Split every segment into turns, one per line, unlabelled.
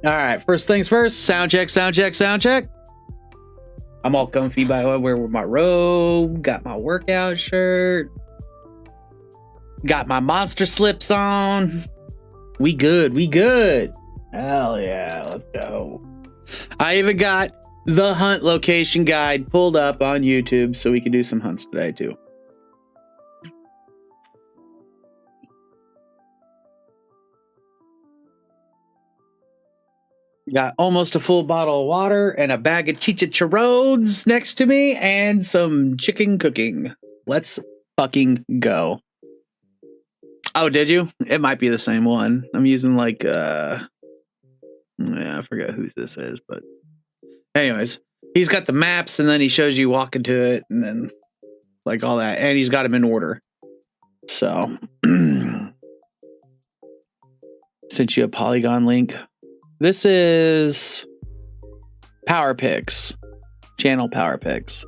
All right, first things first, sound check, sound check, sound check. I'm all comfy by the way, wearing my robe, got my workout shirt, got my monster slips on. We good, we good. Hell yeah, let's go. I even got the hunt location guide pulled up on YouTube so we can do some hunts today too. Got almost a full bottle of water and a bag of chicharrones next to me and some chicken cooking. Let's fucking go. Oh, did you? It might be the same one. I'm using like, yeah, I forget whose this is, but anyways, he's got the maps and then he shows you walking to it and then like all that. And he's got them in order. So, sent you a Polygon link. This is Power Picks, channel Power Picks.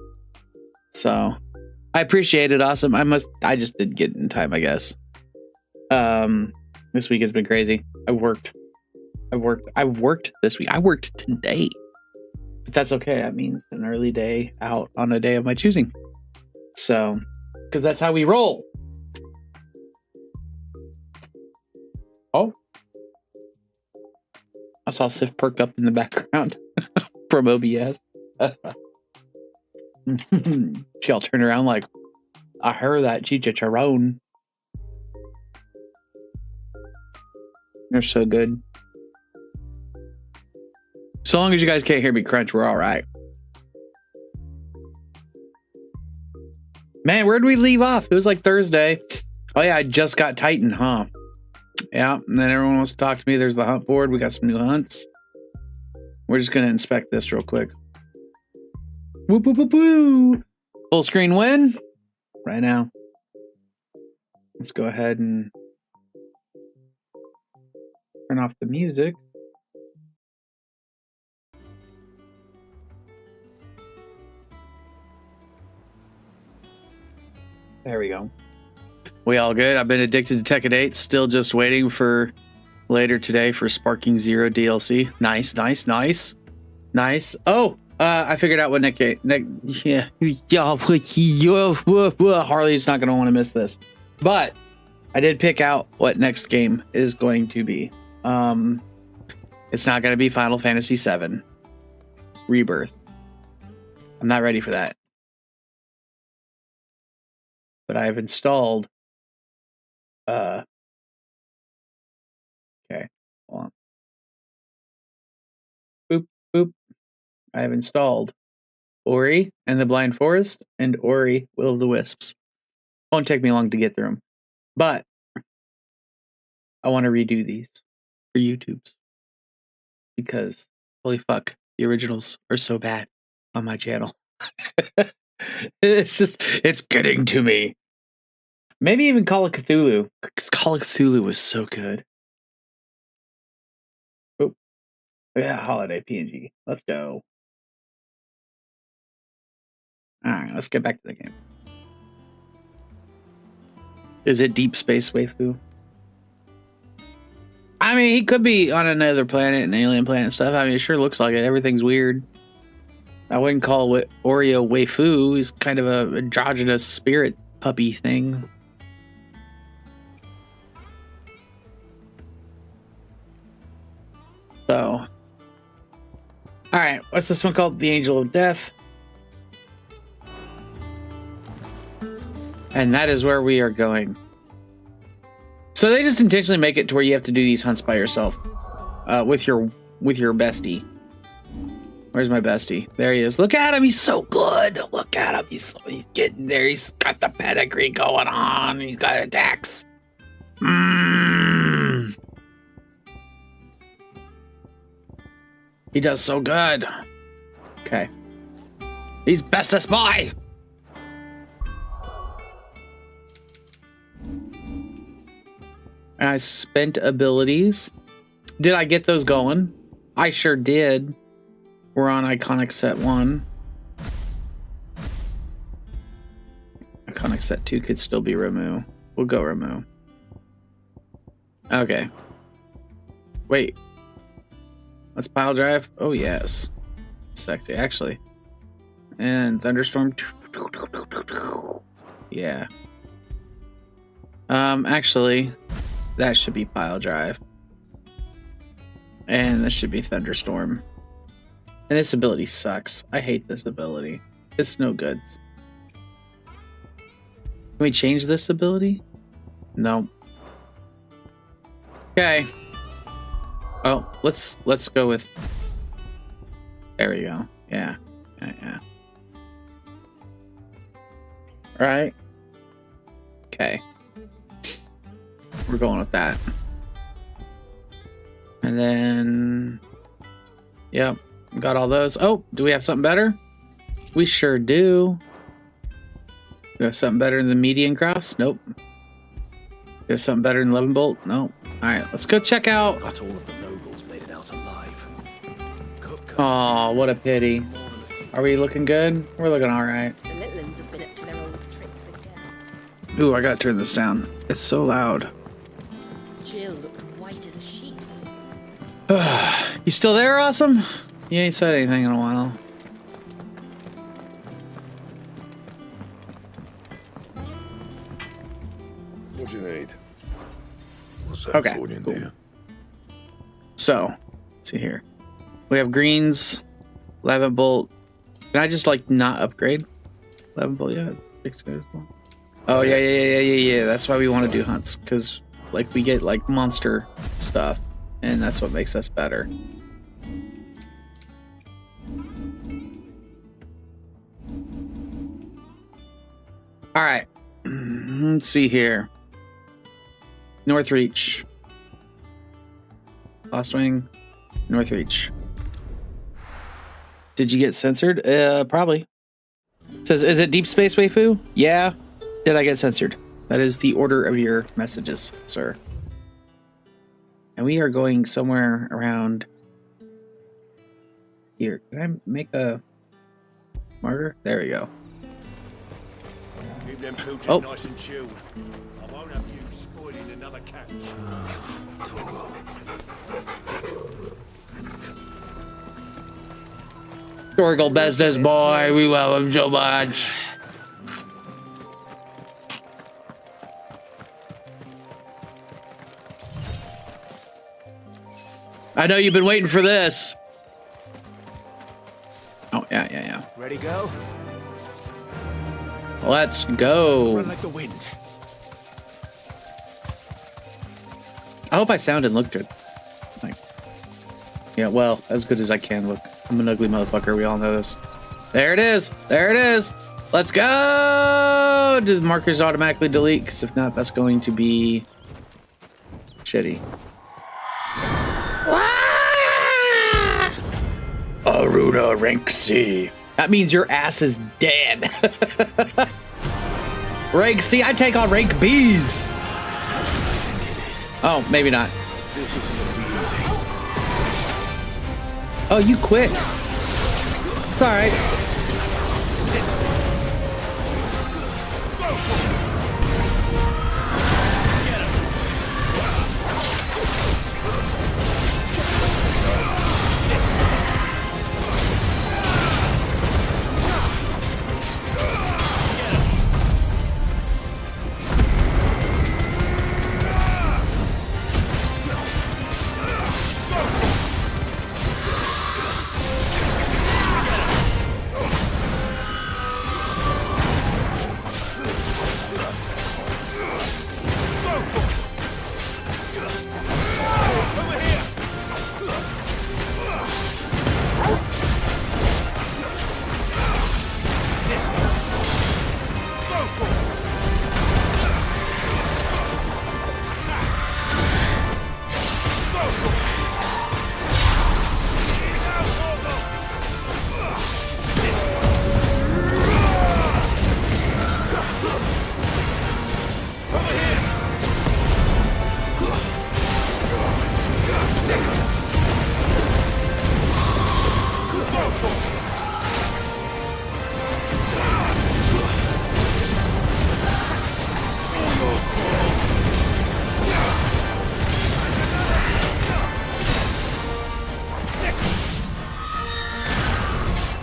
So I appreciate it. Awesome. I just didn't get in time, I guess. This week has been crazy. I worked this week. I worked today, but that's okay. That means an early day out on a day of my choosing. So, because that's how we roll. Oh. I saw Sif perk up in the background from OBS. She'll turn around like, I heard that chicharron. They're so good. So long as you guys can't hear me crunch, we're all right. Man, where'd we leave off? It was like Thursday. Oh yeah, I just got Titan, huh? Yeah, and then everyone wants to talk to me. There's the hunt board. We got some new hunts. We're just going to inspect this real quick. Whoop, whoop, whoop, whoop. Full screen win right now. Let's go ahead and Turn off the music. There we go. We all good? I've been addicted to Tekken 8. Still just waiting for later today for Sparking Zero DLC. Nice, nice, nice. Nice. Oh, I figured out what Harley's not going to want to miss this. But I did pick out what next game is going to be. It's not going to be Final Fantasy VII Rebirth. I'm not ready for that. But I've installed. Okay, hold on. Boop, boop. I have installed Ori and the Blind Forest and Ori Will of the Wisps. Won't take me long to get through them. But I want to redo these for YouTube's. Because, holy fuck, the originals are so bad on my channel. It's getting to me. Maybe even Call of Cthulhu. Because Call of Cthulhu was so good. Oh, yeah, holiday PNG. Let's go. Alright, let's get back to the game. Is it Deep Space Waifu? I mean, he could be on another planet, an alien planet and stuff. I mean, it sure looks like it. Everything's weird. I wouldn't call it Oreo Waifu. He's kind of a androgynous spirit puppy thing. So, alright, what's this one called? The Angel of Death. And that is where we are going. So they just intentionally make it to where you have to do these hunts by yourself. With your bestie. Where's my bestie? There he is. Look at him, he's so good. Look at him, he's getting there. He's got the pedigree going on. He's got attacks. He does so good. Okay. He's bestest boy. And I spent abilities. Did I get those going? I sure did. We're on Iconic Set 1. Iconic Set 2 could still be Ramu. We'll go Ramu. Okay. Wait. Let's pile drive. Oh, yes. Sexy, actually. And Thunderstorm. Yeah. Actually, that should be pile drive. And this should be Thunderstorm. And this ability sucks. I hate this ability. It's no good. Can we change this ability? No. Okay. Oh, let's go with. There we go. Yeah. Yeah. Right. Okay. We're going with that. And then, yep, got all those. Oh, do we have something better? We sure do. We have something better than the median cross? Nope. We have something better than 11 bolt? Nope. All right, let's go check out.
Not all of the nobles made it out alive.
Oh, what a pity. Are we looking good? We're looking all right.
The Litlands have been up to their old tricks again.
Ooh, I gotta turn this down. It's so loud.
Jill looked white as a sheet.
You still there, Awesome? You ain't said anything in a while.
What you need? What's that
Okay,
for you,
cool.
dear?
So, let's see here. We have greens, 11 bolt. Can I just like not upgrade? 11 bolt, yeah. 6 guys. Oh yeah. That's why we want to do hunts, because like we get like monster stuff, and that's what makes us better. All right, let's see here. North Reach, Lost Wing, North Reach. Did you get censored? Probably. It says, is it Deep Space Waifu? Yeah. Did I get censored? That is the order of your messages, sir. And we are going somewhere around here. Can I make a marker? There we go.
Keep them pilchers
Oh.
nice and chilled. I won't have you spoiling another catch.
Historical business boy, we love him so much. I know you've been waiting for this. Oh, yeah.
Ready, go?
Let's go.
Run like the wind.
I hope I sound and look good. Like, yeah, well, as good as I can look. I'm an ugly motherfucker. We all know this. There it is. There it is. Let's go. Do the markers automatically delete? Because if not, that's going to be shitty. Aruna rank C. That means your ass is dead. Rank C, I take on rank B's. Oh, maybe not.
This isn't gonna be easy.
Oh, you quit. It's all right.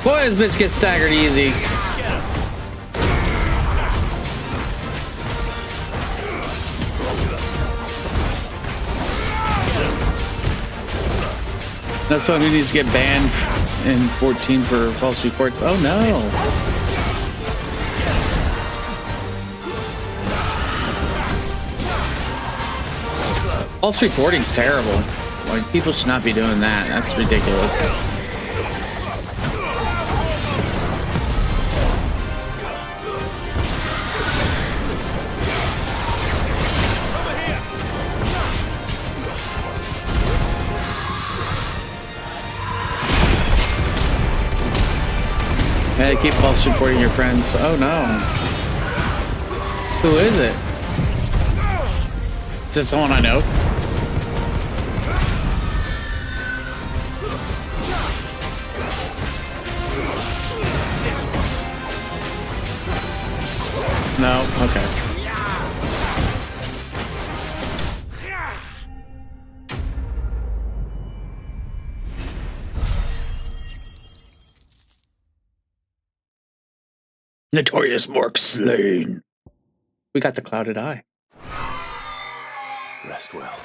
Boy, this bitch gets staggered easy. That's someone who needs to get banned in 14 for false reports. Oh no. False reporting's terrible. Like, people should not be doing that. That's ridiculous. Yeah, keep false reporting your friends. Oh no. Who is it? Is this someone I know? No? Okay. Notorious Mork slain. We got the clouded eye.
Rest well.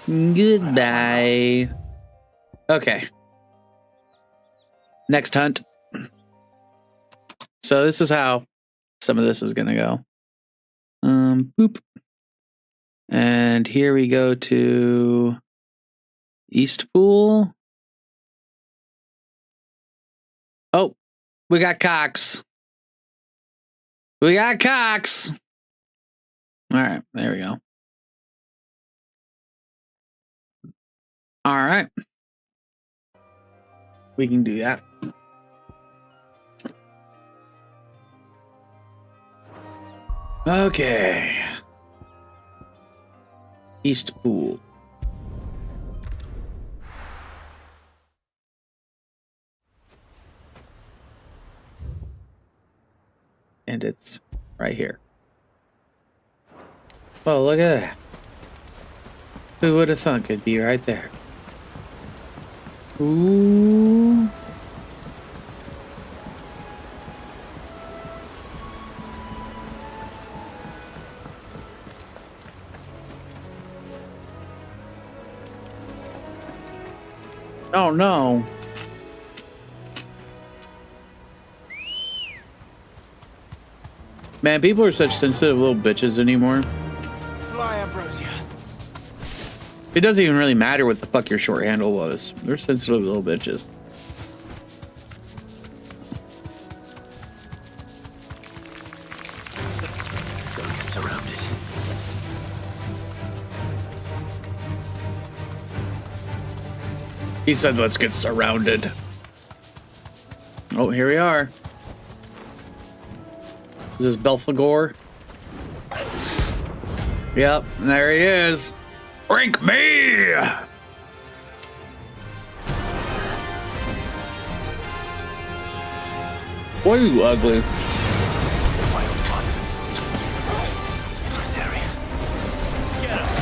Goodbye. Okay. Next hunt. So this is how some of this is gonna go. Boop. And here we go to East Pool. Oh, we got Cox. We got Cox. All right, there we go. All right. We can do that. Okay. East Pool. And it's right here. Oh, look at that. Who would have thunk it'd be right there? Ooh. Oh no. Man, people are such sensitive little bitches anymore.
Fly, Ambrosia.
It doesn't even really matter what the fuck your short handle was. They're sensitive little bitches.
Don't get surrounded.
He said, let's get surrounded. Oh, here we are. Is this Belphegor? Yep, there he is. Rank me! Boy, you ugly.
This area. Get him.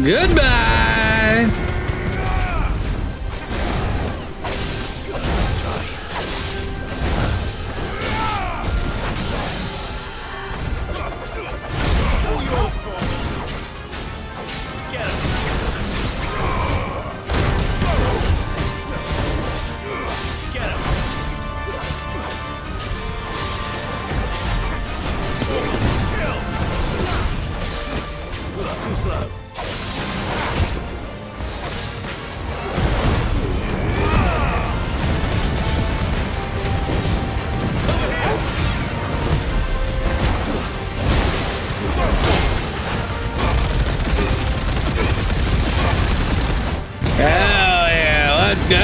Goodbye!
Too slow.
Hell yeah, let's go!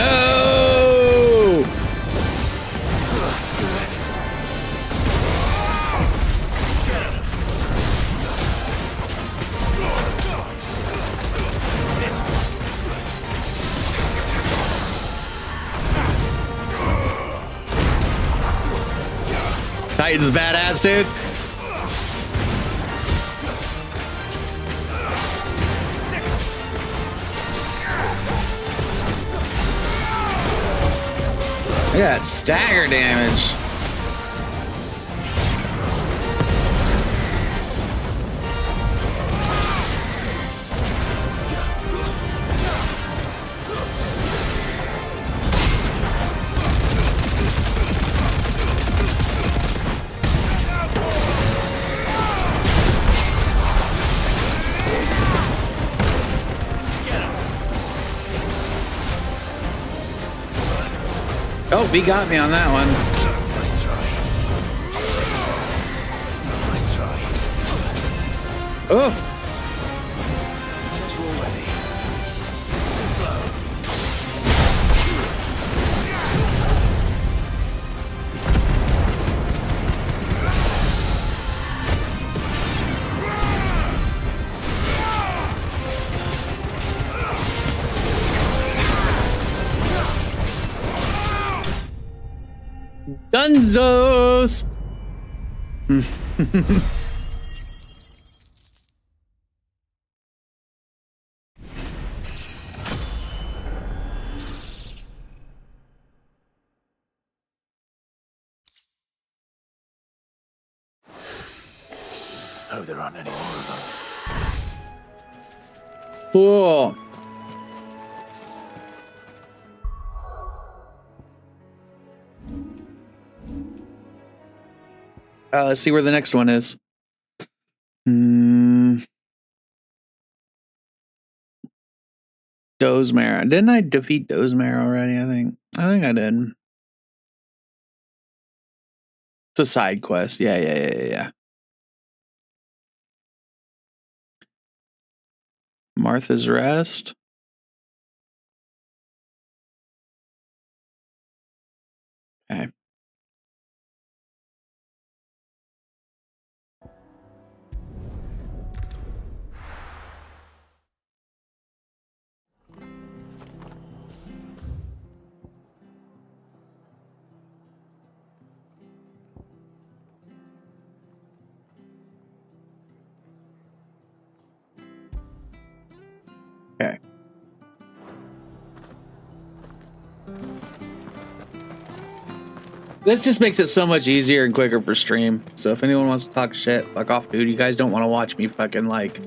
Titan's badass, dude. Look at that stagger damage. Oh, he got me on that one.
Nice try. Nice try.
Oh,
You're ready. Too slow.
Dunzos!
Hope there aren't any more of them.
Cool. Let's see where the next one is. Dozemare. Didn't I defeat Dozemare already? I think I did. It's a side quest. Yeah. Martha's Rest. Okay. Okay. This just makes it so much easier and quicker for stream. So if anyone wants to talk shit, fuck off, dude. You guys don't want to watch me fucking like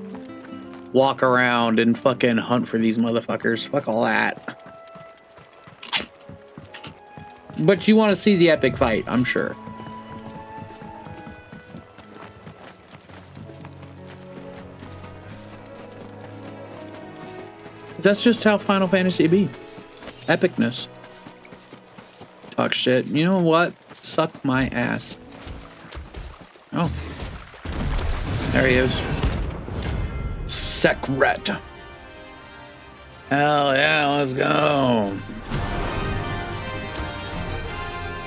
walk around and fucking hunt for these motherfuckers. Fuck all that. But you want to see the epic fight, I'm sure. That's just how Final Fantasy be. Epicness. Talk shit. You know what? Suck my ass. Oh. There he is. Secret. Hell yeah, let's go.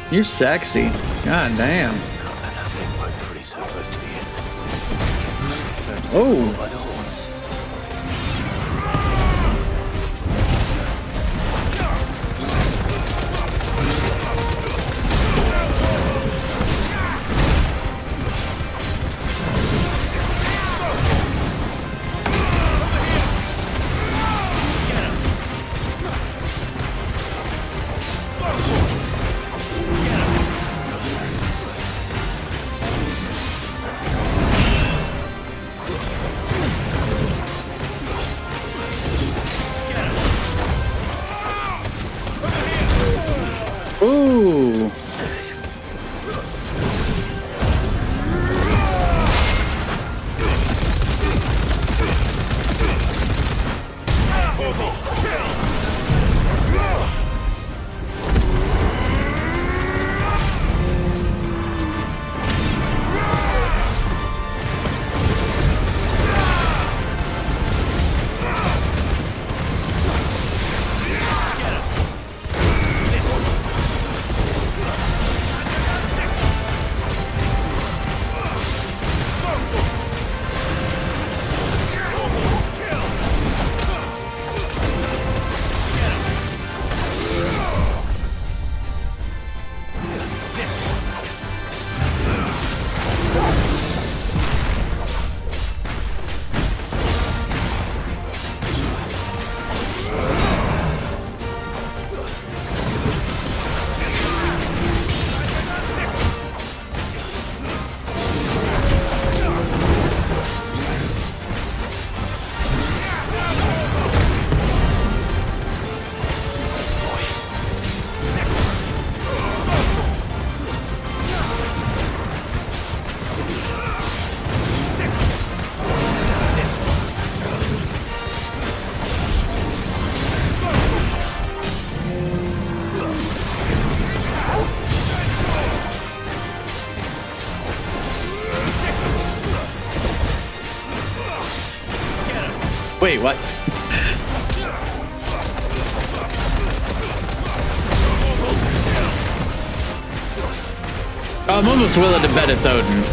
You're sexy. God damn.
Can't let that thing work free so close to the end.
Oh.
By the horns.
Ooh. Wait, what? I'm almost willing to bet it's Odin.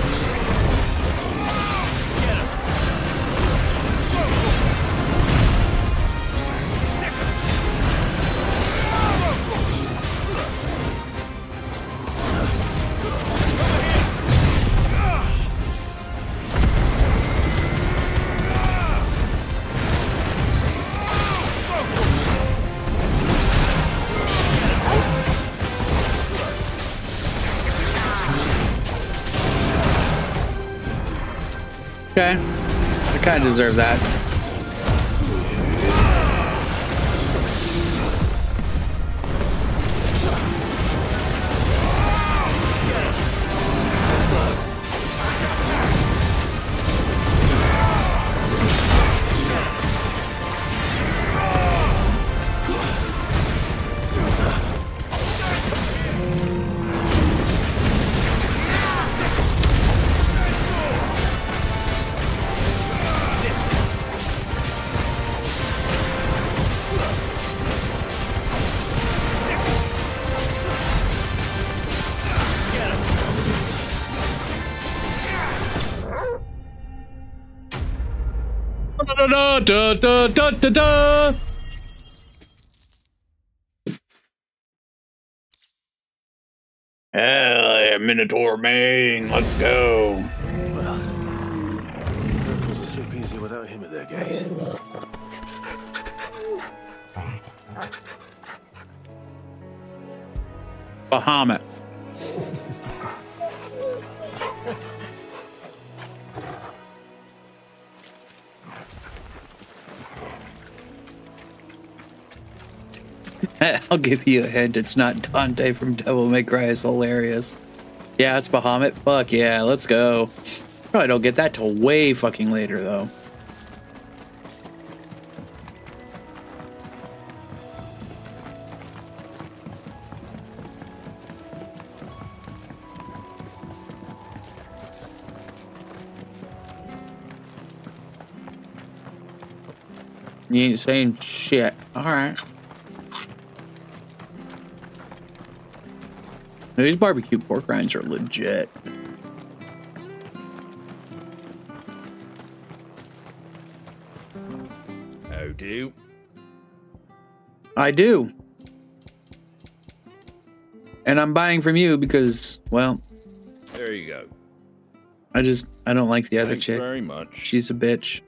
Okay, I kind of deserve that. da da da da da da. Hell yeah, Minotaur Main, let's go.
Miracles will sleep easy without him at their gate.
Bahamut. I'll give you a hint. It's not Dante from Devil May Cry. It's hilarious. Yeah, it's Bahamut. Fuck yeah, let's go. Probably don't get that till way fucking later, though. You ain't saying shit. All right. These barbecue pork rinds are legit.
How do?
I do. And I'm buying from you because, well,
There you go.
I don't like the other
Thanks
chick.
very much.
She's a bitch.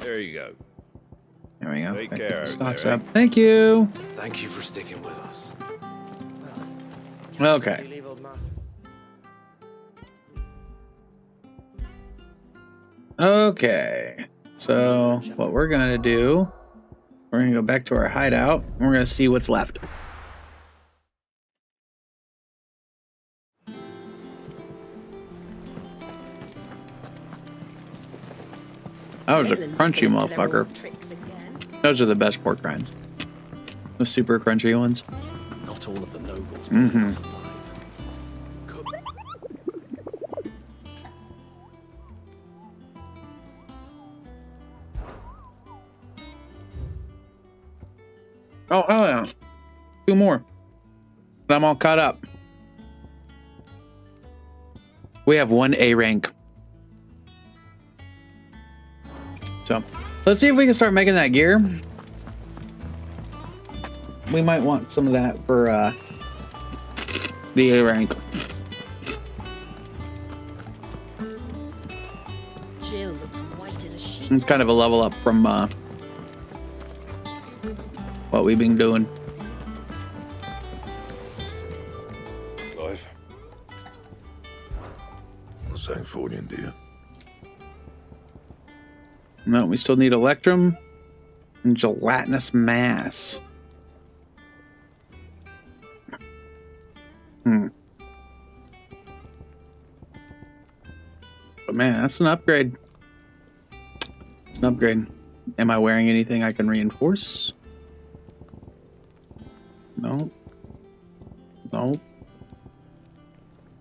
There you go.
There we go.
Take
Back
care
the
out
stocks
there, eh?
up. Thank you.
Thank you for sticking with us.
Okay.
Leave, old man.
Okay. So what we're gonna do, we're gonna go back to our hideout and we're gonna see what's left. That was a
Leyland's
crunchy
going to their
motherfucker.
old tricks again.
Those are the best pork rinds. The super crunchy ones.
Not all of the nobles
Mhm.
alive.
Oh, hell yeah. 2 more. And I'm all caught up. We have 1 A rank. So, let's see if we can start making that gear. We might want some of that for the A rank.
Jill looked white as a sheet.
It's kind of a level up from what we've been doing.
Clive. What's that for you, dear?
No, we still need electrum and gelatinous mass. But man, that's an upgrade. It's an upgrade. Am I wearing anything I can reinforce? No. No.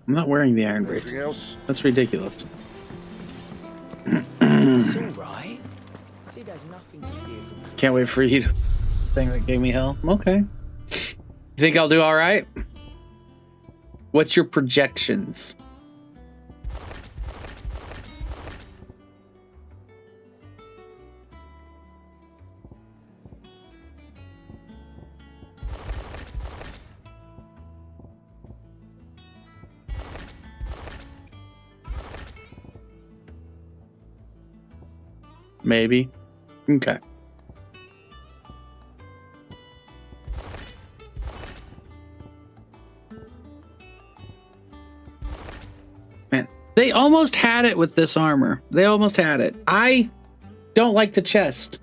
I'm not wearing the iron braids.
Anything else?
That's ridiculous.
It's all right. See, there's nothing to fear from.
Can't wait for you to thing that gave me hell. Okay. You think I'll do all right? What's your projections? Maybe. Okay. Man, they almost had it with this armor. They almost had it. I don't like the chest.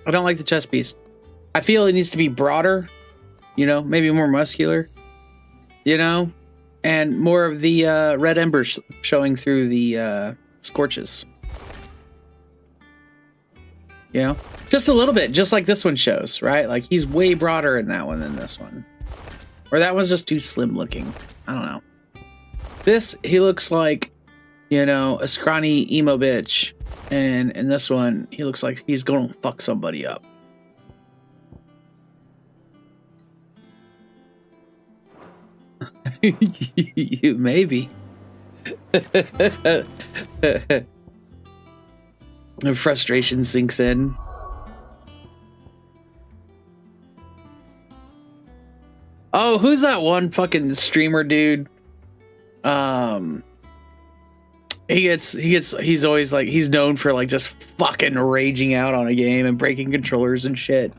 I don't like the chest piece. I feel it needs to be broader, you know, maybe more muscular, you know, and more of the red embers showing through the scorches. You know, just a little bit, just like this one shows, right? Like he's way broader in that one than this one. Or that one's just too slim looking. I don't know. This, he looks like, you know, a scrawny emo bitch. And in this one, he looks like he's going to fuck somebody up. Maybe. And frustration sinks in. Oh, who's that one fucking streamer dude? He's always like, he's known for like just fucking raging out on a game and breaking controllers and shit.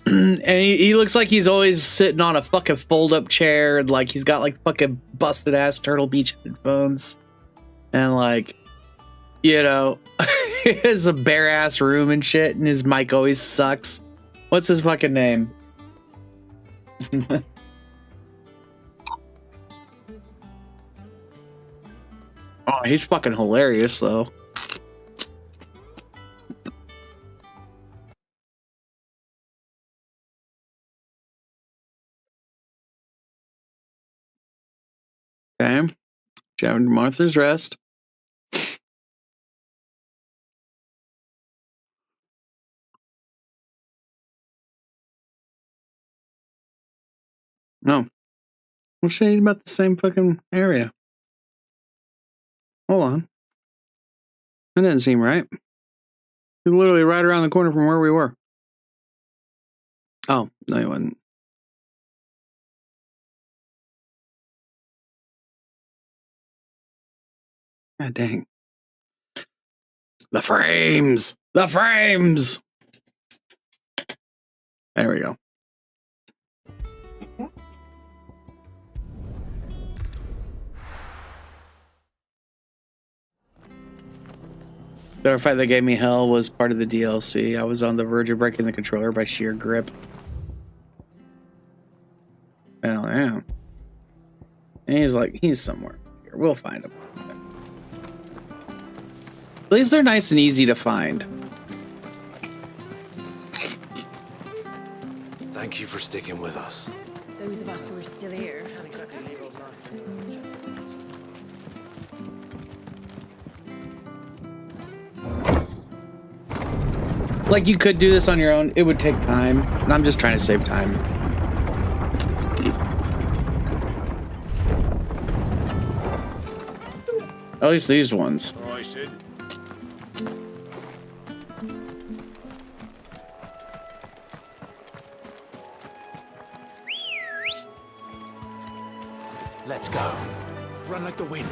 And he looks like he's always sitting on a fucking fold up chair and like he's got like fucking busted ass Turtle Beach headphones. And like, you know, it's a bare ass room and shit, and his mic always sucks. What's his fucking name? Oh, he's fucking hilarious though. Okay. Javin Martha's Rest. No. We'll say he's about the same fucking area. Hold on. That didn't seem right. He's literally right around the corner from where we were. Oh, no, he wasn't. God dang. The frames! The frames! There we go. The fight that gave me hell was part of the DLC. I was on the verge of breaking the controller by sheer grip. Hell yeah. And he's like, he's somewhere here. We'll find him. At least they're nice and easy to find.
Thank you for sticking with us.
Those of us who are still here.
Can't exactly leave old Martha much.
Like, you could do this on your own. It would take time. And I'm just trying to save time. At least these ones.
All right, Sid.
Let's go. Run like the wind.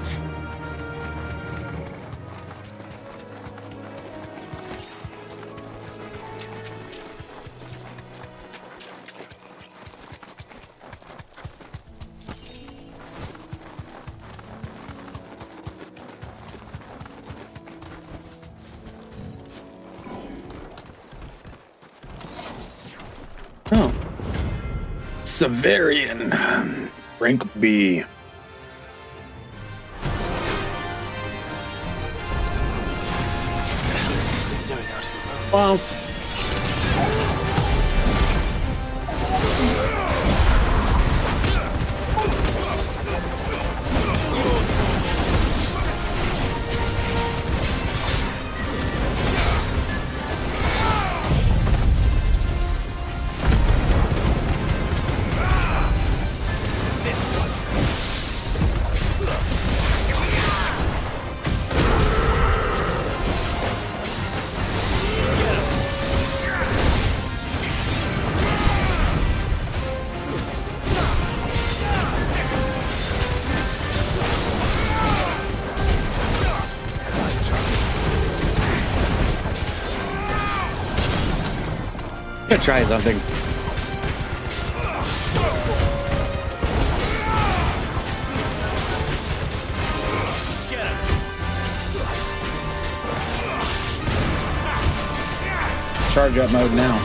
Oh. Severian. Rank B.
What is this thing doing out here?
Well. Gonna try something. Charge up mode now.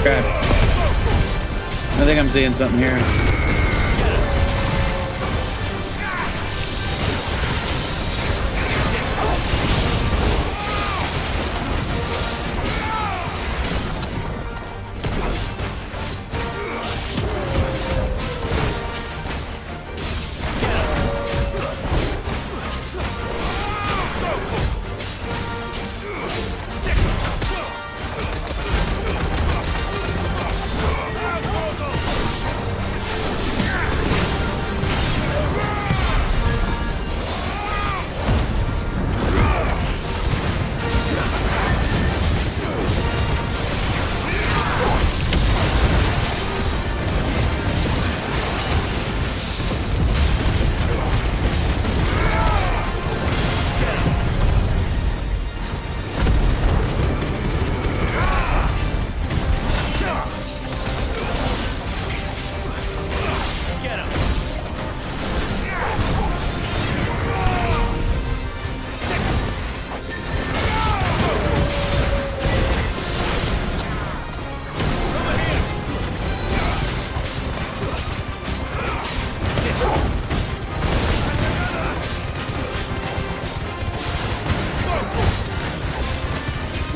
Okay. I think I'm seeing something here.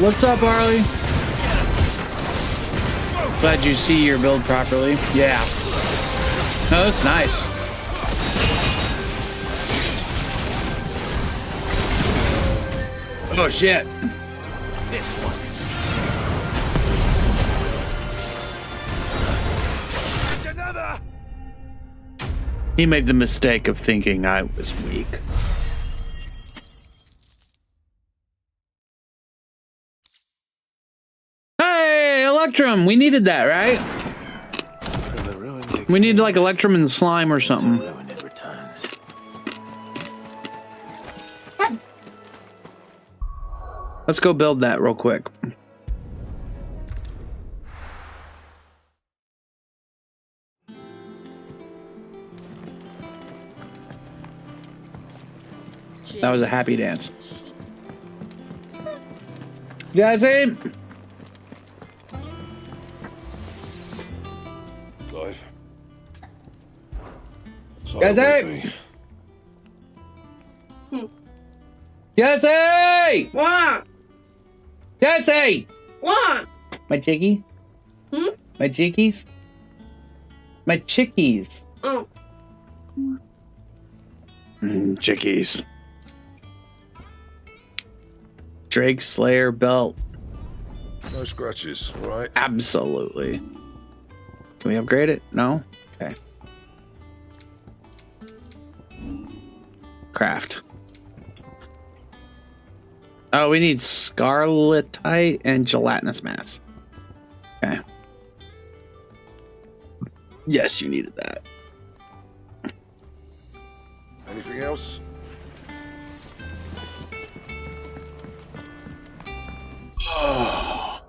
What's up, Harley? Glad you see your build properly. Yeah. Oh, that's nice. Oh, shit.
This one. And another.
He made the mistake of thinking I was weak. Hey, Electrum! We needed that, right?
From the ruins
We need like Electrum and slime or something.
ruin it returns.
Let's go build that real quick. That was a happy dance. Jesse!
Clive. So
Guys,
it
hey!
will be.
Jesse!
What?
Jesse!
What?
My chickie?
Hmm?
My chickies? My chickies.
Oh.
Chickies. Drake Slayer belt.
No scratches, all right?
Absolutely. Can we upgrade it? No? Okay. Craft. Oh, we need scarletite and gelatinous mass. Okay. Yes, you needed that.
Anything else?
Oh.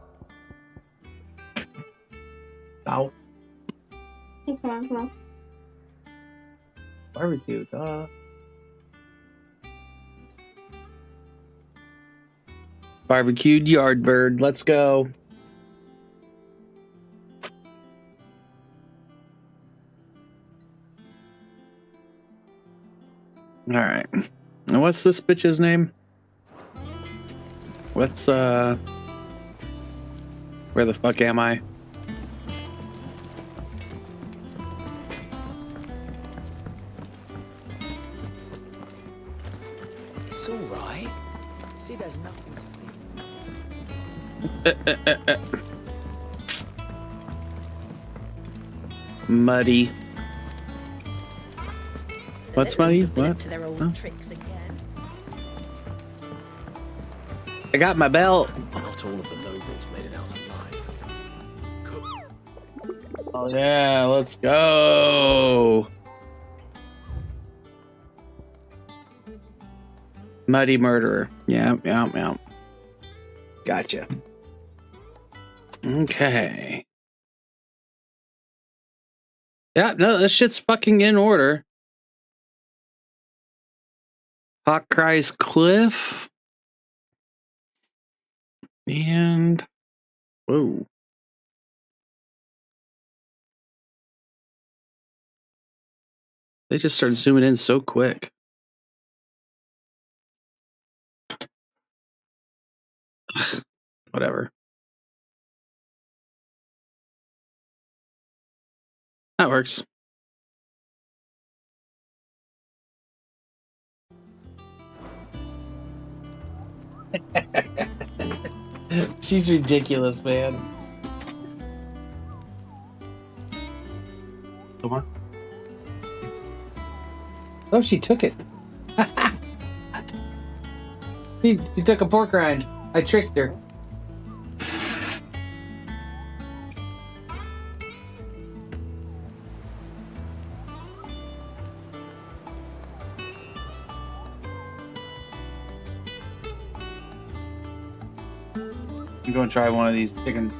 Ow.
Okay.
Barbecue, duh. Barbecued yardbird. Let's go. All right. And what's this bitch's name? What's where the fuck am I?
It's all right. Sid has nothing to fear.
Muddy. What's muddy?
Have been up
What?
to their old
Huh?
tricks again.
I got my belt.
Not all of the nobles made it out alive.
Oh yeah, let's go. Muddy murderer. Yeah. Gotcha. Okay. Yeah, no, this shit's fucking in order. Hawk Cries Cliff. And whoa. They just started zooming in so quick. Whatever. That works. She's ridiculous, man. Come on. Oh, she took it. she took a pork rind. I tricked her. I'm going to try one of these chicken.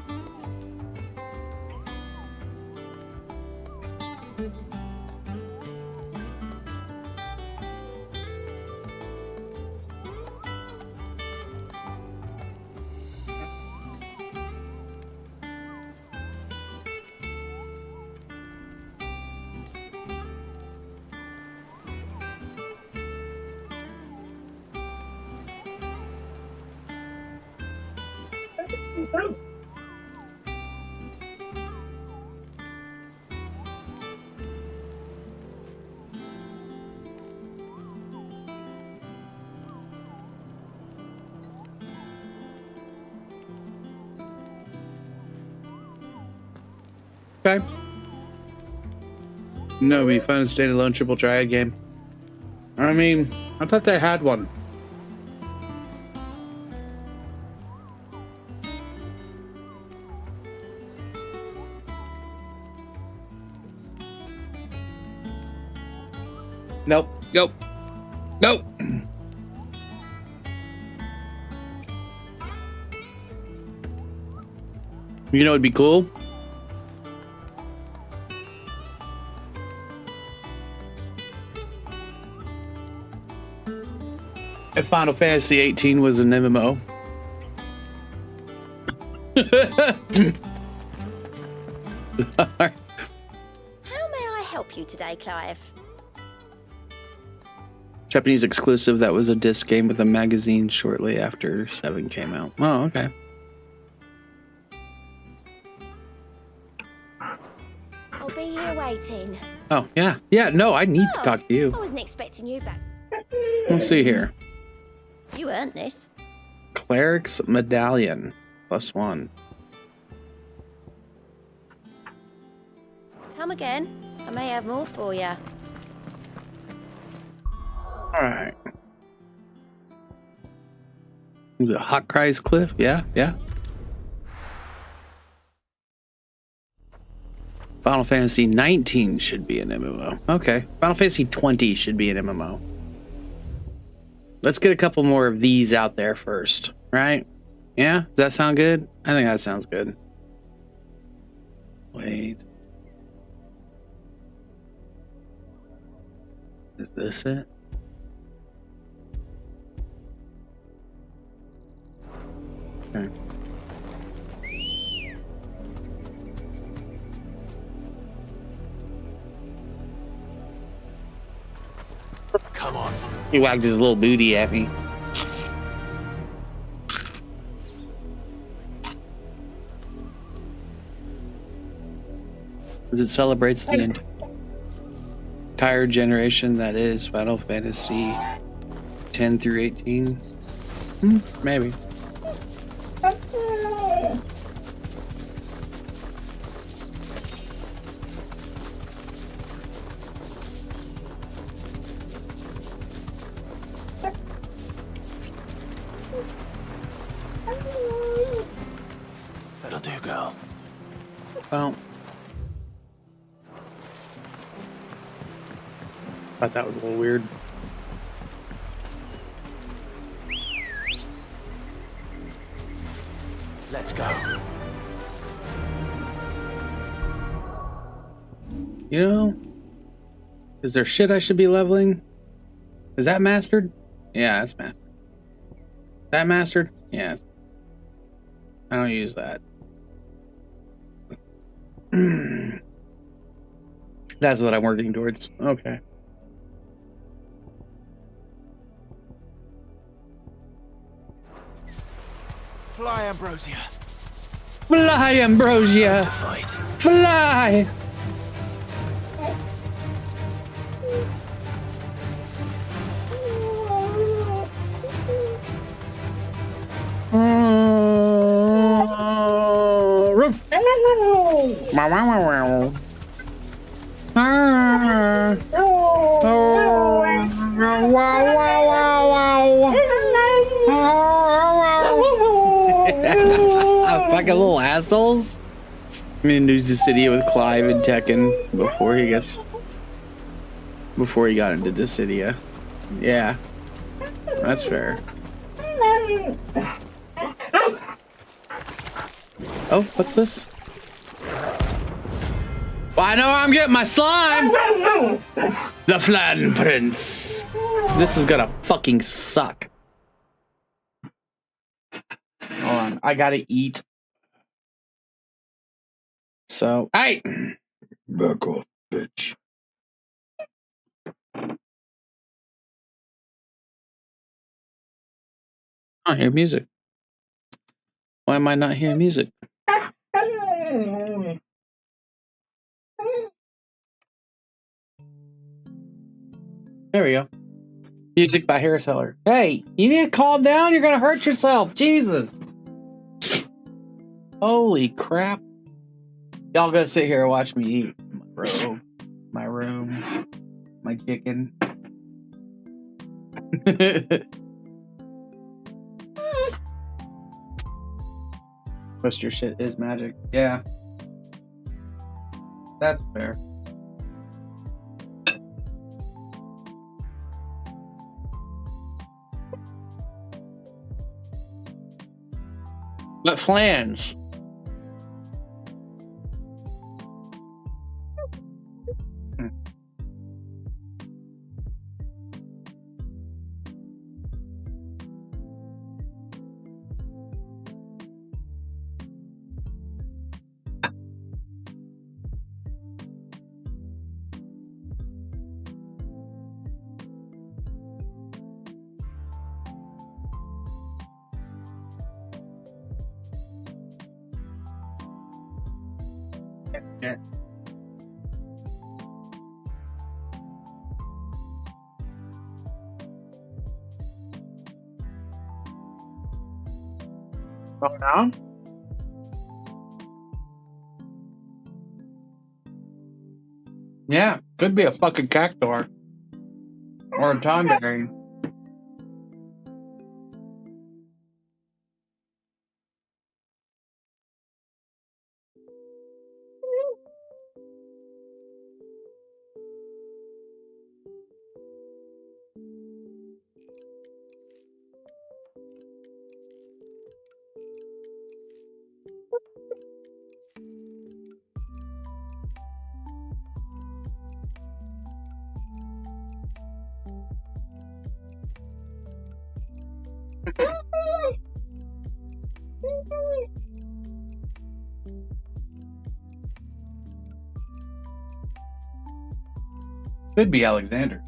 Okay. No, it'd be fun to standalone triple triad game. I mean, I thought they had one. Nope. Nope. Nope. You know, it'd be cool. If Final Fantasy 18 was an MMO.
How may I help you today, Clive?
Japanese exclusive that was a disc game with a magazine shortly after 7 came out. Oh, okay.
I'll be here waiting.
Oh, yeah. Yeah, no, I need to talk to
I
you.
wasn't expecting you back.
Let's see here.
You earned this.
Cleric's Medallion. +1.
Come again. I may have more for you.
Alright. Is it Hot Cries Cliff? Yeah, yeah. Final Fantasy 19 should be an MMO. Okay. Final Fantasy 20 should be an MMO. Let's get a couple more of these out there first, right? Yeah? Does that sound good? I think that sounds good. Wait. Is this it? Okay.
Come on.
He wagged his little booty at me. As it celebrates the entire generation that is Final Fantasy 10 through 18. Maybe.
That'll do, girl.
Well, thought that was a little weird.
Let's go.
You know, is there shit I should be leveling? Is that mastered? Yeah, that's mastered. Is that mastered? Yeah. I don't use that. That's what I'm working towards. Okay.
Fly, Ambrosia.
Fly, Ambrosia!
To fight.
Fly! Roof! Wow, wow, wow, wow. Ah. Oh. Wow, wow, wow, wow. Fucking little assholes. I'm in New Dissidia with Clive and Tekken before he got into Dissidia. Yeah, that's fair. Oh, what's this? Well, I know I'm getting my slime. The Flan Prince. This is gonna fucking suck. Hold on, I gotta eat. So, hey!
Back off, bitch.
I hear music. Why am I not hearing music? There we go. Music by Harris Heller. Hey, you need to calm down. You're going to hurt yourself. Jesus. Holy crap. Y'all gonna sit here and watch me eat. Bro, my room, my chicken. Most of your shit is magic. Yeah. That's fair. But flange. Yeah. Going down? Yeah, could be a fucking cactuar. Or a tonberry. Could be Alexander.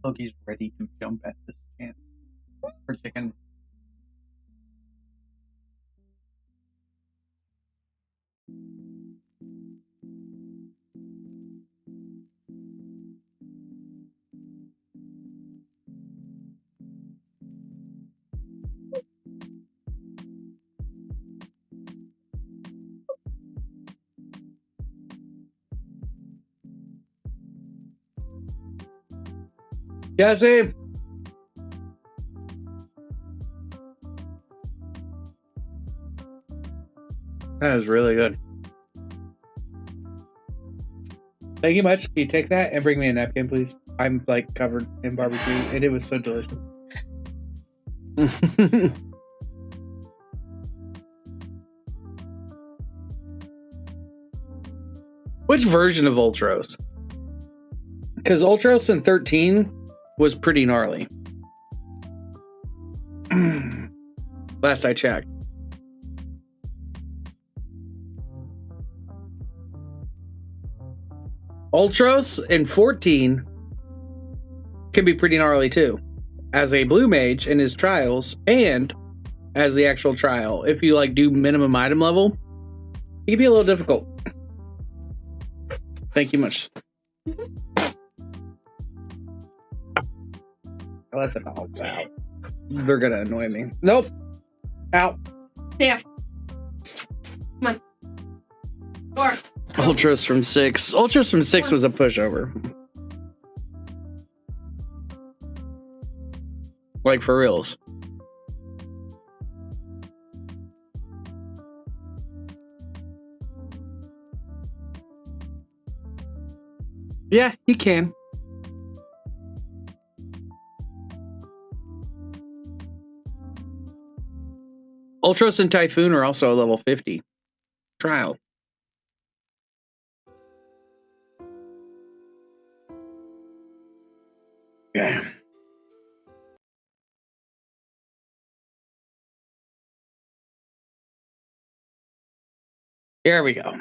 Loki's ready to jump at this chance for chicken. Jesse! That was really good. Thank you much. Can you take that and bring me a napkin, please? I'm like covered in barbecue, and it was so delicious. Which version of Ultros? Because Ultros in 13 was pretty gnarly. Last I checked. Ultros in 14 can be pretty gnarly too. As a blue mage in his trials and as the actual trial. If you like do minimum item level, it can be a little difficult. Thank you much. let the dogs out. They're gonna annoy me. Nope. Out.
Yeah. Come on. Door.
Ultras from 6. Ultras from 6 was a pushover. Like for reals. Yeah, you can. Ultros and Typhoon are also a level 50 trial. Yeah. Here we go.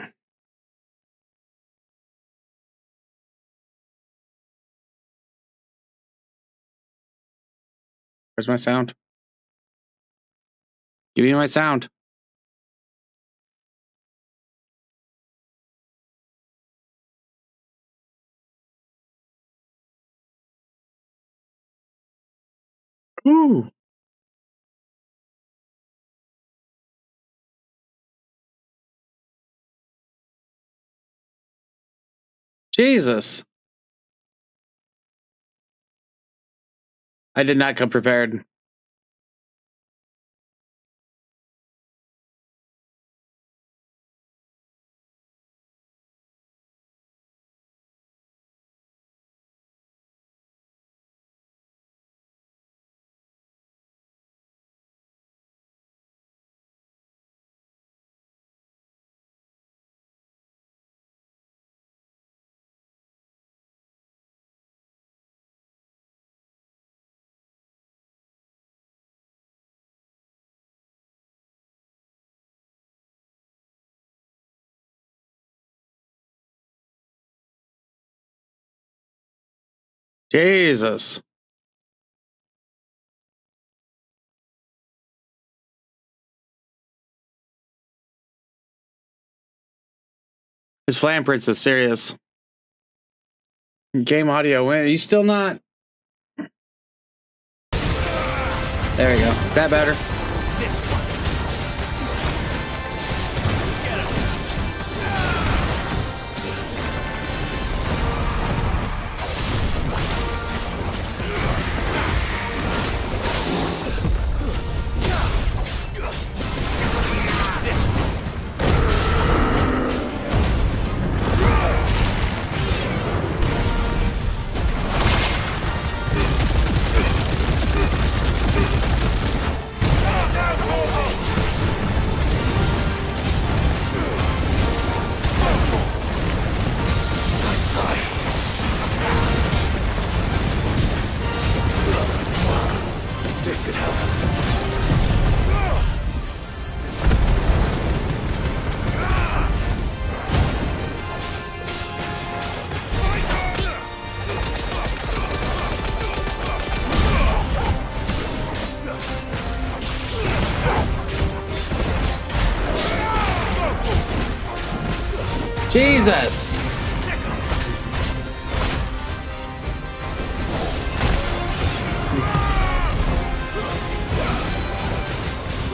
Where's my sound? Give me my sound. Ooh. Jesus. I did not come prepared. Jesus. His Flam Prince is serious. Game audio win. You still not? There we go. That better.
This one.
Jesus.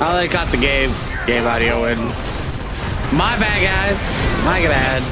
Oh, they caught the game audio win. My bad, guys. My bad.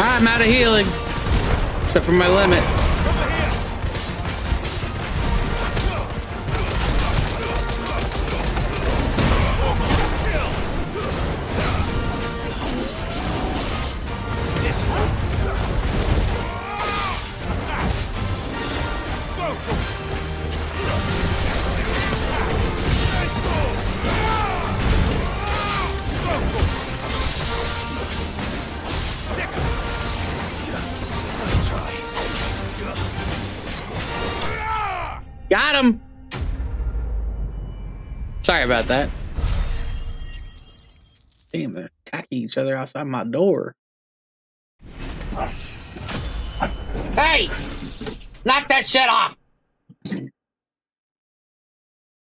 I'm out of healing. Except for my limit. Got him! Sorry about that. Damn, they're attacking each other outside my door. Hey! Knock that shit off! They're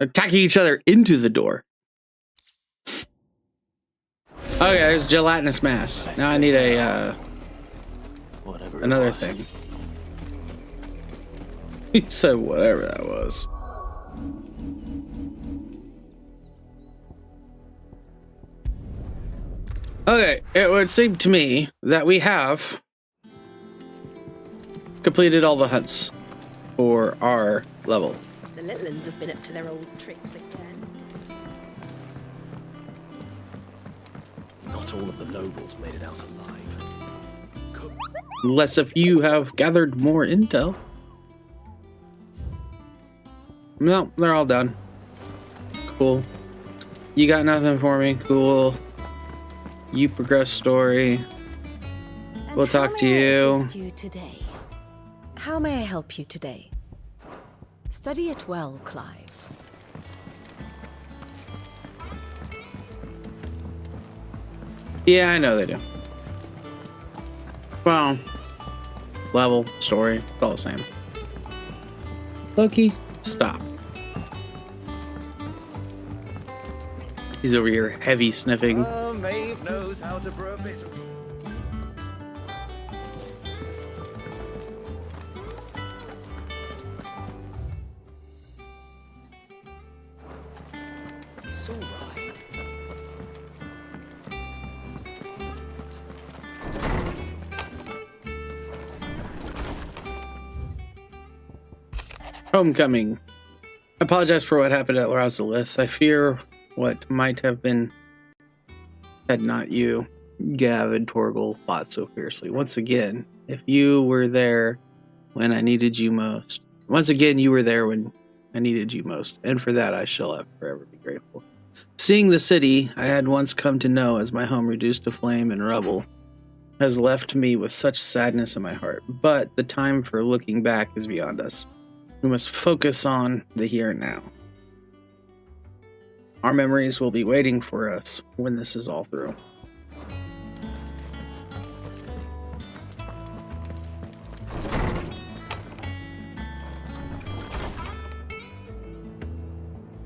attacking each other into the door. Oh yeah, there's gelatinous mass. Now I need a, another thing. He said whatever that was. Okay, it would seem to me that we have completed all the hunts for our level.
The little ones have been up to their old tricks again.
Not all of the nobles made it out alive.
Unless if you have gathered more intel. No, they're all done. Cool. You got nothing for me. Cool. You progress story.
And
We'll talk to you.
you today? How may I help you today? Study it well, Clive.
Yeah, I know they do. Well, level, story, it's all the same. Loki, stop. He's over here heavy sniffing.
Maeve knows how to brew a bit.
It's all right.
Homecoming. I apologize for what happened at Larazalith. I fear what might have been had not you, Gav and Torgal, fought so fiercely. Once again, if you were there when I needed you most. Once again, you were there when I needed you most, and for that I shall forever be grateful. Seeing the city I had once come to know as my home reduced to flame and rubble has left me with such sadness in my heart, but the time for looking back is beyond us. We must focus on the here and now. Our memories will be waiting for us when this is all through.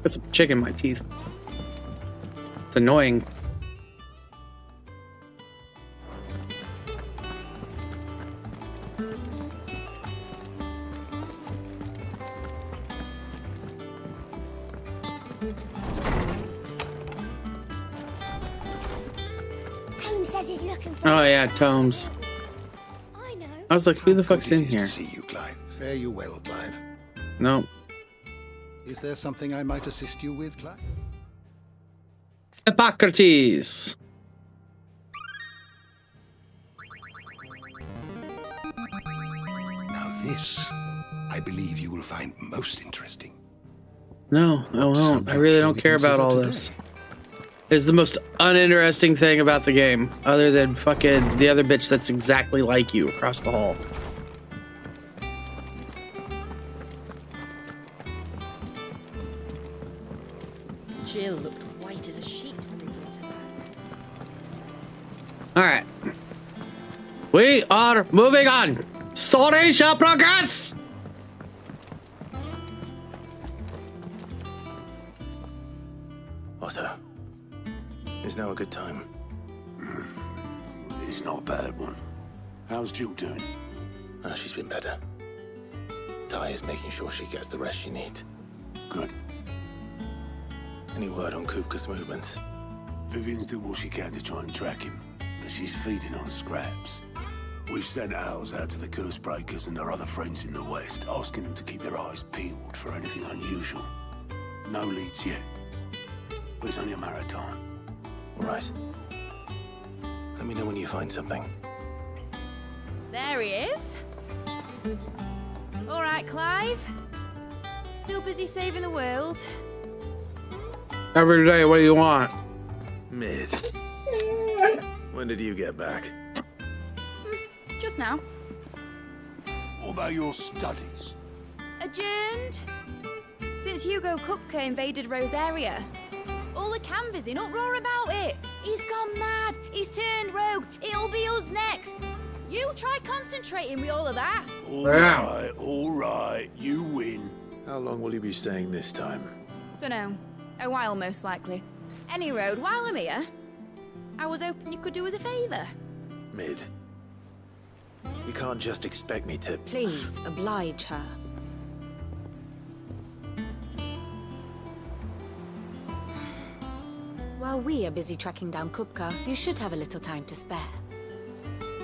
Got some chick in my teeth. It's annoying.
Tome says he's looking for
Oh
us.
yeah, Tomes.
I know.
I was like, who the
Good
fuck's
it
in
is to
here?
see you, Clive. Fare you well, Clive.
No.
Is there something I might assist you with, Clive?
Hippocrates.
Now this, I believe you will find most interesting.
No, I won't. I really don't care about all this. It's the most uninteresting thing about the game, other than fucking the other bitch that's exactly like you across the hall.
Jill looked white as a sheet when we brought her back.
Alright. We are moving on. Story shall progress!
Otto, is now a good time?
It's not a bad one. How's Jill doing?
She's been better. Ty is making sure she gets the rest she needs.
Good.
Any word on Kupka's movements?
Vivian's doing what she can to try and track him, but she's feeding on scraps.
We've sent ours out to the curse breakers and their other friends in the west, asking them to keep their eyes peeled for anything unusual. No leads yet. But it's only a matter of time.
All right. Let me know when you find something.
There he is. All right, Clive. Still busy saving the world.
Every day, what do you want?
Mid. When did you get back?
Just now.
What about your studies?
Adjourned. Since Hugo Kupka invaded Rosaria. All the canvas in uproar about it. He's gone mad. He's turned rogue. It'll be us next. You try concentrating with all of that.
All right, you win.
How long will you be staying this time?
Dunno. A while, most likely. Any road, while I'm here, I was hoping you could do us a favour.
Mid. You can't just expect me to...
Please, oblige her. While we are busy tracking down Kupka, you should have a little time to spare.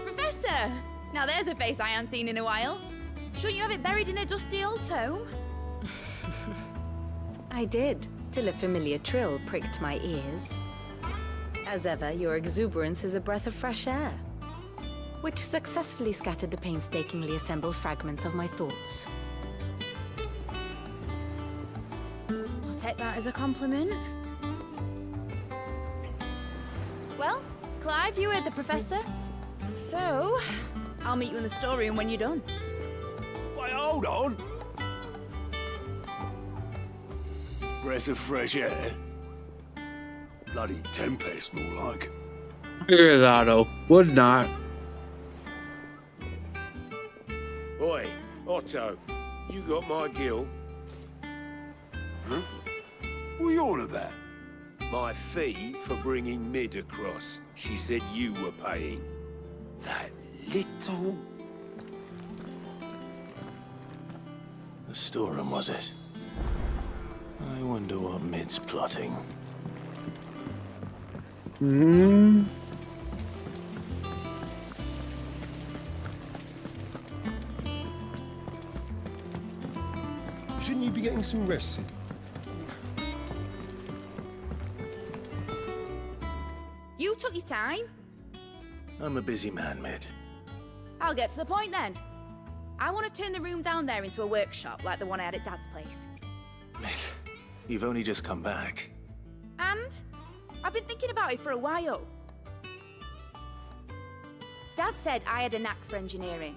Professor! Now there's a face I haven't seen in a while. Shouldn't you have it buried in a dusty old tome?
I did, till a familiar trill pricked my ears. As ever, your exuberance is a breath of fresh air, which successfully scattered the painstakingly assembled fragments of my thoughts.
I'll take that as a compliment. Well, Clive, you heard the professor. So, I'll meet you in the storeroom when you're done.
Wait, hold on. Breath of fresh air. Bloody tempest, more like.
Figure that out. Would not.
Oi, Otto, you got my gill? Huh? What are you on about?
My fee for bringing Mid across. She said you were paying.
That little...
The storeroom, was it? I wonder what Mid's plotting.
Hmm.
Shouldn't you be getting some rest?
You took your time.
I'm a busy man, Mid.
I'll get to the point then. I want to turn the room down there into a workshop like the one I had at Dad's place.
Mid, you've only just come back.
And I've been thinking about it for a while. Dad said I had a knack for engineering.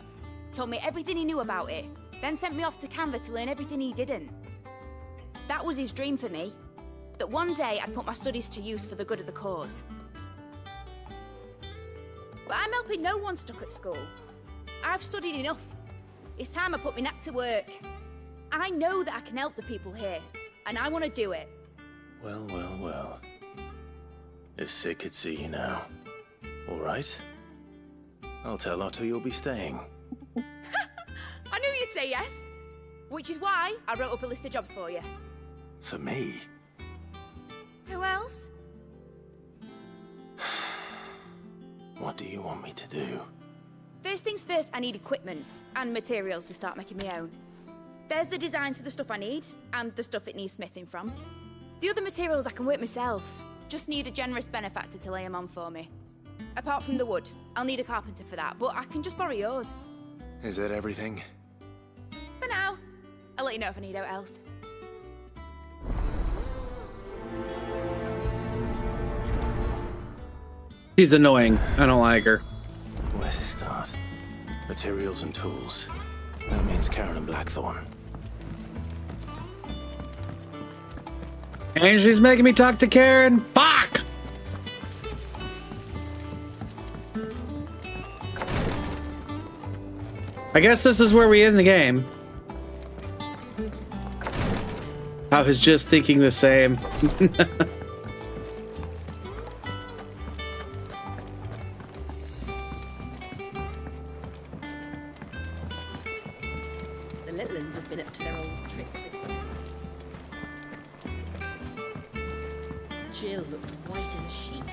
Told me everything he knew about it, then sent me off to Canva to learn everything he didn't. That was his dream for me. That one day I'd put my studies to use for the good of the cause. But I'm helping no one stuck at school. I've studied enough. It's time I put my knack to work. I know that I can help the people here, and I want to do it.
Well, well, well. If Sid could see you now. All right. I'll tell Otto you'll be staying.
I knew you'd say yes. Which is why I wrote up a list of jobs for you.
For me?
Who else?
What do you want me to do?
First things first, I need equipment and materials to start making my own. There's the designs for the stuff I need and the stuff it needs smithing from. The other materials I can work myself. Just need a generous benefactor to lay them on for me. Apart from the wood, I'll need a carpenter for that, but I can just borrow yours.
Is that everything?
For now. I'll let you know if I need out else.
She's annoying. I don't like her.
Where to start? Materials and tools. That means Karen and Blackthorn.
And she's making me talk to Karen. Fuck! I guess this is where we end the game. I was just thinking the same.
The little uns have been up to their old tricks again. Jill looked white as a sheet.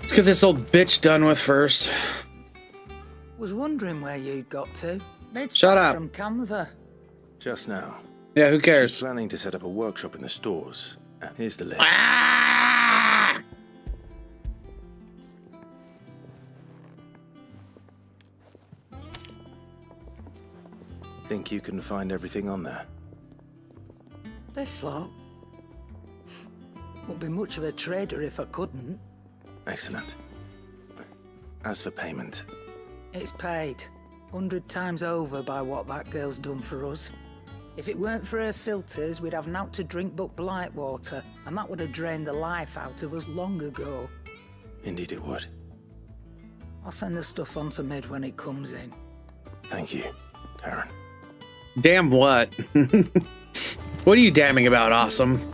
Let's get this old bitch done with first.
Was wondering where you'd got to. Mid's
Shut
back
up.
from Canva.
Just now.
Yeah, who
She's
cares?
planning to set up a workshop in the stores. Here's the list.
Ah!
Think you can find everything on there?
This lot. Wouldn't be much of a trader if I couldn't.
Excellent. As for payment,
It's paid 100 times over by what that girl's done for us. If it weren't for her filters, we'd have naught to drink but blight water, and that would have drained the life out of us long ago.
indeed it would.
I'll send the stuff on to Mid when it comes in.
Thank you, Karen.
Damn what? What are you damning about, Awesome?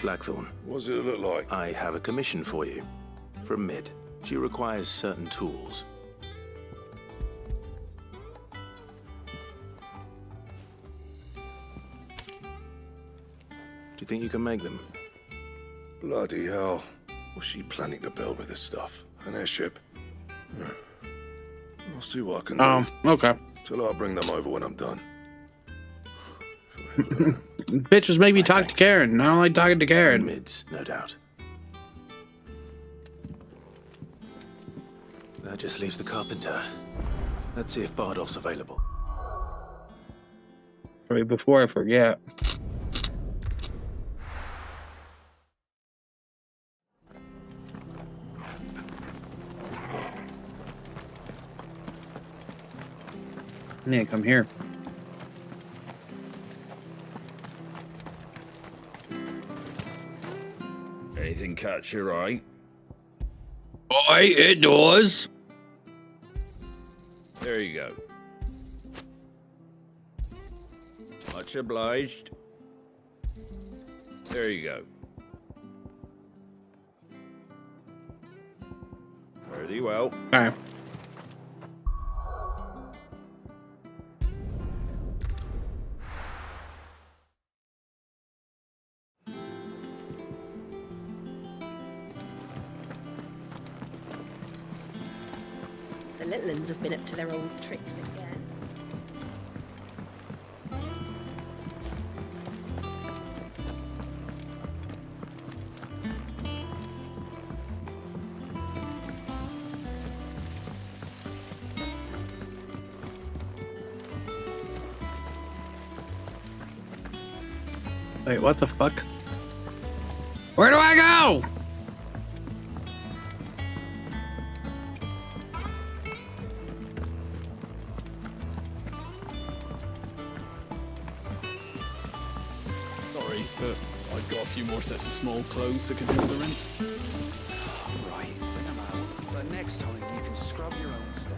Blackthorn,
What does it look like?
I have a commission for you. From Mid. She requires certain tools. Do you think you can make them?
Bloody hell. What's she planning to build with this stuff? An airship? I'll see what I can do.
Okay.
Till I'll bring them over when I'm done.
Bitch was making me talk to Karen. I don't like talking to Karen.
Mids, no doubt. That just leaves the carpenter. Let's see if Bardolph's available.
Right before I forget. Yeah, come here.
Anything catch your eye?
Boy, it does.
There you go. Much obliged. There you go. Very well.
All right.
The little uns have been up to their old tricks again.
Wait, what the fuck? Where do I go?
Sorry, but I've got a few more sets of small clothes that can do the rinse.
Right, bring them out. But next time you can scrub your own stuff.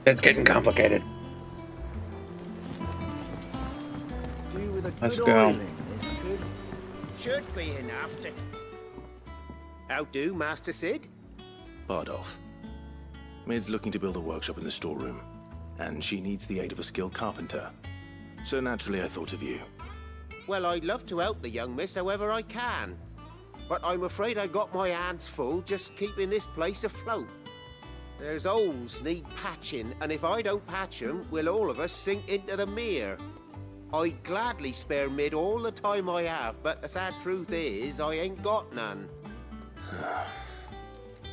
It's getting complicated.
Do with a
Let's
good
go.
oiling, this could.
Should be enough to... How do, Master Sid?
Bardolph. Mid's looking to build a workshop in the storeroom, and she needs the aid of a skilled carpenter. So naturally I thought of you.
Well, I'd love to help the young miss however I can. But I'm afraid I got my hands full just keeping this place afloat. There's holes need patching, and if I don't patch 'em, we'll all of us sink into the mere. I'd gladly spare Mid all the time I have, but the sad truth is, I ain't got none.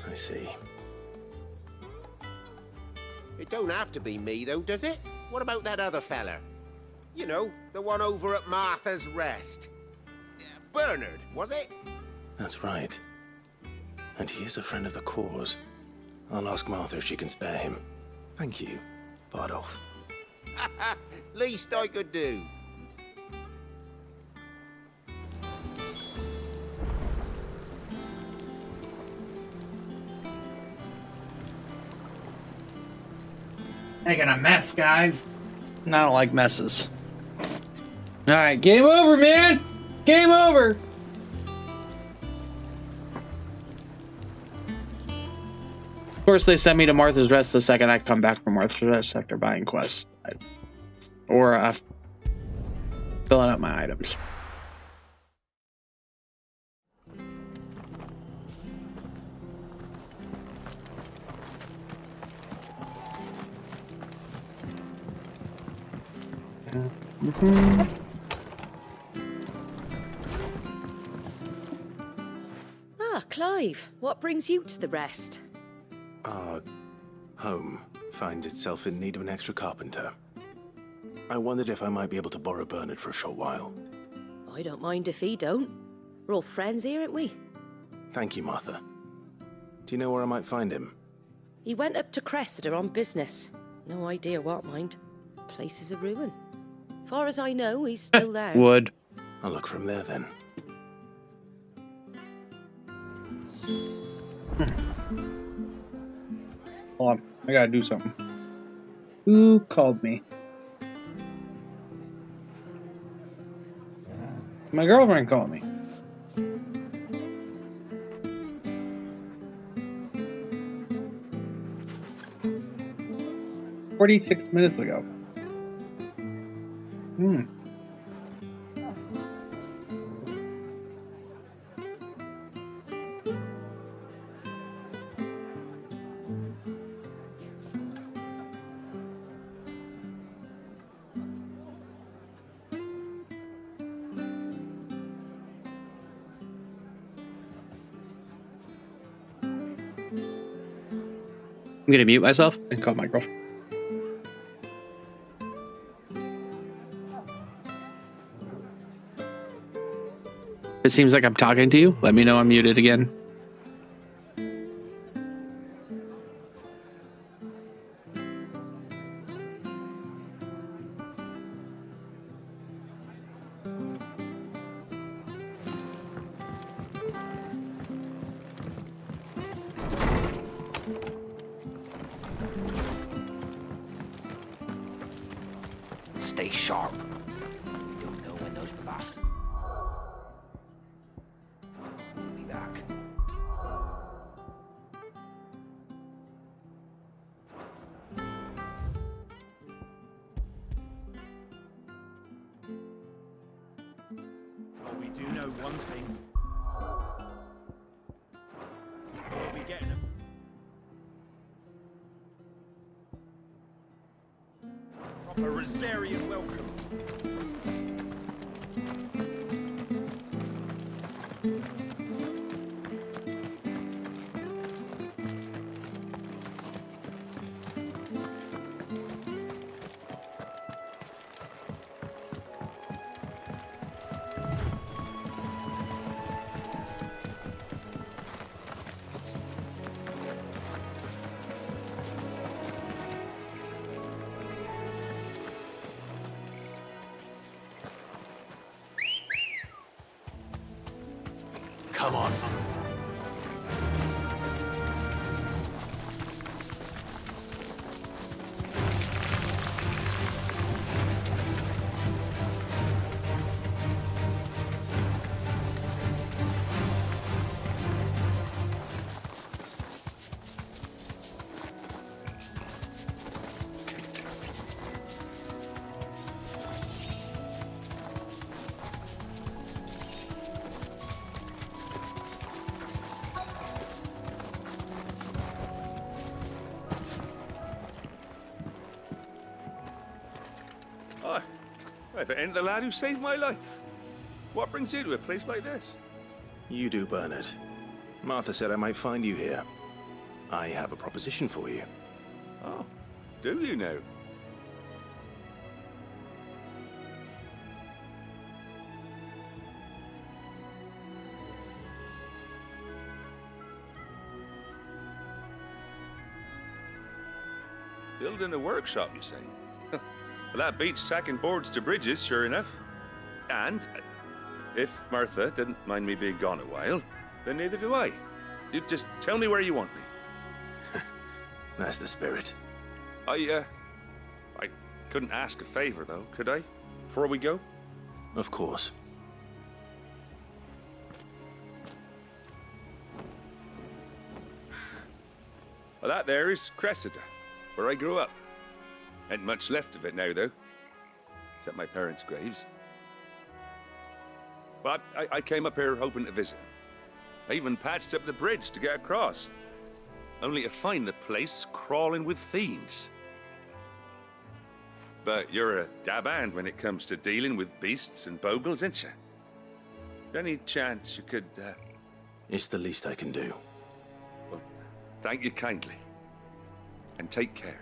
I see.
It don't have to be me, though, does it? What about that other feller? You know, the one over at Martha's Rest. Bernard, was it?
That's right. And he is a friend of the cause. I'll ask Martha if she can spare him. Thank you, Bardolph.
Least I could do.
Making a mess, guys. I don't like messes. Alright, game over, man! Game over! Of course, they sent me to Martha's Rest the second I come back from Martha's Rest after buying quests. Or, filling up my items.
Ah, Clive, what brings you to the Rest?
Our home finds itself in need of an extra carpenter. I wondered if I might be able to borrow Bernard for a short while.
I don't mind if he don't. We're all friends here, aren't we?
Thank you, Martha. Do you know where I might find him?
He went up to Cressida on business. No idea what, mind. Place is a ruin. Far as I know, he's still there.
Wood.
I'll look for him there then.
Hold on, I gotta do something. Who called me? My girlfriend called me. "46 minutes ago." I'm gonna mute myself and call my girlfriend. It seems like I'm talking to you. Let me know I'm muted again.
Stay sharp. You don't know when those bastards will be back.
Well, we do know one thing. We'll be getting them. Proper Rosarian welcome.
Come on.
Hi. If it ain't the lad who saved my life. What brings you to a place like this?
You do, Bernard. Martha said I might find you here. I have a proposition for you.
Oh, do you know? building a workshop, you say? Well, that beats tacking boards to bridges, sure enough. And if Martha didn't mind me being gone a while, then neither do I. You just tell me where you want me.
That's the spirit.
I couldn't ask a favor, though, could I? Before we go?
Of course.
Well, that there is Cressida, where I grew up. Ain't much left of it now, though. Except my parents' graves. But I came up here hoping to visit. I even patched up the bridge to get across. Only to find the place crawling with fiends. But you're a dab hand when it comes to dealing with beasts and bogles, ain't you? Any chance you could,
It's the least I can do.
Well, thank you kindly. And take care.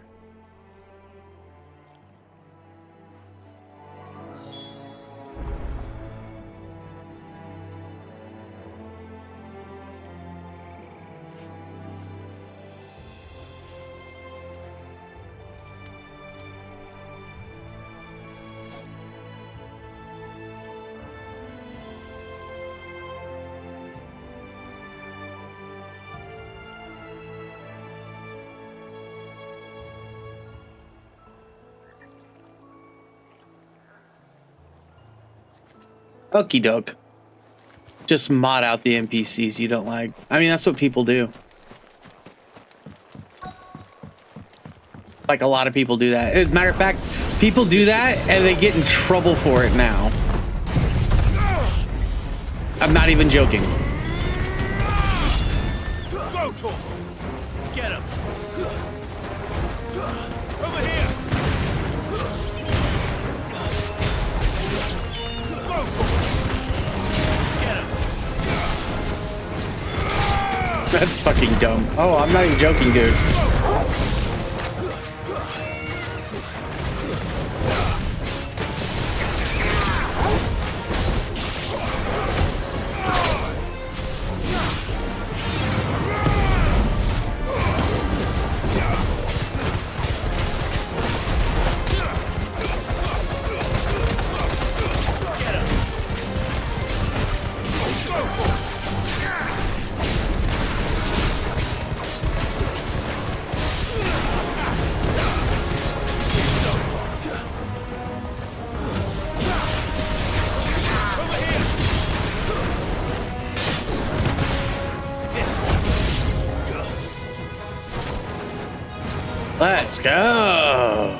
Okie doke. Just mod out the NPCs you don't like. I mean, that's what people do. Like, a lot of people do that. As a matter of fact, people do that and they get in trouble for it now. I'm not even joking.
Go, Torval! Get him! Over here! Go, Torval! Get him!
That's fucking dumb. Oh, I'm not even joking, dude. Let's go.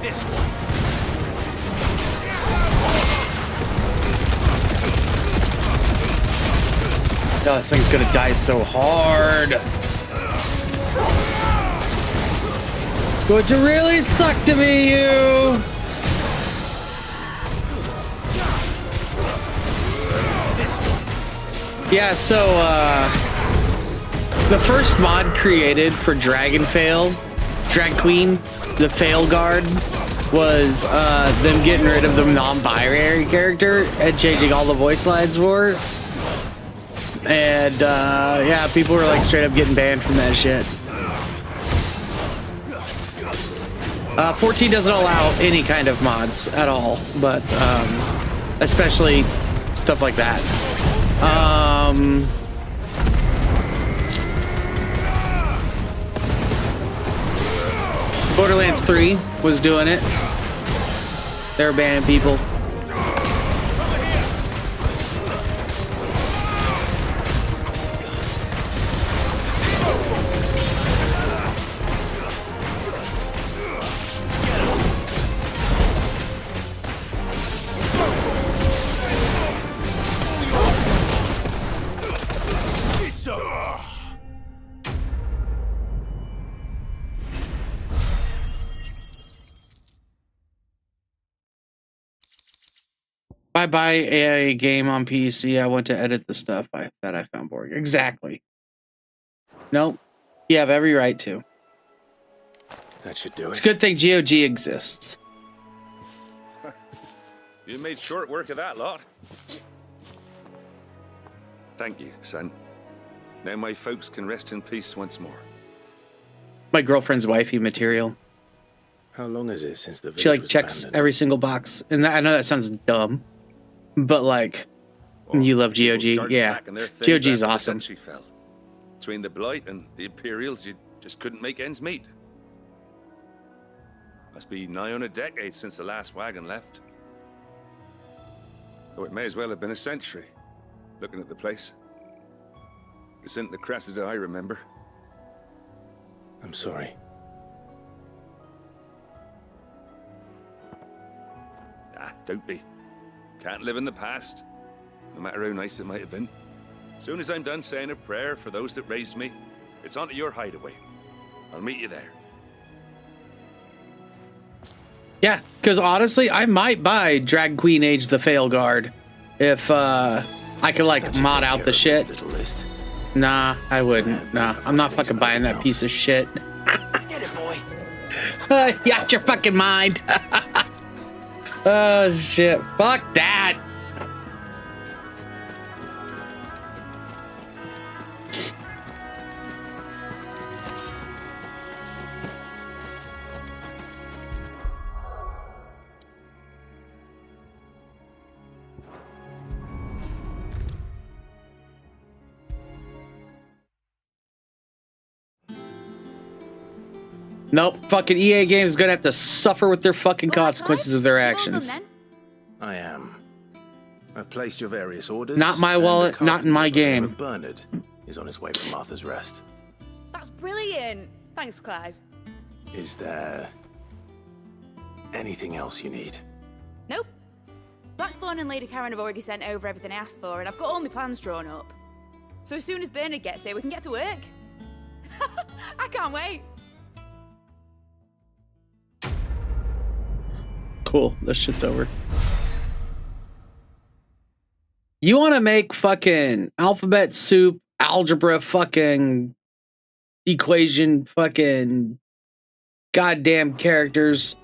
This one.
Oh, this thing's gonna die so hard. It's going to really suck to be you. Yeah, so the first mod created for Drag Queen, the Fail Guard, was them getting rid of the non-binary character and changing all the voice lines for her. And yeah, people were like straight up getting banned from that shit. 14 doesn't allow any kind of mods at all, but especially stuff like that. Borderlands 3 was doing it. They were banning people. I buy a game on PC, I want to edit the stuff that I found boring. Exactly. Nope. You have every right to.
That should do it.
It's a good thing GOG exists.
You made short work of that lot. Thank you, son. Now my folks can rest in peace once more.
My girlfriend's wifey material.
How long is it since the village
She like
was
checks
abandoned?
every single box, and I know that sounds dumb, but like, you love
People
GOG,
started
yeah.
packing their things
GOG's
after the
awesome.
duchy fell. Between the Blight and the Imperials, you just couldn't make ends meet. Must be nigh on a decade since the last wagon left. Though it may as well have been a century, looking at the place. This isn't the Cressida I remember.
I'm sorry.
Ah, don't be. Can't live in the past, no matter how nice it might have been. Soon as I'm done saying a prayer for those that raised me, it's on to your hideaway. I'll meet you there.
Yeah, because honestly, I might buy Drag Queen Age the Fail Guard if I could like mod out the shit. Nah, I wouldn't. Nah, I'm not fucking buying that piece of shit.
Get it, boy.
You out your fucking mind. Oh shit! Fuck that. Nope, fucking EA Games is gonna have to suffer with their fucking consequences of their actions.
I am. I've placed your various orders.
Not my
and the
wallet, not in my
carpenter by the name
game.
of Bernard is on his way from Martha's Rest.
That's brilliant. Thanks, Clive.
Is there anything else you need?
Nope. Blackthorn and Lady Karen have already sent over everything I asked for, and I've got all my plans drawn up. So as soon as Bernard gets here, we can get to work. I can't wait.
Cool, this shit's over. You want to make fucking alphabet soup, algebra, fucking equation, fucking goddamn characters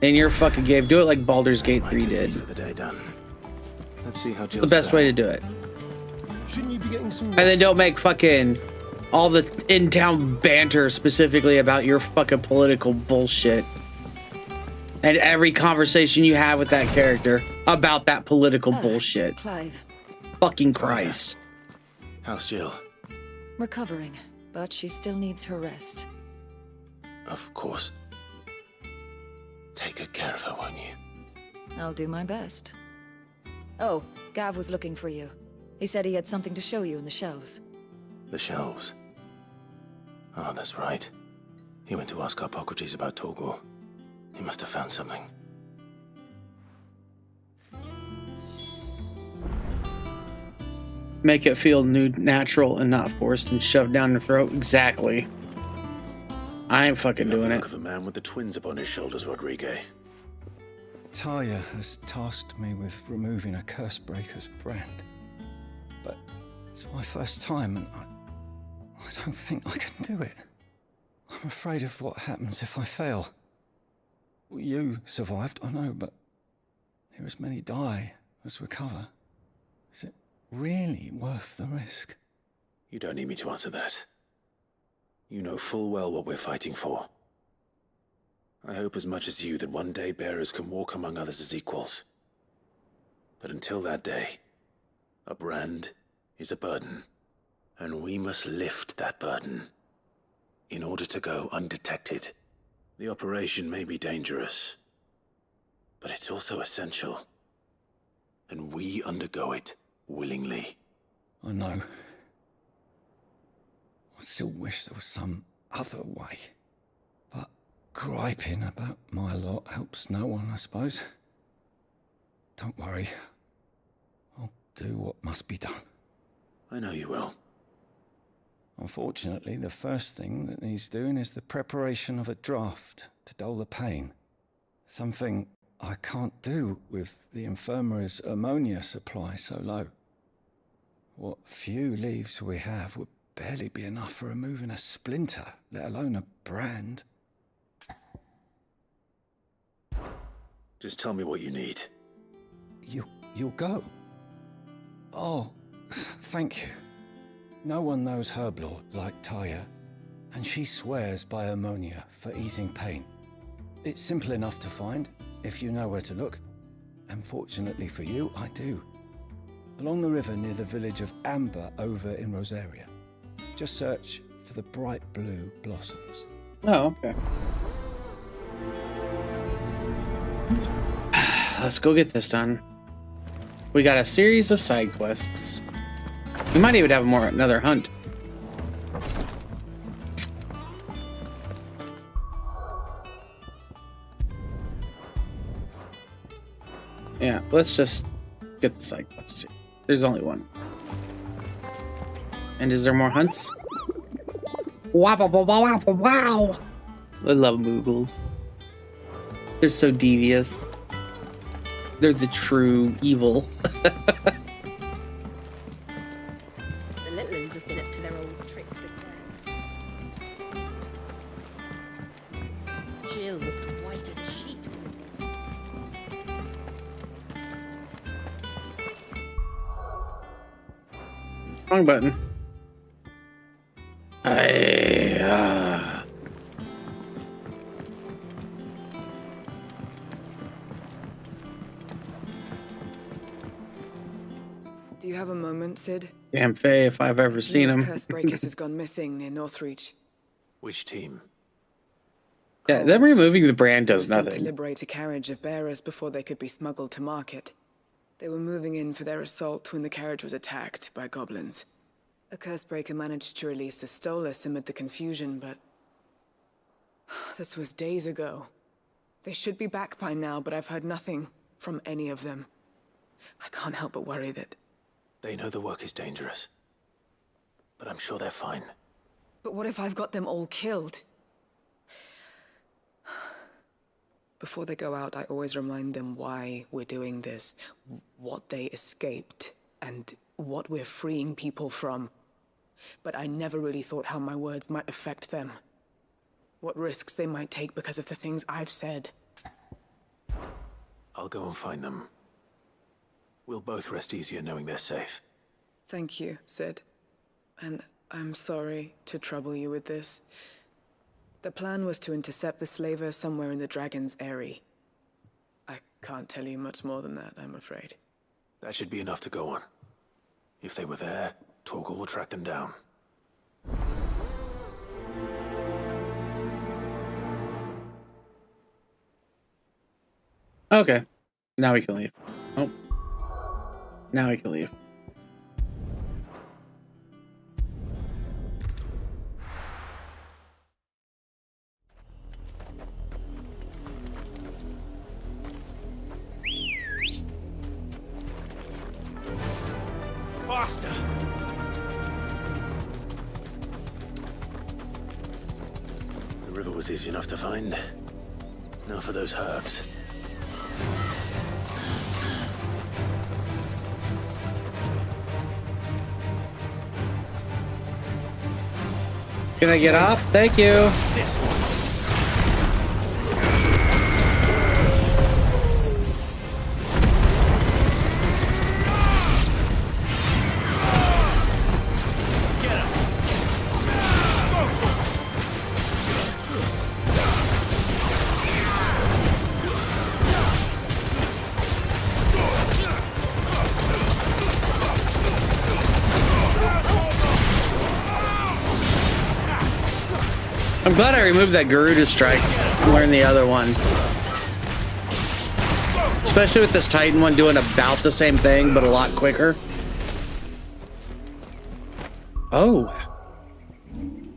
in your fucking game? Do it like Baldur's Gate 3 did.
For the day done. Let's see how
It's the best way to do it.
Shouldn't you be getting some
And then don't make fucking all the in-town banter specifically about your fucking political bullshit. And every conversation you have with that character about that political bullshit.
Clive.
Fucking Christ.
How's Jill?
Recovering, but she still needs her rest.
Of course. Take good care of her, won't you?
I'll do my best. Oh, Gav was looking for you. He said he had something to show you in the shelves.
The shelves. Oh, that's right. He went to ask Hippocrates about Torgor. He must have found something.
Make it feel nude, natural, and not forced and shoved down your throat. Exactly. I ain't fucking doing it.
Look of a man with the twins upon his shoulders, Rodrigue.
Talia has tasked me with removing a Cursebreaker's brand. But it's my first time, and I don't think I can do it. I'm afraid of what happens if I fail. You survived, I know, but there as many die as recover. Is it really worth the risk?
You don't need me to answer that. You know full well what we're fighting for. I hope as much as you that one day bearers can walk among others as equals. But until that day, a brand is a burden, and we must lift that burden in order to go undetected. The operation may be dangerous, but it's also essential, and we undergo it willingly.
I know. I still wish there was some other way. But griping about my lot helps no one, I suppose. Don't worry. I'll do what must be done.
I know you will.
Unfortunately, the first thing that needs doing is the preparation of a draft to dull the pain. Something I can't do with the infirmary's ammonia supply so low. What few leaves we have would barely be enough for removing a splinter, let alone a brand.
Just tell me what you need.
You'll go? Oh, thank you. No one knows Herblore like Taya, and she swears by ammonia for easing pain. It's simple enough to find, if you know where to look. And fortunately for you, I do. Along the river near the village of Amber over in Rosaria. Just search for the bright blue blossoms.
Oh, okay. Let's go get this done. We got a series of side quests. We might even have another hunt. Yeah, let's just get the side quests here. There's only one. And is there more hunts? Wow, wow, wow, wow, wow. I love Moogles. They're so devious. They're the true evil.
The little ones have been up to their old tricks again. Jill looked white as a sheet.
Wrong button.
Do you have a moment, Sid?
Damn Faye, if I've ever seen him.
Cursebreakers has gone missing near Northreach.
Which team?
Yeah, them removing the brand does
Sent to
nothing.
liberate a carriage of bearers before they could be smuggled to market. They were moving in for their assault when the carriage was attacked by goblins. A Cursebreaker managed to release a Stolas amid the confusion, but this was days ago. They should be back by now, but I've heard nothing from any of them. I can't help but worry that...
They know the work is dangerous. But I'm sure they're fine.
But what if I've got them all killed? Before they go out, I always remind them why we're doing this, what they escaped, and what we're freeing people from. But I never really thought how my words might affect them. What risks they might take because of the things I've said.
I'll go and find them. We'll both rest easier knowing they're safe.
Thank you, Sid. And I'm sorry to trouble you with this. The plan was to intercept the slaver somewhere in the Dragon's Eyrie. I can't tell you much more than that, I'm afraid.
That should be enough to go on. If they were there, Torgal will track them down.
Okay. Now we can leave. Oh. Now we can leave.
Faster! The river was easy enough to find. Now for those herbs.
Can I get off? Thank you.
This one.
I'm glad I removed that Garuda strike and learned the other one. Especially with this Titan one doing about the same thing, but a lot quicker. Oh.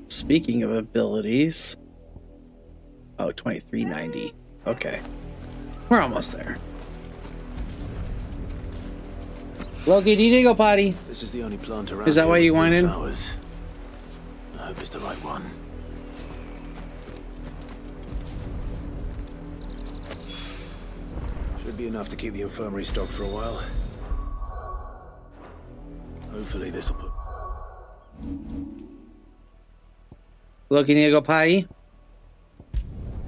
Speaking of abilities. Oh, 2390. Okay. We're almost there. Loki, do you need to go potty?
This is the only plant around.
Is that
here
why
with
you
blue
wanted?
flowers. I hope it's the right one. Should be enough to keep the infirmary stocked for a while. Hopefully this'll put...
Loki, need to go potty?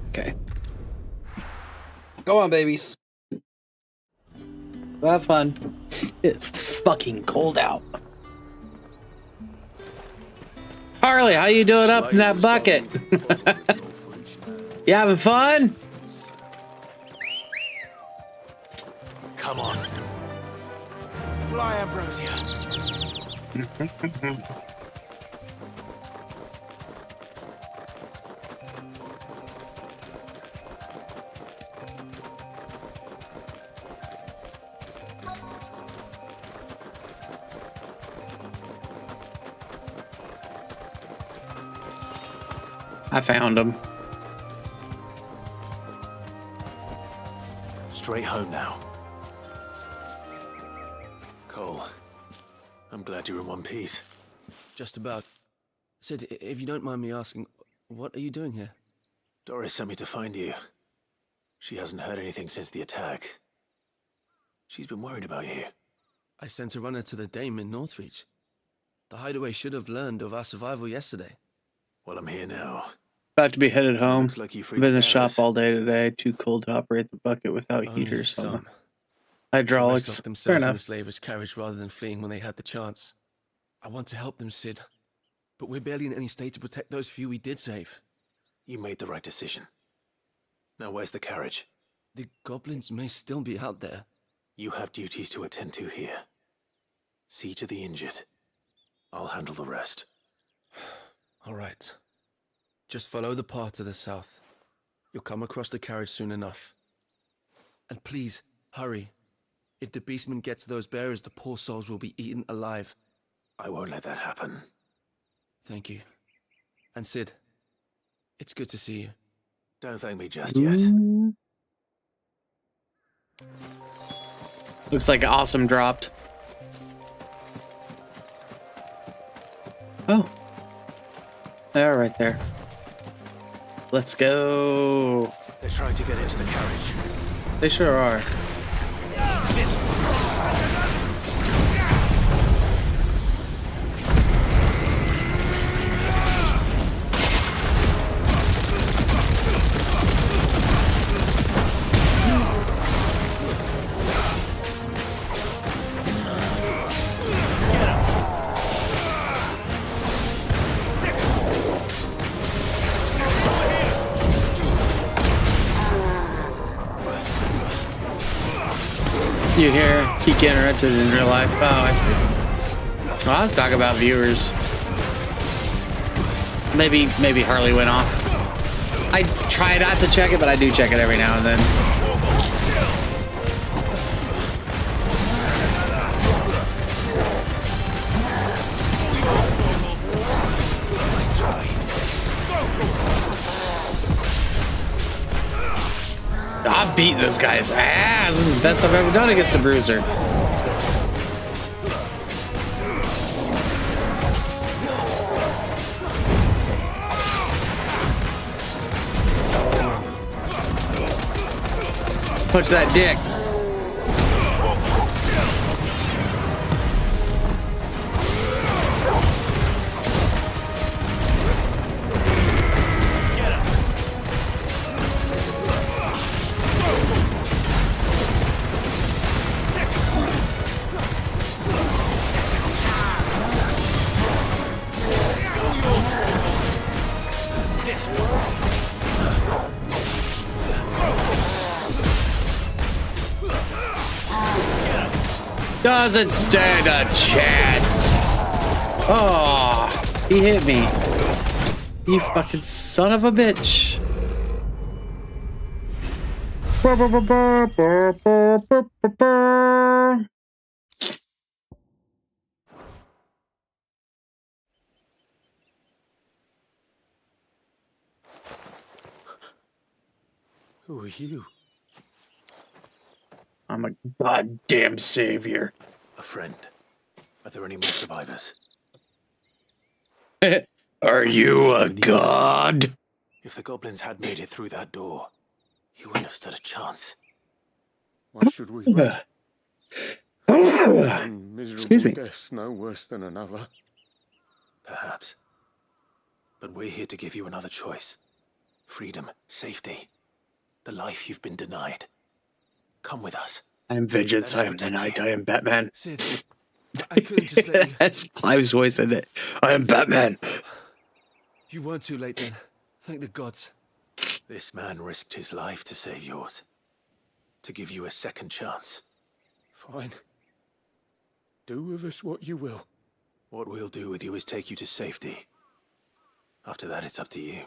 Okay. Go on, babies. Have fun. It's fucking cold out. Harley, how you doing up in that bucket? You having fun?
Come on. Fly, Ambrosia.
I found him.
Straight home now. Cole, I'm glad you're in one piece.
Just about. Sid, if you don't mind me asking, what are you doing here?
Doris sent me to find you. She hasn't heard anything since the attack. She's been worried about you.
I sent a runner to the Dame in Northreach. The hideaway should have learned of our survival yesterday.
Well, I'm here now.
About to be headed home.
Looks like you freed
Been in
the
the shop
bearers.
all day today. Too cold to operate the bucket without
Only
heaters. So
some.
hydraulics.
The rest locked
Fair
themselves in the
enough.
slaver's carriage rather than fleeing when they had the chance. I want to help them, Sid. But we're barely in any state to protect those few we did save.
You made the right decision. Now where's the carriage?
The goblins may still be out there.
You have duties to attend to here. See to the injured. I'll handle the rest.
All right. Just follow the path to the south. You'll come across the carriage soon enough. And please, hurry. If the beastmen get to those bearers, the poor souls will be eaten alive.
I won't let that happen.
Thank you. And Sid, it's good to see you.
Don't thank me just yet.
Looks like awesome dropped. Oh. They're right there. Let's go.
They're trying to get into the carriage.
They sure are. You hear he get interrupted in real life. Oh, I see. Well, I was talking about viewers. Maybe Harley went off. I try not to check it, but I do check it every now and then.
Nice try.
I've beat this guy's ass. This is the best I've ever done against a bruiser. Punch that dick. Doesn't stand a chance. Oh, he hit me. You fucking son of a bitch.
Who are you?
I'm a goddamn savior.
A friend. Are there any more survivors?
Are you a god?
If the goblins had made it through that door, you wouldn't have stood a chance.
Why should we wait? One
Excuse
miserable
me.
death's no worse than another.
Perhaps. But we're here to give you another choice. Freedom, safety, the life you've been denied. Come with us.
I am vengeance, I am the night, I am Batman.
Sid, I couldn't just let you...
That's Clive's voice in it. I am Batman.
You weren't too late then. Thank the gods.
This man risked his life to save yours. To give you a second chance.
Fine. Do with us what you will.
What we'll do with you is take you to safety. After that, it's up to you.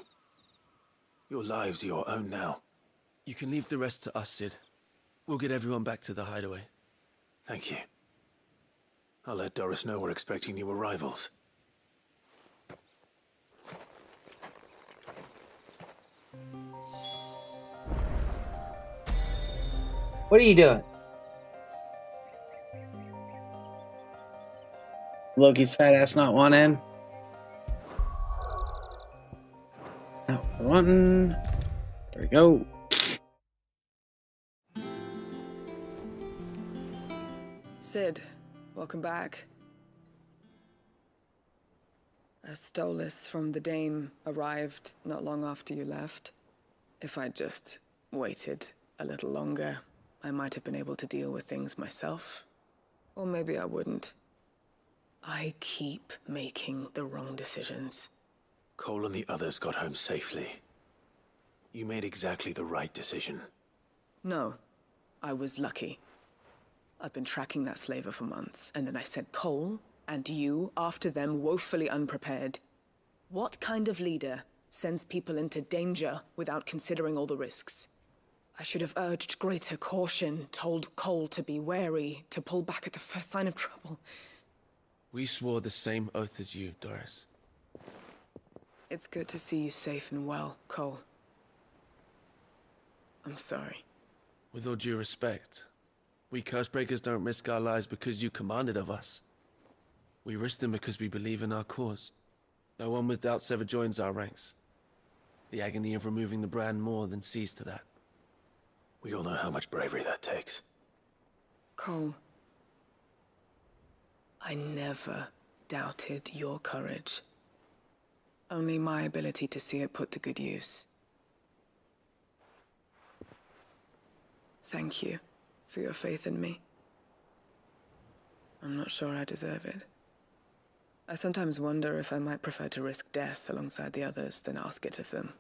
Your lives are your own now.
You can leave the rest to us, Sid. We'll get everyone back to the hideaway.
Thank you. I'll let Doris know we're expecting new arrivals.
What are you doing? Loki's fat ass not want in. Not wanting. There we go.
Sid, welcome back. A Stolas from the Dame arrived not long after you left. If I'd just waited a little longer, I might have been able to deal with things myself. Or maybe I wouldn't. I keep making the wrong decisions.
Cole and the others got home safely. You made exactly the right decision.
No, I was lucky. I've been tracking that slaver for months, and then I sent Cole and you after them woefully unprepared. What kind of leader sends people into danger without considering all the risks? I should have urged greater caution, told Cole to be wary, to pull back at the first sign of trouble.
We swore the same oath as you, Doris.
It's good to see you safe and well, Cole. I'm sorry.
With all due respect, we Cursebreakers don't risk our lives because you commanded of us. We risk them because we believe in our cause. No one with doubts ever joins our ranks. The agony of removing the brand more than sees to that.
We all know how much bravery that takes.
Cole, I never doubted your courage. Only my ability to see it put to good use. Thank you for your faith in me. I'm not sure I deserve it. I sometimes wonder if I might prefer to risk death alongside the others than ask it of them.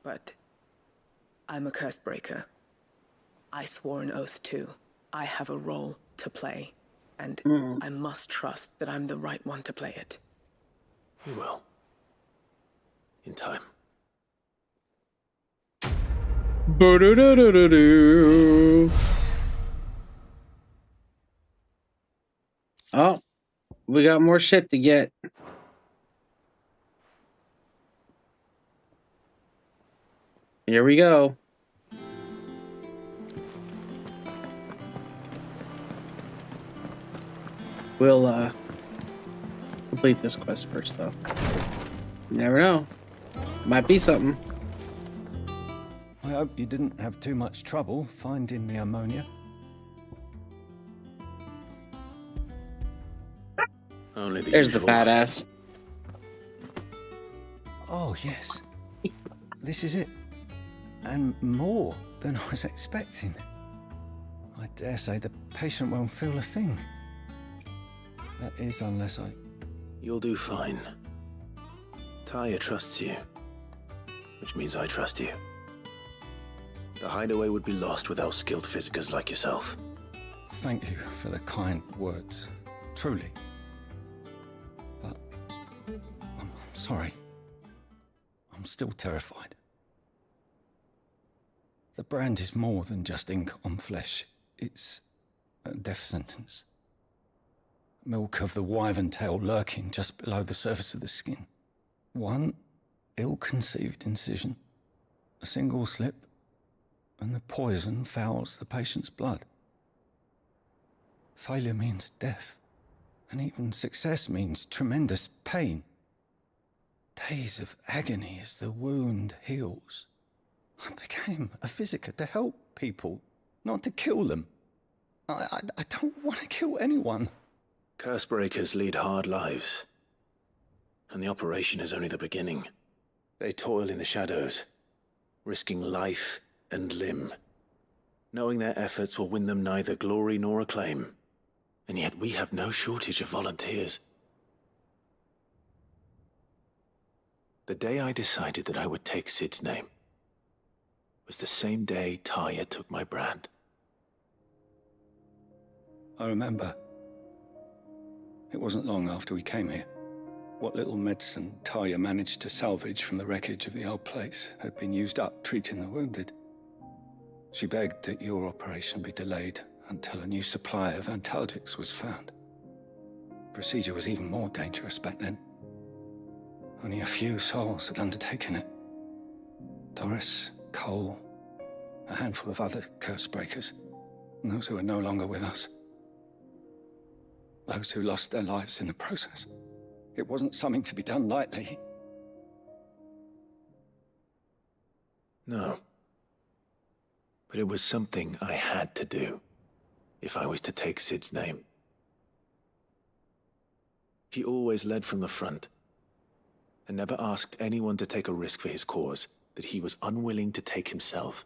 But I'm a Cursebreaker. I swore an oath too. I have a role to play, and I must trust that I'm the right one to play it.
You will. In time.
Ba-do-do-do-do-do. Oh, we got more shit to get. Here we go. We'll complete this quest first, though. You never know. Might be something.
I hope you didn't have too much trouble finding the ammonia.
Only the
There's the
usual.
fat ass.
Oh, yes. This is it. And more than I was expecting. I dare say the patient won't feel a thing. That is, unless I...
You'll do fine. Taya trusts you. Which means I trust you. The hideaway would be lost without skilled physicers like yourself.
Thank you for the kind words. Truly. But... I'm sorry. I'm still terrified. The brand is more than just ink on flesh. It's a death sentence. Milk of the wyvern tail lurking just below the surface of the skin. One ill-conceived incision, a single slip, and the poison fouls the patient's blood. Failure means death, and even success means tremendous pain. Days of agony as the wound heals. I became a physiker to help people, not to kill them. I don't want to kill anyone.
Cursebreakers lead hard lives. And the operation is only the beginning. They toil in the shadows, risking life and limb, knowing their efforts will win them neither glory nor acclaim. And yet we have no shortage of volunteers. The day I decided that I would take Sid's name was the same day Taya took my brand.
I remember. It wasn't long after we came here. What little medicine Taya managed to salvage from the wreckage of the old place had been used up treating the wounded. She begged that your operation be delayed until a new supply of antalgics was found. Procedure was even more dangerous back then. Only a few souls had undertaken it. Doris, Cole, a handful of other curse breakers, and those who are no longer with us. Those who lost their lives in the process. It wasn't something to be done lightly.
No. But it was something I had to do, if I was to take Sid's name. He always led from the front, and never asked anyone to take a risk for his cause that he was unwilling to take himself,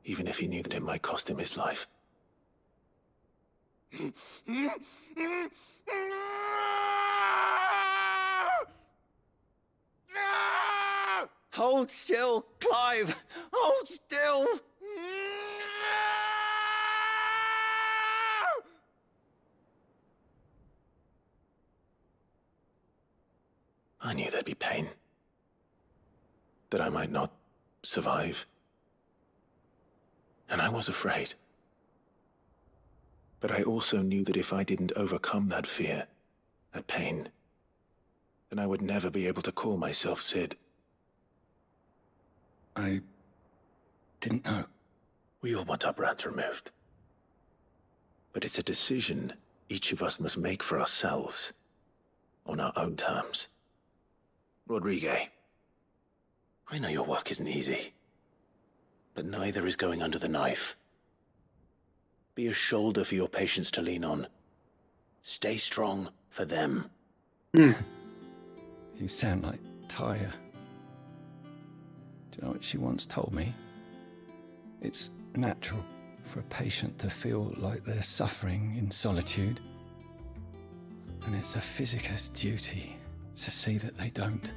even if he knew that it might cost him his life.
Hold still, Clive! Hold still!
I knew there'd be pain. That I might not survive. And I was afraid. But I also knew that if I didn't overcome that fear, that pain, then I would never be able to call myself Sid.
I didn't know.
We all want our brands removed. But it's a decision each of us must make for ourselves, on our own terms. Rodrigue, I know your work isn't easy, but neither is going under the knife. Be a shoulder for your patients to lean on. Stay strong for them.
You sound like Taya. Do you know what she once told me? It's natural for a patient to feel like they're suffering in solitude. And it's a physicist's duty to see that they don't.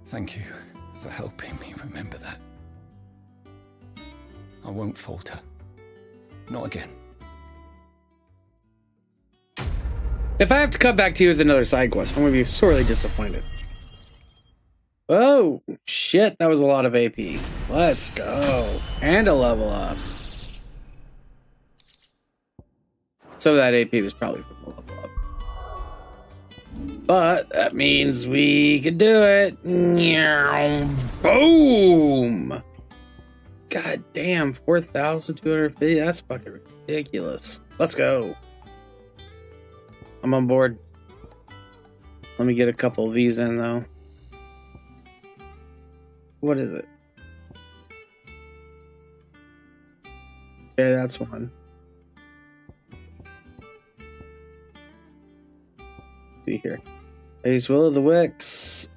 Thank you for helping me remember that. I won't falter. Not again.
If I have to come back to you with another side quest, I'm going to be sorely disappointed. Oh, shit. That was a lot of AP. Let's go. And a level up. Some of that AP was probably from the level up. But that means we can do it. Boom! God damn, 4,250. That's fucking ridiculous. Let's go. I'm on board. Let me get a couple of these in, though. What is it? Okay, that's one. See here. Ace Will of the Wicks.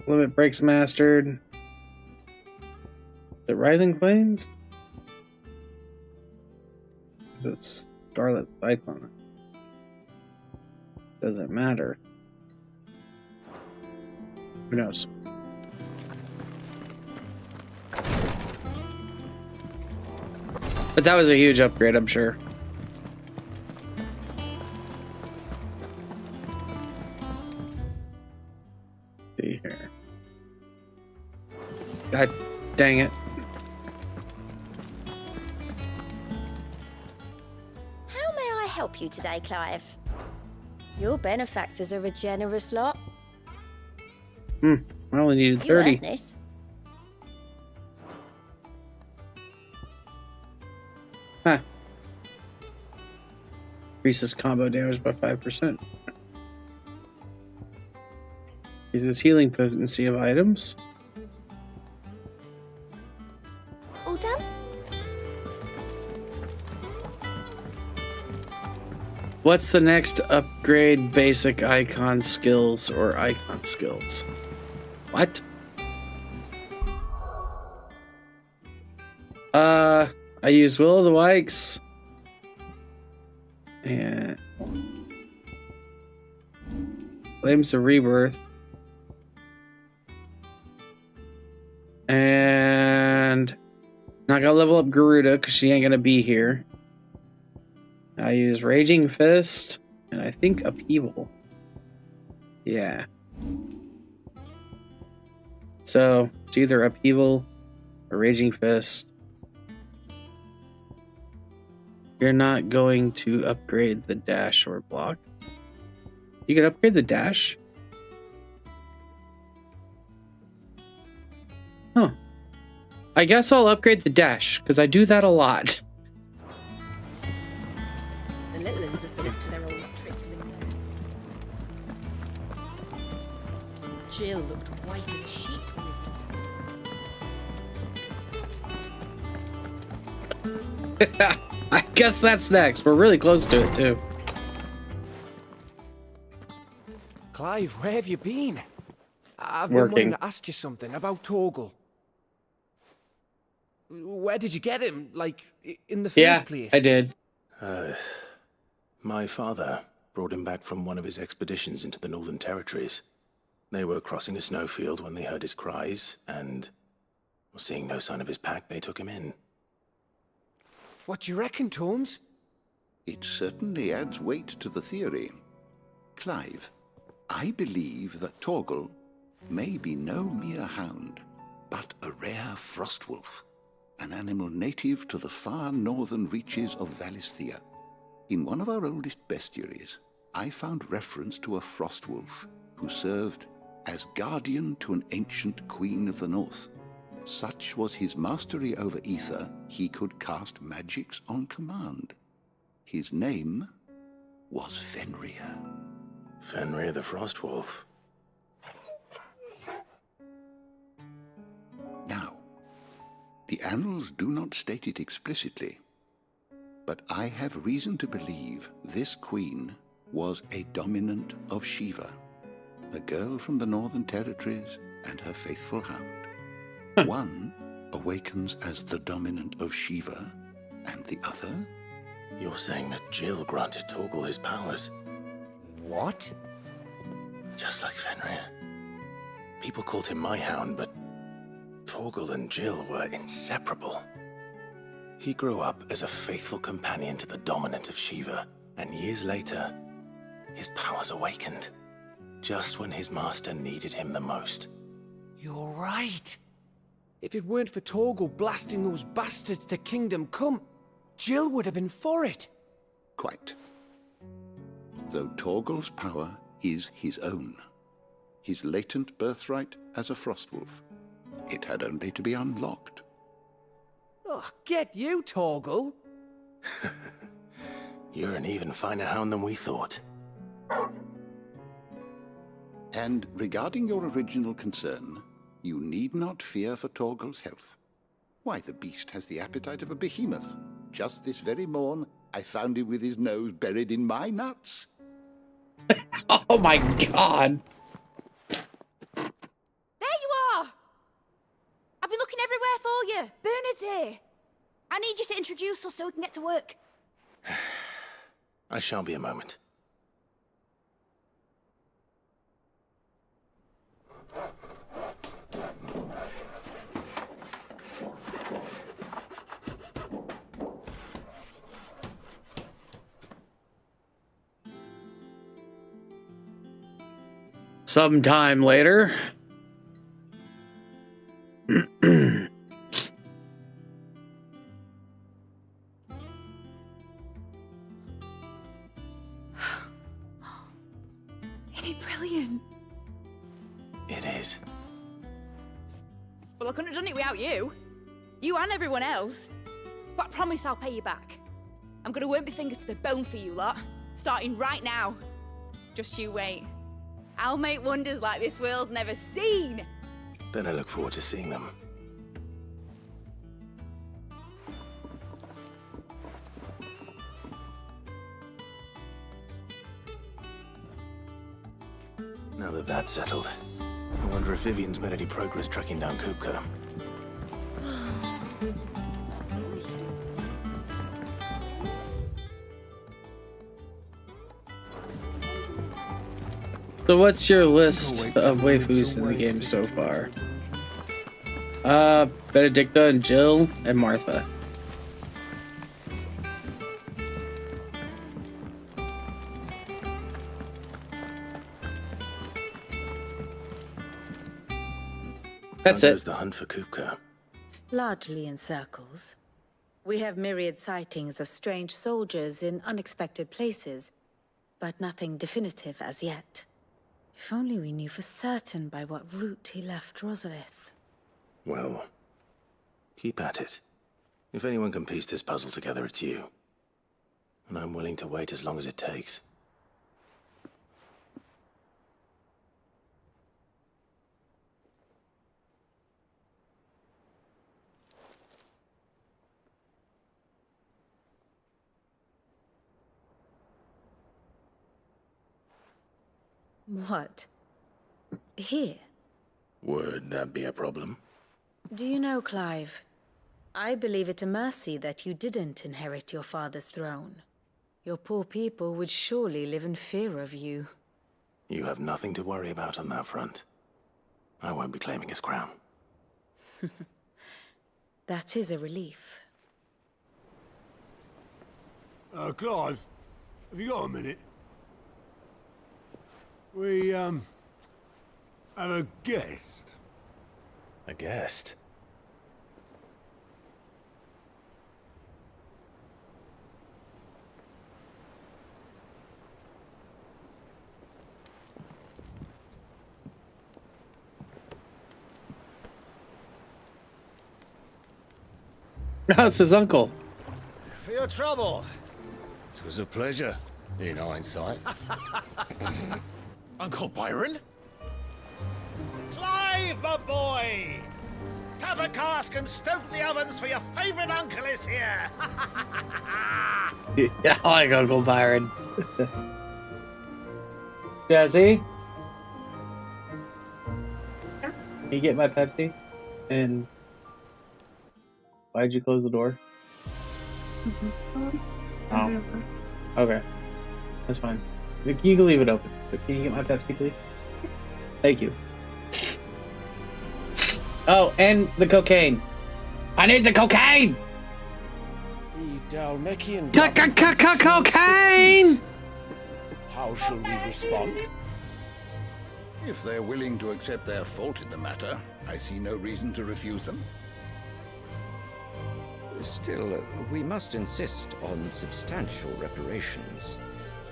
Limit Breaks Mastered. Is it Rising Flames? Is it Scarlet Cyclone? Doesn't matter. Who knows? But that was a huge upgrade, I'm sure. See here. God dang it.
How may I help you today, Clive? Your benefactors are a generous lot.
I only needed 30.
You earned this.
Huh. Increases combo damage by 5%. Increases healing potency of items.
All done?
What's the next upgrade? Basic icon skills or icon skills? What? I use Will of the Wikes. And Flames of Rebirth. And not gonna level up Garuda because she ain't gonna be here. I use Raging Fist and I think Upheaval. Yeah. So it's either Upheaval or Raging Fist. You're not going to upgrade the dash or block. You can upgrade the dash? Huh. I guess I'll upgrade the dash, because I do that a lot.
The little ones have been up to their old tricks again. Jill looked white as a sheet when we got her.
I guess that's next. We're really close to it, too.
Clive, where have you been? I've been
Working.
wanting to ask you something about Torgal. Where did you get him? Like, in the first place?
I did.
My father brought him back from one of his expeditions into the Northern Territories. They were crossing a snowfield when they heard his cries, and seeing no sign of his pack, they took him in.
What do you reckon, Tomes?
It certainly adds weight to the theory. Clive, I believe that Torgal may be no mere hound, but a rare frostwolf, an animal native to the far northern reaches of Valisthea. In one of our oldest bestiaries, I found reference to a frostwolf who served as guardian to an ancient queen of the north. Such was his mastery over ether, he could cast magics on command. His name was Fenrir.
Fenrir the Frostwolf.
Now, the annals do not state it explicitly, but I have reason to believe this queen was a dominant of Shiva, a girl from the Northern Territories and her faithful hound. One awakens as the dominant of Shiva, and the other?
You're saying that Jill granted Torgal his powers?
What?
Just like Fenrir. People called him my hound, but Torgal and Jill were inseparable. He grew up as a faithful companion to the dominant of Shiva, and years later, his powers awakened, just when his master needed him the most.
You're right. If it weren't for Torgal blasting those bastards to Kingdom Come, Jill would have been for it.
Quite. Though Torgal's power is his own, his latent birthright as a Frostwolf, it had only to be unlocked.
Oh, get you, Torgal!
You're an even finer hound than we thought.
And regarding your original concern, you need not fear for Torgal's health. Why, the beast has the appetite of a behemoth. Just this very morn, I found him with his nose buried in my nuts.
Oh my god!
There you are! I've been looking everywhere for you. Bernard's here. I need you to introduce us so we can get to work.
I shall be a moment.
Sometime later.
Isn't it brilliant?
It is.
Well, I couldn't have done it without you. You and everyone else. But I promise I'll pay you back. I'm gonna work my fingers to the bone for you lot, starting right now. Just you wait. I'll make wonders like this world's never seen.
Then I look forward to seeing them. Now that that's settled, I wonder if Vivian's made any progress tracking down Kupka.
So what's your list of waifus in the game so far? Benedicta and Jill and Martha. That's
How
it.
goes the hunt for Kupka?
Largely in circles. We have myriad sightings of strange soldiers in unexpected places, but nothing definitive as yet. If only we knew for certain by what route he left Rosalith.
Well, keep at it. If anyone can piece this puzzle together, it's you. And I'm willing to wait as long as it takes.
What? Here?
Would that be a problem?
Do you know, Clive? I believe it a mercy that you didn't inherit your father's throne. Your poor people would surely live in fear of you.
You have nothing to worry about on that front. I won't be claiming his crown.
That is a relief.
Clive, have you got a minute? We, have a guest.
A guest?
That's his uncle.
For your trouble. It was a pleasure, in hindsight. Uncle Byron? Clive, my boy! Tap a cask and stoke the ovens for your favorite uncle is here!
Yeah, I like Uncle Byron. Jazzy? Can you get my Pepsi? And why'd you close the door? Oh. Okay. That's fine. You can leave it open. But can you get my Pepsi, please? Thank you. Oh, and the cocaine. I need the cocaine!
The Dalmekian
cocaine!
How shall we respond?
If they're willing to accept their fault in the matter, I see no reason to refuse them.
Still, we must insist on substantial reparations.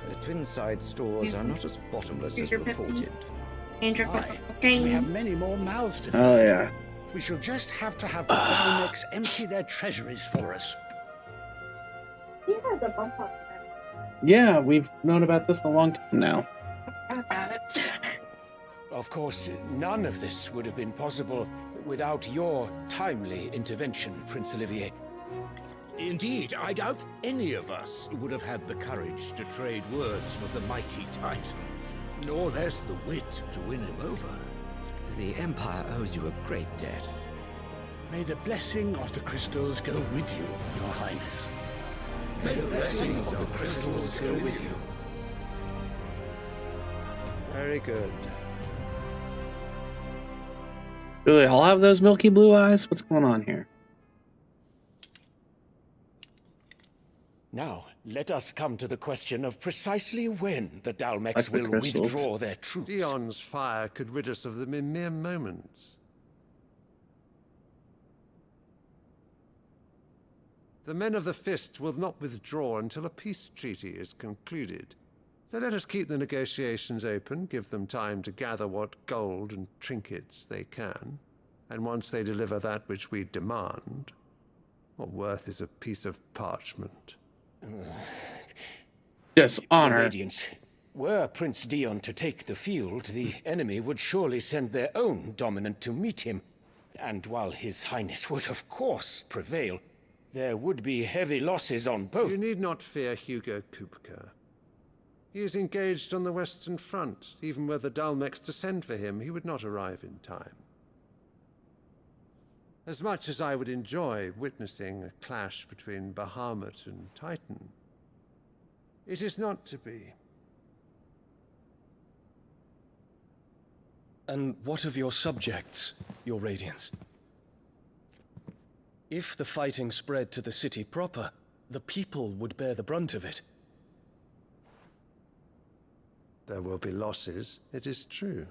The Twinside stores are not as bottomless as reported.
We
have many more mouths to feed.
Oh, yeah.
We shall just have to have the Dalmecs empty their treasuries for us.
He has a bump on
Yeah, we've known about this a long time now.
Of course, none of this would have been possible without your timely intervention, Prince Olivier.
Indeed, I doubt any of us would have had the courage to trade words with the mighty Titan. Nor less the wit to win him over.
The Empire owes you a great debt.
May the blessing of the crystals go with you, Your Highness.
May the blessing of the crystals go with you.
Very good.
Do they all have those milky blue eyes? What's going on here?
Now, let us come to the question of precisely when the Dalmecs will withdraw their troops.
Dion's fire could rid us of them in mere moments. The men of the Fist will not withdraw until a peace treaty is concluded. So let us keep the negotiations open, give them time to gather what gold and trinkets they can, and once they deliver that which we demand, what worth is a piece of parchment?
Yes, honor.
Radiance. Were Prince Dion to take the field, the enemy would surely send their own dominant to meet him. And while His Highness would of course prevail, there would be heavy losses on both.
You need not fear Hugo Kupka. He is engaged on the Western Front. Even were the Dalmecs to send for him, he would not arrive in time. As much as I would enjoy witnessing a clash between Bahamut and Titan, it is not to be.
And what of your subjects, Your Radiance?
If the fighting spread to the city proper, the people would bear the brunt of it.
There will be losses, it is true.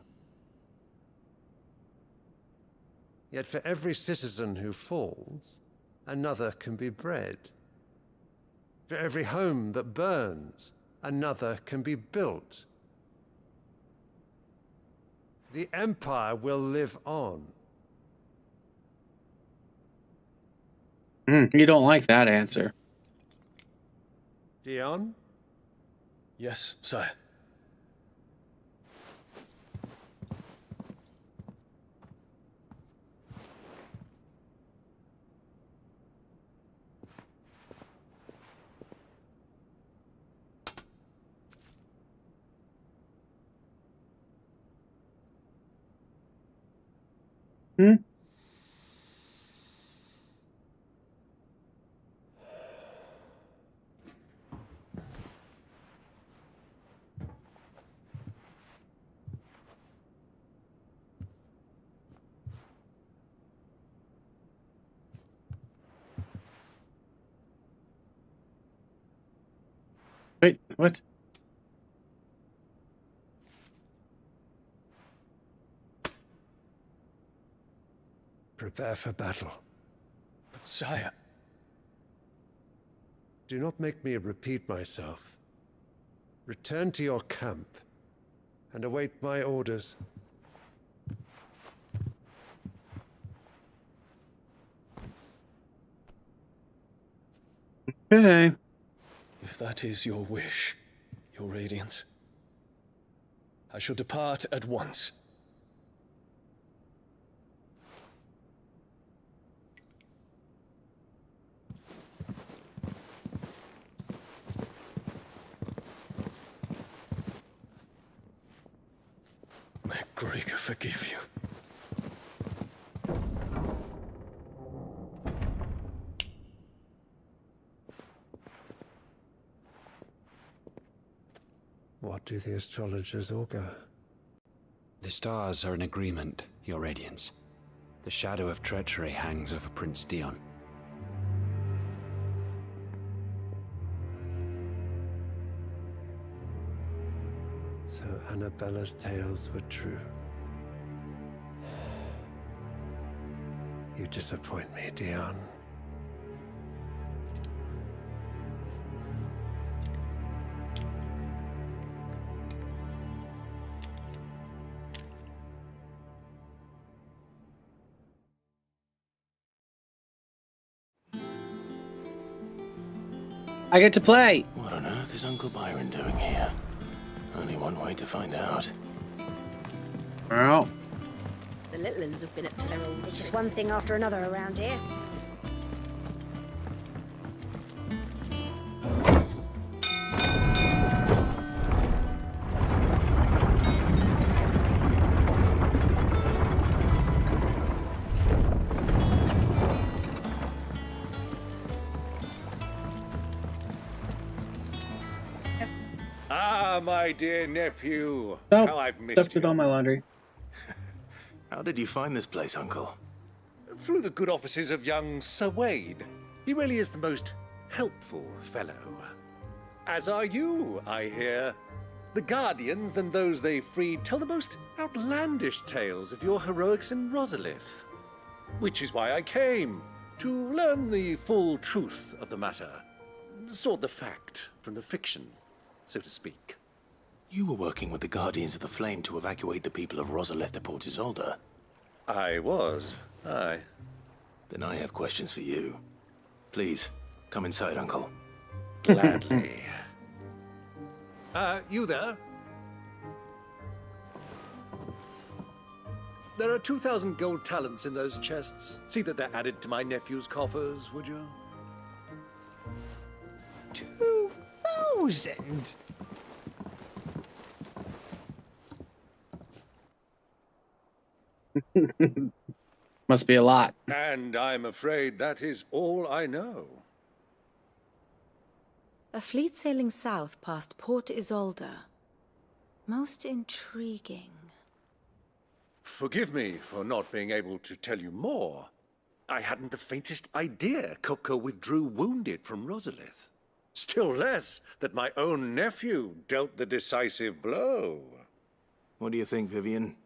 Yet for every citizen who falls, another can be bred. For every home that burns, another can be built. The Empire will live on.
You don't like that answer.
Dion?
Yes, sire.
Hmm? Wait, what?
Prepare for battle.
But sire...
Do not make me repeat myself. Return to your camp and await my orders.
Okay.
If that is your wish, your radiance, I shall depart at once. May Gregor forgive you.
What do the astrologers augur?
The stars are in agreement, Your Radiance. The shadow of treachery hangs over Prince Dion.
So Annabella's tales were true. You disappoint me, Dion.
I get to play!
What on earth is Uncle Byron doing here? Only one way to find out.
Well,
The little uns have been up to their old. It's just one thing after another around here.
Ah, my dear nephew.
Nope,
How I've missed
stuffed it on my laundry.
How did you find this place, Uncle?
Through the good offices of young Sir Wade. He really is the most helpful fellow. As are you, I hear. The Guardians and those they freed tell the most outlandish tales of your heroics in Rosalith. Which is why I came, to learn the full truth of the matter. Sort the fact from the fiction, so to speak.
You were working with the Guardians of the Flame to evacuate the people of Rosalith to Port Isolde.
I was, aye.
Then I have questions for you. Please, come inside, Uncle.
Gladly. You there? There are 2,000 gold talents in those chests. See that they're added to my nephew's coffers, would you?
2,000?
Must be a lot.
And I'm afraid that is all I know.
A fleet sailing south past Port Isolde. Most intriguing.
Forgive me for not being able to tell you more. I hadn't the faintest idea Kupka withdrew wounded from Rosalith. Still less that my own nephew dealt the decisive blow.
What do you think, Vivian?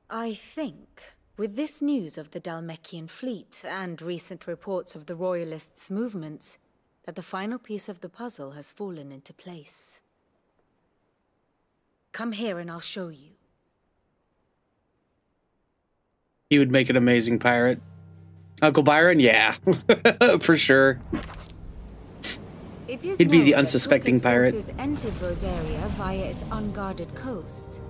I think, with this news of the Dalmekian fleet and recent reports of the Royalists' movements, that the final piece of the puzzle has fallen into place. Come here and I'll show you.
He would make an amazing pirate. Uncle Byron? Yeah, for sure.
It is
He'd be the
known that
unsuspecting
Kupka's
pirate.
forces entered Rosaria via its unguarded coast.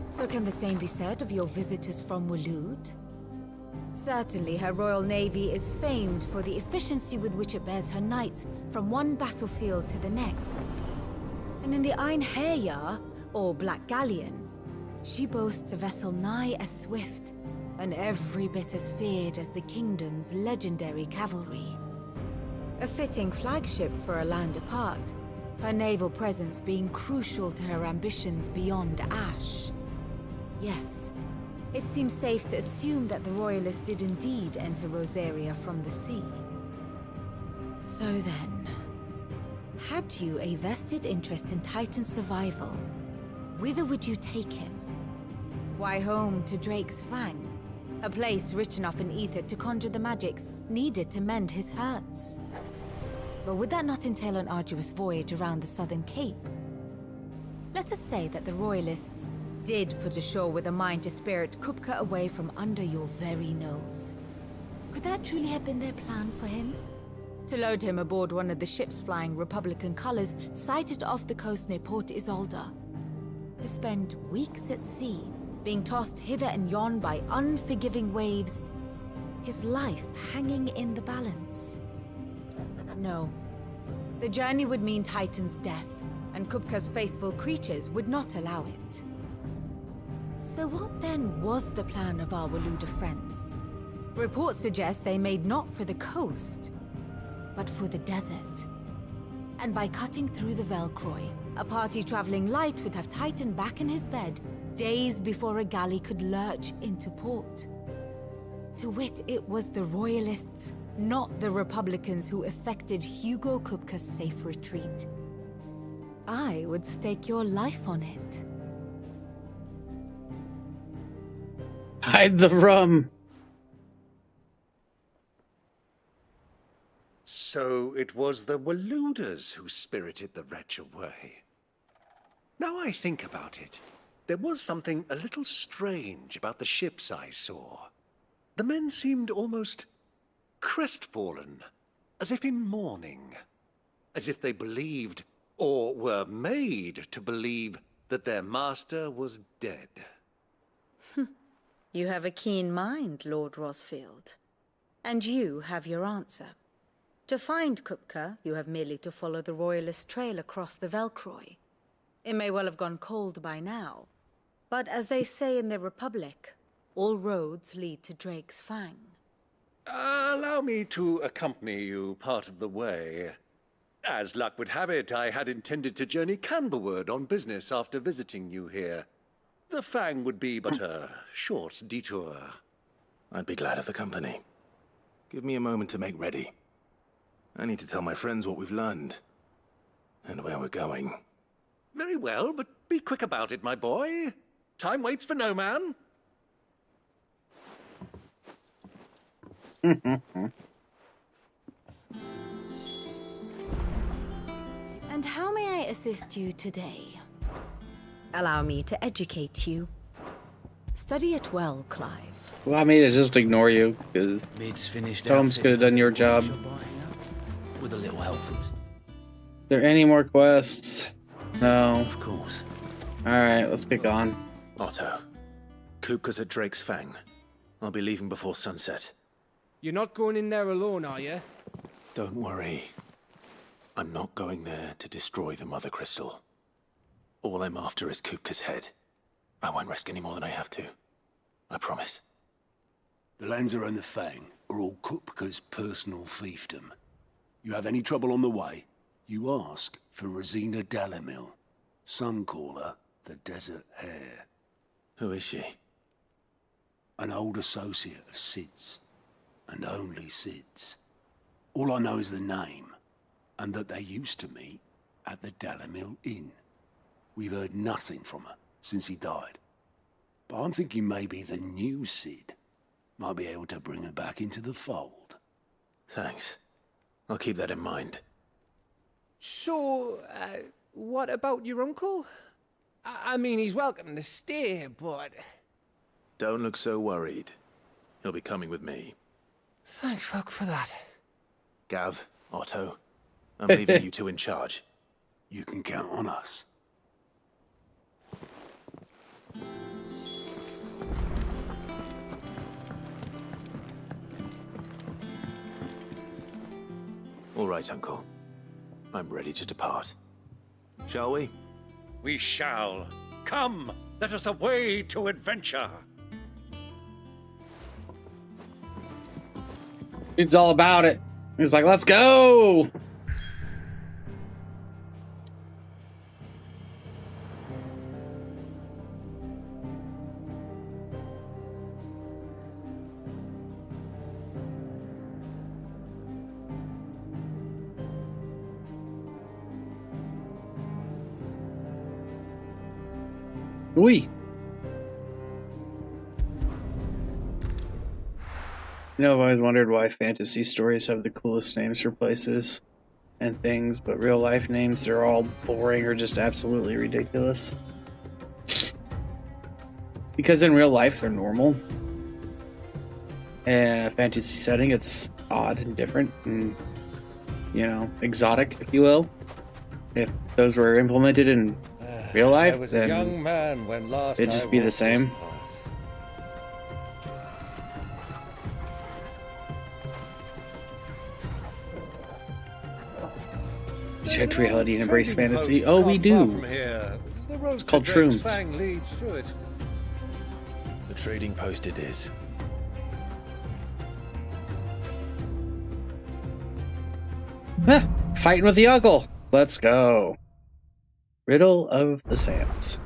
So can the same be said of your visitors from Waloed? Certainly, her Royal Navy is famed for the efficiency with which it bears her knights from one battlefield to the next. And in the Einherjar, or Black Galleon, she boasts a vessel nigh as swift and every bit as feared as the kingdom's legendary cavalry. A fitting flagship for a land apart, her naval presence being crucial to her ambitions beyond Ash. Yes, it seems safe to assume that the Royalists did indeed enter Rosaria from the sea. So then, had you a vested interest in Titan's survival, whither would you take him? Why, home to Drake's Fang, a place rich enough in ether to conjure the magics needed to mend his hurts. But would that not entail an arduous voyage around the southern cape? Let us say that the Royalists did put ashore with a mind to spirit Kupka away from under your very nose. Could that truly have been their plan for him? To load him aboard one of the ships flying Republican colors sighted off the coast near Port Isolde? To spend weeks at sea, being tossed hither and yon by unforgiving waves, his life hanging in the balance? No. The journey would mean Titan's death, and Kupka's faithful creatures would not allow it. So what then was the plan of our Waluda friends? Reports suggest they made not for the coast, but for the desert. And by cutting through the Velcroy, a party traveling light would have Titan back in his bed days before a galley could lurch into port. To wit, it was the Royalists, not the Republicans, who effected Hugo Kupka's safe retreat. I would stake your life on it.
Hide the rum.
So it was the Waludas who spirited the wretch away. Now I think about it, there was something a little strange about the ships I saw. The men seemed almost crestfallen, as if in mourning, as if they believed, or were made to believe, that their master was dead.
You have a keen mind, Lord Rosfield. And you have your answer. To find Kupka, you have merely to follow the Royalist trail across the Velcroy. It may well have gone cold by now, but as they say in the Republic, all roads lead to Drake's Fang.
Allow me to accompany you part of the way. As luck would have it, I had intended to journey Canberward on business after visiting you here. The Fang would be but a short detour.
I'd be glad of the company. Give me a moment to make ready. I need to tell my friends what we've learned. And where we're going.
Very well, but be quick about it, my boy. Time waits for no man.
And how may I assist you today? Allow me to educate you. Study it well, Clive.
Want me to just ignore you? Because Tom's could have done your job.
With a little help from...
Is there any more quests? No.
Of course.
Alright, let's get going.
Otto, Kupka's at Drake's Fang. I'll be leaving before sunset.
You're not going in there alone, are you?
Don't worry. I'm not going there to destroy the Mother Crystal. All I'm after is Kupka's head. I won't risk any more than I have to. I promise.
The lands around the Fang are all Kupka's personal fiefdom. You have any trouble on the way, you ask for Rosina Dalamil. Some call her the Desert Hare.
Who is she?
An old associate of Sid's. and only Sid's. All I know is the name, and that they used to meet at the Dalimil Inn. We've heard nothing from her since he died. But I'm thinking maybe the new Sid might be able to bring her back into the fold.
Thanks. I'll keep that in mind.
So, what about your uncle? I mean, he's welcome to stay, but...
Don't look so worried. He'll be coming with me.
Thank fuck for that.
Gav, Otto, I'm leaving you two in charge.
You can count on us.
All right, Uncle. I'm ready to depart. Shall we?
We shall. Come, let us away to adventure.
It's all about it. He's like, let's go. We. You know, I've always wondered why fantasy stories have the coolest names for places and things, but real life names, they're all boring or just absolutely ridiculous. Because in real life, they're normal. And in a fantasy setting, it's odd and different and, you know, exotic, if you will. If those were implemented in real life,
I was a young man when last
it'd just be the same. Reject reality and embrace fantasy. Oh, we do. It's called shrooms.
The trading post it is.
Fighting with the uncle. Let's go. Riddle of the Sands.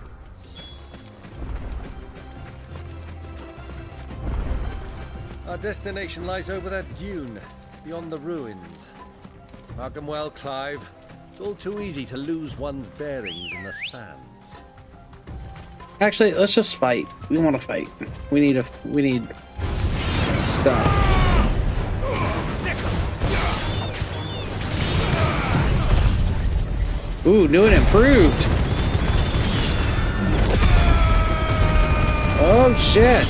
Our destination lies over that dune, beyond the ruins. Mark 'em well, Clive. It's all too easy to lose one's bearings in the sands.
Actually, let's just fight. We want to fight. We need stuff. Ooh, new and improved. Oh shit.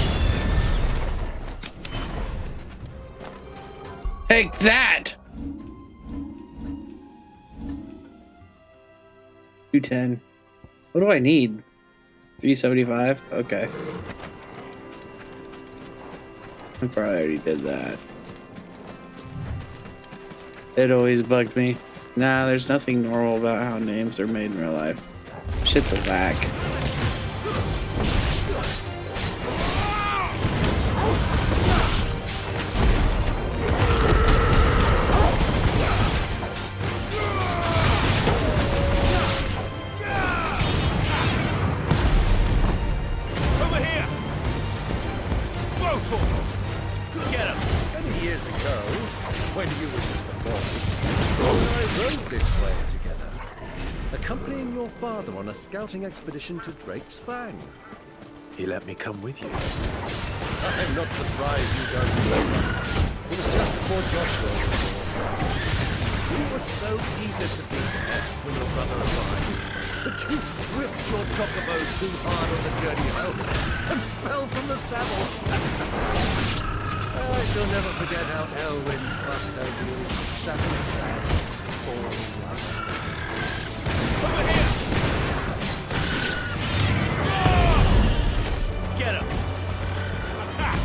Take that. 210. What do I need? 375? Okay. I probably already did that. It always bugged me. Nah, there's nothing normal about how names are made in real life. Shit's a whack.
On a scouting expedition to Drake's Fang.
He let me come with you.
I'm not surprised you don't remember. It was just before Joshua was born. We were so eager to be there when your brother arrived, but you gripped your chocobo too hard on the journey home and fell from the saddle. I shall never forget how Elwyn bust over you, sat in the sand, falling in love. Over here! Get him! Attack!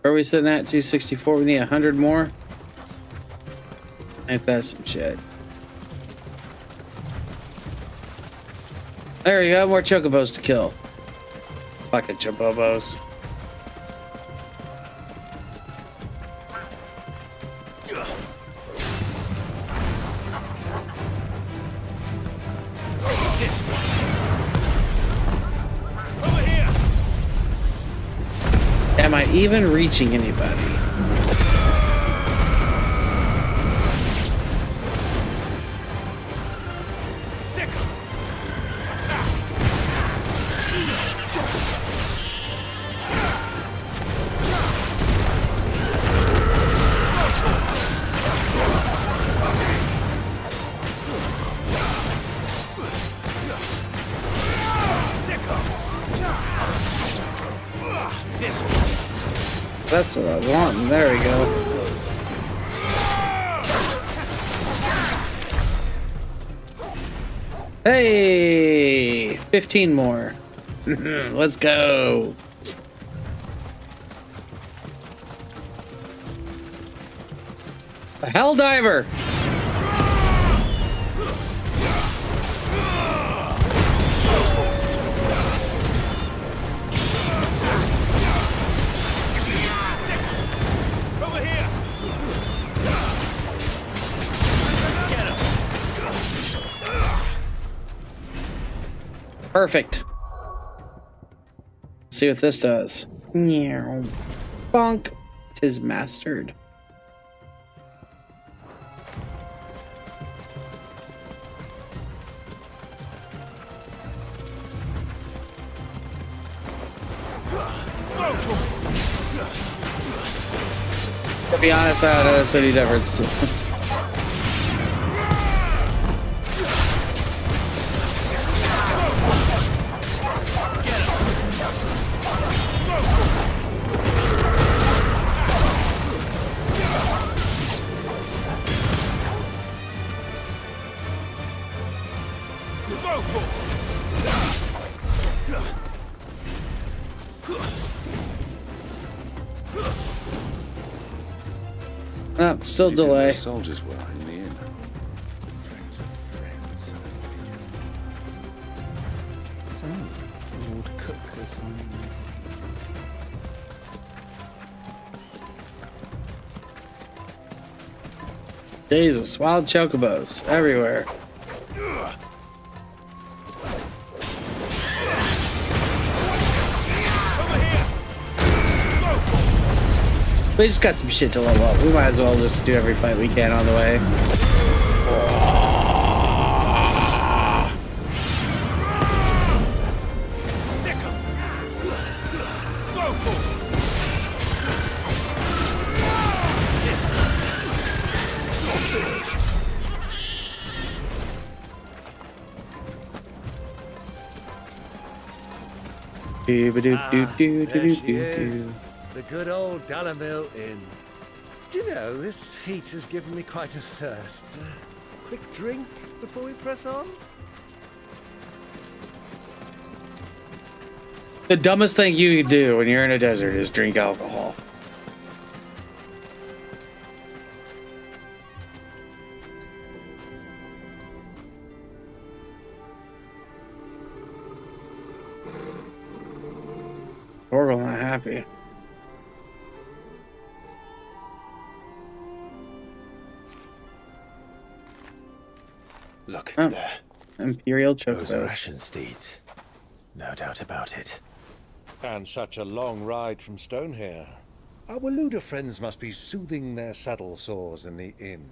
Where are we sitting at? 264. We need 100 more. If that's some shit. There you go, more chocobos to kill. Fucking chobobos. Am I even reaching anybody? That's what I was wanting. There we go. Hey! 15 more. Let's go. A Helldiver! Perfect. Let's see what this does. Meow. Bonk. 'Tis mastered. To be honest, I don't notice any difference. Oh, still delay.
Soldiers were in the inn.
So, Lord Cook is on.
Jesus, wild chocobos everywhere. We just got some shit to level up. We might as well just do every fight we can on the way.
There she is. The good old Dalamil Inn. Do you know, this heat has given me quite a thirst. Quick drink before we press on?
The dumbest thing you can do when you're in a desert is drink alcohol. We're not happy.
Look
Oh,
there.
Imperial
Those are
chocobo.
Ashen steeds. No doubt about it.
And such a long ride from Stonehere. Our Luda friends must be soothing their saddle sores in the inn.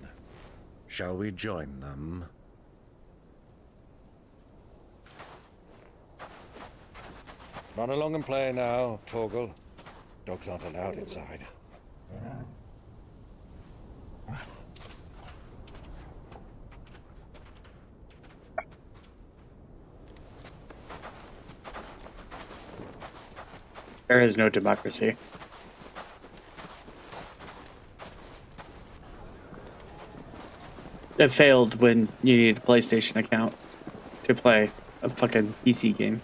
Shall we join them? Run along and play now, Torgal. Dogs aren't allowed inside.
There is no democracy. It failed when you needed a PlayStation account to play a fucking PC game.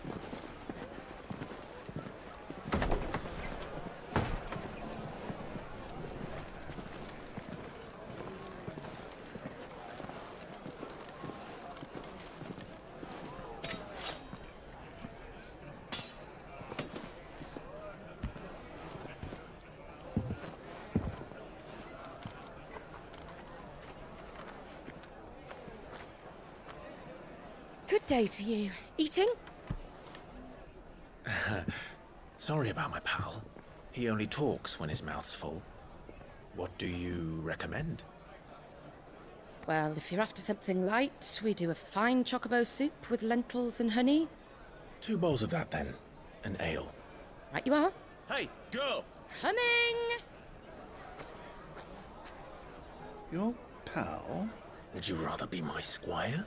day to you. Eating?
Sorry about my pal. He only talks when his mouth's full. What do you recommend?
Well, if you're after something light, we do a fine chocobo soup with lentils and honey.
2 bowls of that, then. An ale.
Right you are.
Hey, girl!
Coming!
Your pal? Would you rather be my squire?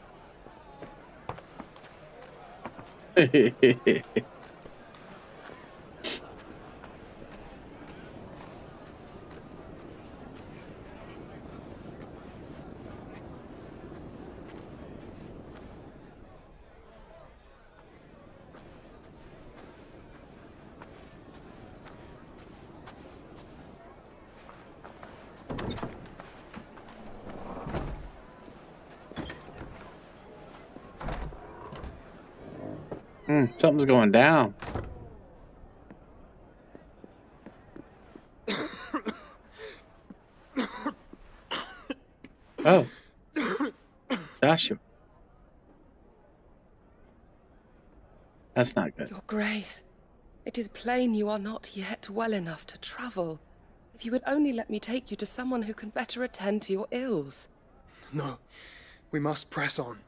Something's going down. Oh. Joshua. That's not good.
Your Grace, it is plain you are not yet well enough to travel. If you would only let me take you to someone who can better attend to your ills.
No, we must press on.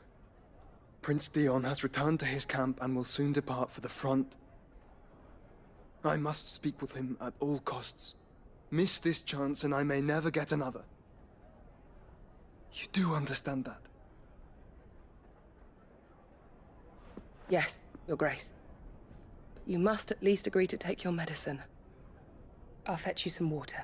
Prince Dion has returned to his camp and will soon depart for the front. I must speak with him at all costs. Miss this chance and I may never get another. You do understand that?
Yes, Your Grace. But you must at least agree to take your medicine. I'll fetch you some water.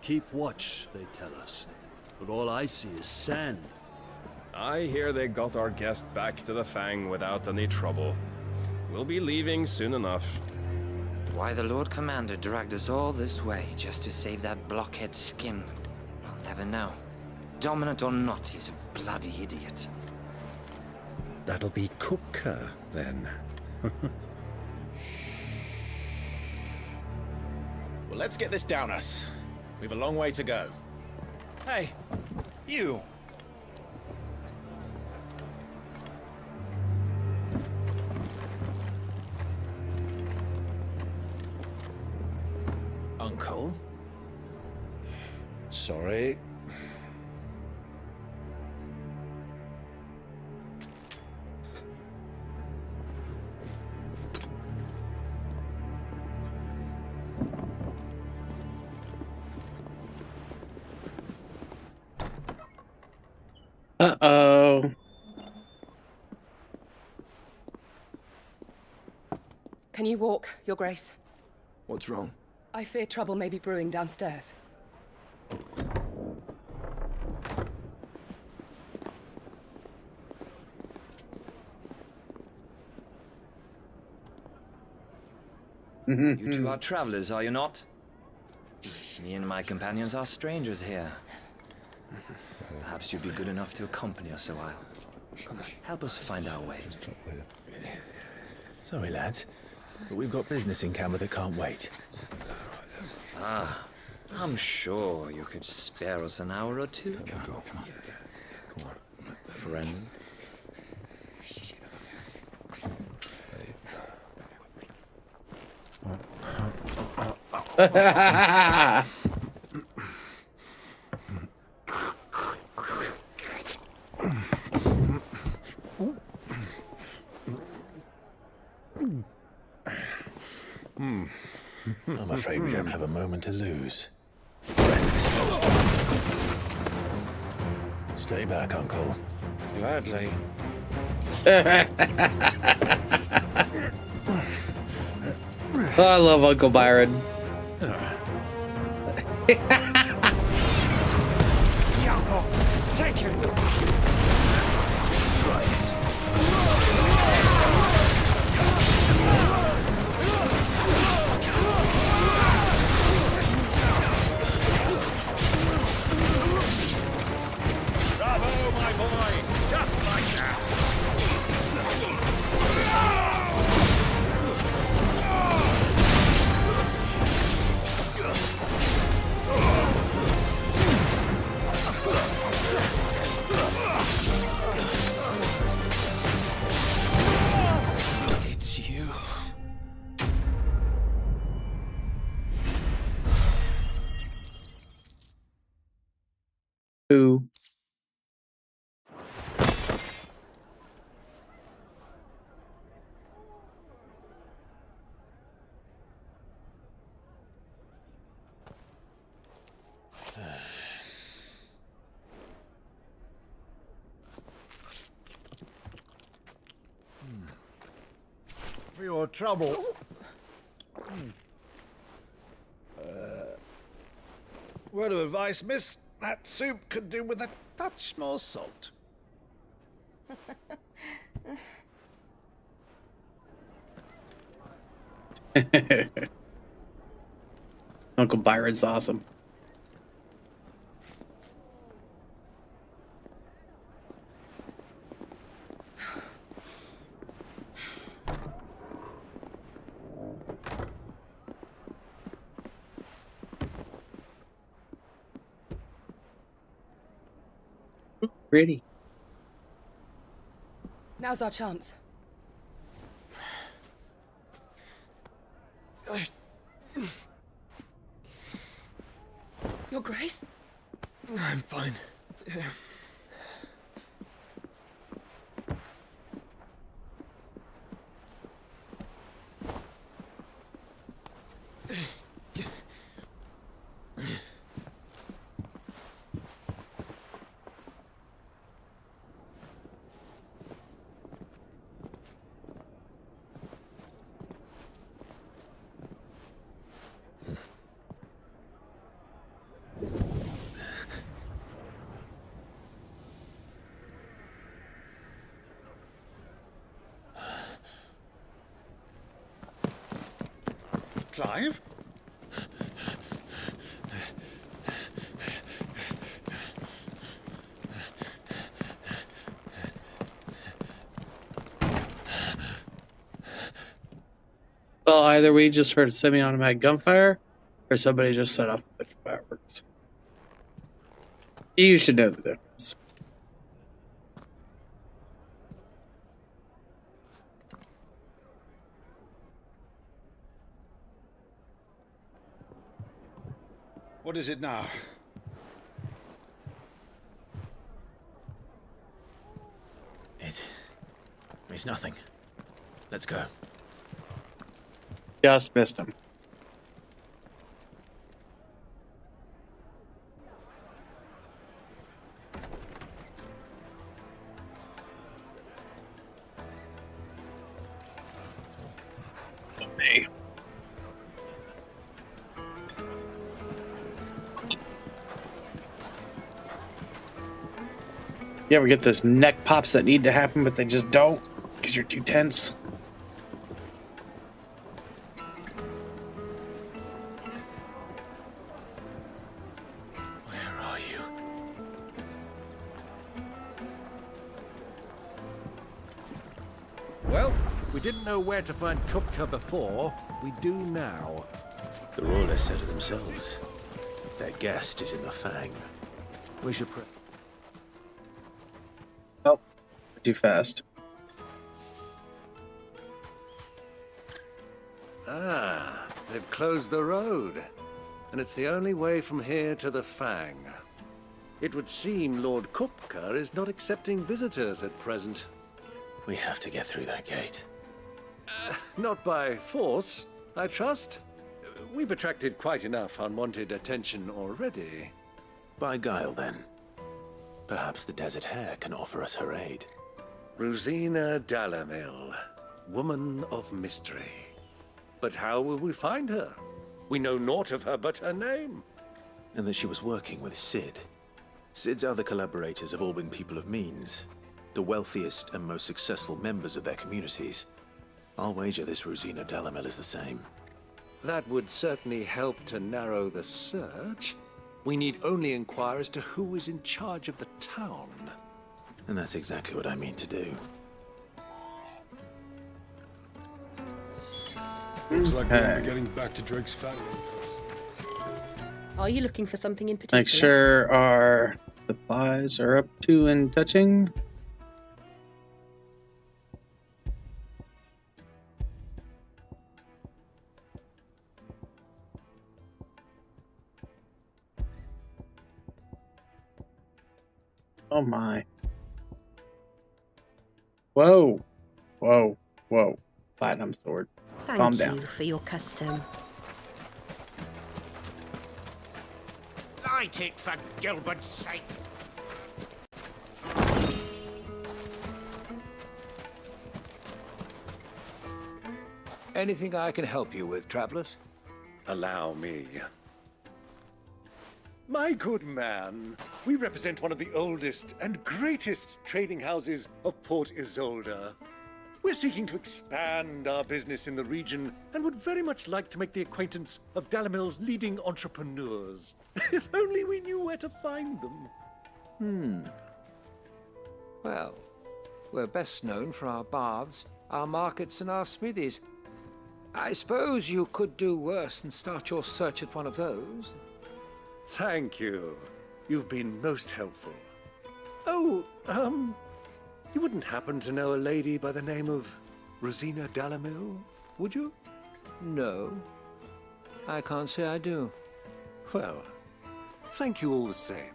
Keep watch, they tell us. But all I see is sand.
I hear they got our guest back to the Fang without any trouble. We'll be leaving soon enough.
Why the Lord Commander dragged us all this way just to save that blockhead skin, I'll never know. Dominant or not, he's a bloody idiot.
That'll be Cooker, then. Well, let's get this down us. We've a long way to go.
Hey, you!
Uncle?
Sorry.
Uh-oh.
Can you walk, Your Grace?
What's wrong?
I fear trouble may be brewing downstairs.
You two are travelers, are you not? Me and my companions are strangers here. Perhaps you'd be good enough to accompany us a while. Help us find our way.
Sorry, lads, but we've got business in camera that can't wait.
Ah, I'm sure you could spare us an hour or two.
Come on.
Friend.
I'm afraid we don't have a moment to lose. Stay back, Uncle.
Gladly.
Oh, I love Uncle Byron.
Take him! Try it.
Bravo, my boy! Just like that!
It's you.
Who?
For your trouble. Word of advice, miss. That soup could do with a touch more salt.
Uncle Byron's awesome. Pretty.
Now's our chance. Your Grace?
I'm fine.
Clive?
Well, either we just heard semi-automatic gunfire, or somebody just set off a bunch of fireworks. You should know the difference.
What is it now?
It's nothing. Let's go.
Just missed him. Me. You ever get those neck pops that need to happen, but they just don't because you're too tense?
Where are you?
Well, we didn't know where to find Kupka before. We do now.
The Royalists said it themselves. Their guest is in the Fang.
We should
Oh, too fast.
Ah, they've closed the road. And it's the only way from here to the Fang. It would seem Lord Kupka is not accepting visitors at present.
We have to get through that gate.
Not by force, I trust. We've attracted quite enough unwanted attention already.
By guile, then. Perhaps the Desert Hare can offer us her aid.
Rosina Dalamil, woman of mystery. But how will we find her? We know naught of her but her name.
And that she was working with Sid. Sid's other collaborators have all been people of means, the wealthiest and most successful members of their communities. I'll wager this Rosina Dalamil is the same.
That would certainly help to narrow the search. We need only inquire as to who is in charge of the town.
And that's exactly what I mean to do.
Looks like we'll be getting back to Drake's family.
Are you looking for something in particular?
Make sure our supplies are up to and touching. Oh my. Whoa. Whoa. Whoa. Platinum sword. Calm
Thank
down.
you for your custom.
Light it for Gilbert's sake.
Anything I can help you with, travelers? Allow me. My good man, we represent one of the oldest and greatest trading houses of Port Isolde. We're seeking to expand our business in the region and would very much like to make the acquaintance of Dalamil's leading entrepreneurs. If only we knew where to find them.
Well, we're best known for our baths, our markets, and our smithies. I suppose you could do worse than start your search at one of those.
Thank you. You've been most helpful. Oh, you wouldn't happen to know a lady by the name of Rosina Dalamil, would you?
No, I can't say I do.
Well, thank you all the same.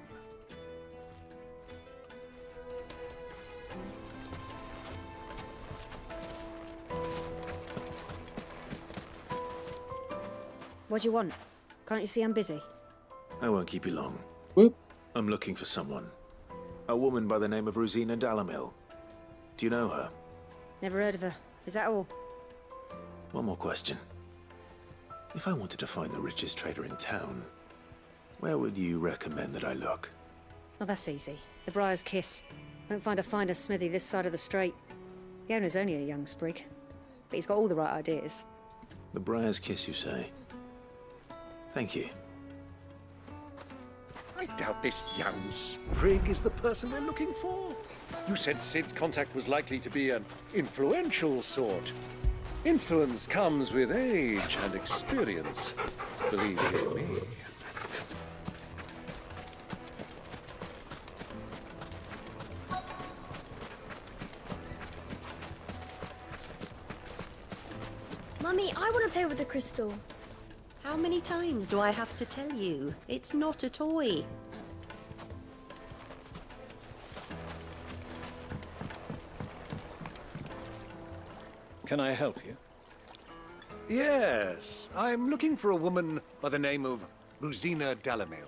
What do you want? Can't you see I'm busy?
I won't keep you long.
Whoop.
I'm looking for someone. A woman by the name of Rosina Dalamil. Do you know her?
Never heard of her. Is that all?
One more question. If I wanted to find the richest trader in town, where would you recommend that I look?
Oh, that's easy. The Briar's Kiss. Won't find a finer smithy this side of the strait. The owner's only a young sprig, but he's got all the right ideas.
The Briar's Kiss, you say? Thank you.
I doubt this young sprig is the person we're looking for. You said Sid's contact was likely to be an influential sort. Influence comes with age and experience, believe you me.
Mummy, I want to play with the crystal.
How many times do I have to tell you? It's not a toy.
Can I help you?
Yes, I'm looking for a woman by the name of Rosina Dalamil.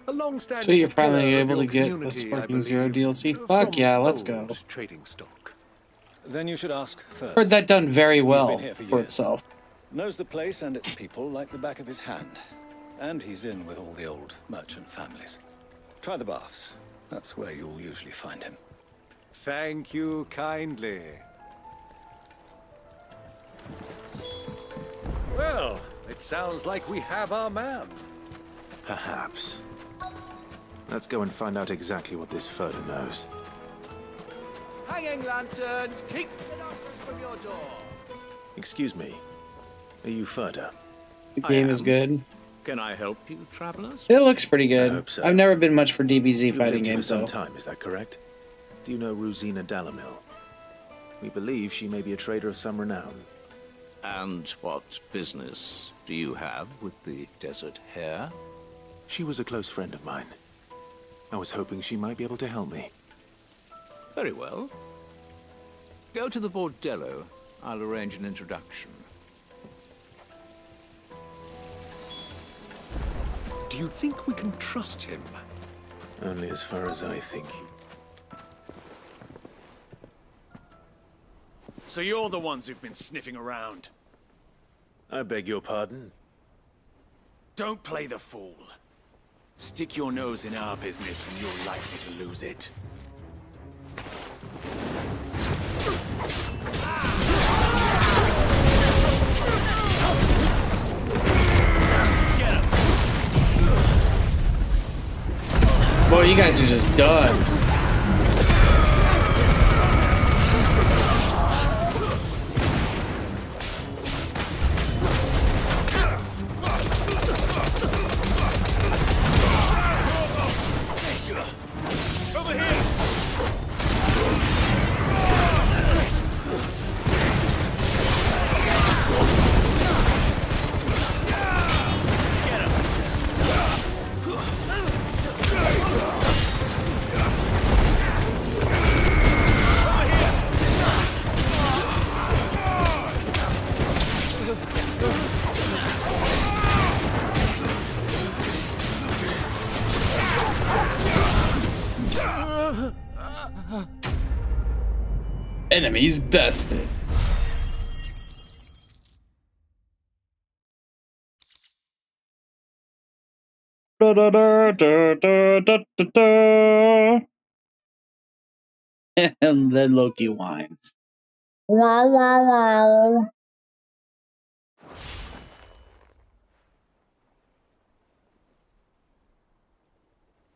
A long-standing
So you're finally
pillar of
able to
your
get the
community, I
Sparking Zero
believe,
DLC?
from
Fuck yeah, let's
old
go.
trading stock.
Then you should ask further.
Heard that done very
He's
well
been here
for
years.
itself.
Knows the place and its people like the back of his hand. And he's in with all the old merchant families. Try the baths. That's where you'll usually find him.
Thank you kindly. Well, it sounds like we have our man.
Perhaps. Let's go and find out exactly what this Furter knows.
Hanging lanterns, keep the numbers from your door.
Excuse me. Are you Furter?
The game is good.
Can I help you, travelers?
It looks pretty good.
I hope so.
I've never been much for DBZ
You've
fighting
lived here for
games,
some
though.
time, is that correct? Do you know Rosina Dalamil? We believe she may be a trader of some renown.
And what business do you have with the Desert Hare?
She was a close friend of mine. I was hoping she might be able to help me.
Very well. Go to the bordello. I'll arrange an introduction.
Do you think we can trust him?
Only as far as I think.
So you're the ones who've been sniffing around.
I beg your pardon?
Don't play the fool. Stick your nose in our business and you're likely to lose it.
Boy, you guys are just done.
Over here!
Enemies bested. Da, da, da, da, da, da, da, da. And then Loki whines. Wow, wow, wow.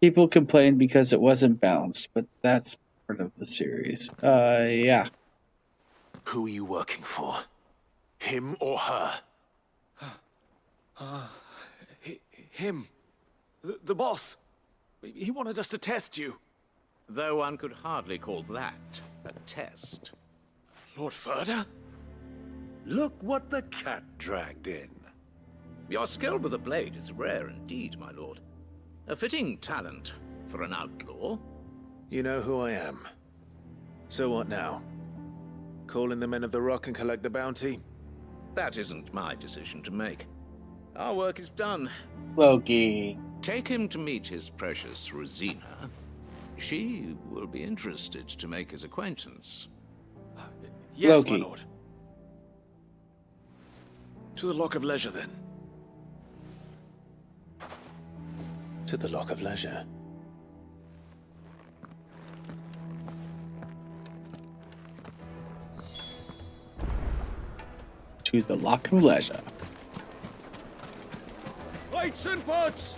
People complained because it wasn't balanced, but that's part of the series. Yeah.
Who are you working for? Him or her?
Him. The boss. He wanted us to test you.
Though one could hardly call that a test.
Lord Furder?
Look what the cat dragged in.
Your skill with the blade is rare indeed, my lord. A fitting talent for an outlaw.
You know who I am. So what now? Call in the Men of the Rock and collect the bounty?
That isn't my decision to make. Our work is done.
Loki.
Take him to meet his precious Rosina. She will be interested to make his acquaintance.
Yes,
Loki.
my lord. To the Lock of Leisure, then.
To the Lock of Leisure.
To the Lock of Leisure.
Lights and pots!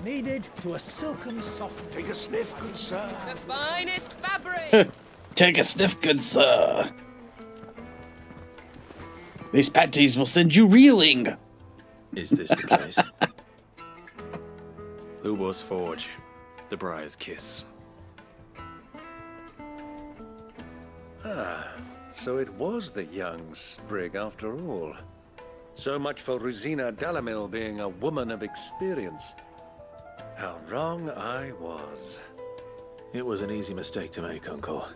Needed to a silken soft. Take a sniff, good sir.
The finest fabric!
Take a sniff, good sir. These panties will send you reeling.
Is this the place?
Lubo's Forge. The Briar's Kiss.
Ah, so it was the young sprig after all. So much for Rosina Dalamil being a woman of experience. How wrong I was.
It was an easy mistake to make, Uncle.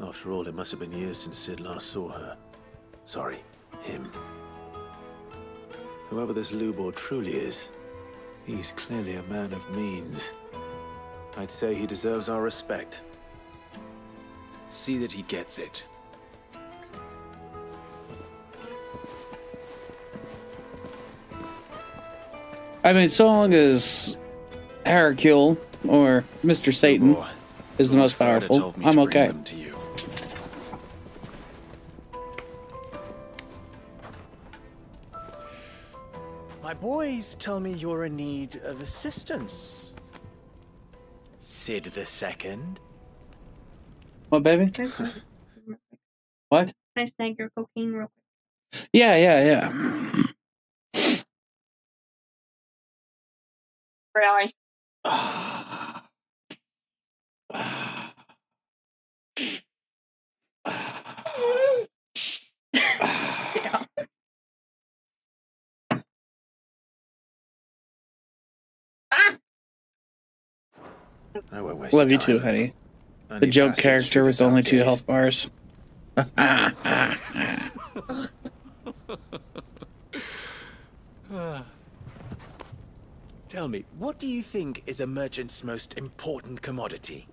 After all, it must have been years since Sid last saw her. Sorry, him. Whoever this Lubor truly is, he's clearly a man of means. I'd say he deserves our respect.
See that he gets it.
I mean, so long as Hercule or Mr. Satan is the most powerful, I'm okay.
My boys tell me you're in need of assistance. Sid the Second.
What, baby? What?
Can I snag your cocaine real quick?
Yeah.
Really? Sit down.
I won't waste
Love you
time.
too, honey.
I
The
need
joke
passage
character
through
with
the
only
south
2
gate.
health bars.
Tell me, what do you think is a merchant's most important commodity?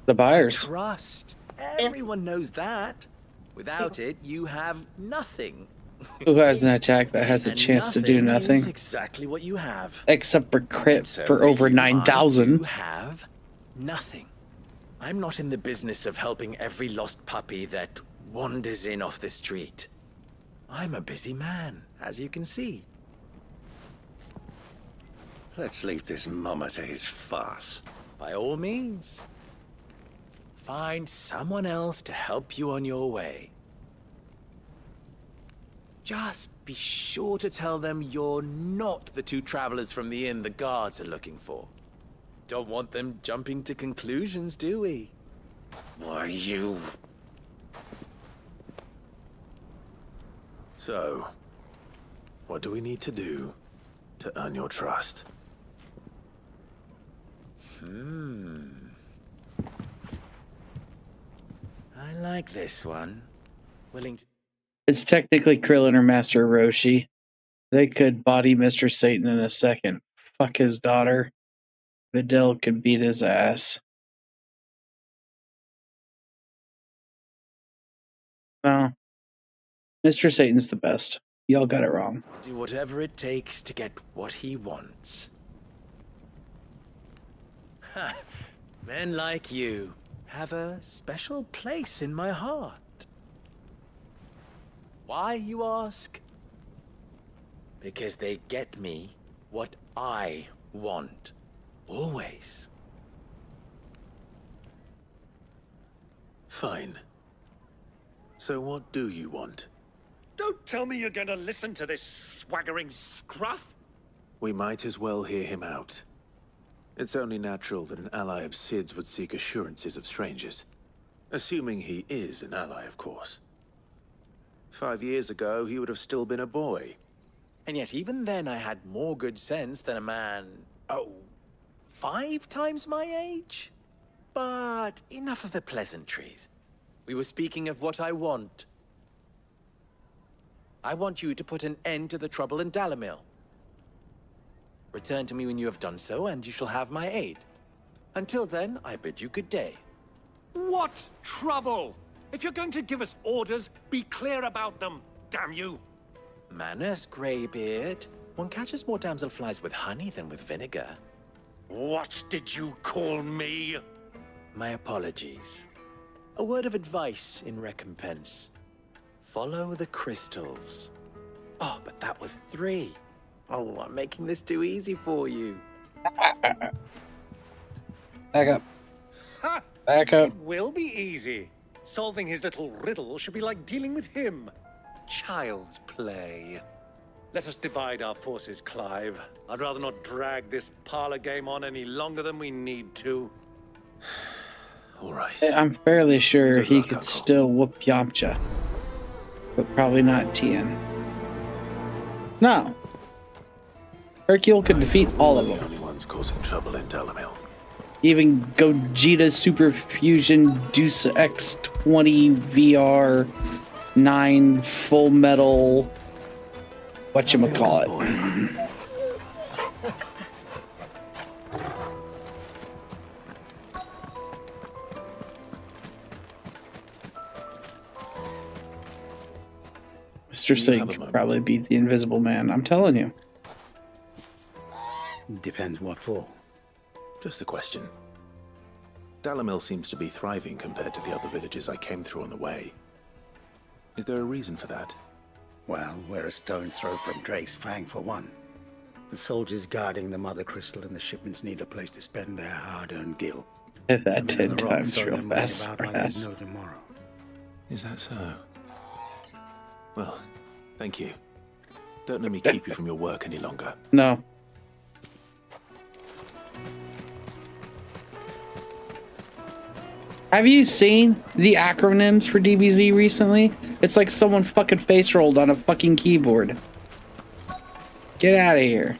The buyers.
Trust. Everyone knows that. Without it, you have nothing.
Who has an attack that has a chance to do nothing?
Is exactly what you have.
Except for crit
So
for over
you,
9,000.
You have nothing. I'm not in the business of helping every lost puppy that wanders in off the street. I'm a busy man, as you can see.
Let's leave this mummer to his farce.
By all means. Find someone else to help you on your way. Just be sure to tell them you're not the two travelers from the inn the guards are looking for. Don't want them jumping to conclusions, do we?
Why, you...
So, what do we need to do to earn your trust?
I like this one. Willing to...
It's technically Krillin or Master Roshi. They could body Mr. Satan in a second. Fuck his daughter. Videl could beat his ass. No. Mr. Satan's the best. Y'all got it wrong.
do whatever it takes to get what he wants. Ha! Men like you have a special place in my heart. Why, you ask? Because they get me what I want. Always.
Fine. So what do you want?
Don't tell me you're gonna listen to this swaggering scruff!
We might as well hear him out. It's only natural that an ally of Sid's would seek assurances of strangers. Assuming he is an ally, of course. 5 years ago, he would have still been a boy.
And yet even then I had more good sense than a man, 5 times my age? But enough of the pleasantries. We were speaking of what I want. I want you to put an end to the trouble in Dalamil. Return to me when you have done so, and you shall have my aid. Until then, I bid you good day.
What trouble? If you're going to give us orders, be clear about them, damn you!
Manners, Greybeard. One catches more damselflies with honey than with vinegar.
What did you call me?
My apologies. A word of advice in recompense. Follow the crystals. Oh, but that was 3. Oh, I'm making this too easy for you.
Back up.
Ha!
Back up.
It will be easy. Solving his little riddle should be like dealing with him. Child's play. Let us divide our forces, Clive. I'd rather not drag this parlor game on any longer than we need to.
All right.
I'm fairly sure
Good
he
luck,
could
Uncle.
still whoop Yamcha. But probably not Tien. No. Hercule could defeat all of
The
them.
only ones causing trouble in Dalamil.
Even Gogeta Super Fusion Deuce X20 VR 9 Full Metal whatchamacallit. Mr. Singh could probably beat the Invisible Man. I'm telling you.
Depends what for. Just a question. Dalamil seems to be thriving compared to the other villages I came through on the way. Is there a reason for that?
Well, we're a stone's throw from Drake's Fang, for one. The soldiers guarding the Mother Crystal and the shipments need a place to spend their hard-earned gil.
That 10 times real fast.
Like there's no tomorrow.
Is that so? Well, thank you. Don't let me keep you from your work any longer.
No. Have you seen the acronyms for DBZ recently? It's like someone fucking face rolled on a fucking keyboard. Get out of here.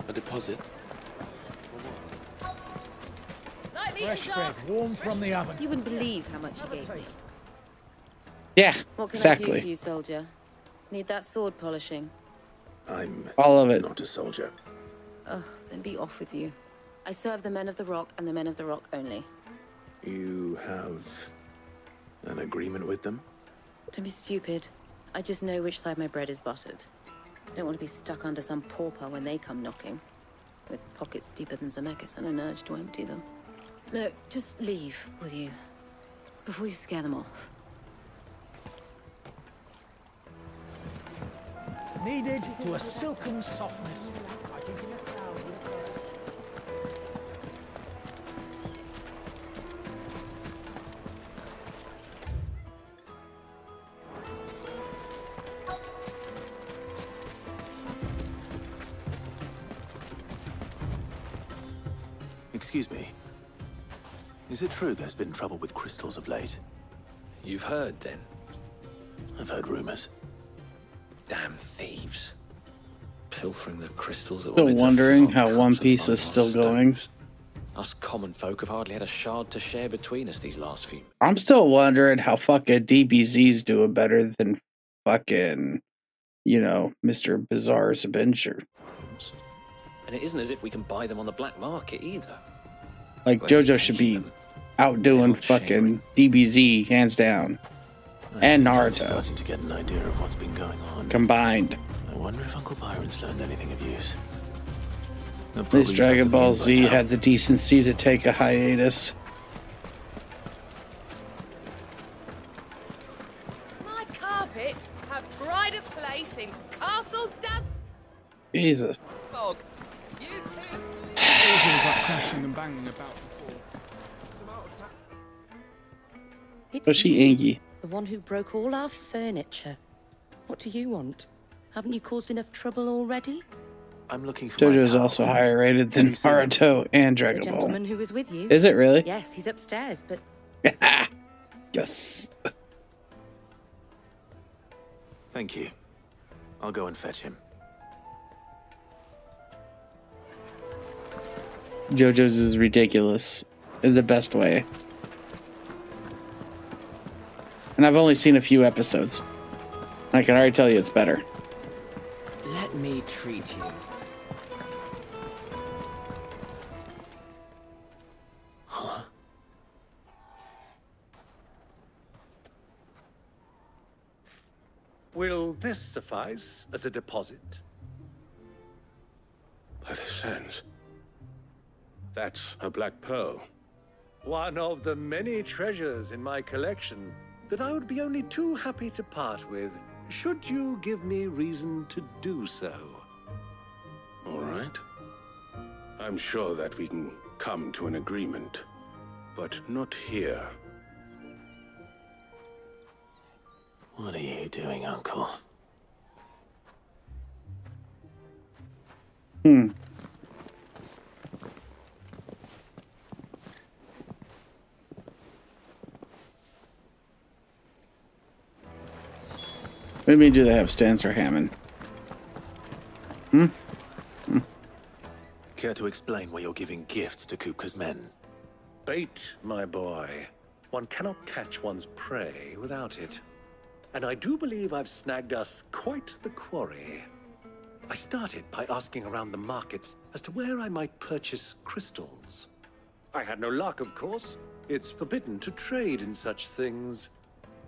A deposit?
Fresh bread, warm from the oven.
You wouldn't believe how much he gave me.
Yeah,
What can I do
exactly.
for you, soldier? Need that sword polishing?
I'm
all of it.
not a soldier.
Oh, then be off with you. I serve the men of the Rock and the men of the Rock only.
You have an agreement with them?
Don't be stupid. I just know which side my bread is buttered. I don't want to be stuck under some pauper when they come knocking, with pockets deeper than Zemeckis and an urge to empty them. No, just leave, will you? Before you scare them off.
Needed to a silken softness.
Excuse me. Is it true there's been trouble with crystals of late?
You've heard, then?
I've heard rumors.
Damn thieves. Pilfering the crystals that
Still
were
wondering how One Piece is still going.
Us common folk have hardly had a shard to share between us these last few.
I'm still wondering how fucking DBZ's doing better than fucking, Mr. Bizarre's Adventure.
And it isn't as if we can buy them on the black market either.
Like, JoJo should be outdoing fucking DBZ, hands down. And
I'm
Naruto.
starting to get an idea of what's been going on.
Combined.
I wonder if Uncle Byron's learned anything of use.
At least Dragon Ball Z had the decency to take a hiatus.
My carpets have pride of place in Castle
Jesus.
Dasbog. You two.
All that crashing and banging about before.
It's
she
you,
Angie?
the one who broke all our furniture. What do you want? Haven't you caused enough trouble already?
I'm looking for
JoJo is also higher rated than Naruto and
The
Dragon Ball.
gentleman who was with you.
Is it really?
Yes, he's upstairs, but
Yes.
Thank you. I'll go and fetch him.
JoJo's is ridiculous in the best way. And I've only seen a few episodes. I can already tell you it's better.
Let me treat you.
Huh?
Will this suffice as a deposit?
By the sands. That's a black pearl.
One of the many treasures in my collection that I would be only too happy to part with, should you give me reason to do so.
All right. I'm sure that we can come to an agreement, but not here.
What are you doing, Uncle?
Maybe do they have Stans or Hammond?
Care to explain why you're giving gifts to Kupka's men?
Bait, my boy. One cannot catch one's prey without it. And I do believe I've snagged us quite the quarry. I started by asking around the markets as to where I might purchase crystals. I had no luck, of course. It's forbidden to trade in such things.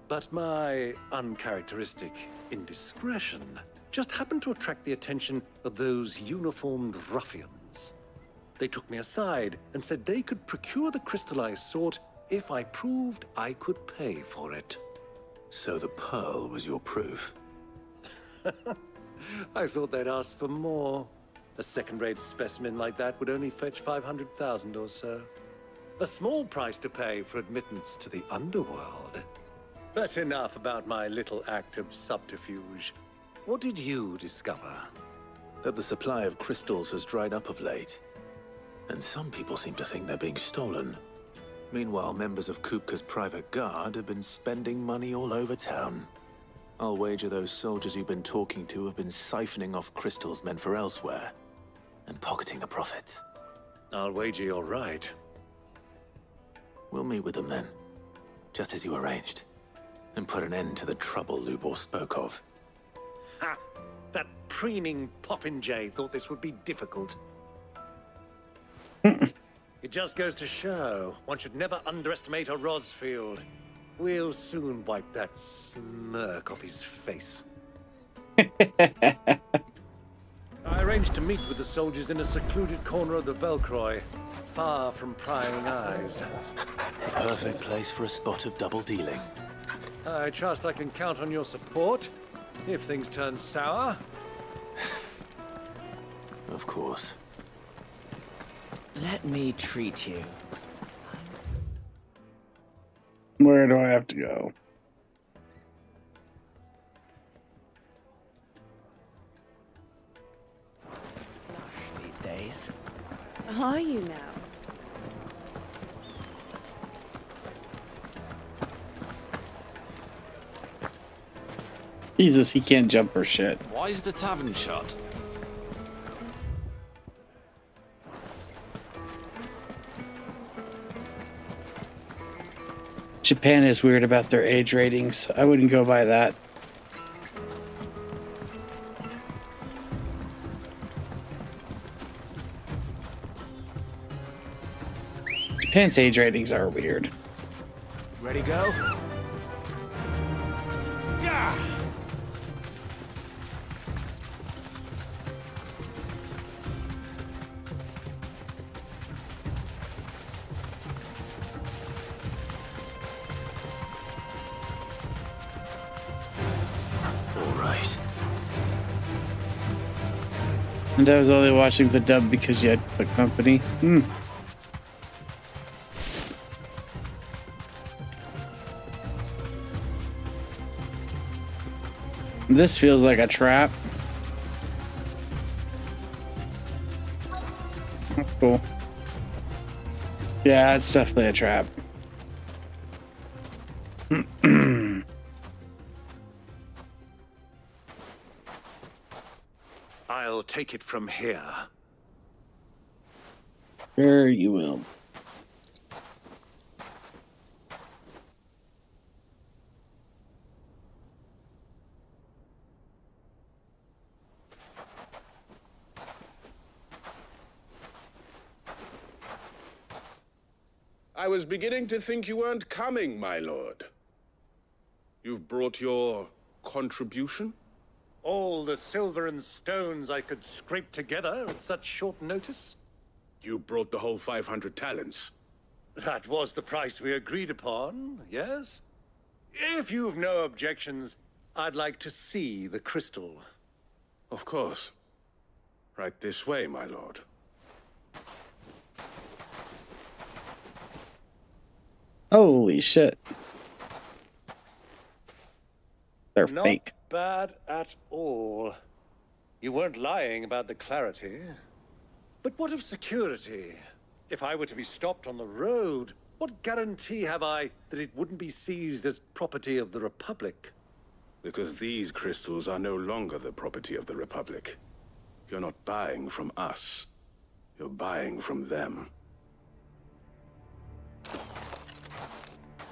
But my uncharacteristic indiscretion just happened to attract the attention of those uniformed ruffians. They took me aside and said they could procure the crystal I sought if I proved I could pay for it.
So the pearl was your proof?
I thought they'd ask for more. A second-rate specimen like that would only fetch 500,000 or so. A small price to pay for admittance to the underworld. But enough about my little act of subterfuge. What did you discover?
That the supply of crystals has dried up of late. And some people seem to think they're being stolen. Meanwhile, members of Kupka's private guard have been spending money all over town. I'll wager those soldiers you've been talking to have been siphoning off crystals meant for elsewhere, and pocketing the profits.
I'll wager you're right.
We'll meet with them then, just as you arranged, and put an end to the trouble Lubor spoke of.
Ha! That preening popinjay thought this would be difficult. It just goes to show one should never underestimate a Rosfield. We'll soon wipe that smirk off his face. I arranged to meet with the soldiers in a secluded corner of the Velcroy, far from prying eyes.
A perfect place for a spot of double dealing.
I trust I can count on your support if things turn sour.
Of course.
Let me treat you.
Where do I have to go?
These days.
Are you now?
Jesus, he can't jump for shit.
Why is the tavern shut?
Japan is weird about their age ratings. I wouldn't go by that. Japan's age ratings are weird.
Ready, go? Yeah!
All right.
And I was only watching the dub because you had the company. This feels like a trap. That's cool. Yeah, it's definitely a trap.
I'll take it from here.
Sure you will.
I was beginning to think you weren't coming, my lord. You've brought your contribution?
All the silver and stones I could scrape together at such short notice?
You brought the whole 500 talents.
That was the price we agreed upon, yes? If you've no objections, I'd like to see the crystal.
Of course. Right this way, my lord.
Holy shit. They're
Not
fake.
bad at all. You weren't lying about the clarity. But what of security? If I were to be stopped on the road, what guarantee have I that it wouldn't be seized as property of the Republic?
Because these crystals are no longer the property of the Republic. You're not buying from us. You're buying from them.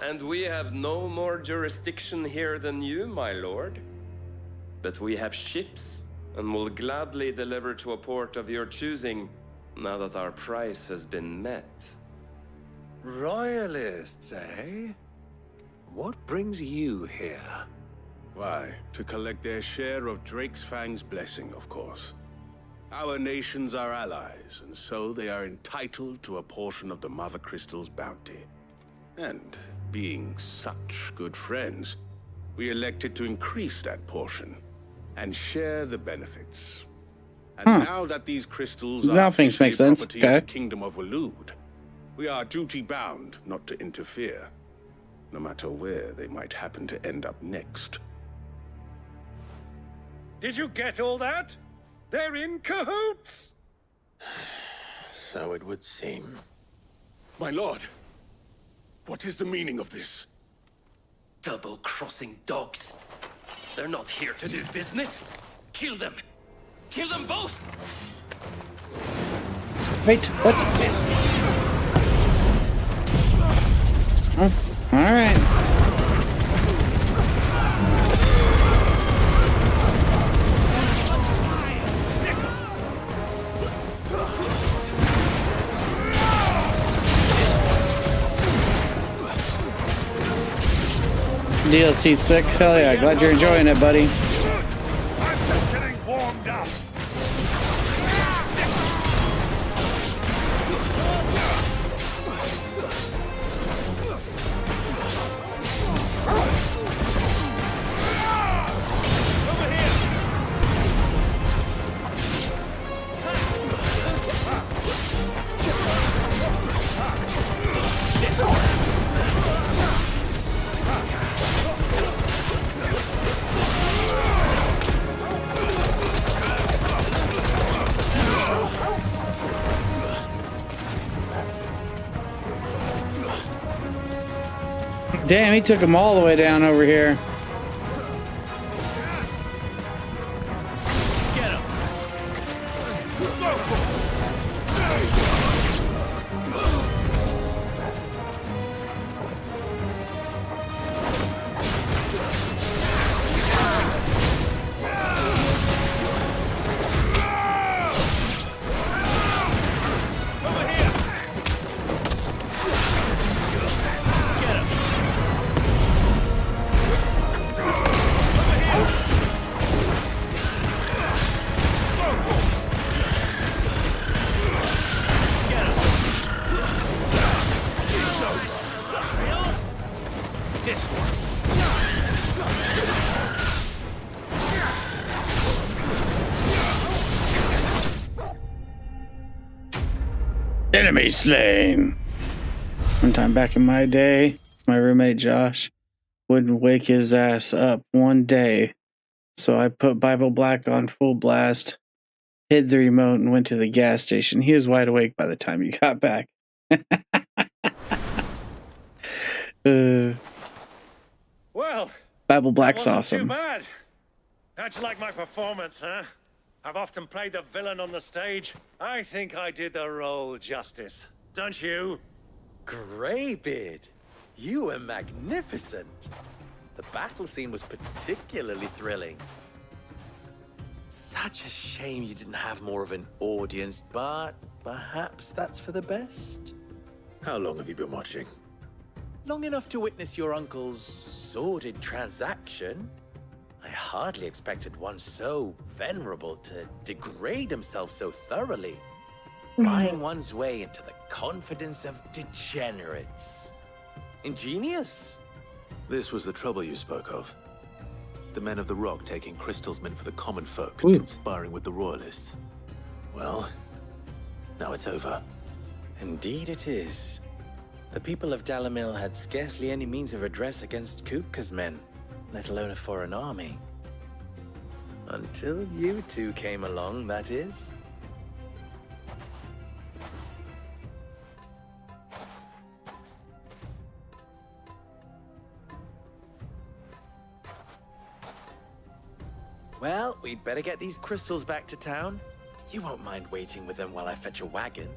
And we have no more jurisdiction here than you, my lord. But we have ships, and will gladly deliver to a port of your choosing, now that our price has been met.
Royalists, eh? What brings you here?
Why, to collect their share of Drake's Fang's blessing, of course. Our nations are allies, and so they are entitled to a portion of the Mother Crystal's bounty. And being such good friends, we elected to increase that portion and share the benefits. And now that these crystals are
Now things make sense.
property of
Okay.
the Kingdom of Waloed, we are duty-bound not to interfere, no matter where they might happen to end up next.
Did you get all that? They're in cahoots!
So it would seem.
My lord, what is the meaning of this?
Double-crossing dogs. They're not here to do business. Kill them. Kill them both!
Wait, what? Oh, all right. DLC sick. Hell yeah, glad you're enjoying it, buddy.
I'm just getting warmed up.
Damn, he took him all the way down over here. Enemy slain. One time back in my day, my roommate Josh wouldn't wake his ass up one day. So I put Bible Black on full blast, hid the remote, and went to the gas station. He was wide awake by the time he got back.
Well,
Bible Black's
wasn't
awesome.
Too bad. How'd you like my performance, huh? I've often played the villain on the stage. I think I did the role justice. Don't you?
Greybeard, you were magnificent. The battle scene was particularly thrilling. Such a shame you didn't have more of an audience, but perhaps that's for the best.
How long have you been watching?
Long enough to witness your uncle's sordid transaction. I hardly expected one so venerable to degrade himself so thoroughly. Buying one's way into the confidence of degenerates. Ingenious.
This was the trouble you spoke of. The men of the Rock taking crystals meant for the common folk and conspiring with the royalists. Well, now it's over.
Indeed it is. The people of Dalamil had scarcely any means of redress against Kupka's men, let alone a foreign army. Until you two came along, that is. Well, we'd better get these crystals back to town. You won't mind waiting with them while I fetch a wagon?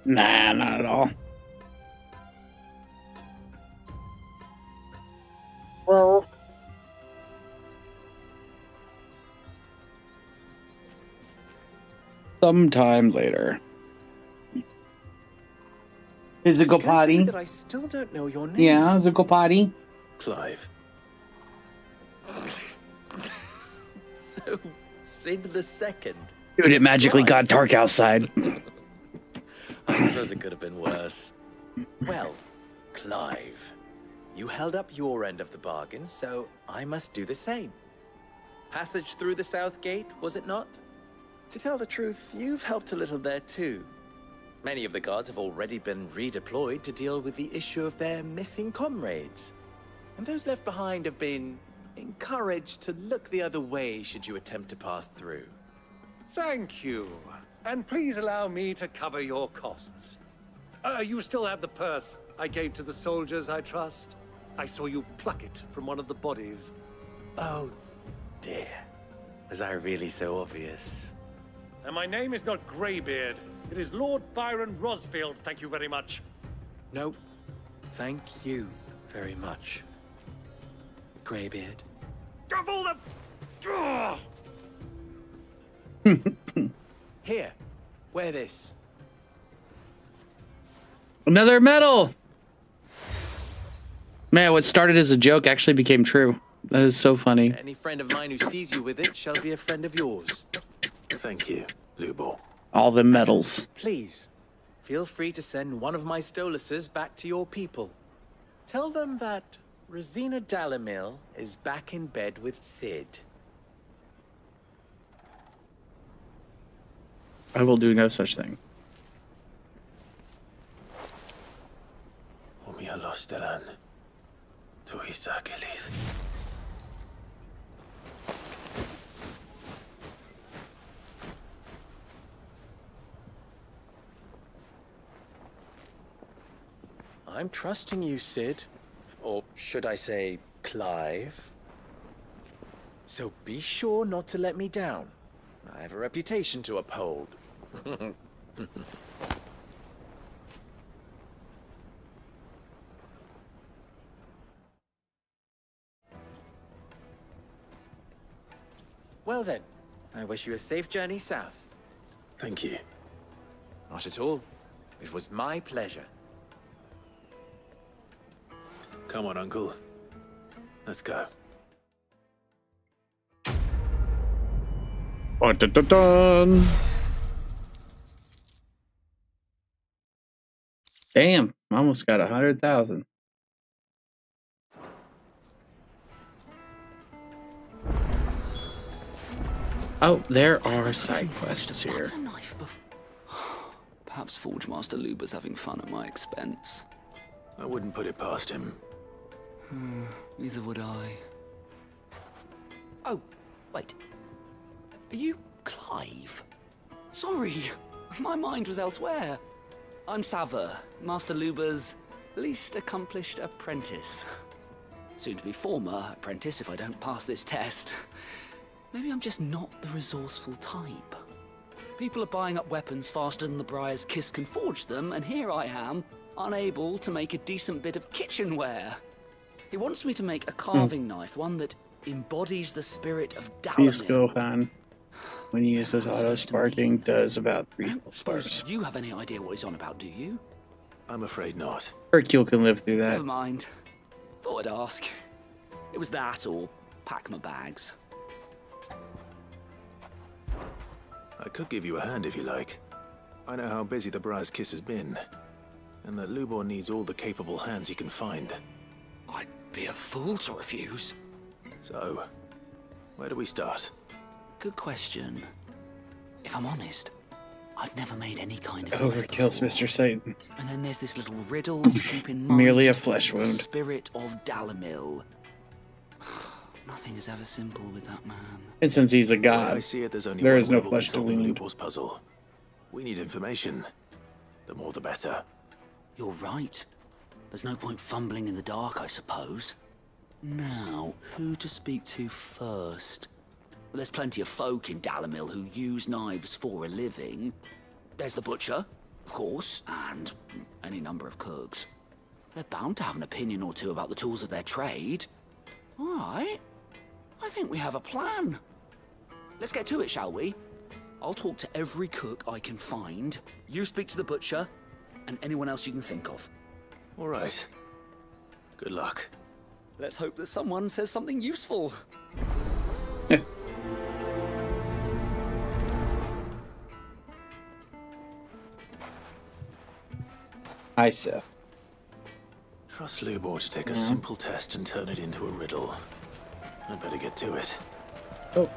Nah, not at all. Well, sometime later. Physical potty.
That I still don't know your name.
Yeah, physical potty.
Clive.
So, Sid the Second.
Dude, it magically got dark outside.
I suppose it could have been worse. Well, Clive, you held up your end of the bargain, so I must do the same. Passage through the South Gate, was it not? To tell the truth, you've helped a little there too. Many of the guards have already been redeployed to deal with the issue of their missing comrades. And those left behind have been encouraged to look the other way should you attempt to pass through.
Thank you. And please allow me to cover your costs. You still have the purse I gave to the soldiers, I trust? I saw you pluck it from one of the bodies.
Oh, dear. Was I really so obvious?
And my name is not Greybeard. It is Lord Byron Rosfield, thank you very much.
No, thank you very much, Greybeard.
Of all the...
Here, wear this.
Another medal. Man, what started as a joke actually became true. That is so funny.
Any friend of mine who sees you with it shall be a friend of yours.
Thank you, Lubor.
All the medals.
Please, feel free to send one of my Stoluses back to your people. Tell them that Rosina Dalamil is back in bed with Sid.
I will do no such thing.
Omialostelan. Tuisakelis.
I'm trusting you, Sid. Or should I say, Clive? So be sure not to let me down. I have a reputation to uphold. Well then, I wish you a safe journey south.
Thank you.
Not at all. It was my pleasure.
Come on, Uncle. Let's go.
Dun, dun, dun, dun. Damn, almost got 100,000. Oh, there are side quests here.
Perhaps Forge Master Luber's having fun at my expense.
I wouldn't put it past him.
Neither would I. Oh, wait. Are you Clive? Sorry, my mind was elsewhere. I'm Sava, Master Luber's least accomplished apprentice. Soon to be former apprentice if I don't pass this test. Maybe I'm just not the resourceful type. People are buying up weapons faster than the Briar's Kiss can forge them, and here I am, unable to make a decent bit of kitchenware. He wants me to make a carving knife, one that embodies the spirit of Dalamir.
Gohan, when he uses auto sparking, does about 3
Suppose you have any idea what he's on about, do you?
I'm afraid not.
Hercule can live through that.
Never mind. Thought I'd ask. It was that or pack my bags.
I could give you a hand if you like. I know how busy the Briar's Kiss has been, and that Lubor needs all the capable hands he can find.
I'd be a fool to refuse.
So, where do we start?
Good question. If I'm honest, I've never made any kind of knife
Overkill's
before.
Mr. Satan.
And then there's this little riddle to keep in mind.
Merely a flesh wound.
The spirit of Dalamil. Nothing is ever simple with that man.
And since he's a god,
I see it, there's only
there
one
is no
way we'll be
flesh to
solving
wound.
Lubor's puzzle. We need information. The more the better.
You're right. There's no point fumbling in the dark, I suppose. Now, who to speak to first? Well, there's plenty of folk in Dalamil who use knives for a living. There's the butcher, of course, and any number of cooks. They're bound to have an opinion or two about the tools of their trade. All right. I think we have a plan. Let's get to it, shall we? I'll talk to every cook I can find. You speak to the butcher, and anyone else you can think of.
All right. Good luck.
Let's hope that someone says something useful.
Hi, Seth.
Trust Lubor to take a simple test and turn it into a riddle. I better get to it.
Oh.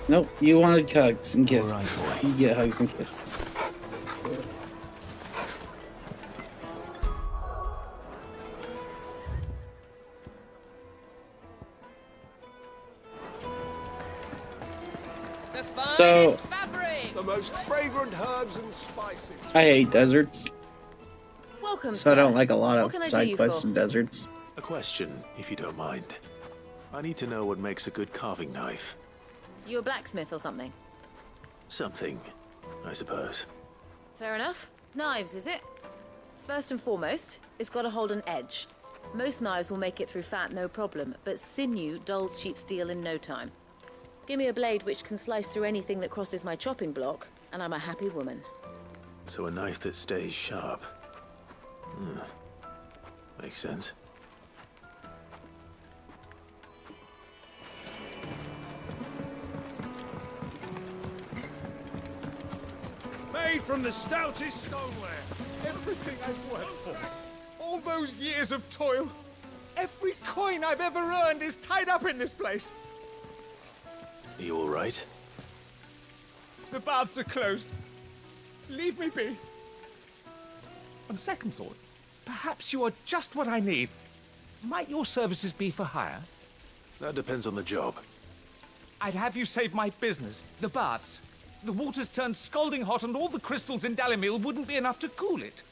Nope, you wanted hugs and kisses.
Right,
you get hugs and kisses.
The finest
So-
fabric.
The most fragrant herbs and spices.
I hate deserts,
Welcome,
so I
sir.
don't like a lot
What
of
can I do
side
you
quests
for?
in deserts.
A question, if you don't mind. I need to know what makes a good carving knife.
You a blacksmith or something?
Something, I suppose.
Fair enough. Knives, is it? First and foremost, it's got to hold an edge. Most knives will make it through fat, no problem, but sinew dulls cheap steel in no time. Give me a blade which can slice through anything that crosses my chopping block, and I'm a happy woman.
So a knife that stays sharp. Makes sense.
Made from the stoutest stoneware. Everything I've worked for. All those years of toil. Every coin I've ever earned is tied up in this place.
Are you all right?
The baths are closed. Leave me be. On second thought, perhaps you are just what I need. Might your services be for hire?
That depends on the job.
I'd have you save my business, the baths. The water's turned scalding hot and all the crystals in Dalimil wouldn't be enough to cool it.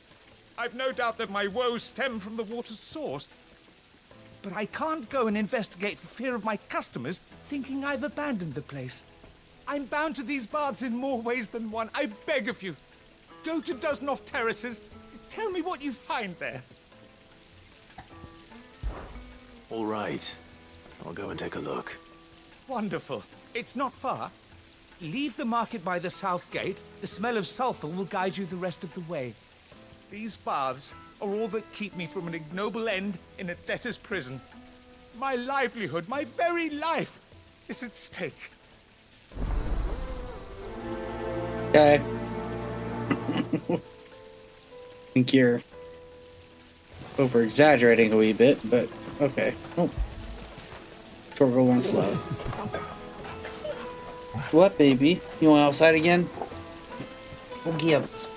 I've no doubt that my woes stem from the water's source. But I can't go and investigate for fear of my customers thinking I've abandoned the place. I'm bound to these baths in more ways than one. I beg of you. Go to Dusnoff Terraces. Tell me what you find there.
All right. I'll go and take a look.
Wonderful. It's not far. Leave the market by the south gate. The smell of sulfur will guide you the rest of the way. These baths are all that keep me from an ignoble end in a debtor's prison. My livelihood, my very life, is at stake.
Okay. I think you're over exaggerating a wee bit, but okay. Oh. Torgo wants love. What, baby? You want outside again? We'll give it.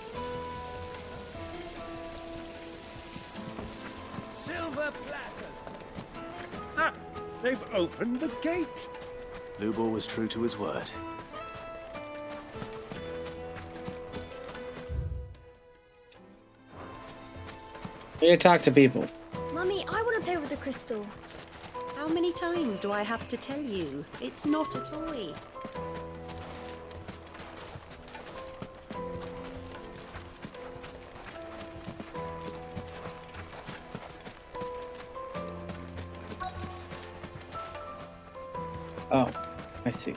Silver platters. Ah, they've opened the gate.
Lubor was true to his word.
You talk to people.
Mummy, I want to play with the crystal.
How many times do I have to tell you? It's not a toy.
Oh, I see.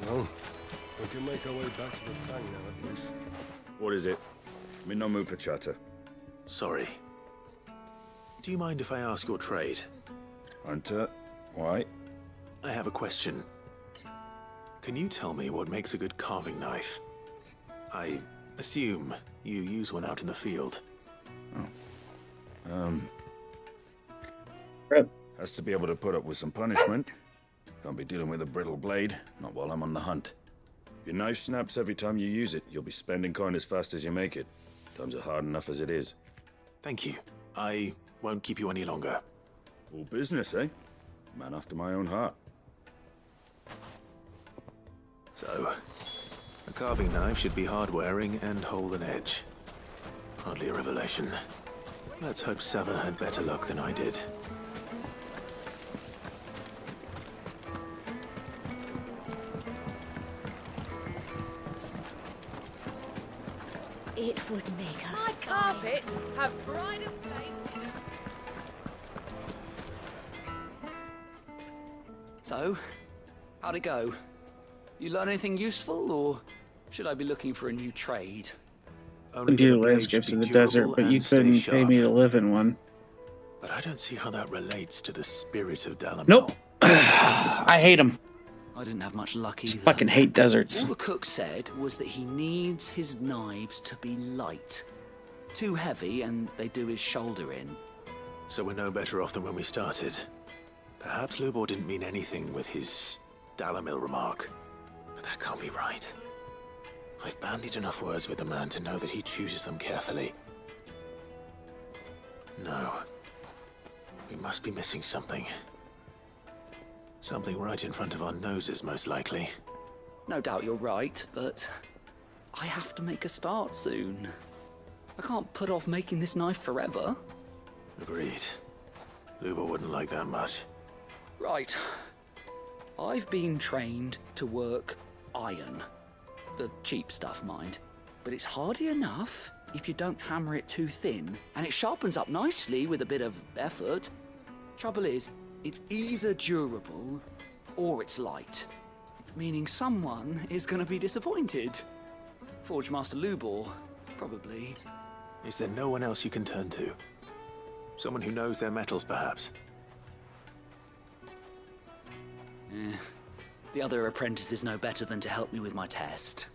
Well, we can make our way back to the Fang now, at least.
What is it? I'm in no mood for chatter.
Sorry. Do you mind if I ask your trade?
Hunter, why?
I have a question. Can you tell me what makes a good carving knife? I assume you use one out in the field.
Has to be able to put up with some punishment. Can't be dealing with a brittle blade, not while I'm on the hunt. If your knife snaps every time you use it, you'll be spending coin as fast as you make it. Times are hard enough as it is.
Thank you. I won't keep you any longer.
All business, eh? Man after my own heart.
So, a carving knife should be hard-wearing and hold an edge. Hardly a revelation. Let's hope Sava had better luck than I did.
It would make a
My carpets have pride of place.
So, how'd it go? You learn anything useful, or should I be looking for a new trade?
Computer landscapes in the desert, but you couldn't pay me to live in one.
But I don't see how that relates to the spirit of Dalimil.
Nope. I hate them.
I didn't have much luck either.
Fucking hate deserts.
All the cook said was that he needs his knives to be light. Too heavy, and they do his shoulder in.
So we're no better off than when we started. Perhaps Lubor didn't mean anything with his Dalimil remark. But that can't be right. I've bandied enough words with the man to know that he chooses them carefully. No. We must be missing something. Something right in front of our noses, most likely.
No doubt you're right, but I have to make a start soon. I can't put off making this knife forever.
Agreed. Lubor wouldn't like that much.
Right. I've been trained to work iron. The cheap stuff, mind. But it's hardy enough if you don't hammer it too thin, and it sharpens up nicely with a bit of effort. Trouble is, it's either durable or it's light, meaning someone is going to be disappointed. Forge Master Lubor, probably.
Is there no one else you can turn to? Someone who knows their metals, perhaps?
The other apprentices know better than to help me with my test.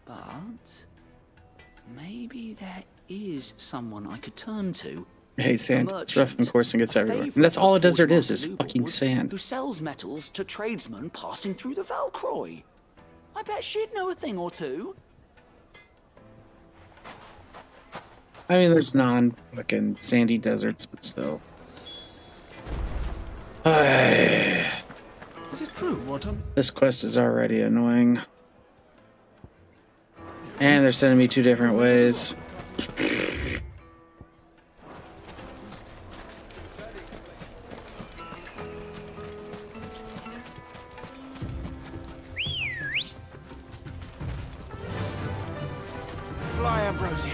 But maybe there is someone I could turn to.
Hey, sand. It's rough and coarse and gets everywhere. And that's all a desert is fucking sand.
Who sells metals to tradesmen passing through the Valcroy. I bet she'd know a thing or two.
I mean, there's non-fucking sandy deserts, but still.
Is it true, Morton?
This quest is already annoying. And they're sending me 2 different ways.
Fly, Ambrosia.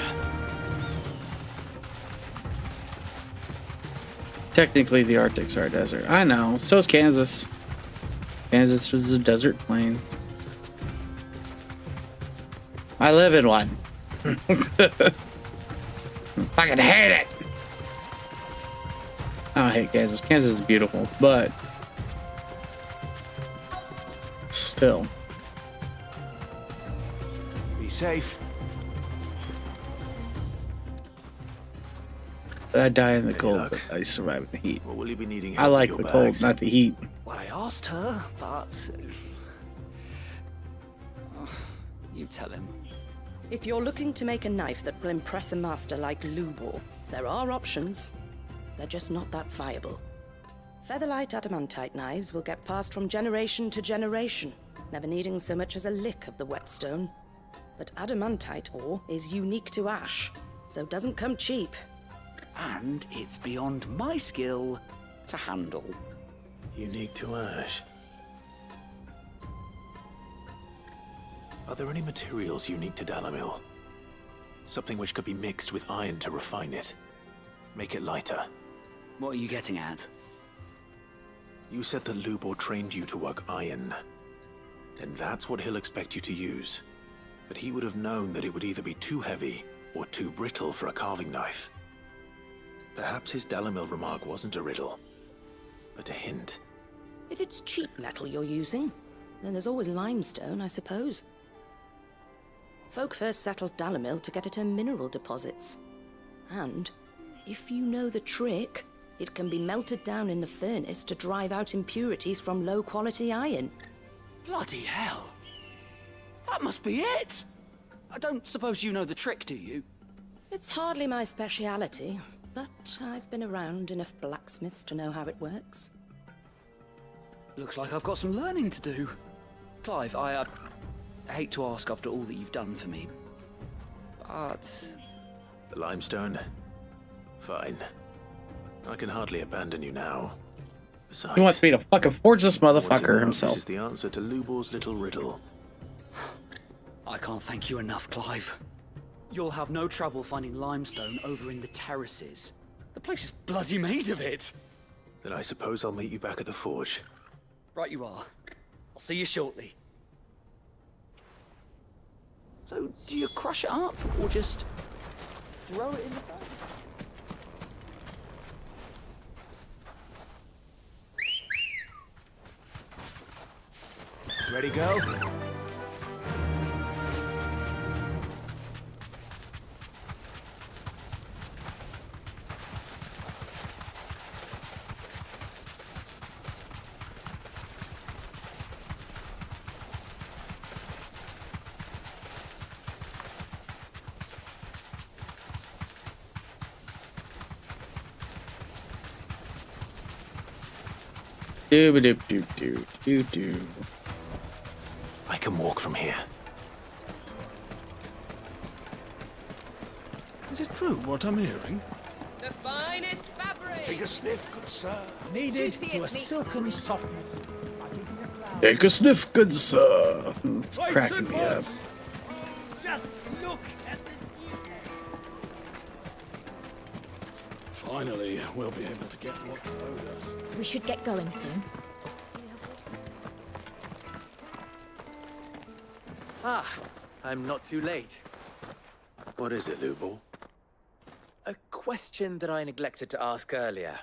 Technically, the Arctic's our desert. I know. So is Kansas. Kansas is the desert plains. I live in one. Fucking hate it. I don't hate Kansas. Kansas is beautiful, but still.
Be safe.
I die in the cold, but I survive in the heat.
What will you be needing?
I like the cold, not the heat.
Well, I asked her, but... you tell him.
If you're looking to make a knife that will impress a master like Lubor, there are options. They're just not that viable. Featherlight adamantite knives will get passed from generation to generation, never needing so much as a lick of the whetstone. But adamantite ore is unique to ash, so doesn't come cheap.
And it's beyond my skill to handle.
Unique to ash. Are there any materials unique to Dalamil? Something which could be mixed with iron to refine it. Make it lighter.
What are you getting at?
You said that Lubor trained you to work iron. Then that's what he'll expect you to use. But he would have known that it would either be too heavy or too brittle for a carving knife. Perhaps his Dalamil remark wasn't a riddle, but a hint.
If it's cheap metal you're using, then there's always limestone, I suppose. Folk first settled Dalamil to get at her mineral deposits. And, if you know the trick, it can be melted down in the furnace to drive out impurities from low-quality iron.
Bloody hell! That must be it! I don't suppose you know the trick, do you?
It's hardly my speciality, but I've been around enough blacksmiths to know how it works.
Looks like I've got some learning to do. Clive, I hate to ask after all that you've done for me, but...
The limestone? Fine. I can hardly abandon you now. Besides,
He wants me to fucking forge this
I want to know
motherfucker
if
himself.
This is the answer to Lubor's little riddle.
I can't thank you enough, Clive. You'll have no trouble finding limestone over in the terraces. The place is bloody made of it.
Then I suppose I'll meet you back at the forge.
Right you are. I'll see you shortly. So, do you crush it up, or just throw it in the furnace?
Ready, go?
Doo-ba-doop-doo-doo-doo-doo.
I can walk from here.
Is it true what I'm hearing?
The finest fabric!
Take a sniff, good sir.
Kneaded to a silken softness.
Take a sniff, good sir. It's
Right,
cracking me up.
boss.
Just look at the...
Finally, we'll be able to get what's owed us.
We should get going soon.
Ah, I'm not too late.
What is it, Lubor?
A question that I neglected to ask earlier.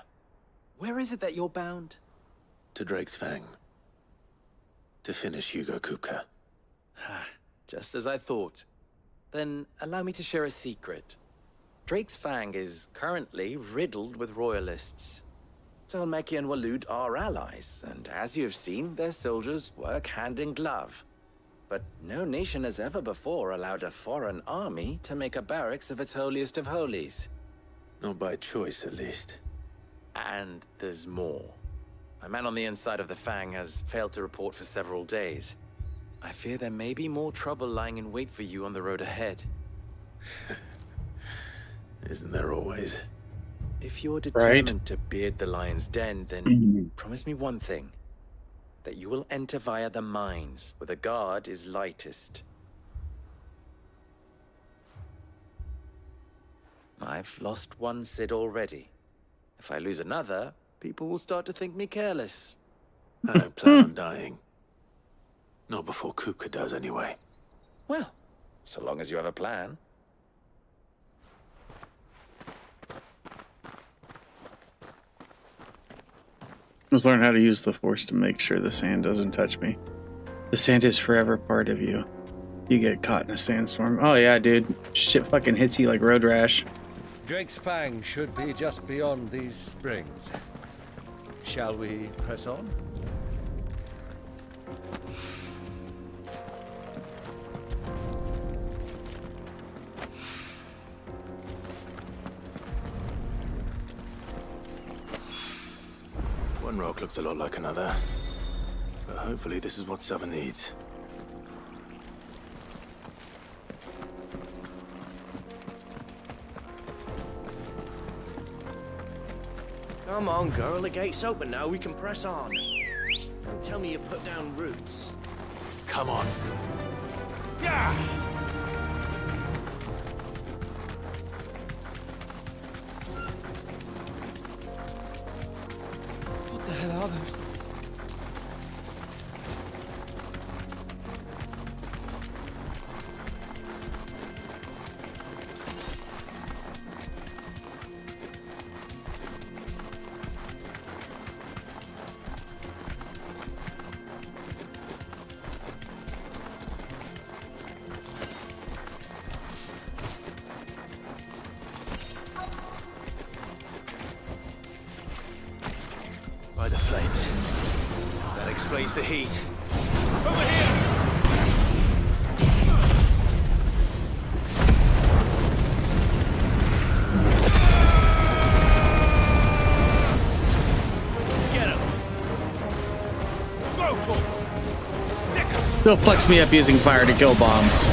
Where is it that you're bound?
To Drake's Fang. To finish Hugo Kupka.
Just as I thought. Then allow me to share a secret. Drake's Fang is currently riddled with royalists. Zelmeki and Walud are allies, and as you've seen, their soldiers work hand in glove. But no nation has ever before allowed a foreign army to make a barracks of its holiest of holies.
Not by choice, at least.
And there's more. My man on the inside of the Fang has failed to report for several days. I fear there may be more trouble lying in wait for you on the road ahead.
Isn't there always?
If you're determined to beard the lion's den, then promise me one thing. That you will enter via the mines, where the guard is lightest. I've lost one Cid already. If I lose another, people will start to think me careless.
I don't plan on dying. Not before Kupka does, anyway.
Well, so long as you have a plan.
Just learn how to use the Force to make sure the sand doesn't touch me. The sand is forever part of you. You get caught in a sandstorm. Oh yeah, dude. Shit fucking hits you like road rash.
Drake's Fang should be just beyond these springs. Shall we press on?
One rock looks a lot like another. But hopefully this is what Southern needs.
Come on, girl. The gate's open now. We can press on. Don't tell me you put down roots.
Come on.
Yeah!
What the hell are those things?
By the flames. That explains the heat.
Over here! Get him! Go, Corporal!
They'll flex me up using fire to kill bombs.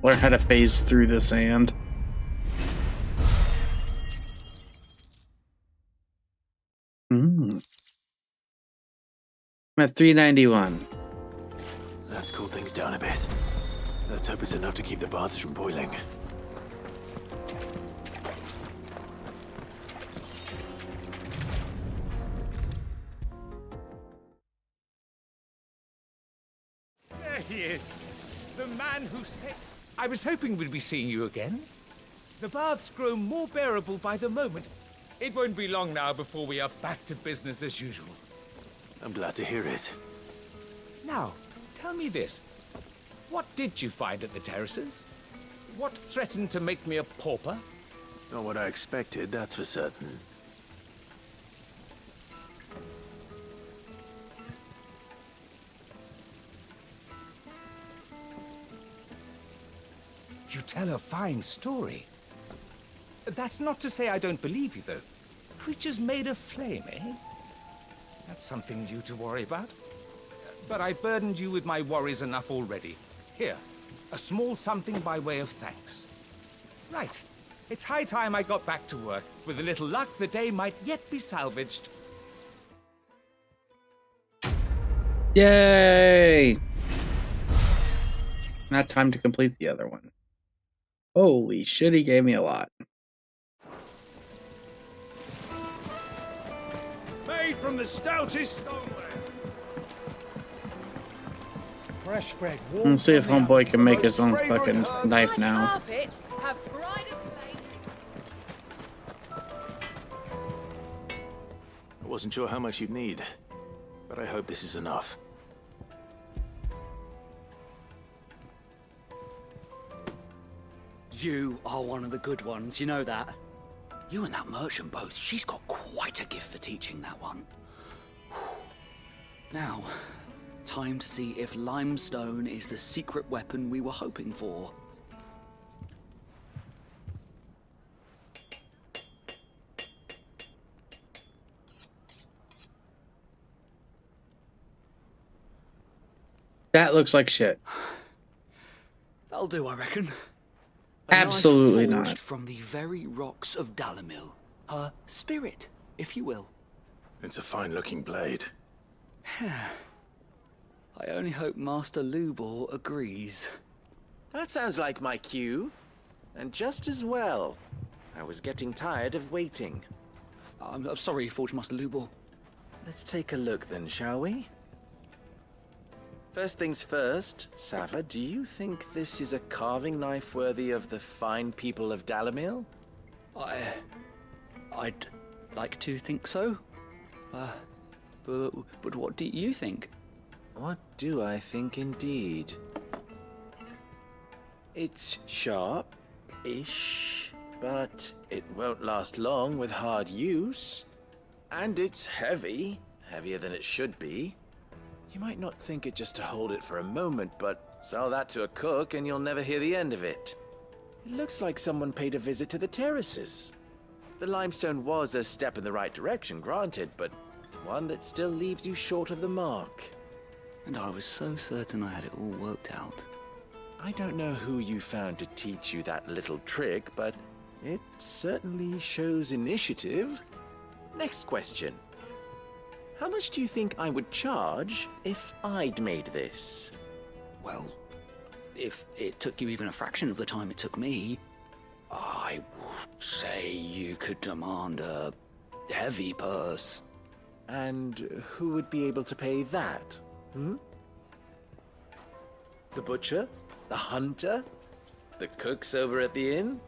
Learn how to phase through the sand. I'm at 391.
Let's cool things down a bit. Let's hope it's enough to keep the baths from boiling.
man who said... I was hoping we'd be seeing you again. The baths grow more bearable by the moment. It won't be long now before we are back to business as usual.
I'm glad to hear it.
Now, tell me this. What did you find at the terraces? What threatened to make me a pauper?
Not what I expected, that's for certain.
You tell a fine story. That's not to say I don't believe you, though. Creatures made of flame, eh? That's something new to worry about. But I burdened you with my worries enough already. Here, a small something by way of thanks. Right. It's high time I got back to work. With a little luck, the day might yet be salvaged.
Yay! Not time to complete the other one. Holy shit, he gave me a lot.
Made from the stoutest stoneware.
Fresh bread.
Let's see if homeboy can make his own fucking knife now.
I wasn't sure how much you'd need, but I hope this is enough.
You are one of the good ones, you know that. You and that merchant both, she's got quite a gift for teaching that one. Now, time to see if limestone is the secret weapon we were hoping for.
That looks like shit.
That'll do, I reckon.
Absolutely
forged
not.
From the very rocks of Dalamil. Her spirit, if you will.
It's a fine-looking blade.
I only hope Master Lubor agrees.
That sounds like my cue. And just as well. I was getting tired of waiting.
I'm sorry, Forge Master Lubor.
Let's take a look then, shall we? First things first, Sava, do you think this is a carving knife worthy of the fine people of Dalamil?
I'd like to think so. But what do you think?
What do I think indeed? It's sharp-ish, but it won't last long with hard use. And it's heavy, heavier than it should be. You might not think it just to hold it for a moment, but sell that to a cook and you'll never hear the end of it. It looks like someone paid a visit to the terraces. The limestone was a step in the right direction, granted, but one that still leaves you short of the mark.
And I was so certain I had it all worked out.
I don't know who you found to teach you that little trick, but it certainly shows initiative. Next question. How much do you think I would charge if I'd made this?
Well, if it took you even a fraction of the time it took me, I would say you could demand a heavy purse.
And who would be able to pay that? The butcher? The hunter? The cooks over at the inn?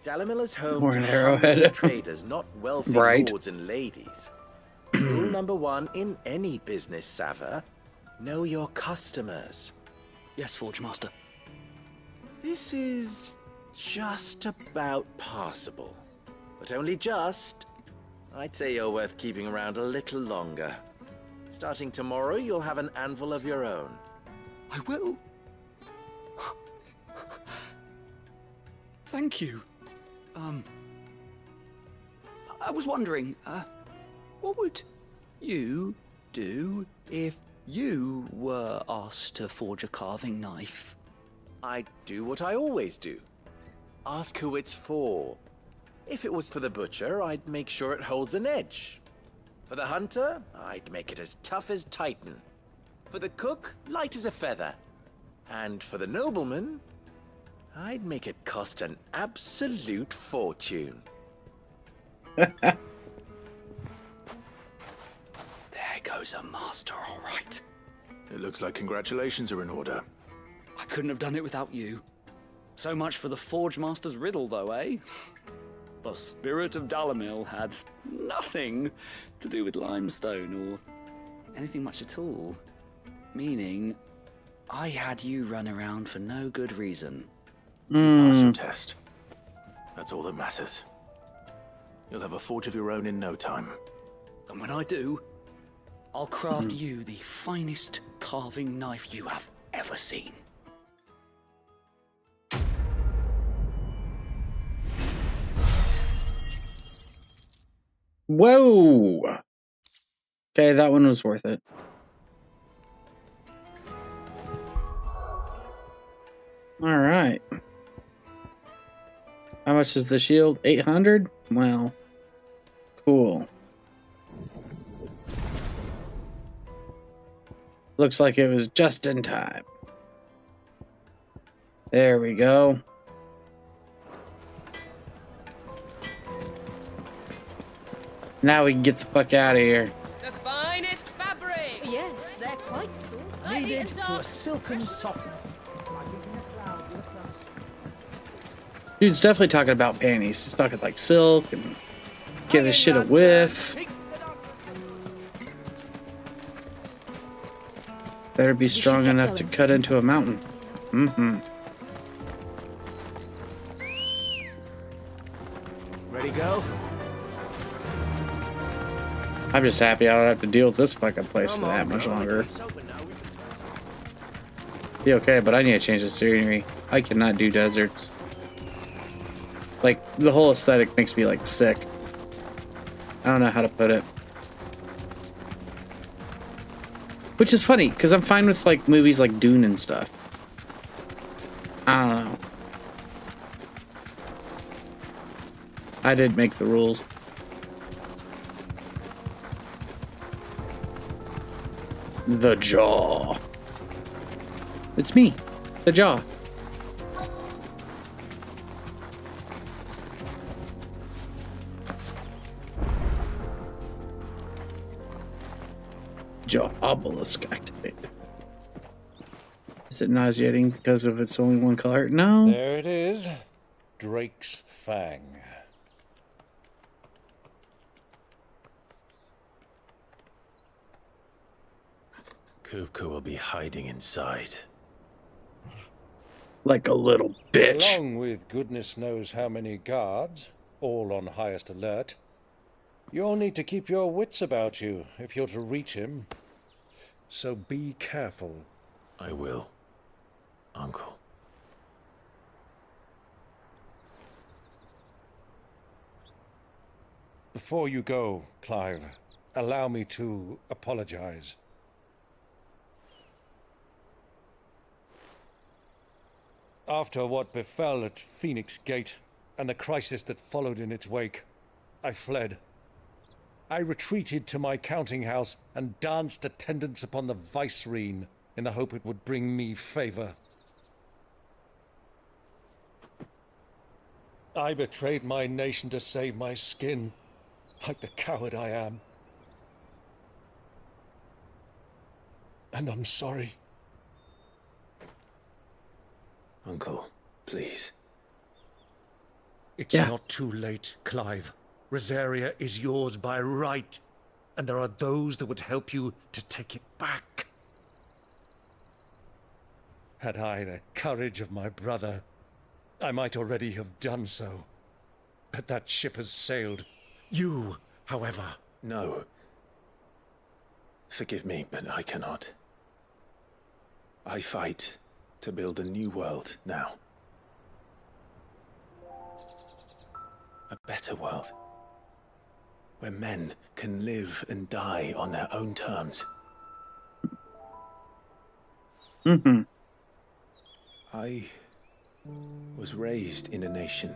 Dalamil is home
Or
to
an
humble
arrowhead.
traders, not wealthy
Right.
lords and ladies. Rule number one in any business, Sava, know your customers.
Yes, Forge Master.
This is just about passable. But only just. I'd say you're worth keeping around a little longer. Starting tomorrow, you'll have an anvil of your own.
I will. Thank you. I was wondering, what would you do if you were asked to forge a carving knife?
I'd do what I always do. Ask who it's for. If it was for the butcher, I'd make sure it holds an edge. For the hunter, I'd make it as tough as Titan. For the cook, light as a feather. And for the nobleman, I'd make it cost an absolute fortune.
There goes a master, all right.
It looks like congratulations are in order.
I couldn't have done it without you. So much for the Forge Master's riddle, though, eh? The spirit of Dalamil had nothing to do with limestone or anything much at all. Meaning, I had you run around for no good reason.
You passed your test. That's all that matters. You'll have a forge of your own in no time.
And when I do, I'll craft you the finest carving knife you have ever seen.
Whoa! Okay, that one was worth it. All right. How much is the shield? 800? Well, cool. Looks like it was just in time. There we go. Now we can get the fuck out of here.
The finest fabric!
Yes, they're quite soft.
Needed to a silken softness.
Dude's definitely talking about panties. He's talking like silk and give this shit a whiff. Better be strong enough to cut into a mountain. Mm-hmm.
Ready, go?
I'm just happy I don't have to deal with this fucking place for that much longer. Be okay, but I need to change the scenery. I cannot do deserts. Like, the whole aesthetic makes me, like, sick. I don't know how to put it. Which is funny, because I'm fine with, like, movies like Dune and stuff. I don't know. I did make the rules. The Jaw. It's me, the Jaw. Jaw obelisk activated. Is it nauseating because of it's only one color? No.
There it is. Drake's Fang.
Kupka will be hiding inside.
Like a little bitch.
Along with goodness knows how many guards, all on highest alert. You'll need to keep your wits about you if you're to reach him. So be careful.
I will, Uncle.
Before you go, Clive, allow me to apologize. After what befell at Phoenix Gate and the crisis that followed in its wake, I fled. I retreated to my counting house and danced attendance upon the vicereine in the hope it would bring me favor. I betrayed my nation to save my skin, like the coward I am. And I'm sorry.
Uncle, please.
It's not too late, Clive. Rosaria is yours by right, and there are those that would help you to take it back. Had I the courage of my brother, I might already have done so. But that ship has sailed. You, however...
No. Forgive me, but I cannot. I fight to build a new world now. A better world. Where men can live and die on their own terms.
Mm-hmm.
I was raised in a nation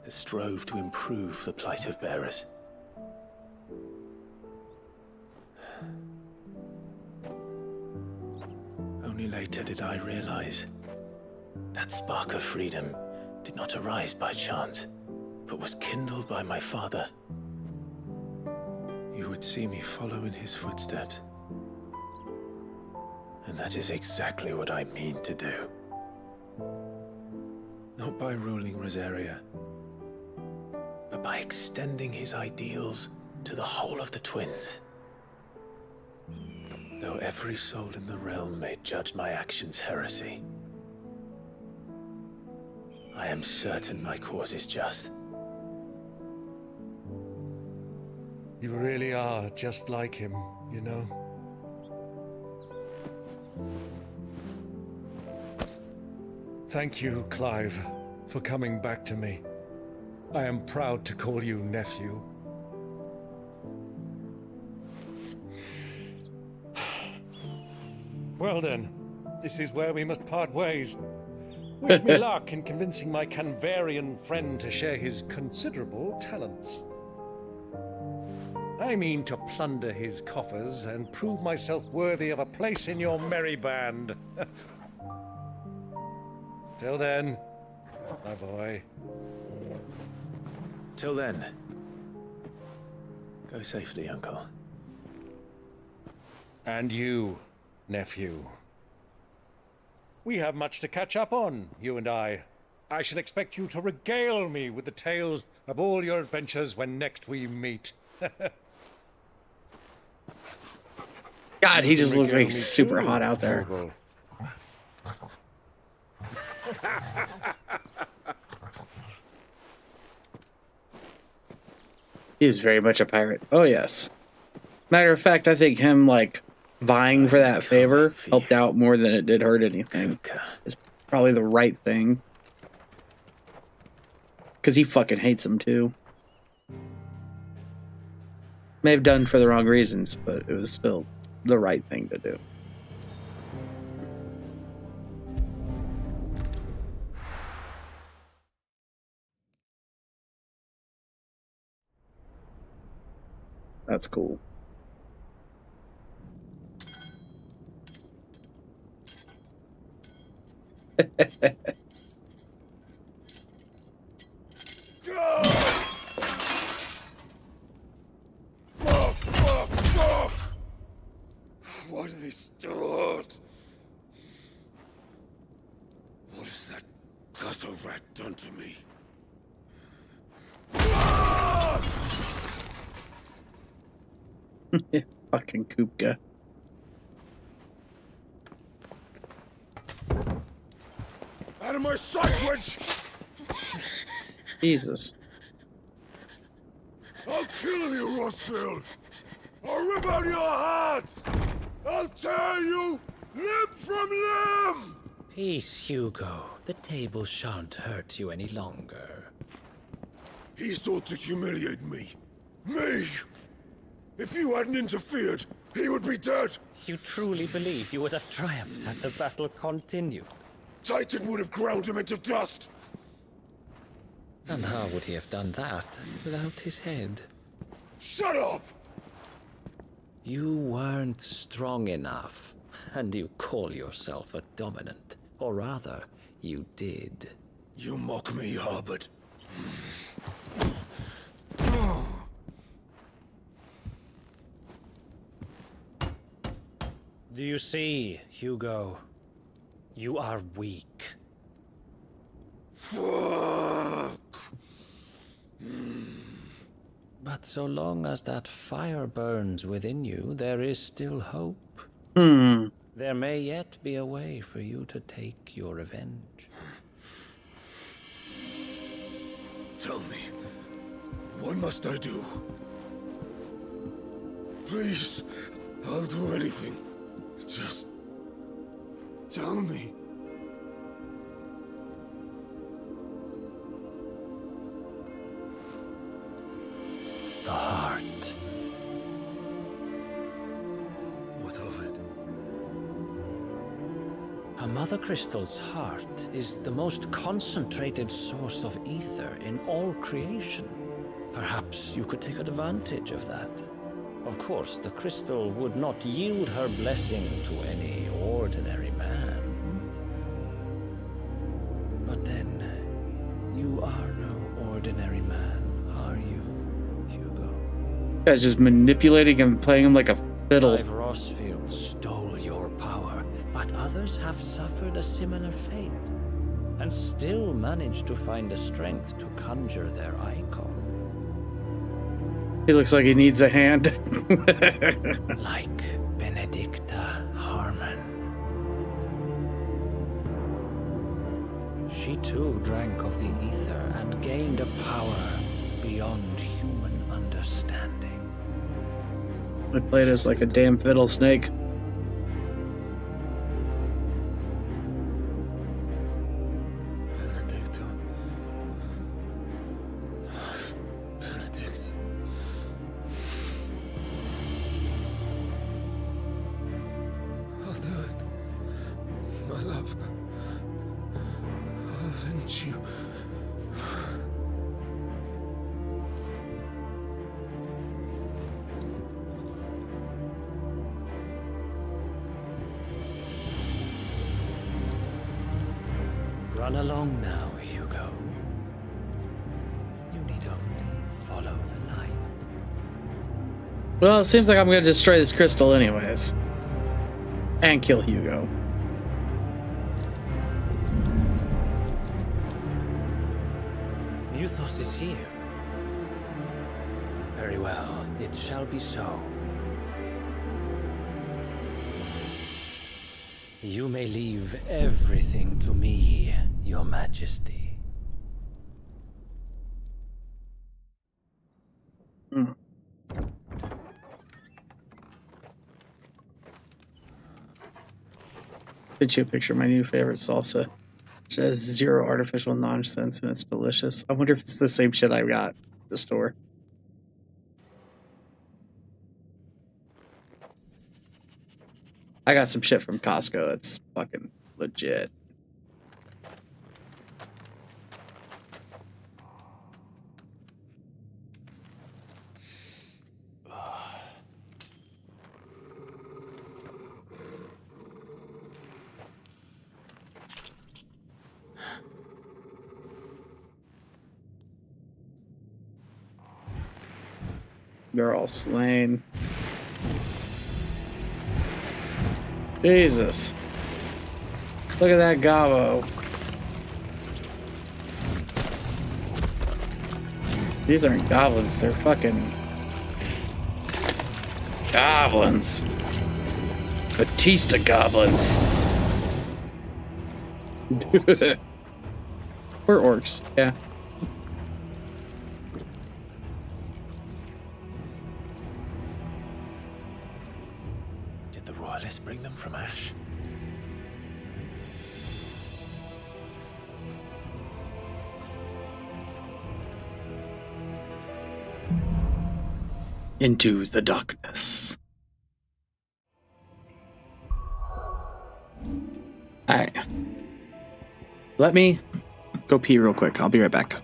that strove to improve the plight of bearers. Only later did I realize that spark of freedom did not arise by chance, but was kindled by my father. You would see me follow in his footsteps. And that is exactly what I mean to do. Not by ruling Rosaria, but by extending his ideals to the whole of the twins. Though every soul in the realm may judge my actions heresy, I am certain my cause is just.
You really are just like him, you know? Thank you, Clive, for coming back to me. I am proud to call you nephew. Well then, this is where we must part ways. Wish me luck in convincing my Canvarian friend to share his considerable talents. I mean to plunder his coffers and prove myself worthy of a place in your merry band. Till then, my boy.
Till then, go safely, Uncle.
And you, nephew. We have much to catch up on, you and I. I shall expect you to regale me with the tales of all your adventures when next we meet.
God, he just looks like super hot out there. He is very much a pirate. Oh, yes. Matter of fact, I think him, like, vying for that favor helped out more than it did hurt anything. It's probably the right thing. Because he fucking hates him, too. May have done for the wrong reasons, but it was still the right thing to do. That's cool.
What are they still at? What has that gutter rat done to me?
Fucking Kupka.
Out of my sight, witch!
Jesus.
I'll kill you, Rossfield! I'll rip out your heart! I'll tear you limb from limb!
Peace, Hugo. The table shan't hurt you any longer.
He sought to humiliate me. Me! If you hadn't interfered, he would be dead!
You truly believe you would have triumphed had the battle continued?
Titan would have ground him into dust!
And how would he have done that without his head?
Shut up!
You weren't strong enough, and you call yourself a dominant. Or rather, you did.
You mock me, Harbert.
Do you see, Hugo? You are weak.
Fuck!
But so long as that fire burns within you, there is still hope. There may yet be a way for you to take your revenge.
Tell me, what must I do? Please, I'll do anything. Just tell me.
The heart.
What of it?
A Mother Crystal's heart is the most concentrated source of ether in all creation. Perhaps you could take advantage of that. Of course, the crystal would not yield her blessing to any ordinary man. But then, you are no ordinary man, are you, Hugo?
You guys just manipulating him, playing him like a fiddle.
Clive Rossfield stole your power, but others have suffered a similar fate. and still managed to find the strength to conjure their icon.
He looks like he needs a hand.
Like Benedicta Harmon. She too drank of the ether and gained a power beyond human understanding.
I played as like a damn fiddle snake.
I'll do it. My love. I'll avenge you.
Run along now, Hugo. You need only follow the light.
Well, it seems like I'm going to destroy this crystal anyways. And kill Hugo.
Muthos is here. Very well, it shall be so. You may leave everything to me, Your Majesty.
Did you a picture of my new favorite salsa? It has 0 artificial nonsense and it's delicious. I wonder if it's the same shit I got at the store. I got some shit from Costco. It's fucking legit. They're all slain. Jesus. Look at that gobbo. These aren't goblins, they're fucking goblins. Batista goblins. We're orcs, yeah.
Did the royalists bring them from Ash?
Into the darkness. Alright. Let me go pee real quick. I'll be right back.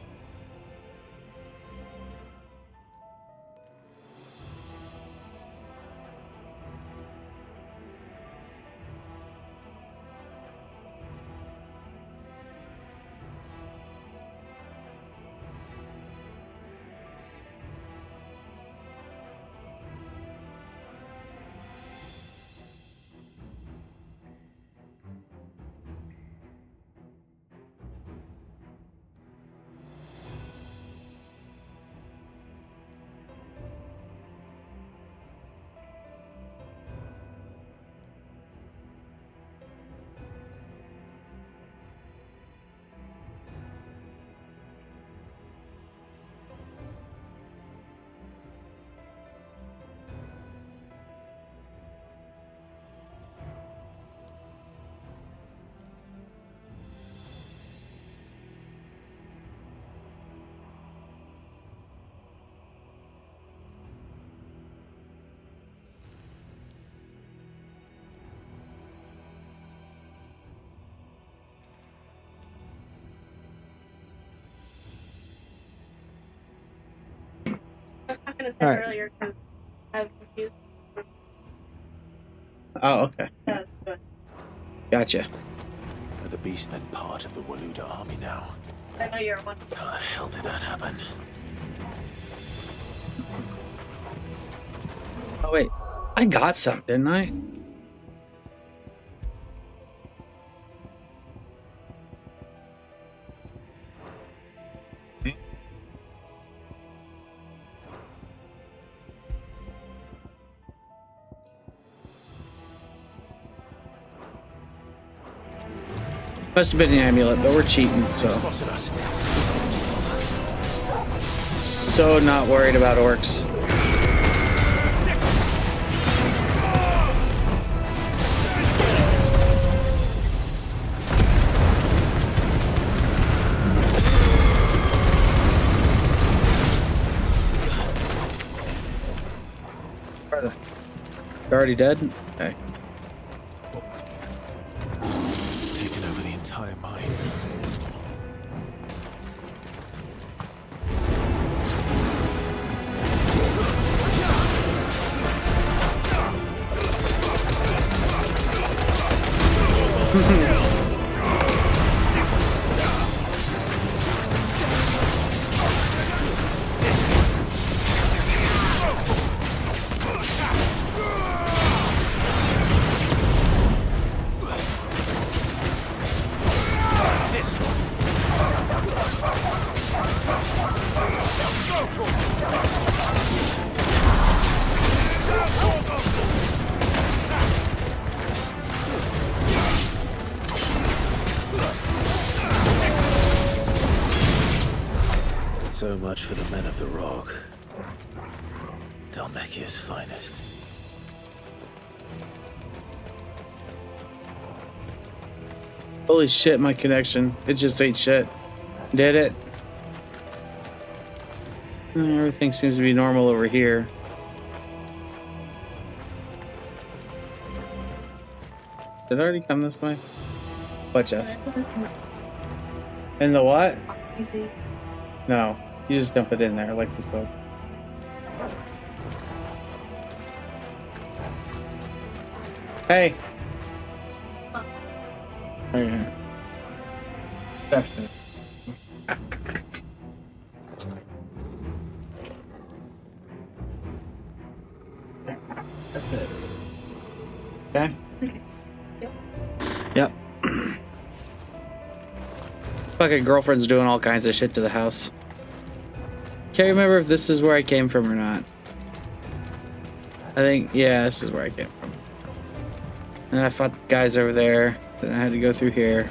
I was talking to Steph earlier because I was confused.
Oh, okay. Gotcha.
Are the beastmen part of the Waluda army now?
I know you're one.
How the hell did that happen?
Oh, wait. I got some, didn't I? Must have been an amulet, but we're cheating, so.
Spotted us.
So not worried about orcs. They're already dead? Okay.
Taken over the entire mine. So much for the men of the Rock. Dalmekia's finest.
Holy shit, my connection. It just ate shit. Did it? Everything seems to be normal over here. Did it already come this way? What chest? In the what? No, you just dump it in there like this though. Hey! Okay. Okay. Yep. Fucking girlfriend's doing all kinds of shit to the house. Can't remember if this is where I came from or not. I think, yeah, this is where I came from. And I fought the guys over there. Then I had to go through here.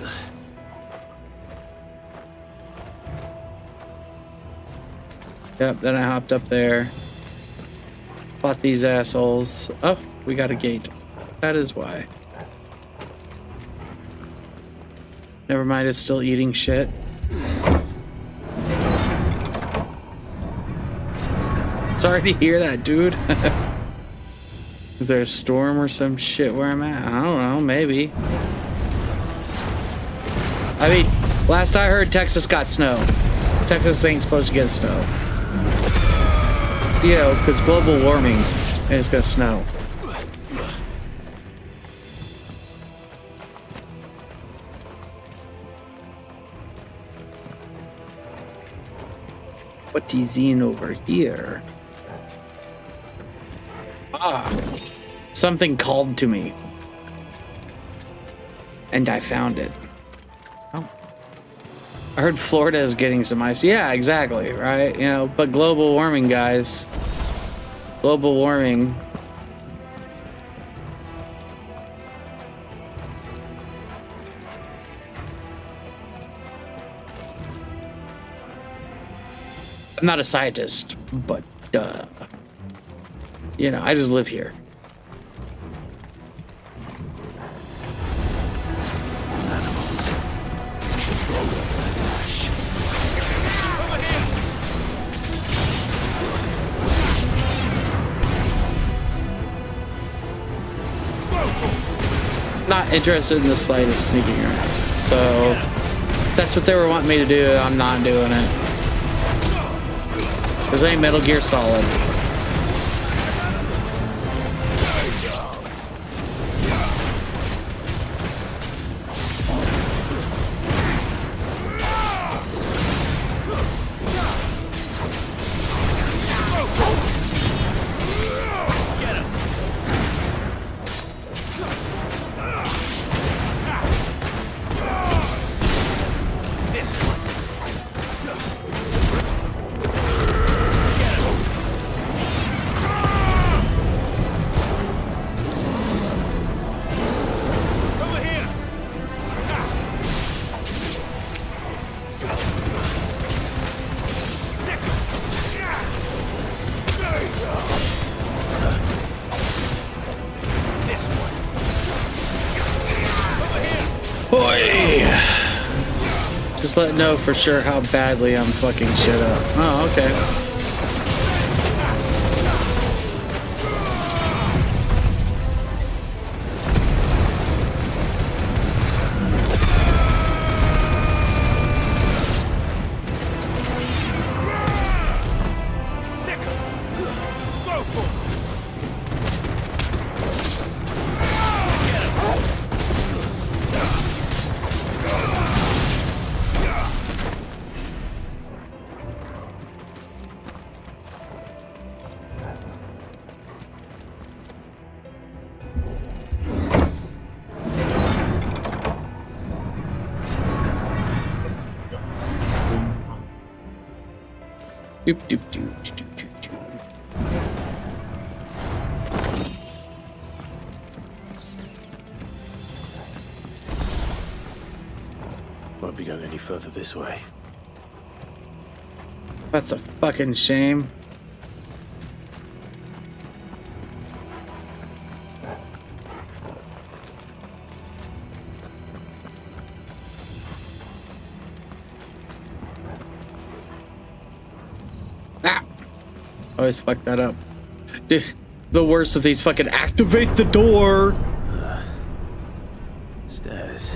Yep, then I hopped up there. Fought these assholes. Oh, we got a gate. That is why. Never mind, it's still eating shit. Sorry to hear that, dude. Is there a storm or some shit where I'm at? I don't know, maybe. I mean, last I heard, Texas got snow. Texas ain't supposed to get snow. You know, because global warming, and it's gonna snow. What is in over here? Ah, something called to me. And I found it. Oh. I heard Florida is getting some ice. Yeah, exactly, right? You know, but global warming, guys. Global warming. I'm not a scientist, but you know, I just live here.
Animals. Should roll over the dash. Over
here. Not interested in the slightest sneaking around. So that's what they were wanting me to do. I'm not doing it. This ain't Metal Gear Solid. Boy. Just let know for sure how badly I'm fucking shit up. Oh, okay. Doop, doop, doop, doop, doop, doop.
Won't be going any further this way.
That's a fucking shame. Always fuck that up. Dude, the worst of these fucking activate the door.
Stairs.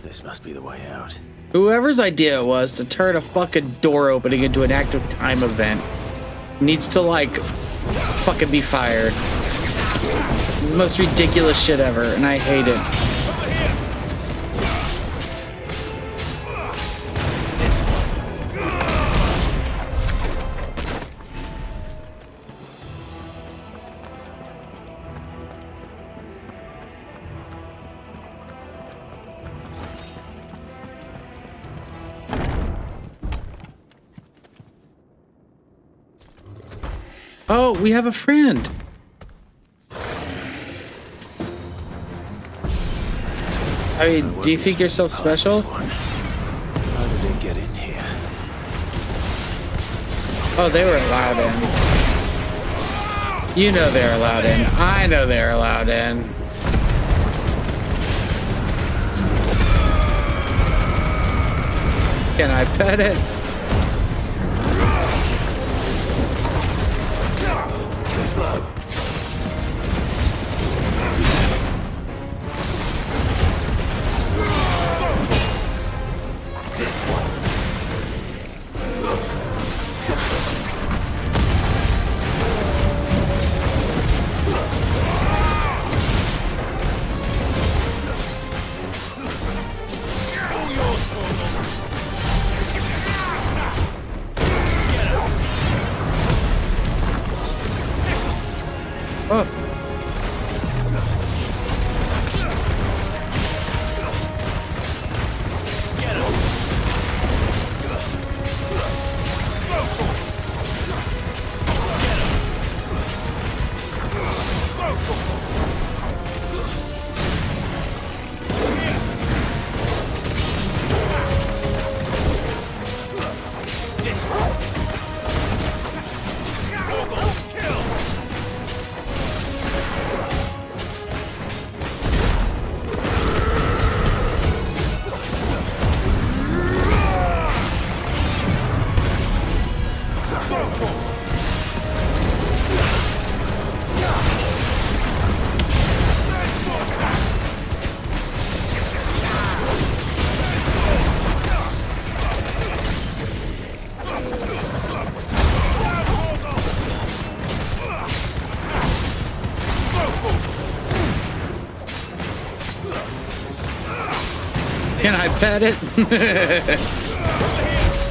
This must be the way out.
Whoever's idea it was to turn a fucking door opening into an active time event needs to, like, fucking be fired. It's the most ridiculous shit ever, and I hate it. Oh, we have a friend. I mean, do you think you're so special?
How did they get in here?
Oh, they were allowed in. You know they're allowed in. I know they're allowed in. Can I pet it? Can I pet it?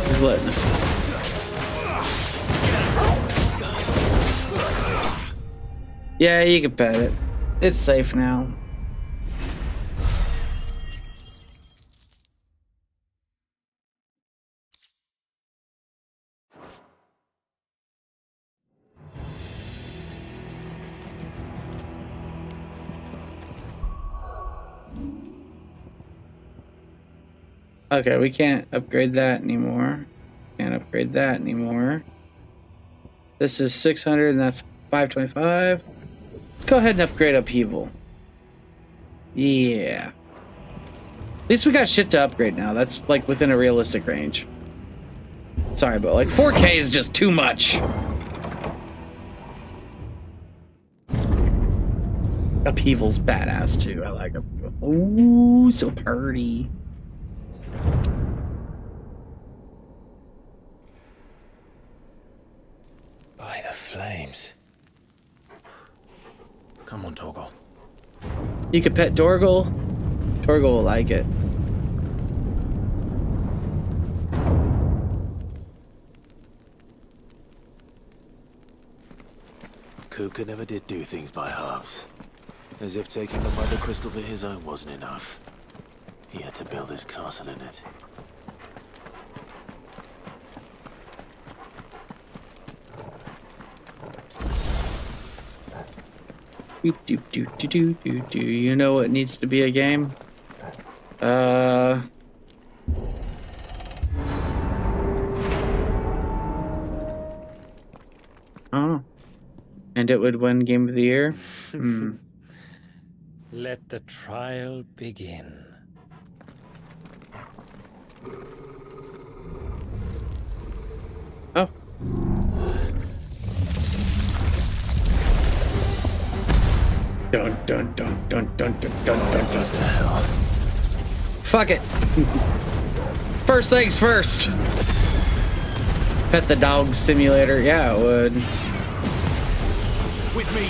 He's letting it. Yeah, you can pet it. It's safe now. Okay, we can't upgrade that anymore. Can't upgrade that anymore. This is 600 and that's 525. Let's go ahead and upgrade upheaval. Yeah. At least we got shit to upgrade now. That's like within a realistic range. Sorry, but like 4K is just too much. Upheaval's badass too. I like Upheaval. Ooh, so pretty.
By the flames. Come on, Torgal.
You could pet Torgal. Torgal will like it.
Kupka never did do things by halves. As if taking the mother crystal to his own wasn't enough. He had to build his castle in it.
Do you know what needs to be a game? Oh. And it would win Game of the Year? Hmm.
Let the trial begin.
Oh. Dun dun dun dun dun dun dun dun dun. Fuck it. First things first. Pet the dog simulator. Yeah, it would.
With me,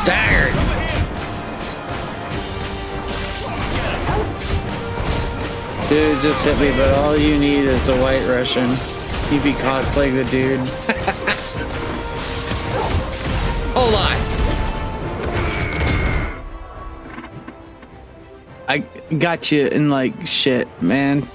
Dagger. Dude just hit me, but all you need is a white Russian. You'd be cosplaying the dude. Hold on. I got you in like shit, man.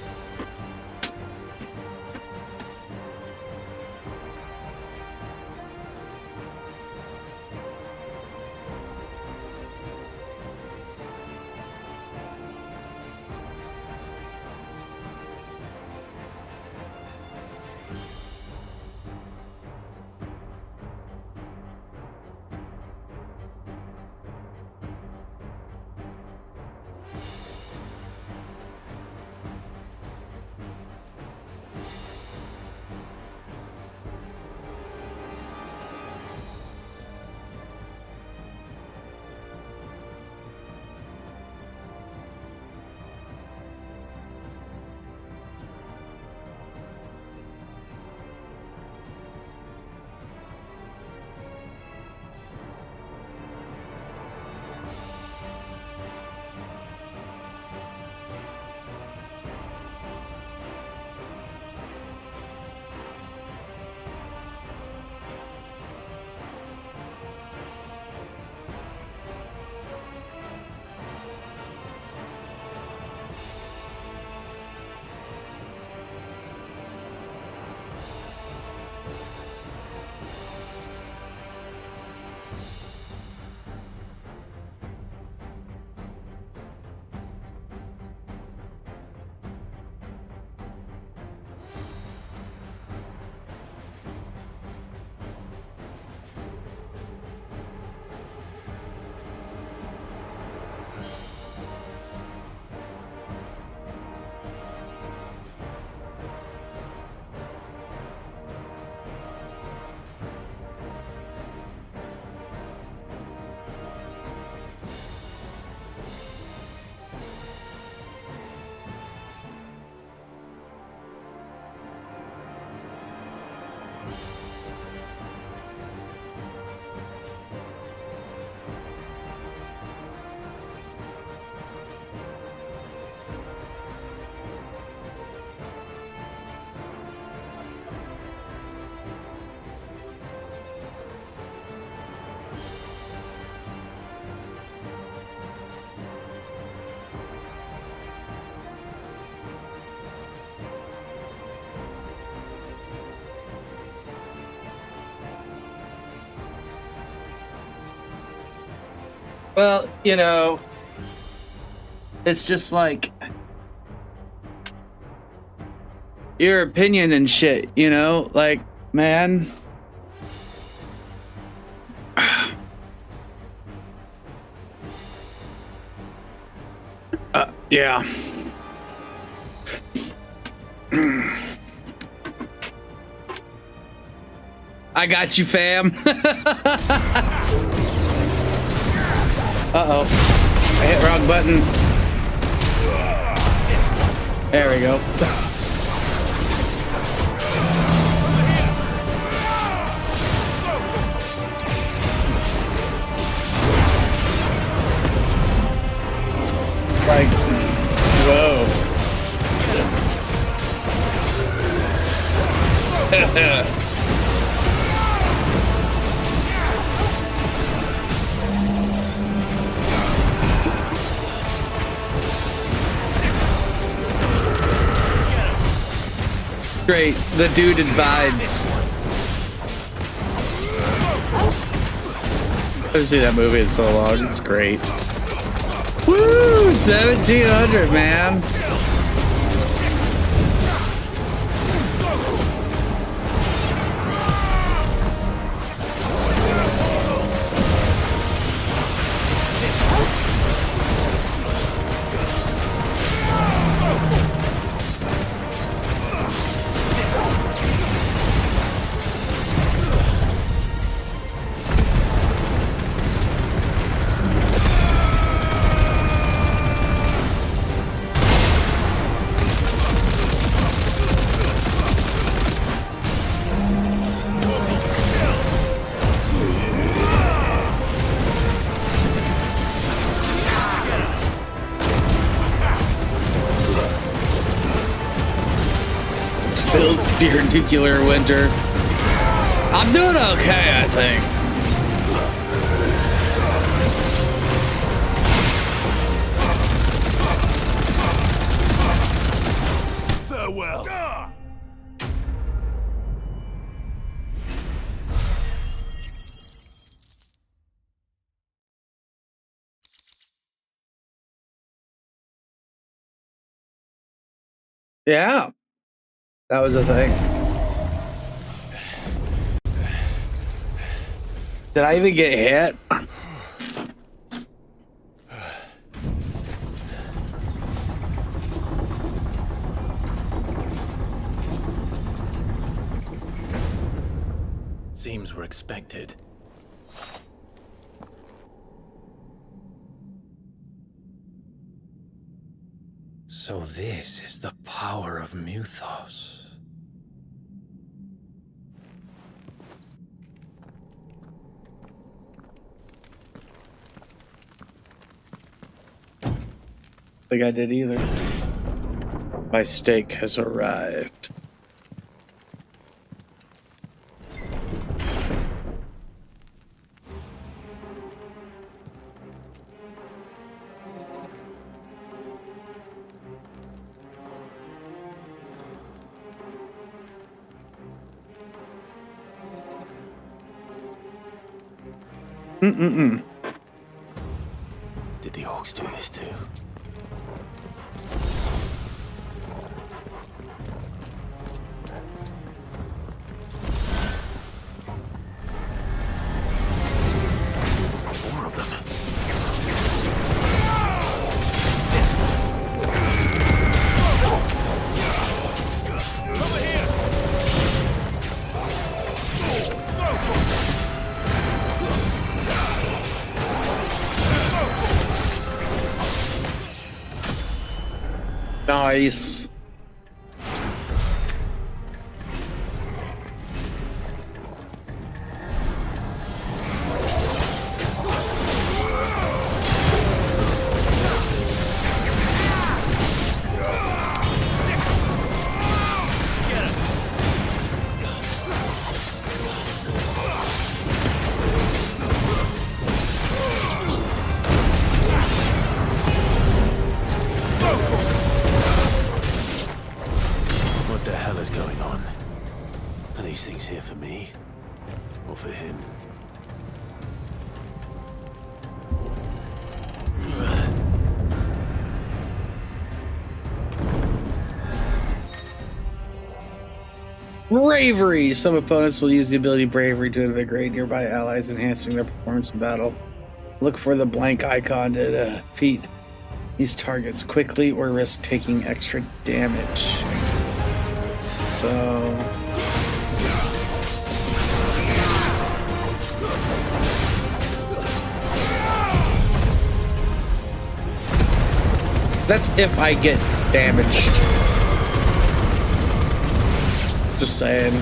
Well, you know, it's just like your opinion and shit, you know? Like, man. Yeah. I got you, fam. Uh-oh. I hit wrong button. There we go. Like, whoa. Great, the dude divides. I haven't seen that movie in so long, it's great. Woo! 1700, man. Your nuclear winter. I'm doing okay, I think.
Farewell.
Yeah. That was a thing. Did I even get hit?
Seems we're expected.
So this is the power of Muthos.
Think I did either. My steak has arrived.
Did the orcs do this too? More of them.
Nice.
What the hell is going on? Are these things here for me? Or for him?
Bravery! Some opponents will use the ability Bravery to invigorate nearby allies, enhancing their performance in battle. Look for the blank icon to defeat these targets quickly or risk taking extra damage. So... that's if I get damaged. Just saying.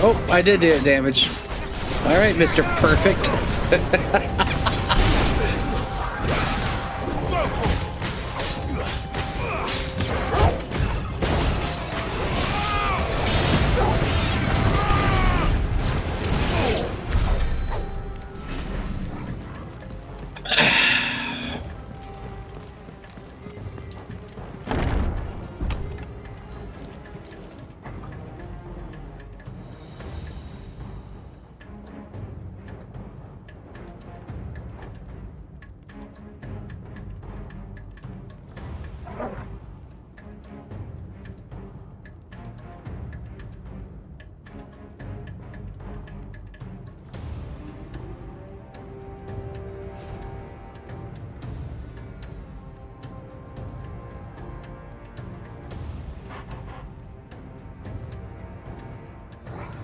Oh, I did do damage. All right, Mr. Perfect.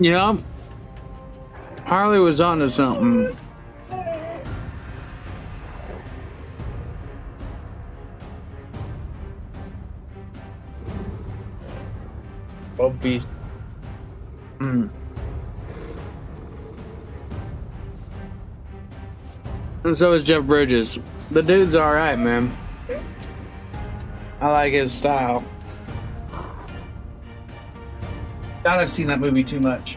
Yeah, Harley was onto something. Bobby. And so is Jeff Bridges. The dude's alright, man. I like his style. God, I've seen that movie too much.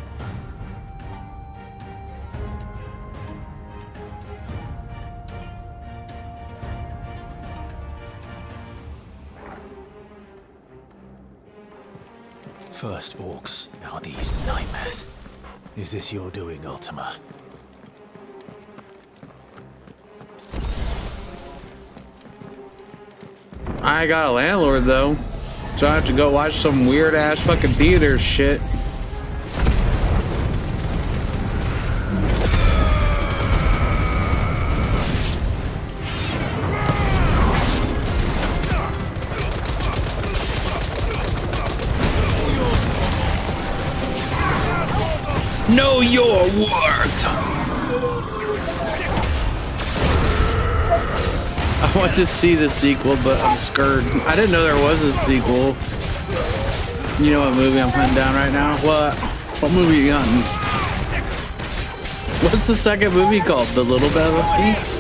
First orcs, now these nightmares. Is this your doing, Ultima?
I got a landlord though, so I have to go watch some weird ass fucking theater shit. Know your worth. I want to see the sequel, but I'm scared. I didn't know there was a sequel. You know what movie I'm hunting down right now? What movie are you hunting? What's the second movie called? The Little Babylski?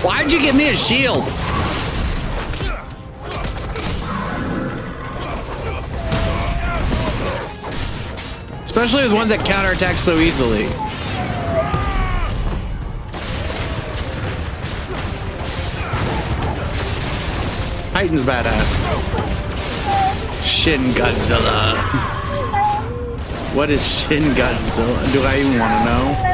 Why'd you give me a shield? Especially with ones that counterattack so easily. Titan's badass. Shin Godzilla. What is Shin Godzilla? Do I even want to know?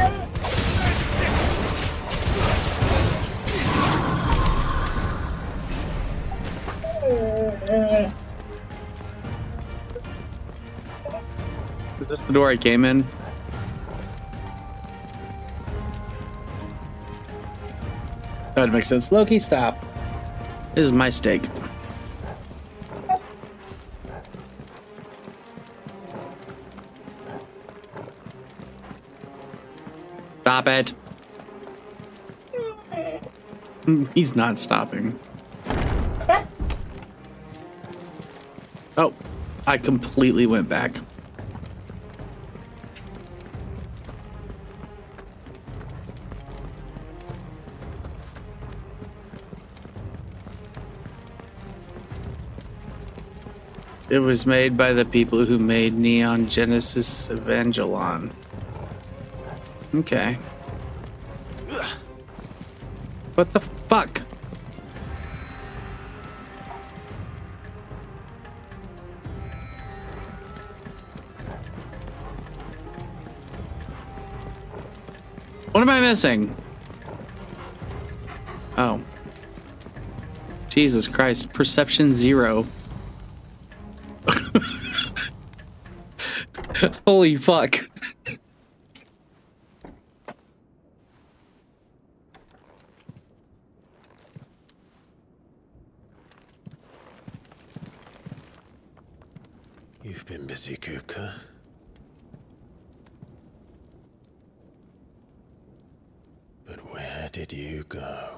Is this the door I came in? That makes sense. Loki, stop. This is my steak. Stop it. He's not stopping. Oh, I completely went back. It was made by the people who made Neon Genesis Evangelion. Okay. What the fuck? What am I missing? Oh. Jesus Christ. Perception 0. Holy fuck.
You've been busy, Kupka. But where did you go?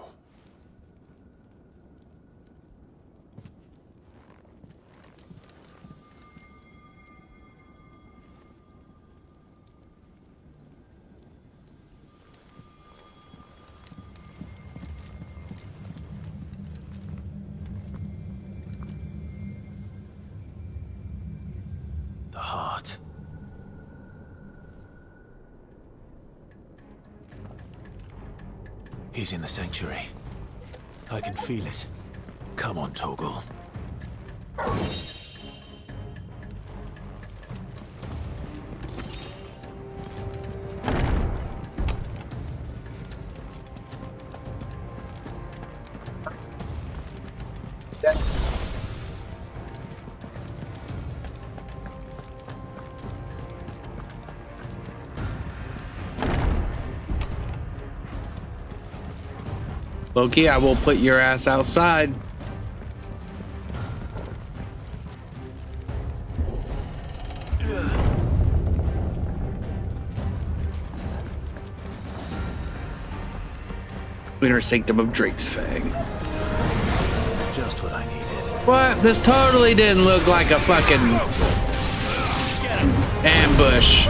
The heart. He's in the sanctuary. I can feel it. Come on, Torgal.
Loki, I will put your ass outside. Inner sanctum of Drake's Fang.
Just what I needed.
What? This totally didn't look like a fucking ambush.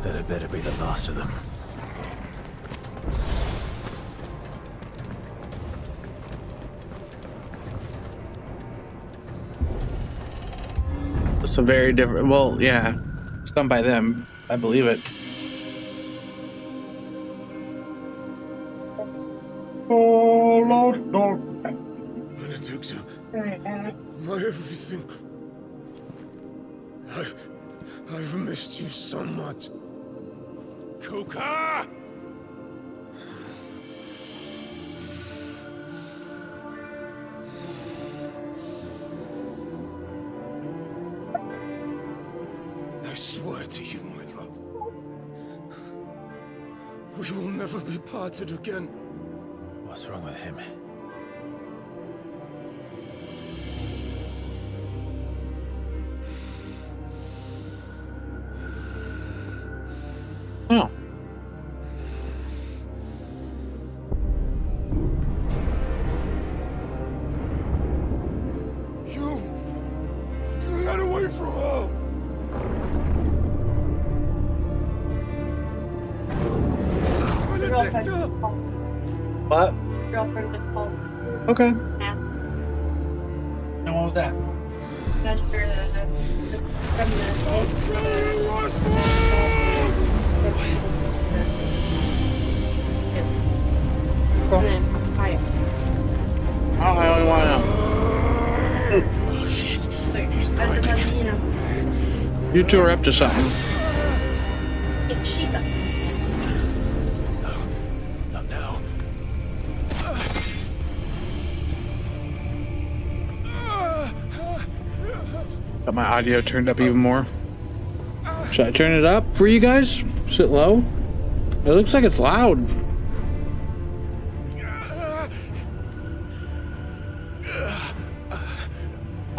That better be the last of them.
It's a very different. Well, yeah, it's done by them. I believe it.
Benedicta, my everything. I've missed you so much. Kuka! I swear to you, my love, we will never be parted again.
What's wrong with him?
Oh.
from her!
Girlfriend.
What?
Girlfriend was called.
Okay.
Asked.
And what was that?
Not sure that from
I only want to know.
Oh shit. He's
you know.
You two are up to something.
She's up.
Not now.
Got my audio turned up even more. Should I turn it up for you guys? Is it low? It looks like it's loud.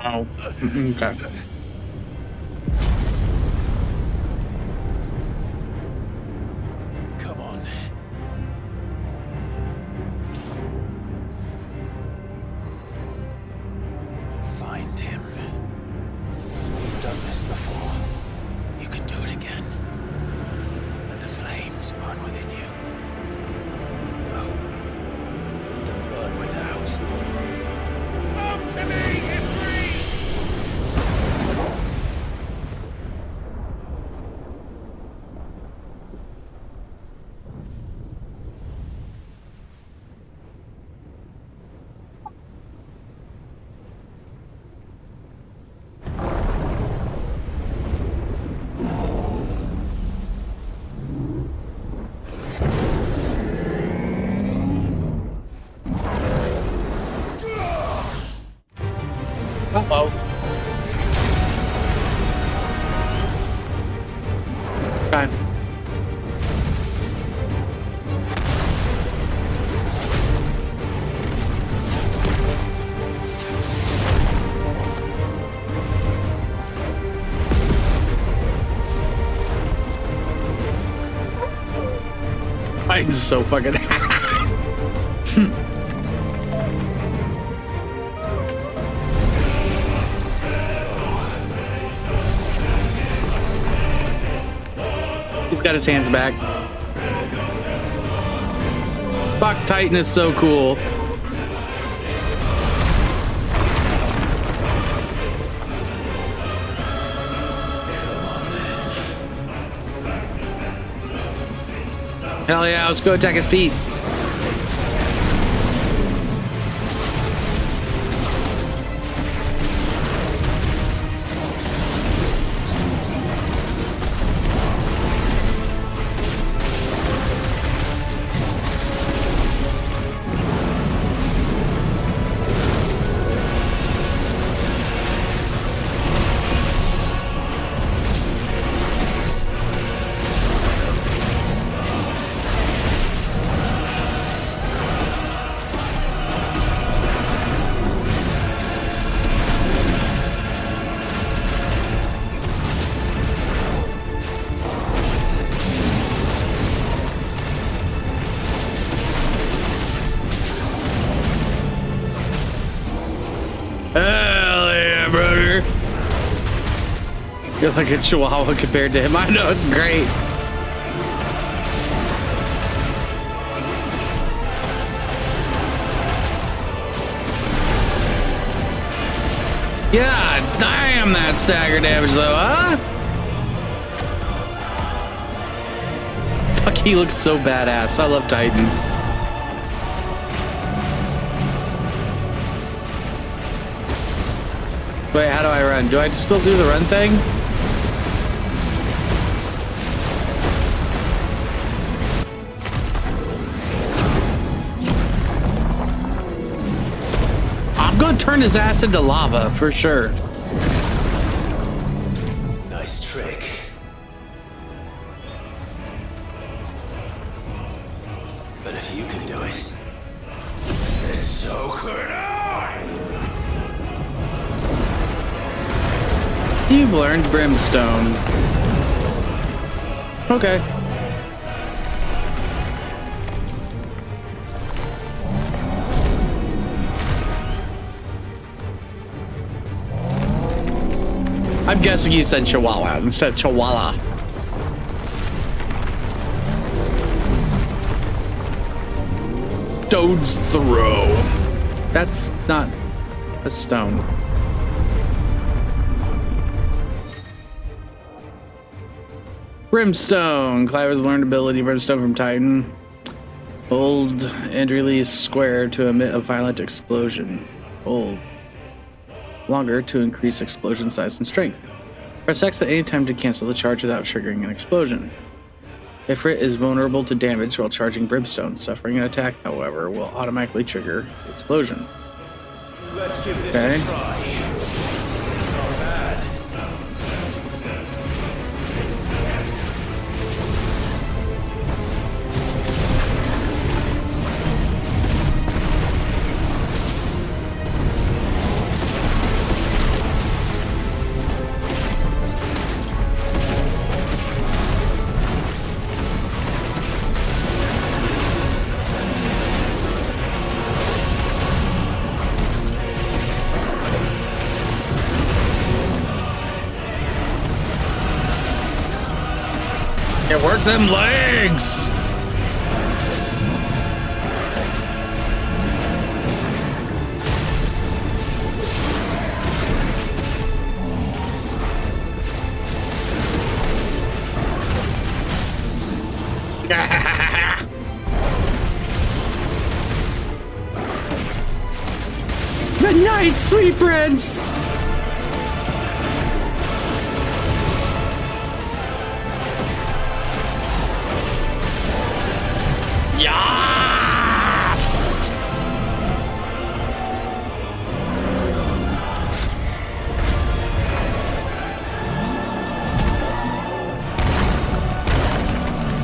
Oh, okay.
Come on. Find him. You've done this before. You can do it again. Let the flames burn within you. No. Let them burn without. Come to me, Ifrit!
Uh-oh. Okay. Titan's so fucking He's got his hands back. Fuck, Titan is so cool. Hell yeah, let's go attack his feet. Hell yeah, brother. You're like a chihuahua compared to him. I know, it's great. Yeah, damn that stagger damage though, huh? Fuck, he looks so badass. I love Titan. Wait, how do I run? Do I still do the run thing? I'm gonna turn his ass into lava for sure.
Nice trick. But if you can do it, then so could I!
You've learned Brimstone. Okay. I'm guessing you said Chihuahua instead of Chihuahua. Stone's Throw. That's not a stone. Brimstone. Clive has learned ability Brimstone from Titan. Hold and release square to emit a violent explosion. Hold longer to increase explosion size and strength. Press X at any time to cancel the charge without triggering an explosion. Ifrit is vulnerable to damage while charging Brimstone. Suffering an attack, however, will automatically trigger the explosion.
Let's give this a try. Not bad.
Yeah, work them legs! Good night, sweet prince! Yes!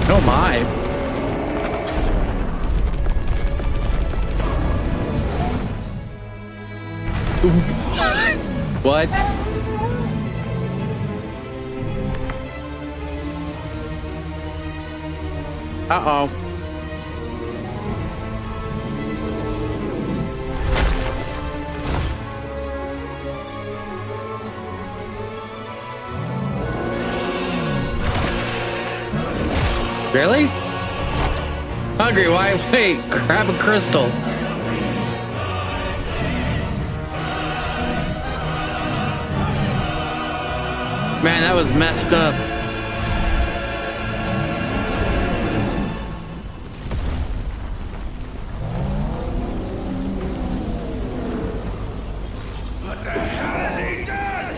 Oh my. What? Uh-oh. Really? Hungry, why wait? Grab a crystal. Man, that was messed up.
What the hell has he done?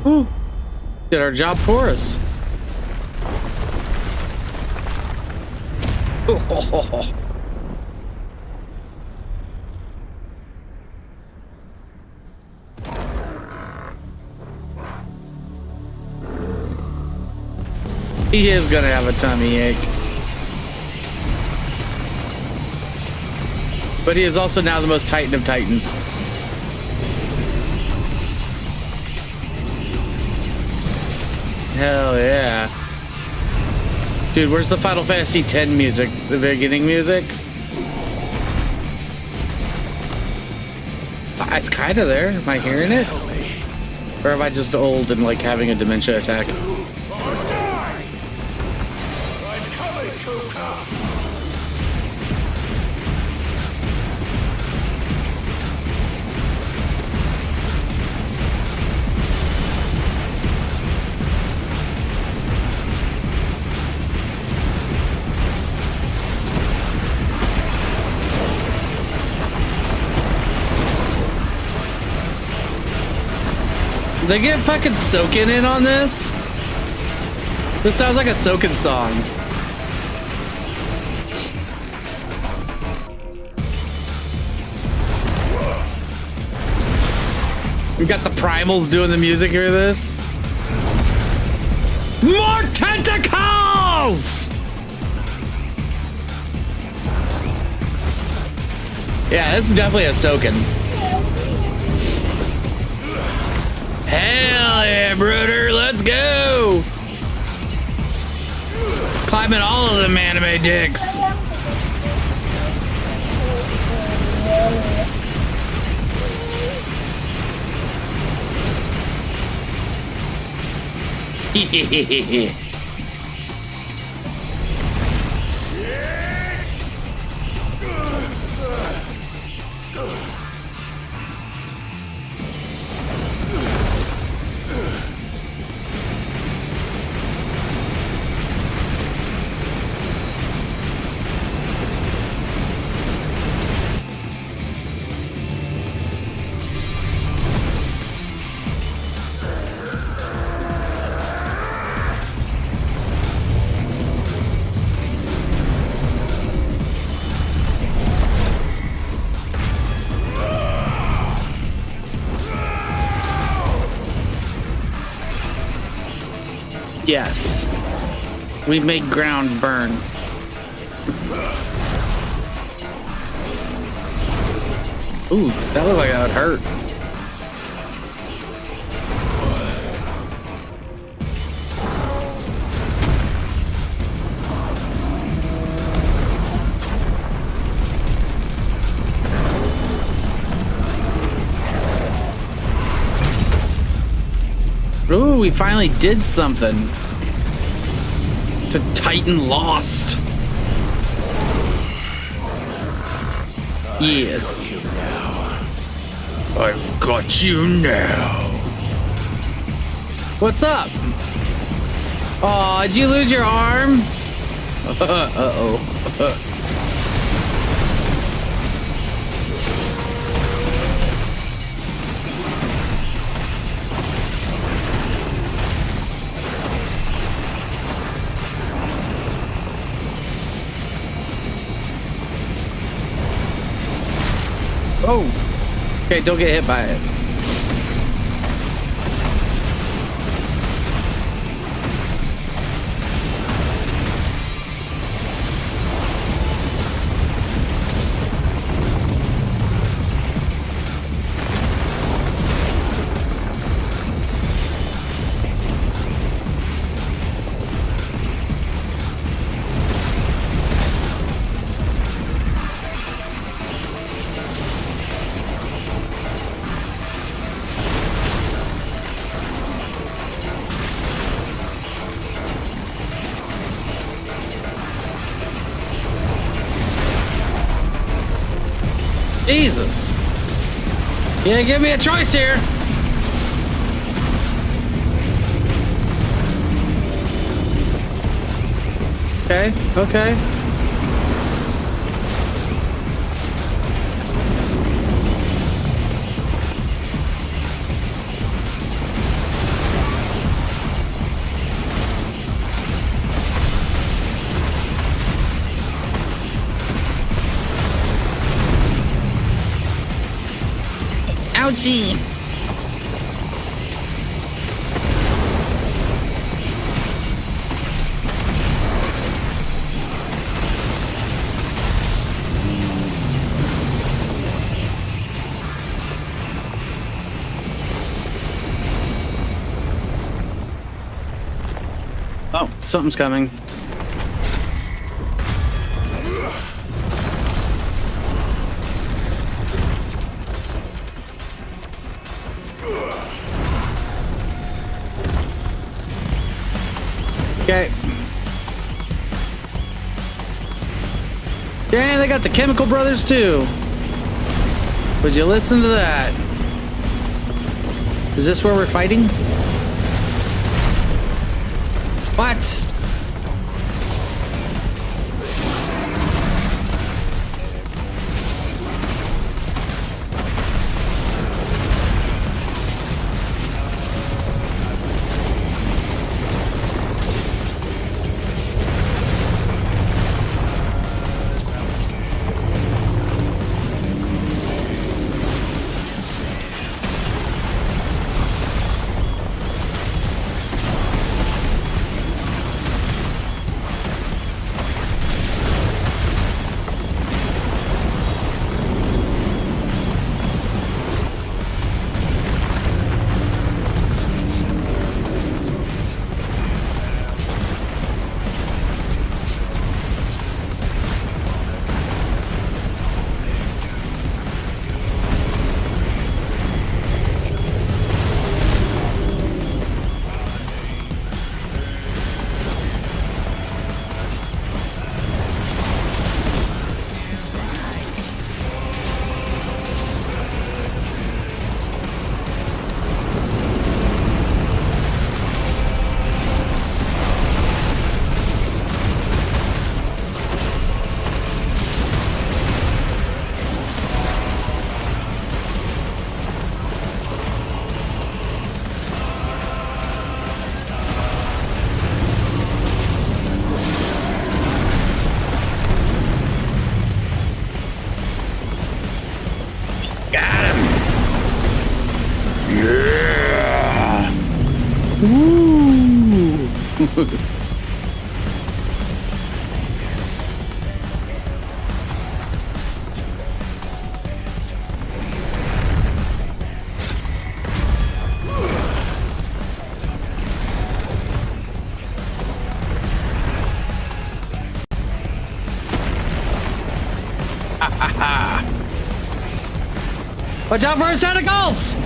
Ooh. Did our job for us. Oh. He is gonna have a tummy ache. But he is also now the most Titan of Titans. Hell yeah. Dude, where's the Final Fantasy X music? The beginning music? It's kind of there. Am I hearing it? Or am I just old and like having a dementia attack? They get fucking Soakin' in on this? This sounds like a Soakin' song. We got the Primal doing the music for this. More tentacles! Yeah, this is definitely a Soakin'. Hell yeah, brother, let's go! Climbing all of them anime dicks. Yes. We made ground burn. Ooh, that looked like that would hurt. Ooh, we finally did something to Titan Lost. Yes. I've got you now. What's up? Aw, did you lose your arm? Uh-oh. Oh, okay, don't get hit by it. Jesus. Yeah, give me a choice here. Okay, okay. Ouchie. Oh, something's coming. Okay. Dang, they got the Chemical Brothers too. Would you listen to that? Is this where we're fighting? What? Watch out for his tentacles!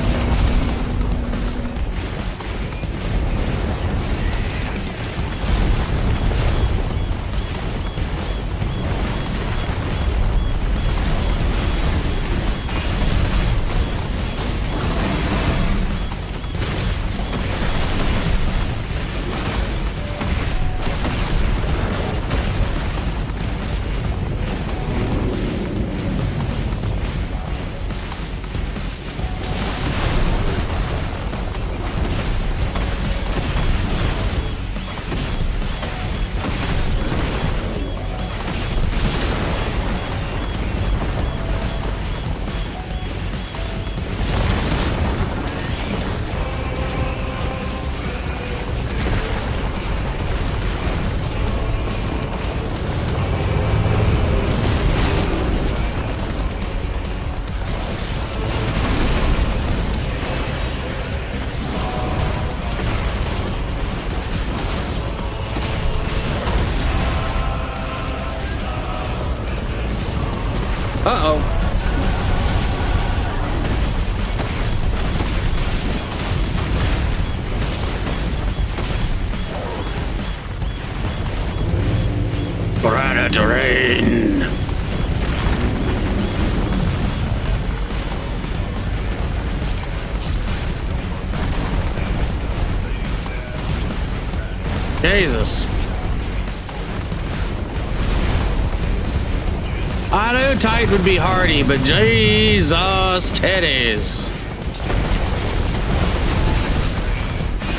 Uh-oh. Piranha terrain. Jesus. I knew tight would be hardy, but Jesus titties.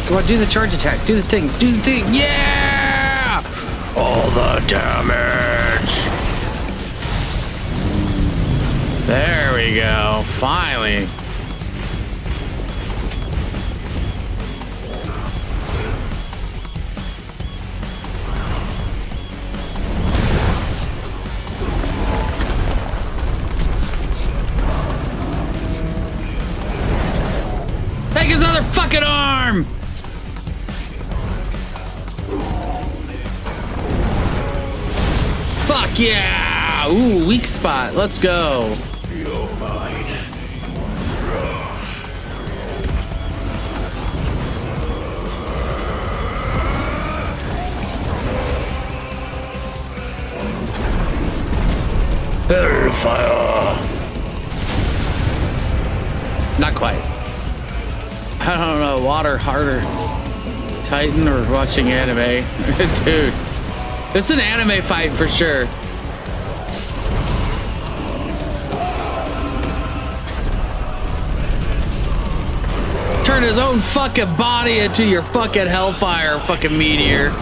Come on, do the charge attack. Do the thing. Do the thing. Yeah! All the damage. There we go. Finally. Take his other fucking arm! Fuck yeah! Ooh, weak spot. Let's go.
You're mine.
Hellfire. Not quite. I don't know, water harder. Titan or watching anime? Dude, it's an anime fight for sure. Turn his own fucking body into your fucking hellfire fucking meteor.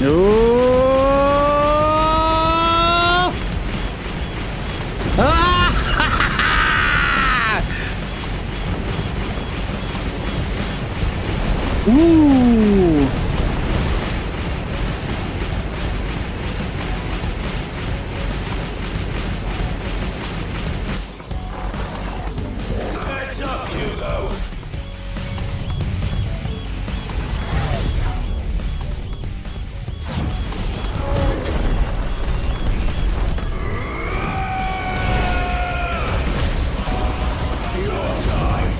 Ooh.
Heads up, Hugo. Your time.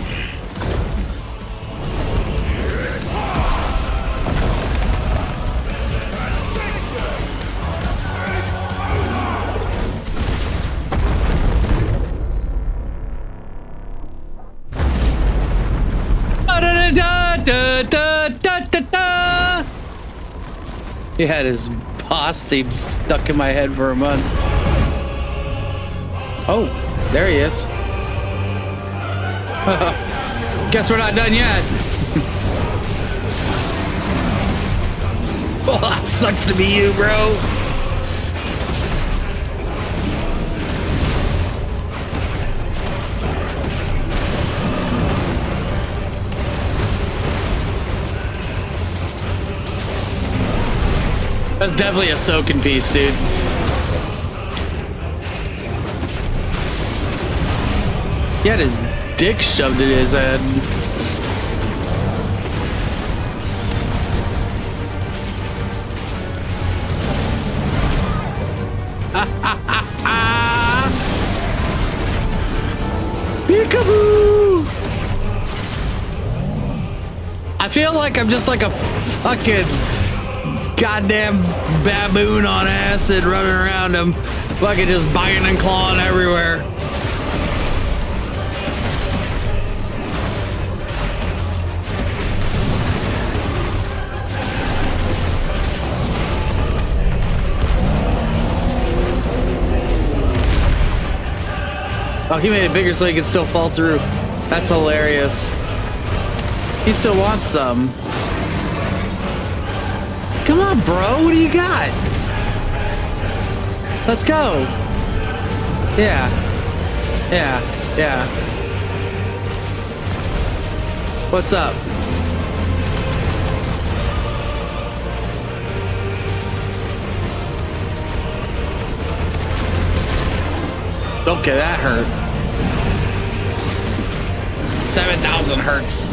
He had his boss theme stuck in my head for a month. Oh, there he is. Guess we're not done yet. Oh, that sucks to be you, bro. That's definitely a soaking piece, dude. He had his dick shoved in his head. Peekaboo! I feel like I'm just like a fucking goddamn baboon on acid running around him, fucking just biting and clawing everywhere. Oh, he made it bigger so he could still fall through. That's hilarious. He still wants some. Come on, bro. What do you got? Let's go. Yeah. Yeah. Yeah. What's up? Okay, that hurt. 7,000 hertz.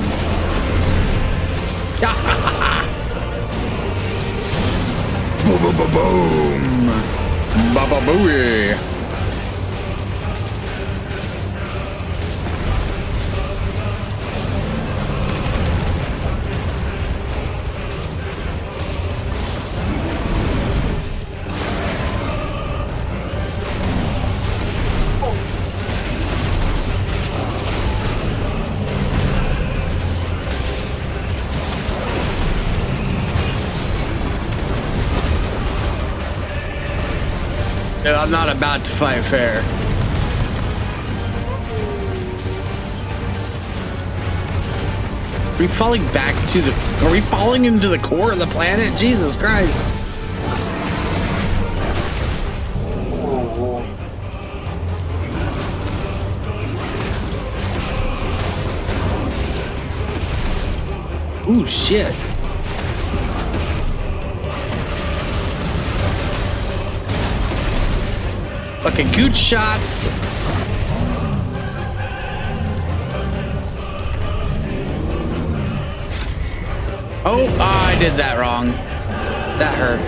Boom, boom, boom. Baba booey. Dude, I'm not about to fight fair. Are we falling back to the... Are we falling into the core of the planet? Jesus Christ. Ooh, shit. Fucking gooch shots. Oh, I did that wrong. That hurt.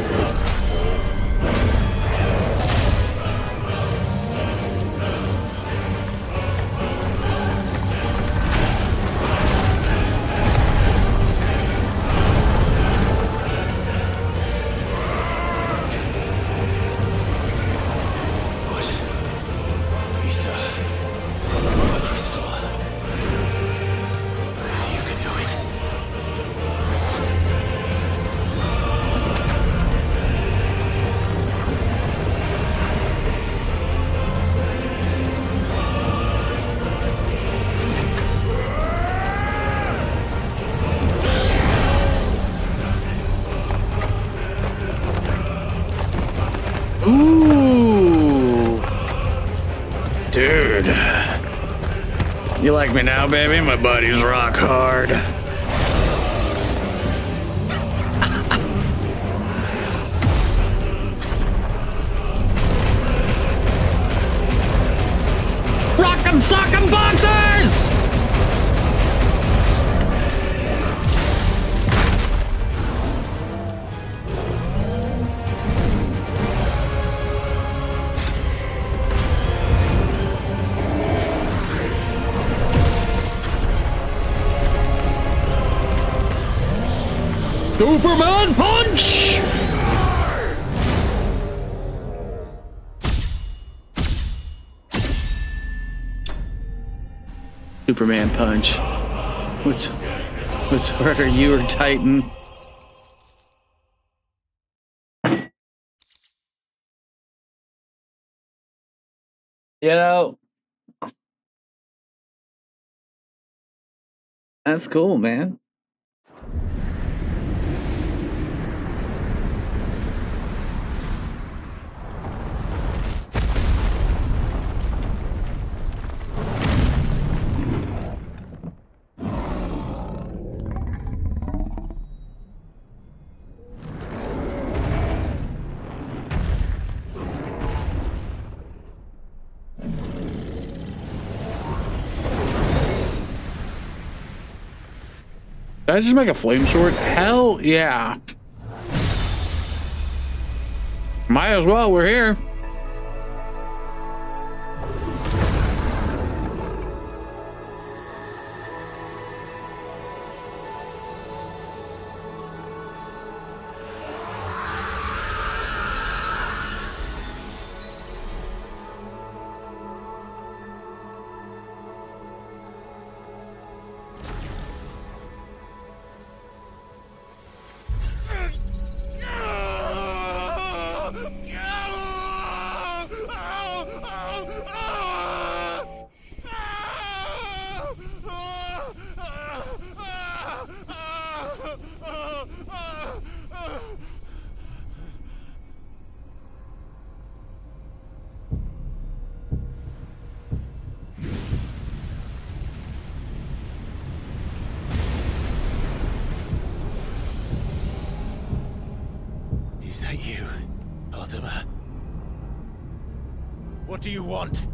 Ooh. Dude. You like me now, baby? My buddy's rock hard. Rock'em sock'em boxers! Superman punch! Superman punch. What's harder, you or Titan? You know, That's cool, man. Did I just make a flame sword? Hell yeah. Might as well, we're here.
Is that you, Ultima? What do you want?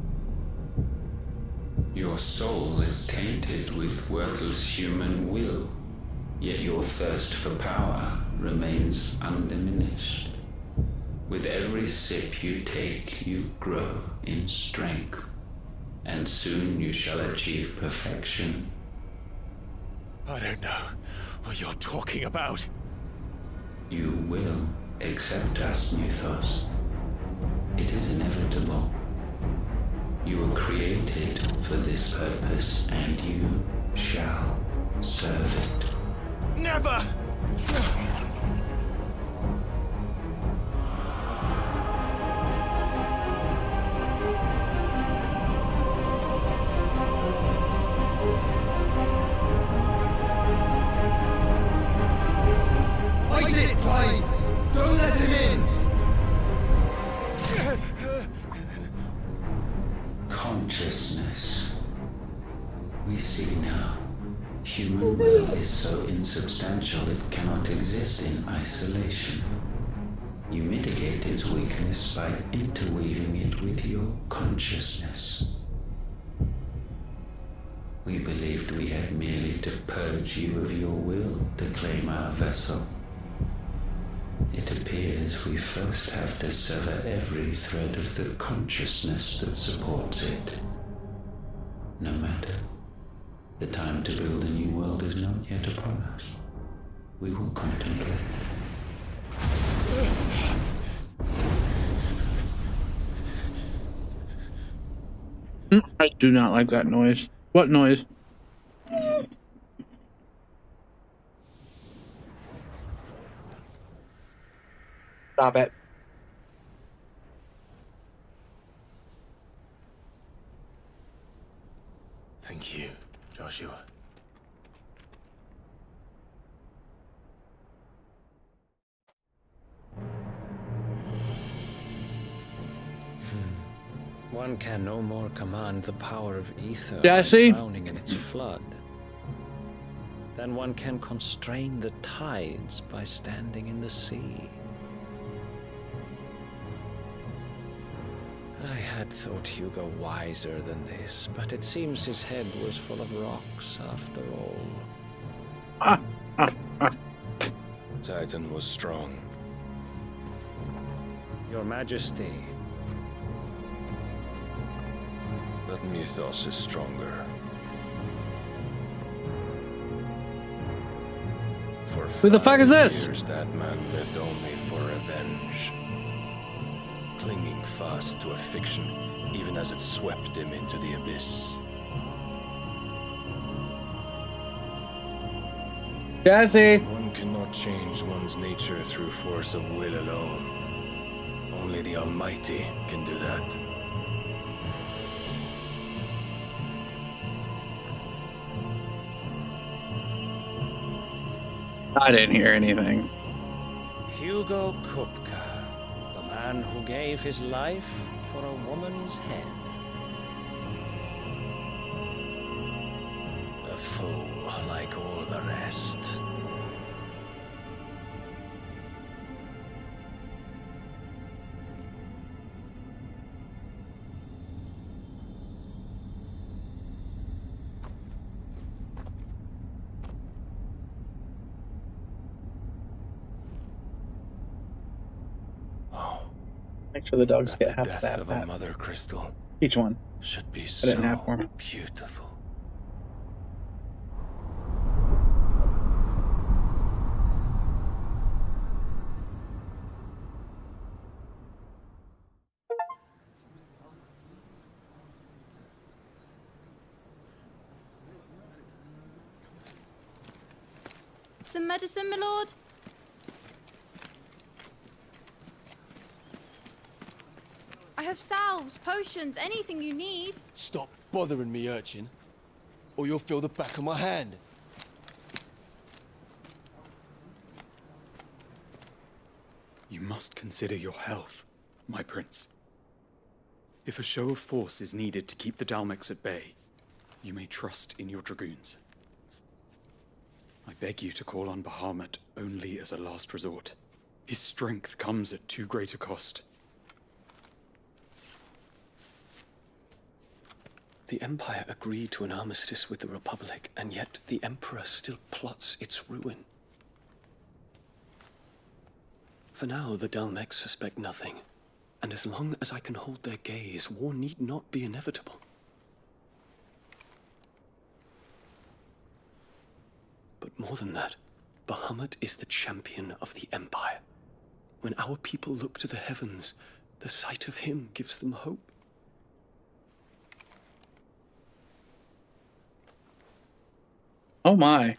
Your soul is tainted with worthless human will, yet your thirst for power remains undiminished. With every sip you take, you grow in strength, and soon you shall achieve perfection.
I don't know what you're talking about.
You will accept us, Mythos. It is inevitable. You were created for this purpose, and you shall serve it.
Never!
Fight it, Clive! Don't let him in!
Consciousness. We see now. Human will is so insubstantial it cannot exist in isolation. You mitigate its weakness by interweaving it with your consciousness. We believed we had merely to purge you of your will to claim our vessel. It appears we first have to sever every thread of the consciousness that supports it. No matter. The time to build a new world is not yet upon us. We will contemplate.
I do not like that noise. What noise? Stop it.
Thank you, Joshua.
One can no more command the power of ether
Yeah, I
by
see.
drowning in its flood than one can constrain the tides by standing in the sea. I had thought Hugo wiser than this, but it seems his head was full of rocks after all.
Titan was strong.
Your Majesty.
But Mythos is stronger. For
Who the fuck is this?
5 years, that man lived only for revenge. Clinging fast to a fiction, even as it swept him into the abyss.
Jesse.
One cannot change one's nature through force of will alone. Only the Almighty can do that.
I didn't hear anything.
Hugo Kupka, the man who gave his life for a woman's head. A fool like all the rest.
Make sure the dogs get
The
half
death
that.
of a mother crystal
Each one.
should be
Put it in half for
so
me.
beautiful.
Some medicine, my lord? I have salves, potions, anything you need.
Stop bothering me, urchin, or you'll feel the back of my hand.
You must consider your health, my prince. If a show of force is needed to keep the Dalmex at bay, you may trust in your dragoons. I beg you to call on Bahamut only as a last resort. His strength comes at too great a cost.
The Empire agreed to an armistice with the Republic, and yet the Emperor still plots its ruin. For now, the Dalmex suspect nothing, and as long as I can hold their gaze, war need not be inevitable. But more than that, Bahamut is the champion of the Empire. When our people look to the heavens, the sight of him gives them hope.
Oh my.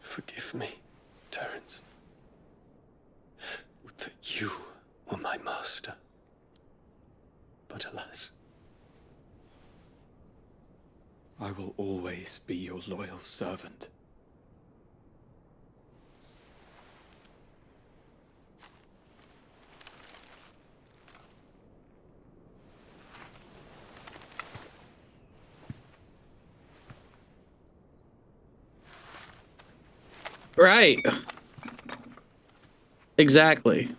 Forgive me, Terence. Would that you were my master. But alas.
I will always be your loyal servant.
Right. Exactly.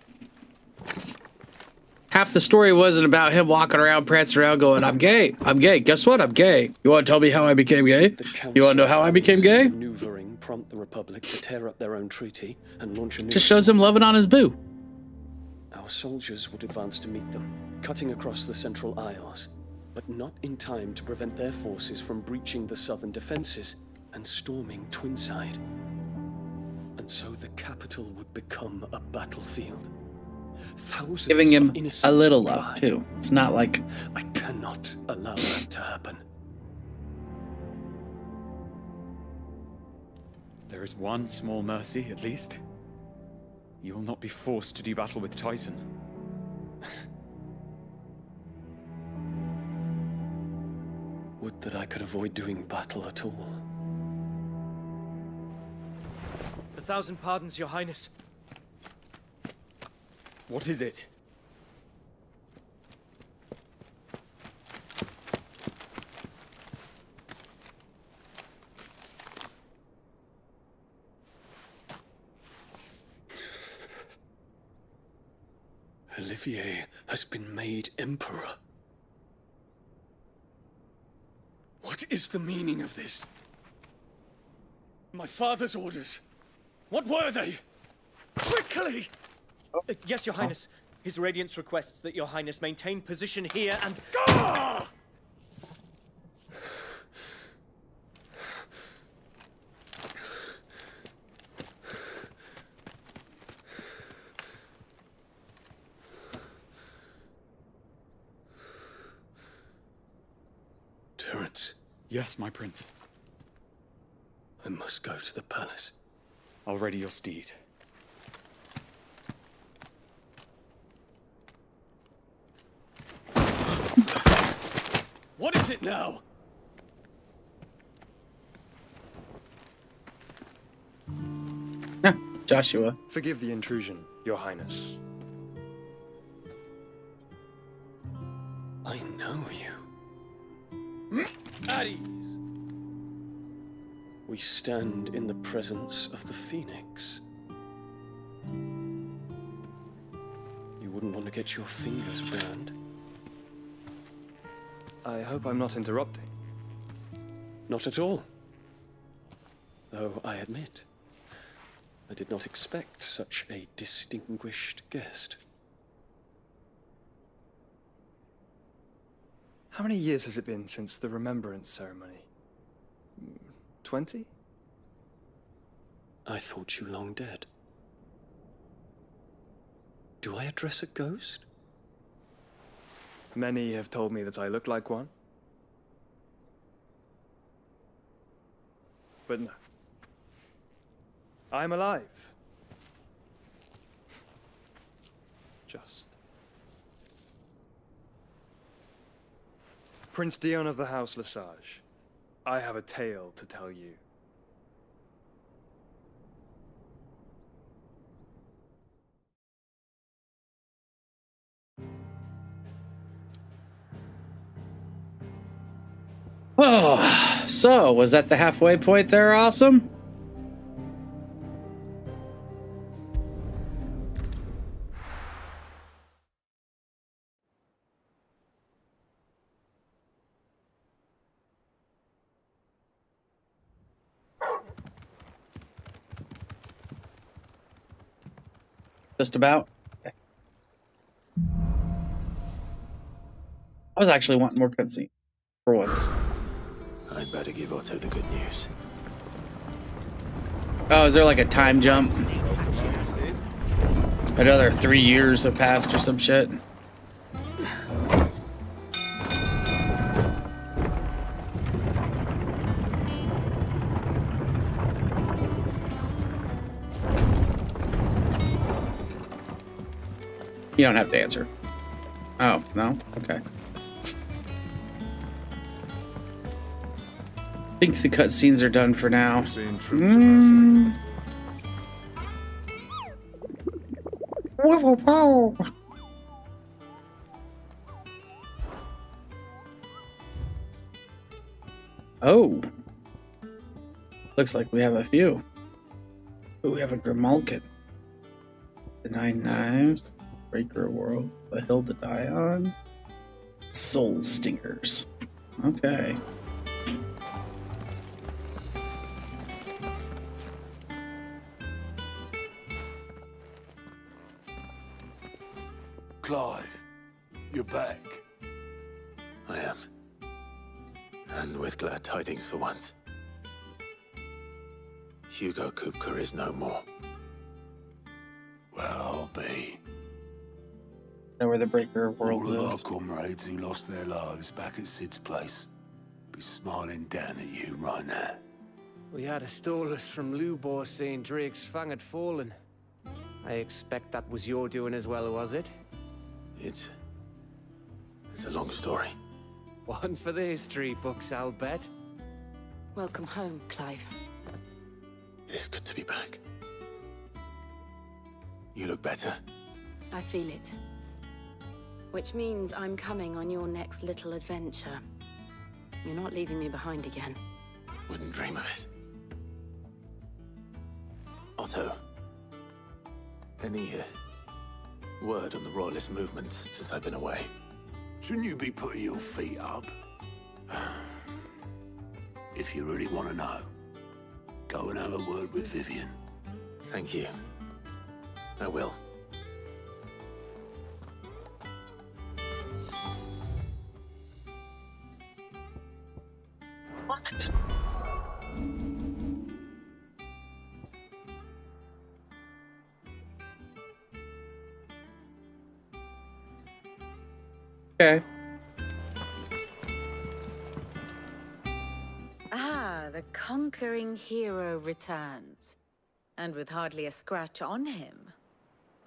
Half the story wasn't about him walking around, prancing around, going, I'm gay. I'm gay. Guess what? I'm gay. You want to tell me how I became gay? You want to know how I became gay?
Maneuvering prompt the Republic to tear up their own treaty and launch a new
Just shows him loving on his boo.
Our soldiers would advance to meet them, cutting across the Central Isles, but not in time to prevent their forces from breaching the southern defenses and storming Twinside. And so the capital would become a battlefield. Thousands
Giving him
of innocents
a little
would
love,
die.
too. It's not like...
I cannot allow that to happen.
There is one small mercy, at least. You will not be forced to do battle with Titan.
Would that I could avoid doing battle at all.
1,000 pardons, Your Highness.
What is it?
Olivier has been made emperor. What is the meaning of this? My father's orders. What were they? Quickly!
Yes, Your Highness. His Radiance requests that Your Highness maintain position here and...
Ah! Terence.
Yes, my prince.
I must go to the palace.
I'll ready your steed.
it now?
Joshua.
Forgive the intrusion, Your Highness.
I know you.
At ease.
We stand in the presence of the Phoenix. You wouldn't want to get your fingers burned.
I hope I'm not interrupting.
Not at all. Though I admit, I did not expect such a distinguished guest.
How many years has it been since the Remembrance ceremony? 20?
I thought you long dead. Do I address a ghost?
Many have told me that I look like one. But no. I'm alive. Just. Prince Dion of the House Lesage, I have a tale to tell you.
Oh, so was that the halfway point there, Awesome? Just about. Okay. I was actually wanting more cutscene for once.
I'd better give Otto the good news.
Oh, is there like a time jump? Another 3 years have passed or some shit. You don't have to answer. Oh, no? Okay. I think the cutscenes are done for now. Whoa, whoa, whoa. Oh. Looks like we have a few. Ooh, we have a Grimalkin. The 9 Knives. Breaker World. A Hill to Die On. Soul Stingers. Okay.
Clive, you're back. I am. And with glad tidings for once. Hugo Kupka is no more. Well, I'll be.
Know where the Breaker World is.
All of our comrades who lost their lives back at Sid's place be smiling down at you right now.
We had a stolus from Lubor saying Drake's fang had fallen. I expect that was your doing as well, was it?
It's a long story.
One for the history books, I'll bet.
Welcome home, Clive.
It's good to be back. You look better.
I feel it. Which means I'm coming on your next little adventure. You're not leaving me behind again.
Wouldn't dream of it. Otto, any word on the Royalist movement since I've been away? Shouldn't you be putting your feet up? If you really want to know, go and have a word with Vivian. Thank you. I will.
What? Okay.
Ah, the conquering hero returns. And with hardly a scratch on him.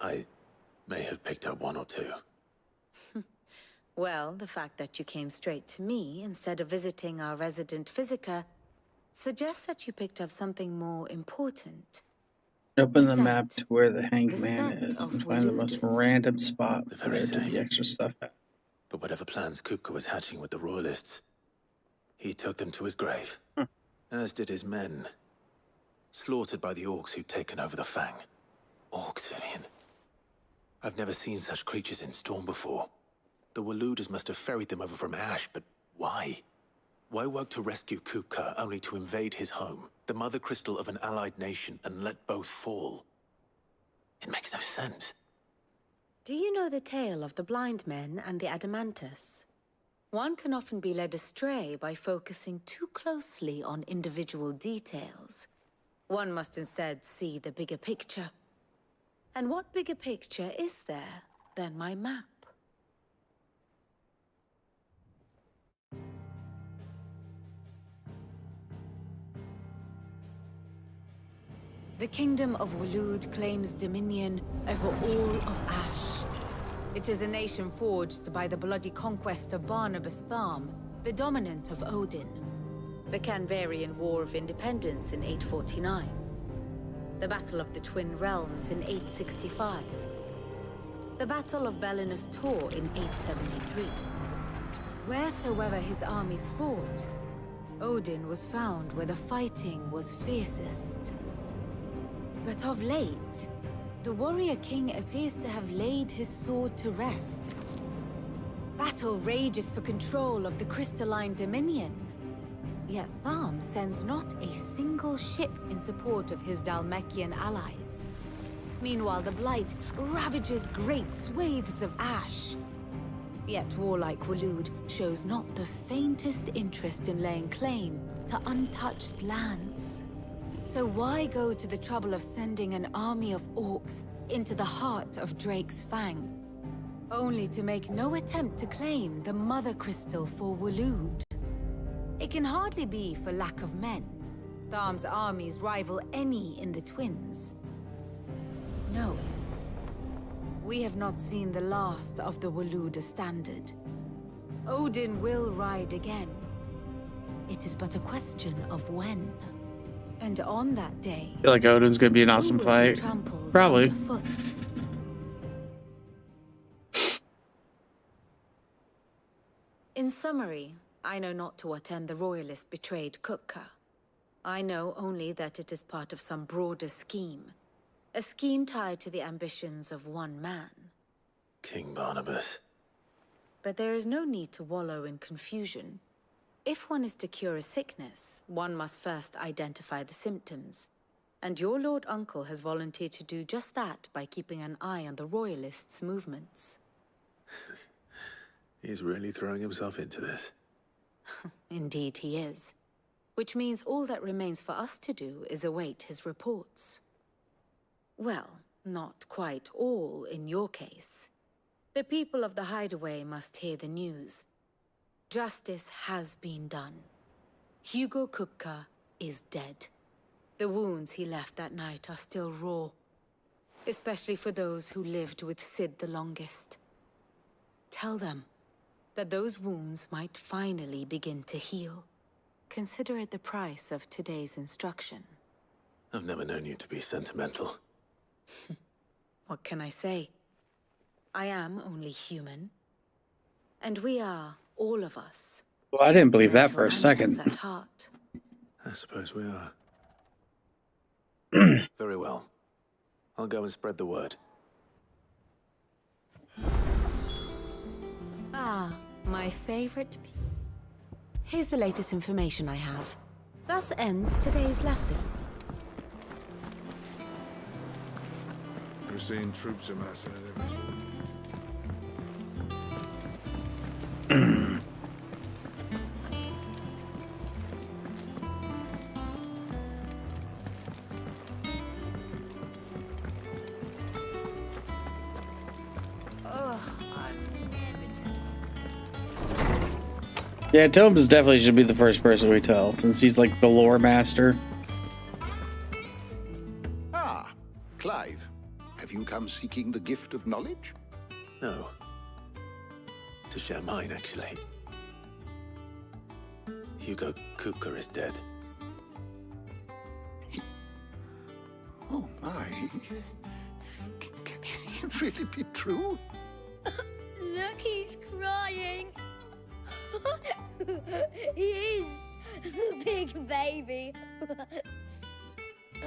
I may have picked up one or two.
Well, the fact that you came straight to me instead of visiting our resident physiker suggests that you picked up something more important.
Open the map to where the hanged
The
man
scent
is
of
and find the most
Walooders.
random spot
The
for
very
there to
same.
be extra stuff at.
But whatever plans Kupka was hatching with the Royalists, he took them to his grave. As did his men. Slaughtered by the orcs who'd taken over the Fang. Orcs, Vivian. I've never seen such creatures in Storm before. The Walooders must have ferried them over from Ash, but why? Why work to rescue Kupka only to invade his home, the mother crystal of an allied nation, and let both fall? It makes no sense.
Do you know the tale of the blind men and the Adamantus? One can often be led astray by focusing too closely on individual details. One must instead see the bigger picture. And what bigger picture is there than my map? The Kingdom of Walood claims dominion over all of Ash. It is a nation forged by the bloody conquest of Barnabas Tharm, the dominant of Odin. The Canvarian War of Independence in 849. The Battle of the Twin Realms in 865. The Battle of Belinus Tor in 873. Wheresoever his armies fought, Odin was found where the fighting was fiercest. But of late, the warrior king appears to have laid his sword to rest. Battle rages for control of the crystalline dominion. Yet Tharm sends not a single ship in support of his Dhalmekian allies. Meanwhile, the Blight ravages great swathes of Ash. Yet warlike Walood shows not the faintest interest in laying claim to untouched lands. So why go to the trouble of sending an army of orcs into the heart of Drake's Fang, only to make no attempt to claim the Mother Crystal for Walood? It can hardly be for lack of men. Tharm's armies rival any in the Twins. No. We have not seen the last of the Walooder standard. Odin will ride again. It is but a question of when. And on that day,
I feel like Odin's gonna be an awesome fight. Probably.
In summary, I know not to what end the Royalists betrayed Kupka. I know only that it is part of some broader scheme. A scheme tied to the ambitions of one man.
King Barnabas.
But there is no need to wallow in confusion. If one is to cure a sickness, one must first identify the symptoms. And your Lord Uncle has volunteered to do just that by keeping an eye on the Royalists' movements.
He's really throwing himself into this.
Indeed he is. Which means all that remains for us to do is await his reports. Well, not quite all in your case. The people of the Hideaway must hear the news. Justice has been done. Hugo Kupka is dead. The wounds he left that night are still raw, especially for those who lived with Sid the longest. Tell them that those wounds might finally begin to heal. Consider it the price of today's instruction.
I've never known you to be sentimental.
What can I say? I am only human. And we are, all of us.
Well, I didn't believe that for a second.
At heart.
I suppose we are. Very well. I'll go and spread the word.
Ah, my favorite. Here's the latest information I have. Thus ends today's lesson.
We're seeing troops amassing at every
Yeah, Tomes definitely should be the first person we tell, since he's like the lore master.
Ah, Clive. Have you come seeking the gift of knowledge?
No. to share mine, actually. Hugo Kupka is dead.
Oh my. Can it really be true?
Look, he's crying. He is the big baby.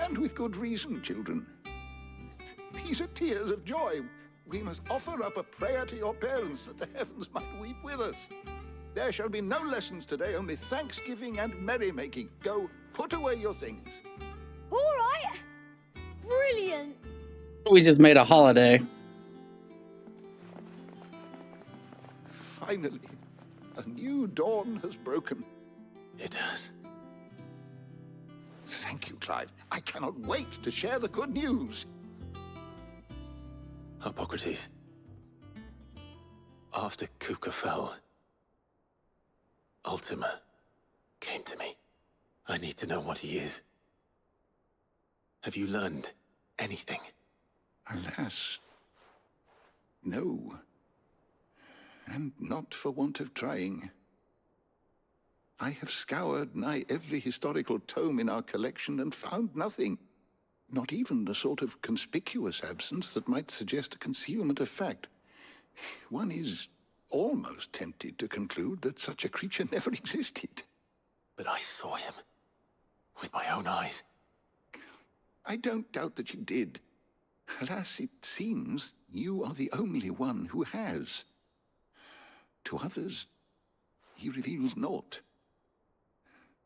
And with good reason, children. These are tears of joy. We must offer up a prayer to your parents that the heavens might weep with us. There shall be no lessons today, only thanksgiving and merrymaking. Go, put away your things.
All right. Brilliant.
We just made a holiday.
Finally, a new dawn has broken.
It has.
Thank you, Clive. I cannot wait to share the good news.
Hippocrates. After Kupka fell, Ultima came to me. I need to know what he is. Have you learned anything?
Alas, no. And not for want of trying. I have scoured nigh every historical tome in our collection and found nothing. Not even the sort of conspicuous absence that might suggest a concealment of fact. One is almost tempted to conclude that such a creature never existed.
But I saw him with my own eyes.
I don't doubt that you did. Alas, it seems you are the only one who has. To others, he reveals naught.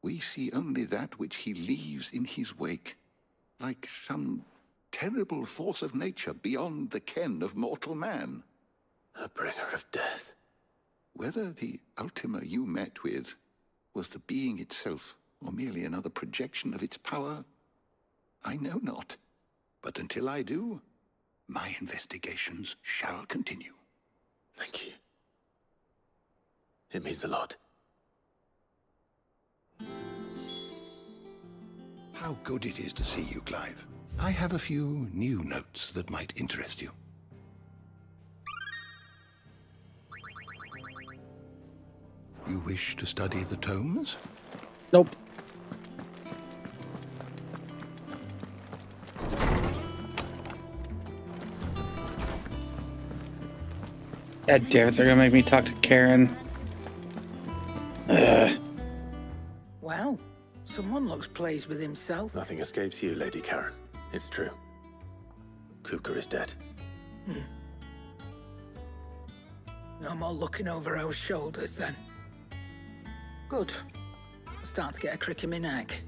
We see only that which he leaves in his wake, like some terrible force of nature beyond the ken of mortal man.
A bringer of death.
Whether the Ultima you met with was the being itself, or merely another projection of its power, I know not. But until I do, my investigations shall continue.
Thank you. It means a lot.
How good it is to see you, Clive. I have a few new notes that might interest you. You wish to study the tomes?
Nope. God damn it, they're gonna make me talk to Karen.
Well, someone looks pleased with himself.
Nothing escapes you, Lady Karen. It's true. Kupka is dead.
No more looking over our shoulders, then. Good. I'm starting to get a crick in my neck.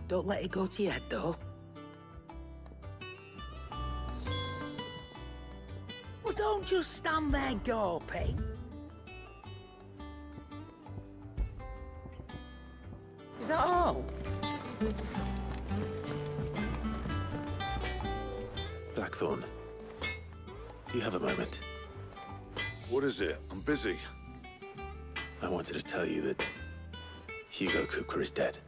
Don't let it go to your head, though. Well, don't just stand there gawping. Is that all?
Blackthorn, do you have a moment?
What is it? I'm busy.
I wanted to tell you that Hugo Kupka is dead.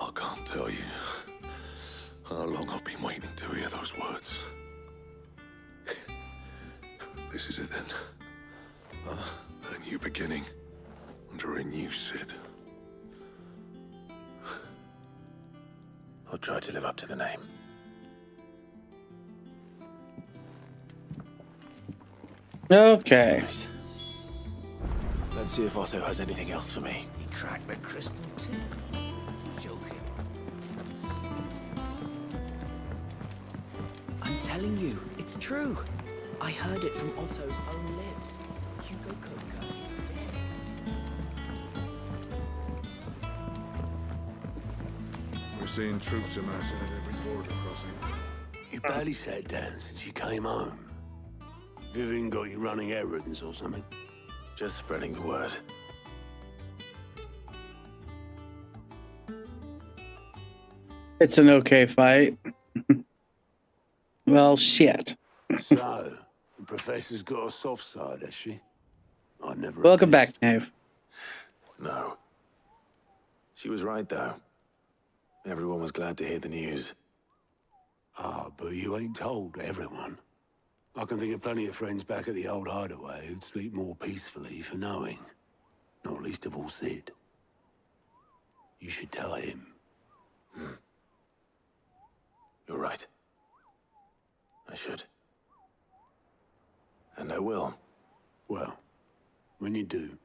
I can't tell you how long I've been waiting to hear those words. This is it then. A new beginning under a new Sid.
I'll try to live up to the name.
Okay.
Right. Let's see if Otto has anything else for me.
He cracked the crystal too. Joking.
I'm telling you, it's true. I heard it from Otto's own lips. Hugo Kupka is dead.
We're seeing troops amassing at every border crossing.
You barely sat down since you came home. Vivian got you running errands or something?
Just spreading the word.
It's an okay fight. Well, shit.
So, the professor's got a soft side, has she? I never.
Welcome back, Nave.
No. She was right, though. Everyone was glad to hear the news.
Ah, but you ain't told everyone. I can think of plenty of friends back at the old hideaway who'd sleep more peacefully for knowing. Not least of all Sid. You should tell him.
You're right. I should. And I will.
Well, when you do,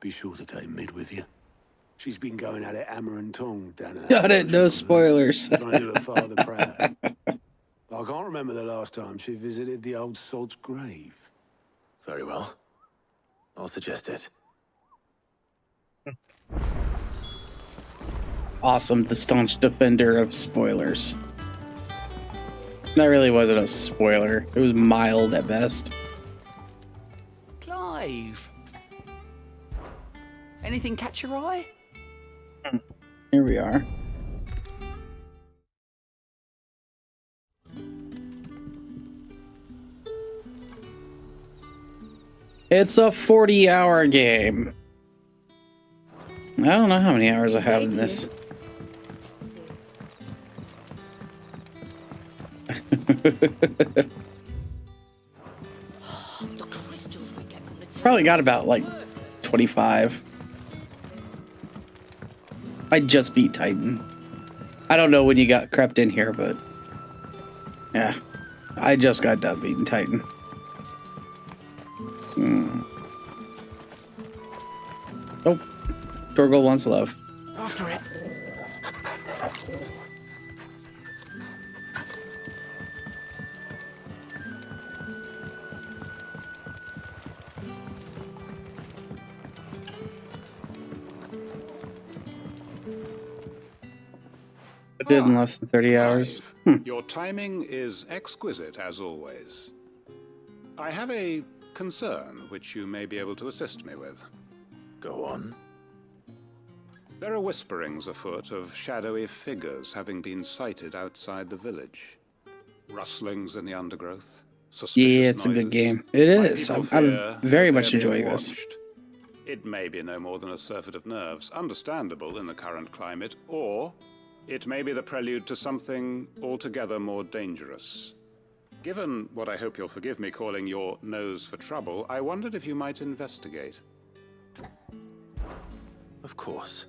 be sure to take Mid with you. She's been going at it hammer and tongs down in that
Got it, no spoilers.
trying to do her father proud. I can't remember the last time she visited the old sod's grave.
Very well. I'll suggest it.
Awesome, the staunch defender of spoilers. That really wasn't a spoiler. It was mild at best.
Clive. Anything catch your eye?
Here we are. It's a 40-hour game. I don't know how many hours I have in this. Probably got about like 25. I just beat Titan. I don't know when you got crept in here, but yeah, I just got done beating Titan. Oh, Torgal wants love.
After it.
I did in less than 30 hours.
Your timing is exquisite, as always. I have a concern which you may be able to assist me with.
Go on.
There are whisperings afoot of shadowy figures having been sighted outside the village. Rustlings in the undergrowth.
Yeah, it's a good game. It is. I'm very much enjoying this.
It may be no more than a surfeit of nerves, understandable in the current climate, or it may be the prelude to something altogether more dangerous. Given what I hope you'll forgive me calling your nose for trouble, I wondered if you might investigate.
Of course.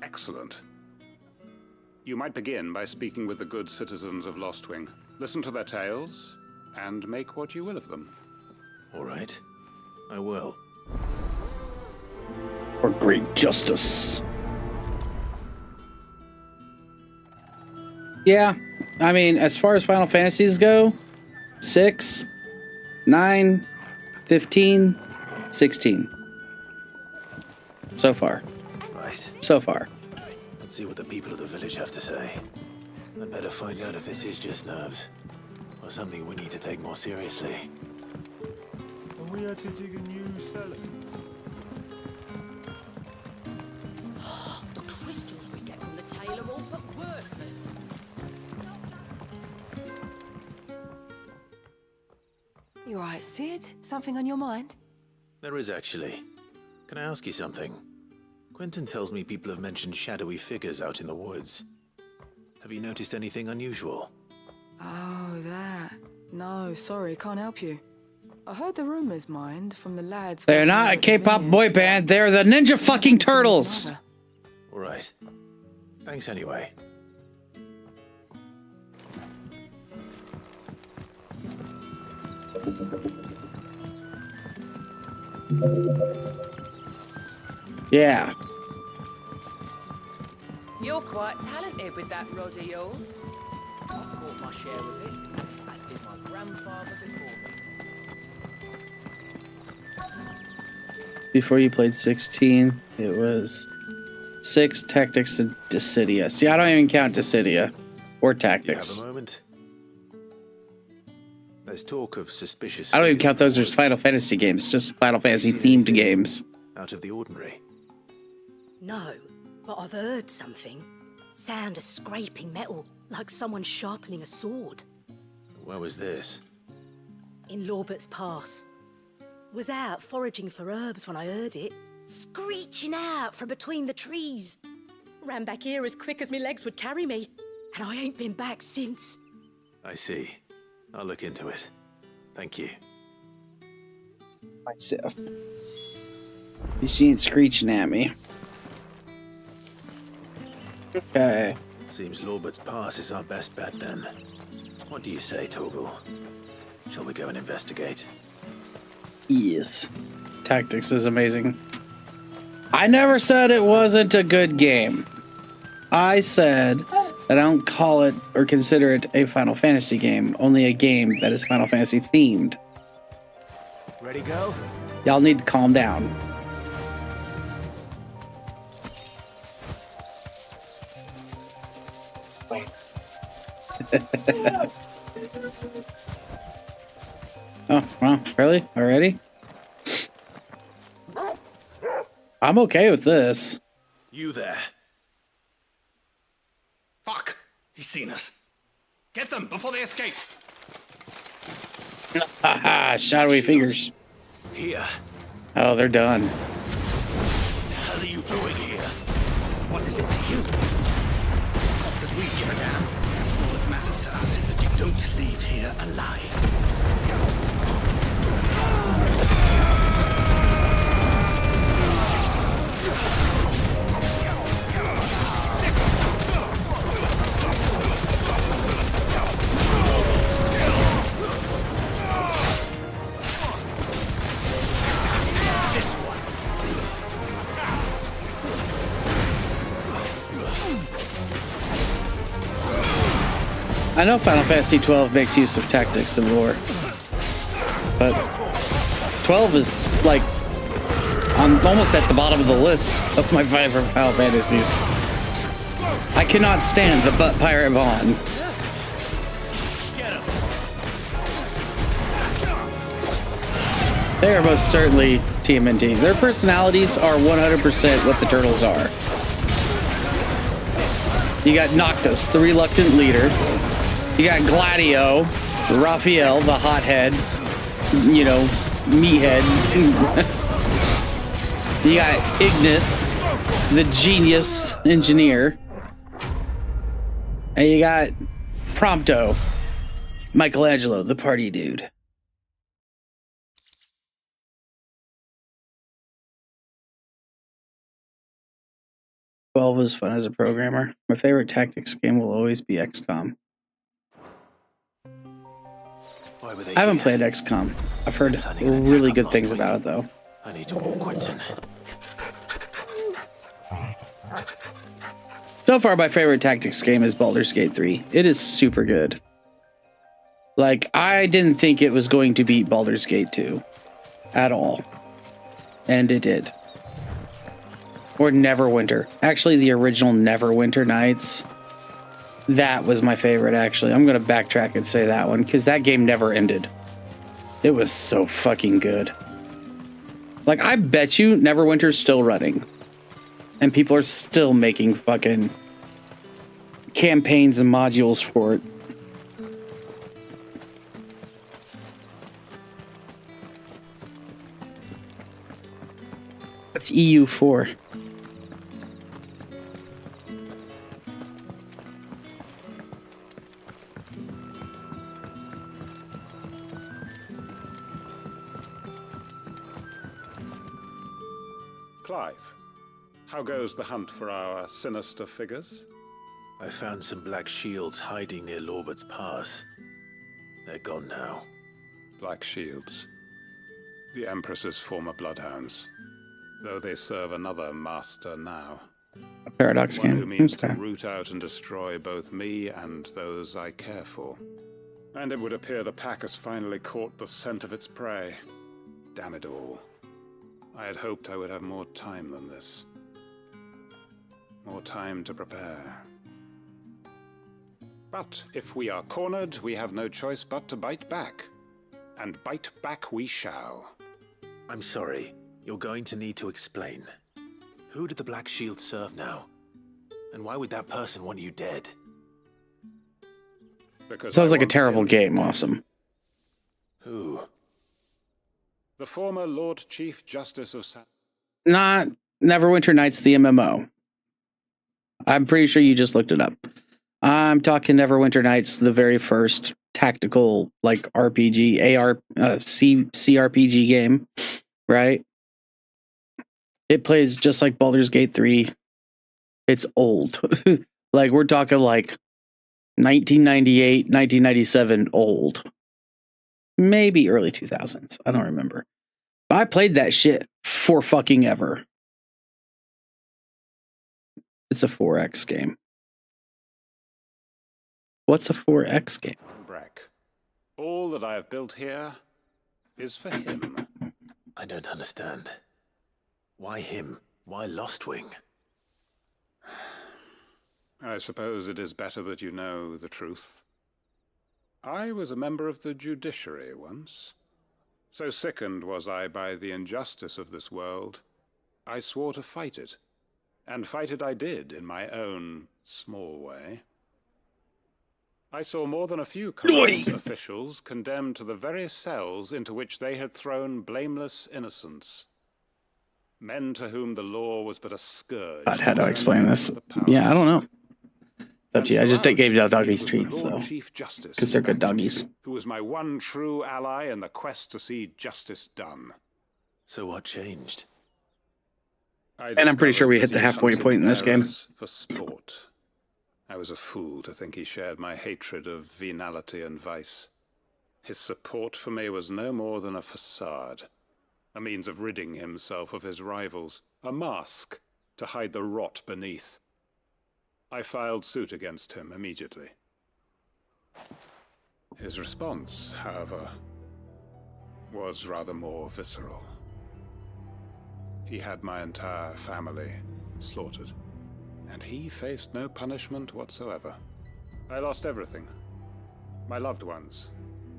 Excellent. You might begin by speaking with the good citizens of Lostwing. Listen to their tales, and make what you will of them.
All right. I will.
For great justice. Yeah, I mean, as far as Final Fantasies go, 6, 9, 15, 16. So far.
Right.
So far.
Let's see what the people of the village have to say. I'd better find out if this is just nerves, or something we need to take more seriously.
And we had to dig a new cellar.
The crystals we get from the tail are all but worthless.
You alright, Sid? Something on your mind?
There is actually. Can I ask you something? Quentin tells me people have mentioned shadowy figures out in the woods. Have you noticed anything unusual?
Oh, that. No, sorry, can't help you. I heard the rumors, mind, from the lads.
They're not a K-pop boy band. They're the Ninja fucking Turtles.
All right. Thanks anyway.
Yeah.
You're quite talented with that rod of yours.
I've caught my share of it, as did my grandfather before me.
Before you played 16, it was 6 Tactics and Dissidia. See, I don't even count Dissidia or Tactics.
You have a moment? There's talk of suspicious.
I don't even count those as Final Fantasy games, just Final Fantasy themed games.
Out of the ordinary.
No, but I've heard something. Sound of scraping metal, like someone sharpening a sword.
Where was this?
In Lorbert's Pass. Was out foraging for herbs when I heard it, screeching out from between the trees. Ran back here as quick as my legs would carry me. and I ain't been back since.
I see. I'll look into it. Thank you.
Myself. She ain't screeching at me. Okay.
Seems Lorbert's Pass is our best bet then. What do you say, Torgal? Shall we go and investigate?
Yes. Tactics is amazing. I never said it wasn't a good game. I said that I don't call it or consider it a Final Fantasy game, only a game that is Final Fantasy themed.
Ready, go?
Y'all need to calm down. Oh, wow, really? Already? I'm okay with this.
You there.
Fuck! He's seen us. Get them before they escape.
Haha, shadowy fingers.
Here.
Oh, they're done.
What the hell are you doing here?
What is it to you? Not that we give a damn. All that matters to us is that you don't leave here alive.
I know Final Fantasy 12 makes use of tactics and lore, but 12 is like almost at the bottom of the list of my favorite Final Fantasies. I cannot stand the butt pirate Vaughn. They are most certainly TMNT. Their personalities are 100% what the turtles are. You got Noctis, the reluctant leader. You got Gladio, Raphael, the hothead, you know, meathead. You got Ignis, the genius engineer. And you got Prompto, Michelangelo, the party dude. Twelve was fun as a programmer. My favorite tactics game will always be XCOM. I haven't played XCOM. I've heard really good things about it, though.
I need to warn Quentin.
So far, my favorite tactics game is Baldur's Gate 3. It is super good. Like, I didn't think it was going to beat Baldur's Gate 2 at all. And it did. Or Neverwinter. Actually, the original Neverwinter Nights. That was my favorite, actually. I'm going to backtrack and say that one, because that game never ended. It was so fucking good. Like, I bet you Neverwinter's still running. And people are still making fucking campaigns and modules for it. What's EU4?
Clive, how goes the hunt for our sinister figures?
I found some black shields hiding near Lorbert's Pass. They're gone now.
Black shields. The Empress's former bloodhounds. Though they serve another master now.
A Paradox
One
game.
who means
Okay.
to root out and destroy both me and those I care for. And it would appear the pack has finally caught the scent of its prey. Damn it all. I had hoped I would have more time than this. More time to prepare. But if we are cornered, we have no choice but to bite back. And bite back we shall.
I'm sorry. You're going to need to explain. Who did the Black Shield serve now? And why would that person want you dead?
Because
Sounds
I
like a
want
terrible
him
game.
dead.
Awesome.
Who?
The former Lord Chief Justice of
Not Neverwinter Nights, the MMO. I'm pretty sure you just looked it up. I'm talking Neverwinter Nights, the very first tactical like RPG, CRPG game, right? It plays just like Baldur's Gate 3. It's old. Like we're talking like 1998, 1997 old. Maybe early 2000s. I don't remember. But I played that shit for fucking ever. It's a 4X game. What's a 4X game?
Breck, all that I have built here is for him.
I don't understand. Why him? Why Lostwing?
I suppose it is better that you know the truth. I was a member of the judiciary once. So sickened was I by the injustice of this world, I swore to fight it. And fight it I did in my own small way. I saw more than a few corrupt officials condemned to the very cells into which they had thrown blameless innocents. Men to whom the law was but a scourge.
God, how do I explain this? Yeah, I don't know. It's up to you. I just gave you doggies treats, so because they're good doggies.
Who was my one true ally in the quest to see justice done.
So what changed?
And I'm pretty sure we hit the halfway point in this game.
For sport. I was a fool to think he shared my hatred of venality and vice. His support for me was no more than a facade, a means of ridding himself of his rivals, a mask to hide the rot beneath. I filed suit against him immediately. His response, however, was rather more visceral. He had my entire family slaughtered, and he faced no punishment whatsoever. I lost everything. My loved ones,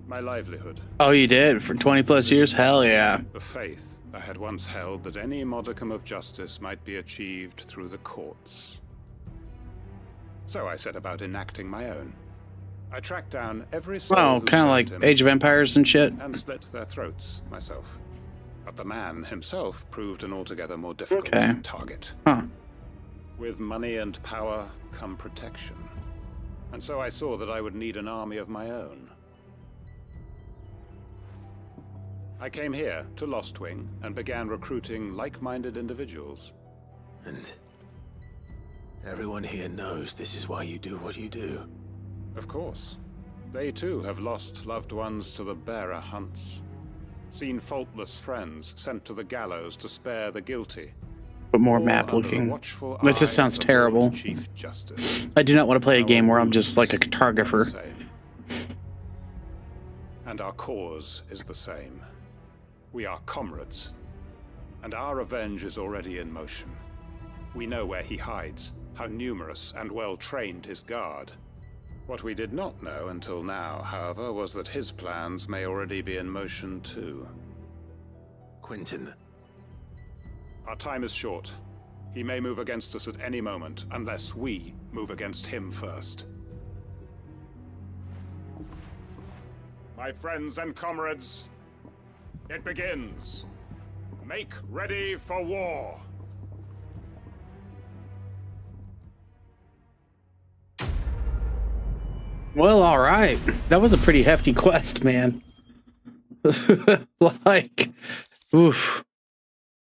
my livelihood.
Oh, you did? For 20 plus years? Hell yeah.
The faith I had once held that any modicum of justice might be achieved through the courts. So I set about enacting my own. I tracked down every soul
Wow, kind of like Age of Empires and shit.
And slit their throats myself. But the man himself proved an altogether more difficult target.
Huh.
With money and power come protection. And so I saw that I would need an army of my own. I came here to Lostwing and began recruiting like-minded individuals.
And everyone here knows this is why you do what you do.
Of course. They too have lost loved ones to the bearer hunts. Seen faultless friends sent to the gallows to spare the guilty.
But more map looking. That just sounds terrible. I do not want to play a game where I'm just like a cartographer.
And our cause is the same. We are comrades. And our revenge is already in motion. We know where he hides, how numerous and well trained his guard. What we did not know until now, however, was that his plans may already be in motion too.
Quentin.
Our time is short. He may move against us at any moment, unless we move against him first. My friends and comrades, it begins. Make ready for war.
Well, all right. That was a pretty hefty quest, man. Like, oof.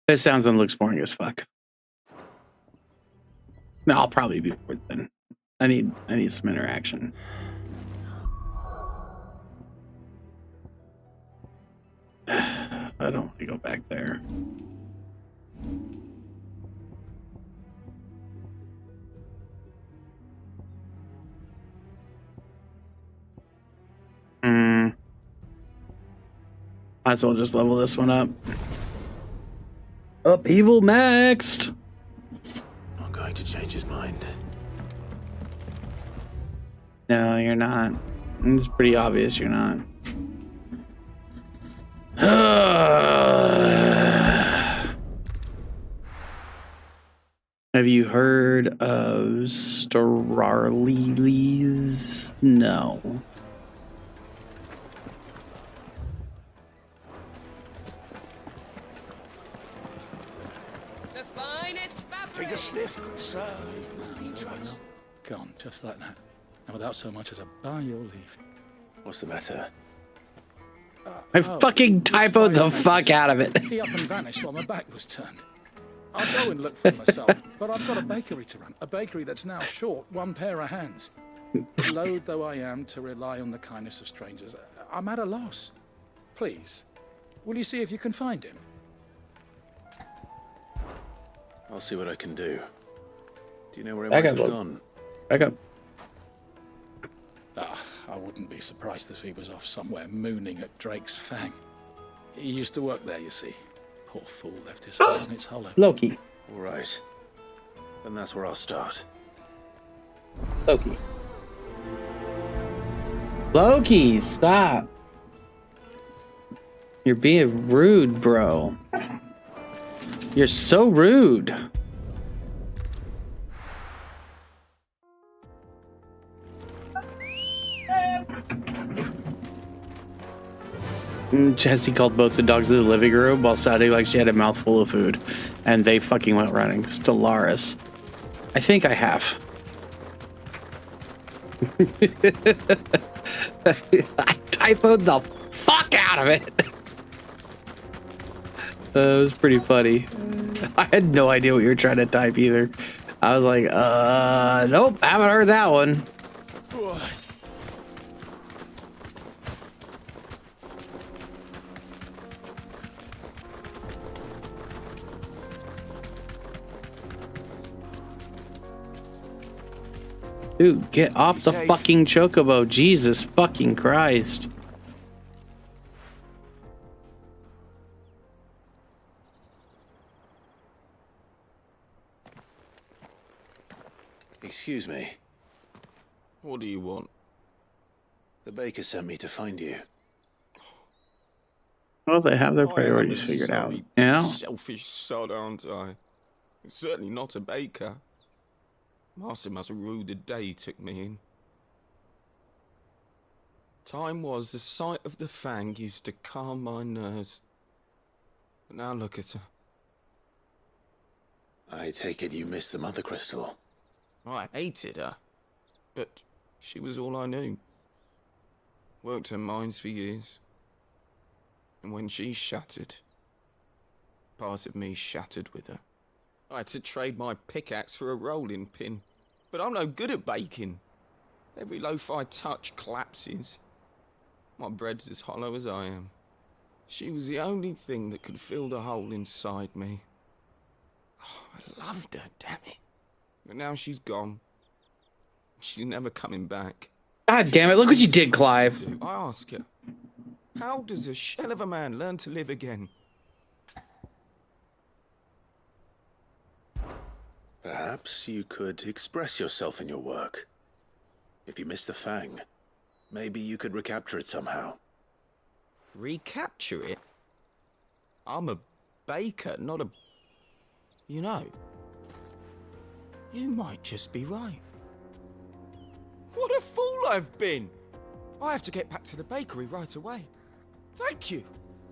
It sounds and looks boring as fuck. No, I'll probably be bored then. I need some interaction. I don't want to go back there. Might as well just level this one up. Upheaval maxed.
Not going to change his mind.
No, you're not. It's pretty obvious you're not. Have you heard of Starlies? No.
Take a sniff, good sir. You'll be drugs.
Gone, just like that.
and without so much as a by your leave.
What's the matter?
I fucking typoed the fuck out of it.
He up and vanished while my back was turned. I'll go and look for him myself, but I've got a bakery to run. A bakery that's now short one pair of hands. Loath though I am to rely on the kindness of strangers, I'm at a loss. Please, will you see if you can find him?
I'll see what I can do. Do you know where he might have gone?
Back up.
I wouldn't be surprised if he was off somewhere mooning at Drake's Fang. He used to work there, you see. Poor fool left his heart in its hollow.
Loki.
All right. Then that's where I'll start.
Loki. Loki, stop. You're being rude, bro. You're so rude. Jessie called both the dogs in the living room while sounding like she had a mouthful of food, and they fucking went running. Stellaris. I think I have. I typoed the fuck out of it. It was pretty funny. I had no idea what you were trying to type either. I was like, nope, haven't heard that one. Dude, get off the fucking chocobo. Jesus fucking Christ.
Excuse me.
What do you want?
The baker sent me to find you.
Well, they have their priorities figured out. Yeah.
Selfish sod, aren't I? Certainly not a baker. Master must have ruled the day he took me in. Time was the sight of the Fang used to calm my nerves. But now look at her.
I take it you missed the Mother Crystal.
I hated her, but she was all I knew. Worked her mines for years. And when she shattered, part of me shattered with her. I had to trade my pickaxe for a rolling pin, but I'm no good at baking. Every loaf I touch collapses. My bread's as hollow as I am. She was the only thing that could fill the hole inside me. Oh, I loved her, damn it. But now she's gone. She's never coming back.
God damn it, look what you did, Clive.
I ask her, how does a shell of a man learn to live again?
Perhaps you could express yourself in your work. If you missed the Fang, maybe you could recapture it somehow.
Recapture it? I'm a baker, not a... You know, you might just be right. What a fool I've been! I have to get back to the bakery right away. Thank you.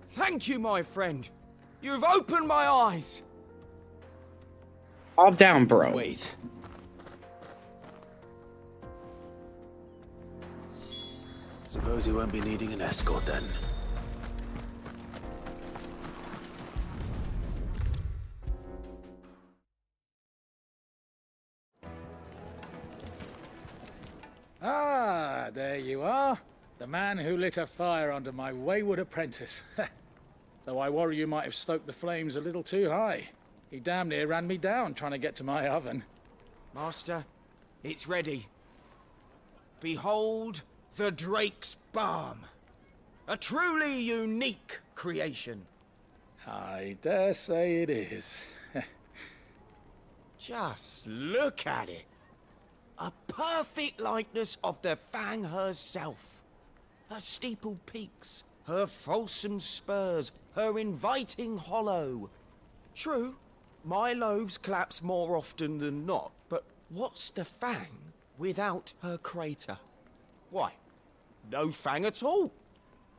Thank you, my friend. You've opened my eyes.
Calm down, bro.
Wait. Suppose you won't be needing an escort then.
Ah, there you are. The man who lit a fire under my wayward apprentice. Though I worry you might have stoked the flames a little too high. He damn near ran me down trying to get to my oven.
Master, it's ready. Behold the Drake's Balm. A truly unique creation.
I dare say it is.
Just look at it. A perfect likeness of the Fang herself. Her steepled peaks, her fulsome spurs, her inviting hollow. True, my loaves collapse more often than not, but what's the Fang without her crater? Why, no Fang at all.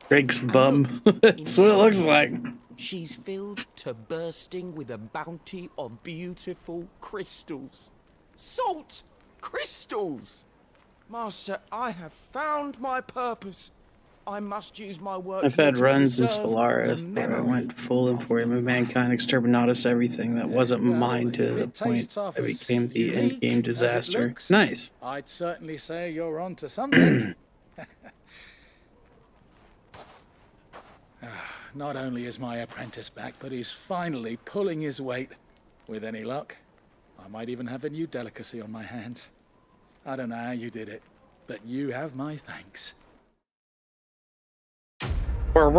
Drake's bum. That's what it looks like.
She's filled to bursting with a bounty of beautiful crystals. Salt crystals! Master, I have found my purpose. I must use my work.
I've
here
had
to
runs in
preserve
Stellaris
the
where I
memory
went full employment of mankind, exterminatus everything that wasn't mine to the point I became the endgame disaster.
Looks,
Nice.
I'd certainly say you're on to something. Not only is my apprentice back, but he's finally pulling his weight. With any luck, I might even have a new delicacy on my hands. I don't know how you did it, but you have my thanks.
Hell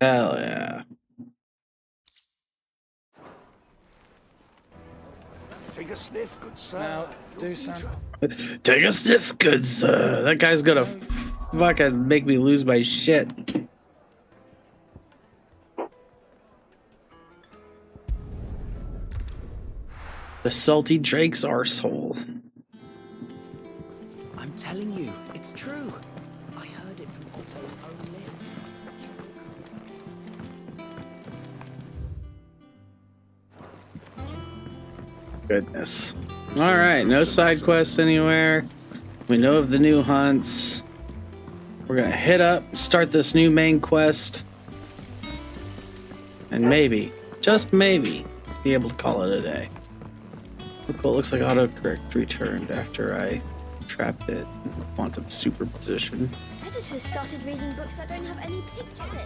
yeah.
Take a sniff, good sir.
Now, do some.
Take a sniff, good sir. That guy's gonna fucking make me lose my shit. The salty Drake's arsehole.
I'm telling you, it's true. I heard it from Otto's own lips.
Goodness. Alright, no side quests anywhere. We know of the new hunts. We're gonna hit up, start this new main quest. And maybe, just maybe, be able to call it a day. Cool, looks like autocorrect returned after I trapped it in quantum superposition.
Editors started reading books that don't have any pictures in.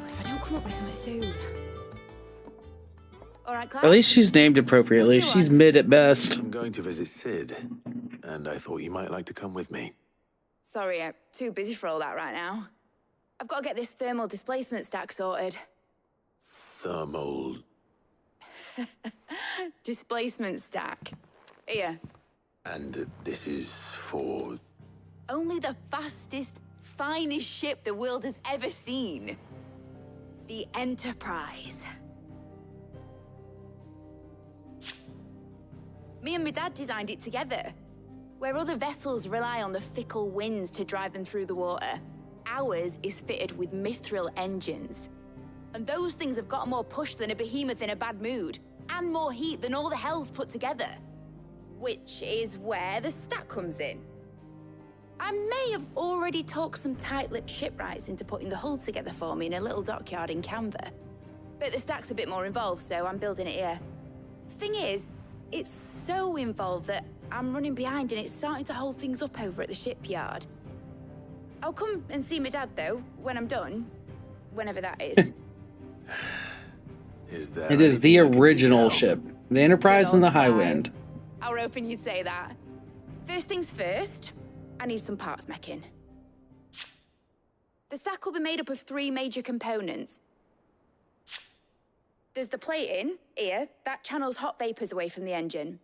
If I don't come up with something soon. All right, Claire.
At least she's named appropriately. She's mid at best.
I'm going to visit Sid, and I thought you might like to come with me.
Sorry, I'm too busy for all that right now. I've got to get this thermal displacement stack sorted.
Thermal...
Displacement stack. Here.
And this is for...
Only the fastest, finest ship the world has ever seen. The Enterprise. Me and my dad designed it together. Where other vessels rely on the fickle winds to drive them through the water, ours is fitted with mithril engines. And those things have got more push than a behemoth in a bad mood, and more heat than all the hells put together. Which is where the stack comes in. I may have already talked some tight-lipped shipwrights into putting the hull together for me in a little dockyard in Canva. But the stack's a bit more involved, so I'm building it here. Thing is, it's so involved that I'm running behind and it's starting to hold things up over at the shipyard. I'll come and see my dad, though, when I'm done. Whenever that is.
It is the original ship. The Enterprise and the High Wind.
I were hoping you'd say that. First things first, I need some parts meching. The stack will be made up of 3 major components. There's the plating, here, that channels hot vapors away from the engine.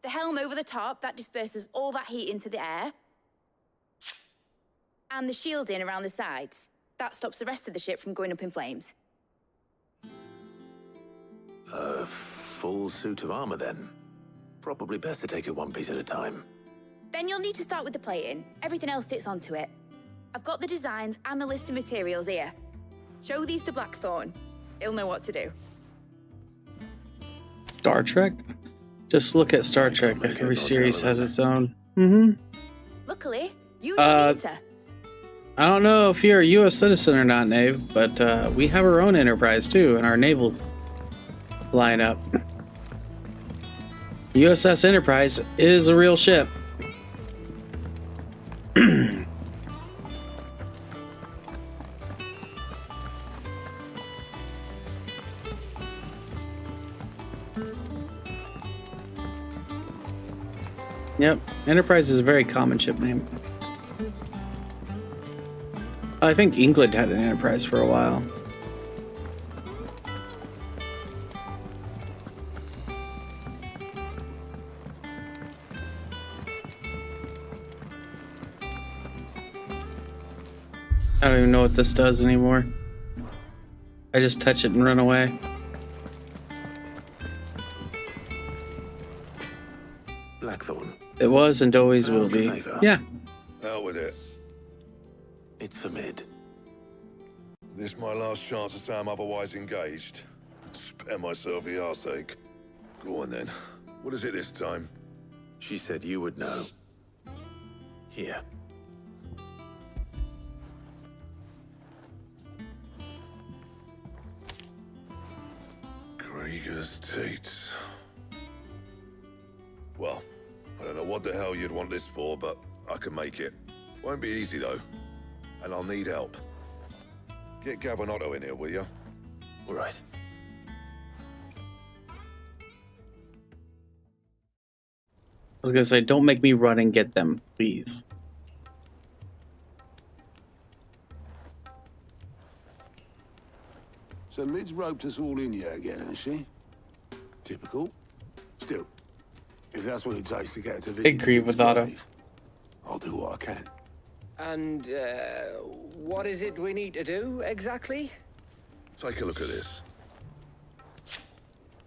The helm over the top, that disperses all that heat into the air. And the shielding around the sides. That stops the rest of the ship from going up in flames.
A full suit of armor, then. Probably best to take it one piece at a time.
Then you'll need to start with the plating. Everything else fits onto it. I've got the designs and the list of materials here. Show these to Blackthorn. He'll know what to do.
Star Trek? Just look at Star Trek. Every series has its own. Mm-hmm.
Luckily, you don't need to.
I don't know if you're a U.S. citizen or not, Nave, but we have our own Enterprise, too, in our naval lineup. USS Enterprise is a real ship. Yep, Enterprise is a very common ship name. I think England had an Enterprise for a while. I don't even know what this does anymore. I just touch it and run away.
Blackthorn.
It was and always
Can I
will
ask a
be.
favor?
Yeah.
Out with it.
It's for Mid.
This my last chance to say I'm otherwise engaged. Spare myself the arseache. Go on then. What is it this time?
She said you would know. Here.
Krieger's Tates. Well, I don't know what the hell you'd want this for, but I can make it. Won't be easy though. And I'll need help. Get Gavin Otto in here, will you?
All right.
I was gonna say, don't make me run and get them, please.
So Mid's roped us all in here again, has she? Typical. Still, if that's what it takes to get her to visit
Agree with Otto.
I'll do what I can.
And, what is it we need to do, exactly?
Take a look at this.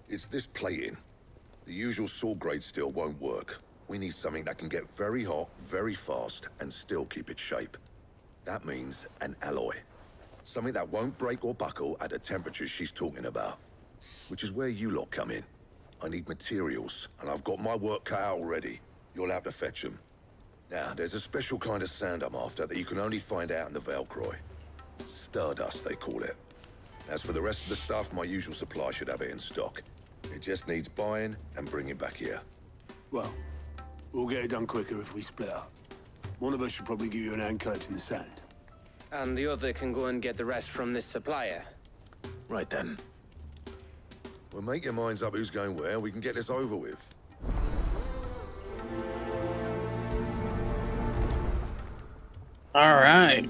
It's this plating. The usual sword grade steel won't work. We need something that can get very hot, very fast, and still keep its shape. That means an alloy. Something that won't break or buckle at the temperatures she's talking about. Which is where you lot come in. I need materials, and I've got my work cut out already. You'll have to fetch them. Now, there's a special kind of sand I'm after that you can only find out in the Velcroy. Stardust, they call it. As for the rest of the stuff, my usual supply should have it in stock. It just needs buying and bringing back here.
Well, we'll get it done quicker if we split up. One of us should probably give you an hand collecting the sand.
And the other can go and get the rest from this supplier.
Right then.
Well, make your minds up who's going where, and we can get this over with.
All right.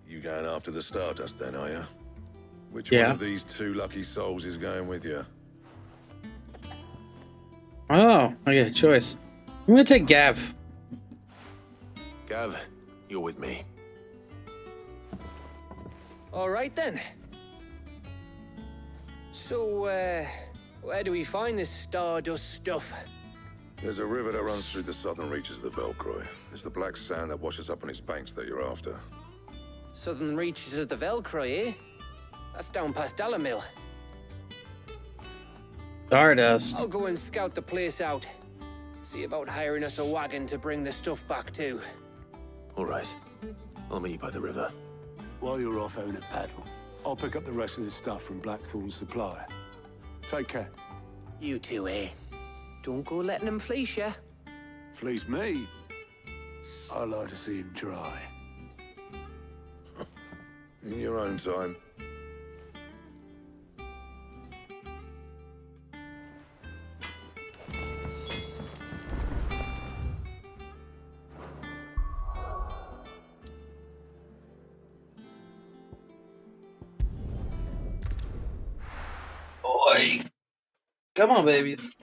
You going after the Stardust then, are you? Which
Yeah.
one of these two lucky souls is going with you?
Oh, I get a choice. I'm gonna take Gav.
Gav, you're with me.
All right, then. So, where do we find this Stardust stuff?
There's a river that runs through the southern reaches of the Velcroy. It's the black sand that washes up on its banks that you're after.
Southern reaches of the Velcroy, eh? That's down past Alamill.
Stardust.
I'll go and scout the place out. See about hiring us a wagon to bring the stuff back to.
All right. I'll meet you by the river.
While you're off having a paddle, I'll pick up the rest of the stuff from Blackthorn's supplier. Take care.
You two, eh? Don't go letting him fleece ya.
Fleece me? I'd like to see him try.
In your own time.
Boy. Come on, babies.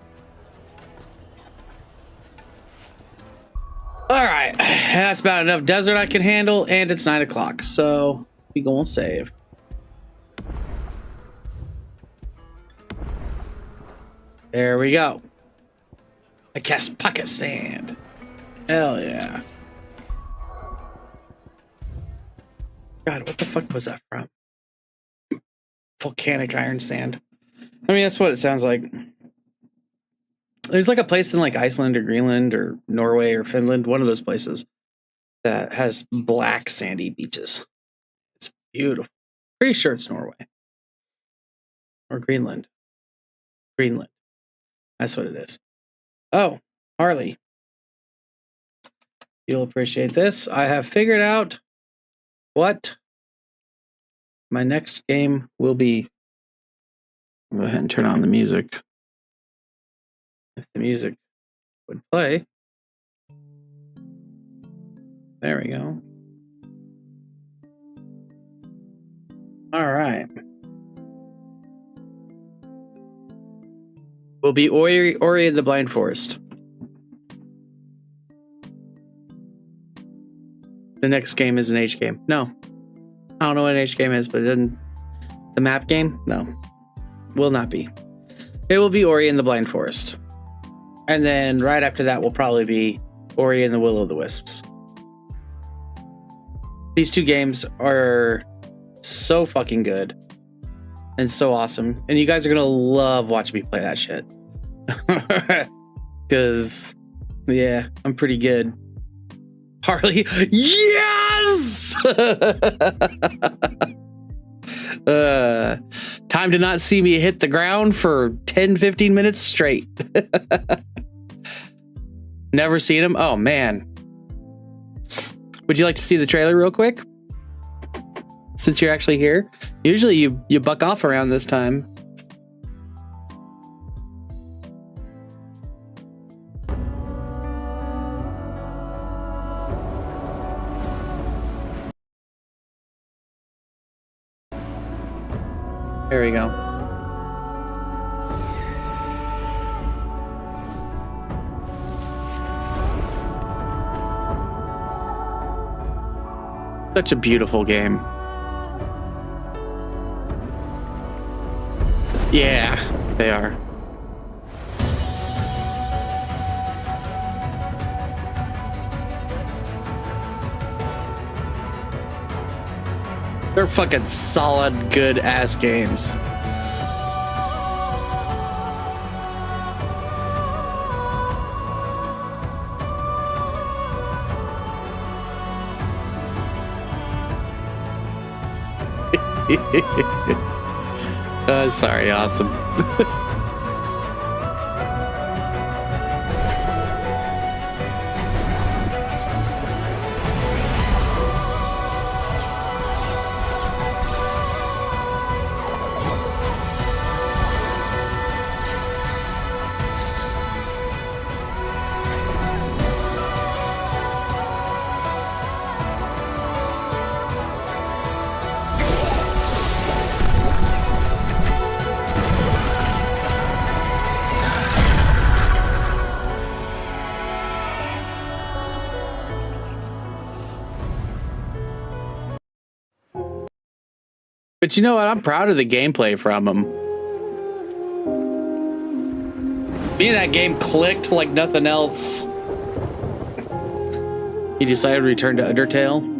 All right. That's about enough desert I can handle, and it's 9 o'clock, so we gonna save. There we go. I cast pocket sand. Hell yeah. God, what the fuck was that from? Volcanic iron sand. I mean, that's what it sounds like. There's like a place in like Iceland or Greenland or Norway or Finland, one of those places, that has black sandy beaches. It's beautiful. Pretty sure it's Norway. Or Greenland. Greenland. That's what it is. Oh, Harley. You'll appreciate this. I have figured out what my next game will be. I'll go ahead and turn on the music. If the music would play. There we go. All right. Will be Ori and the Blind Forest. The next game is an H game. No. I don't know what an H game is, but it didn't. The map game? No. Will not be. It will be Ori and the Blind Forest. And then right after that will probably be Ori and the Will of the Wisps. These two games are so fucking good and so awesome. And you guys are going to love watching me play that shit. Because, yeah, I'm pretty good. Harley, yes! Time to not see me hit the ground for 10-15 minutes straight. Never seen him? Oh, man. Would you like to see the trailer real quick? Since you're actually here? Usually you buck off around this time. There we go. Such a beautiful game. Yeah, they are. They're fucking solid, good ass games. Sorry, awesome. But you know what? I'm proud of the gameplay from them. Me and that game clicked like nothing else. He decided to return to Undertale.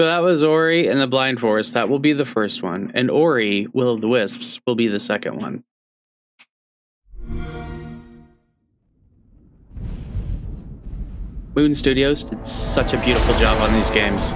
So that was Ori and the Blind Forest. That will be the first one. And Ori, Will of the Wisps, will be the second one. Moon Studios did such a beautiful job on these games.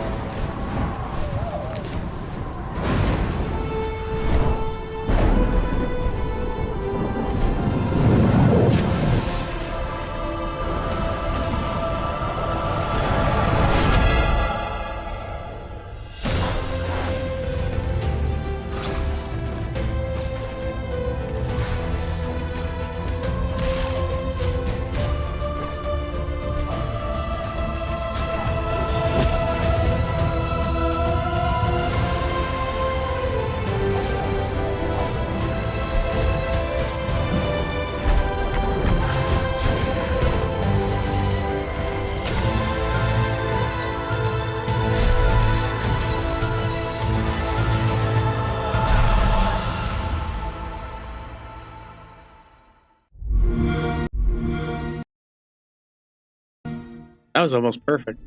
That was almost perfect.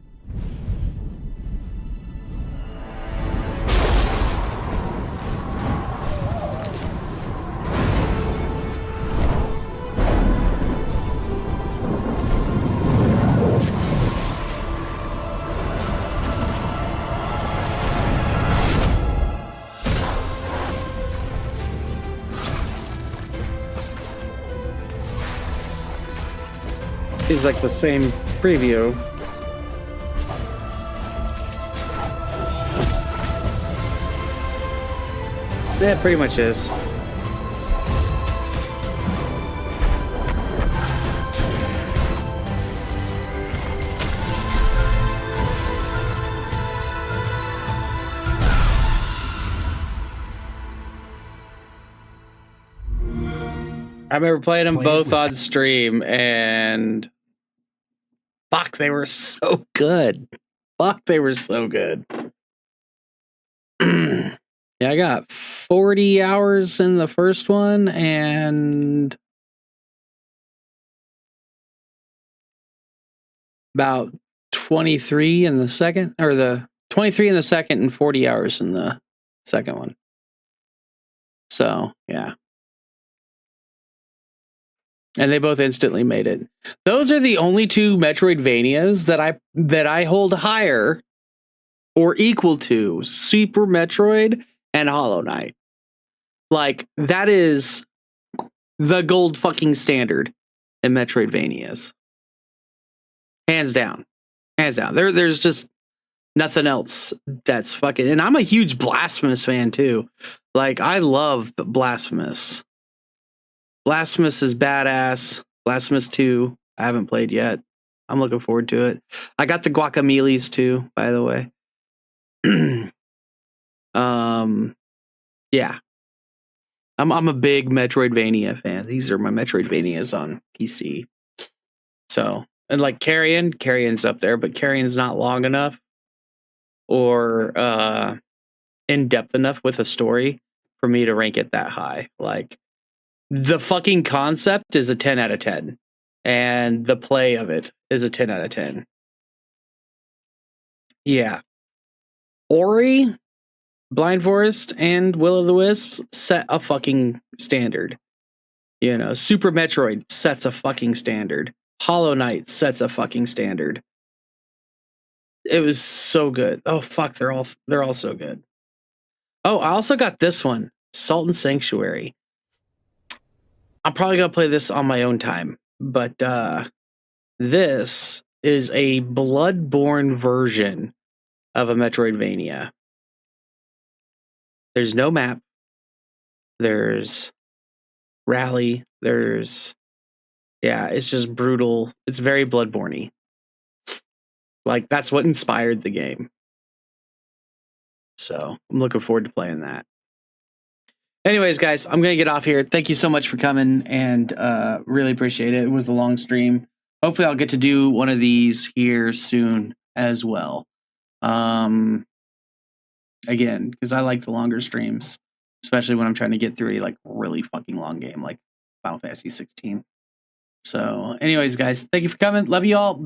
Seems like the same preview. Yeah, it pretty much is. I remember playing them both on stream, and fuck, they were so good. Fuck, they were so good. Yeah, I got 40 hours in the first one, and about 23 in the second, or the 23 in the second, and 40 hours in the second one. So, yeah. And they both instantly made it. Those are the only two Metroidvanias that I hold higher or equal to Super Metroid and Hollow Knight. Like, that is the gold fucking standard in Metroidvanias. Hands down. Hands down. There's just nothing else that's fucking... And I'm a huge Blasphemous fan, too. Like, I love Blasphemous. Blasphemous is badass. Blasphemous 2, I haven't played yet. I'm looking forward to it. I got the Guacameles too, by the way. Yeah. I'm a big Metroidvania fan. These are my Metroidvanias on PC. So, and like Carrion's up there, but Carrion's not long enough or in depth enough with a story for me to rank it that high. Like, the fucking concept is a 10 out of 10. And the play of it is a 10 out of 10. Yeah. Ori, Blind Forest, and Will of the Wisps set a fucking standard. You know, Super Metroid sets a fucking standard. Hollow Knight sets a fucking standard. It was so good. Oh fuck, they're all so good. Oh, I also got this one, Salt and Sanctuary. I'm probably gonna play this on my own time, but this is a Bloodborne version of a Metroidvania. There's no map. There's rally. It's just brutal. It's very Bloodborne-y. Like, that's what inspired the game. So I'm looking forward to playing that. Anyways, guys, I'm going to get off here. Thank you so much for coming, and really appreciate it. It was a long stream. Hopefully I'll get to do one of these here soon as well. Again, because I like the longer streams, especially when I'm trying to get through a like really fucking long game like Final Fantasy 16. So anyways, guys, thank you for coming. Love you all.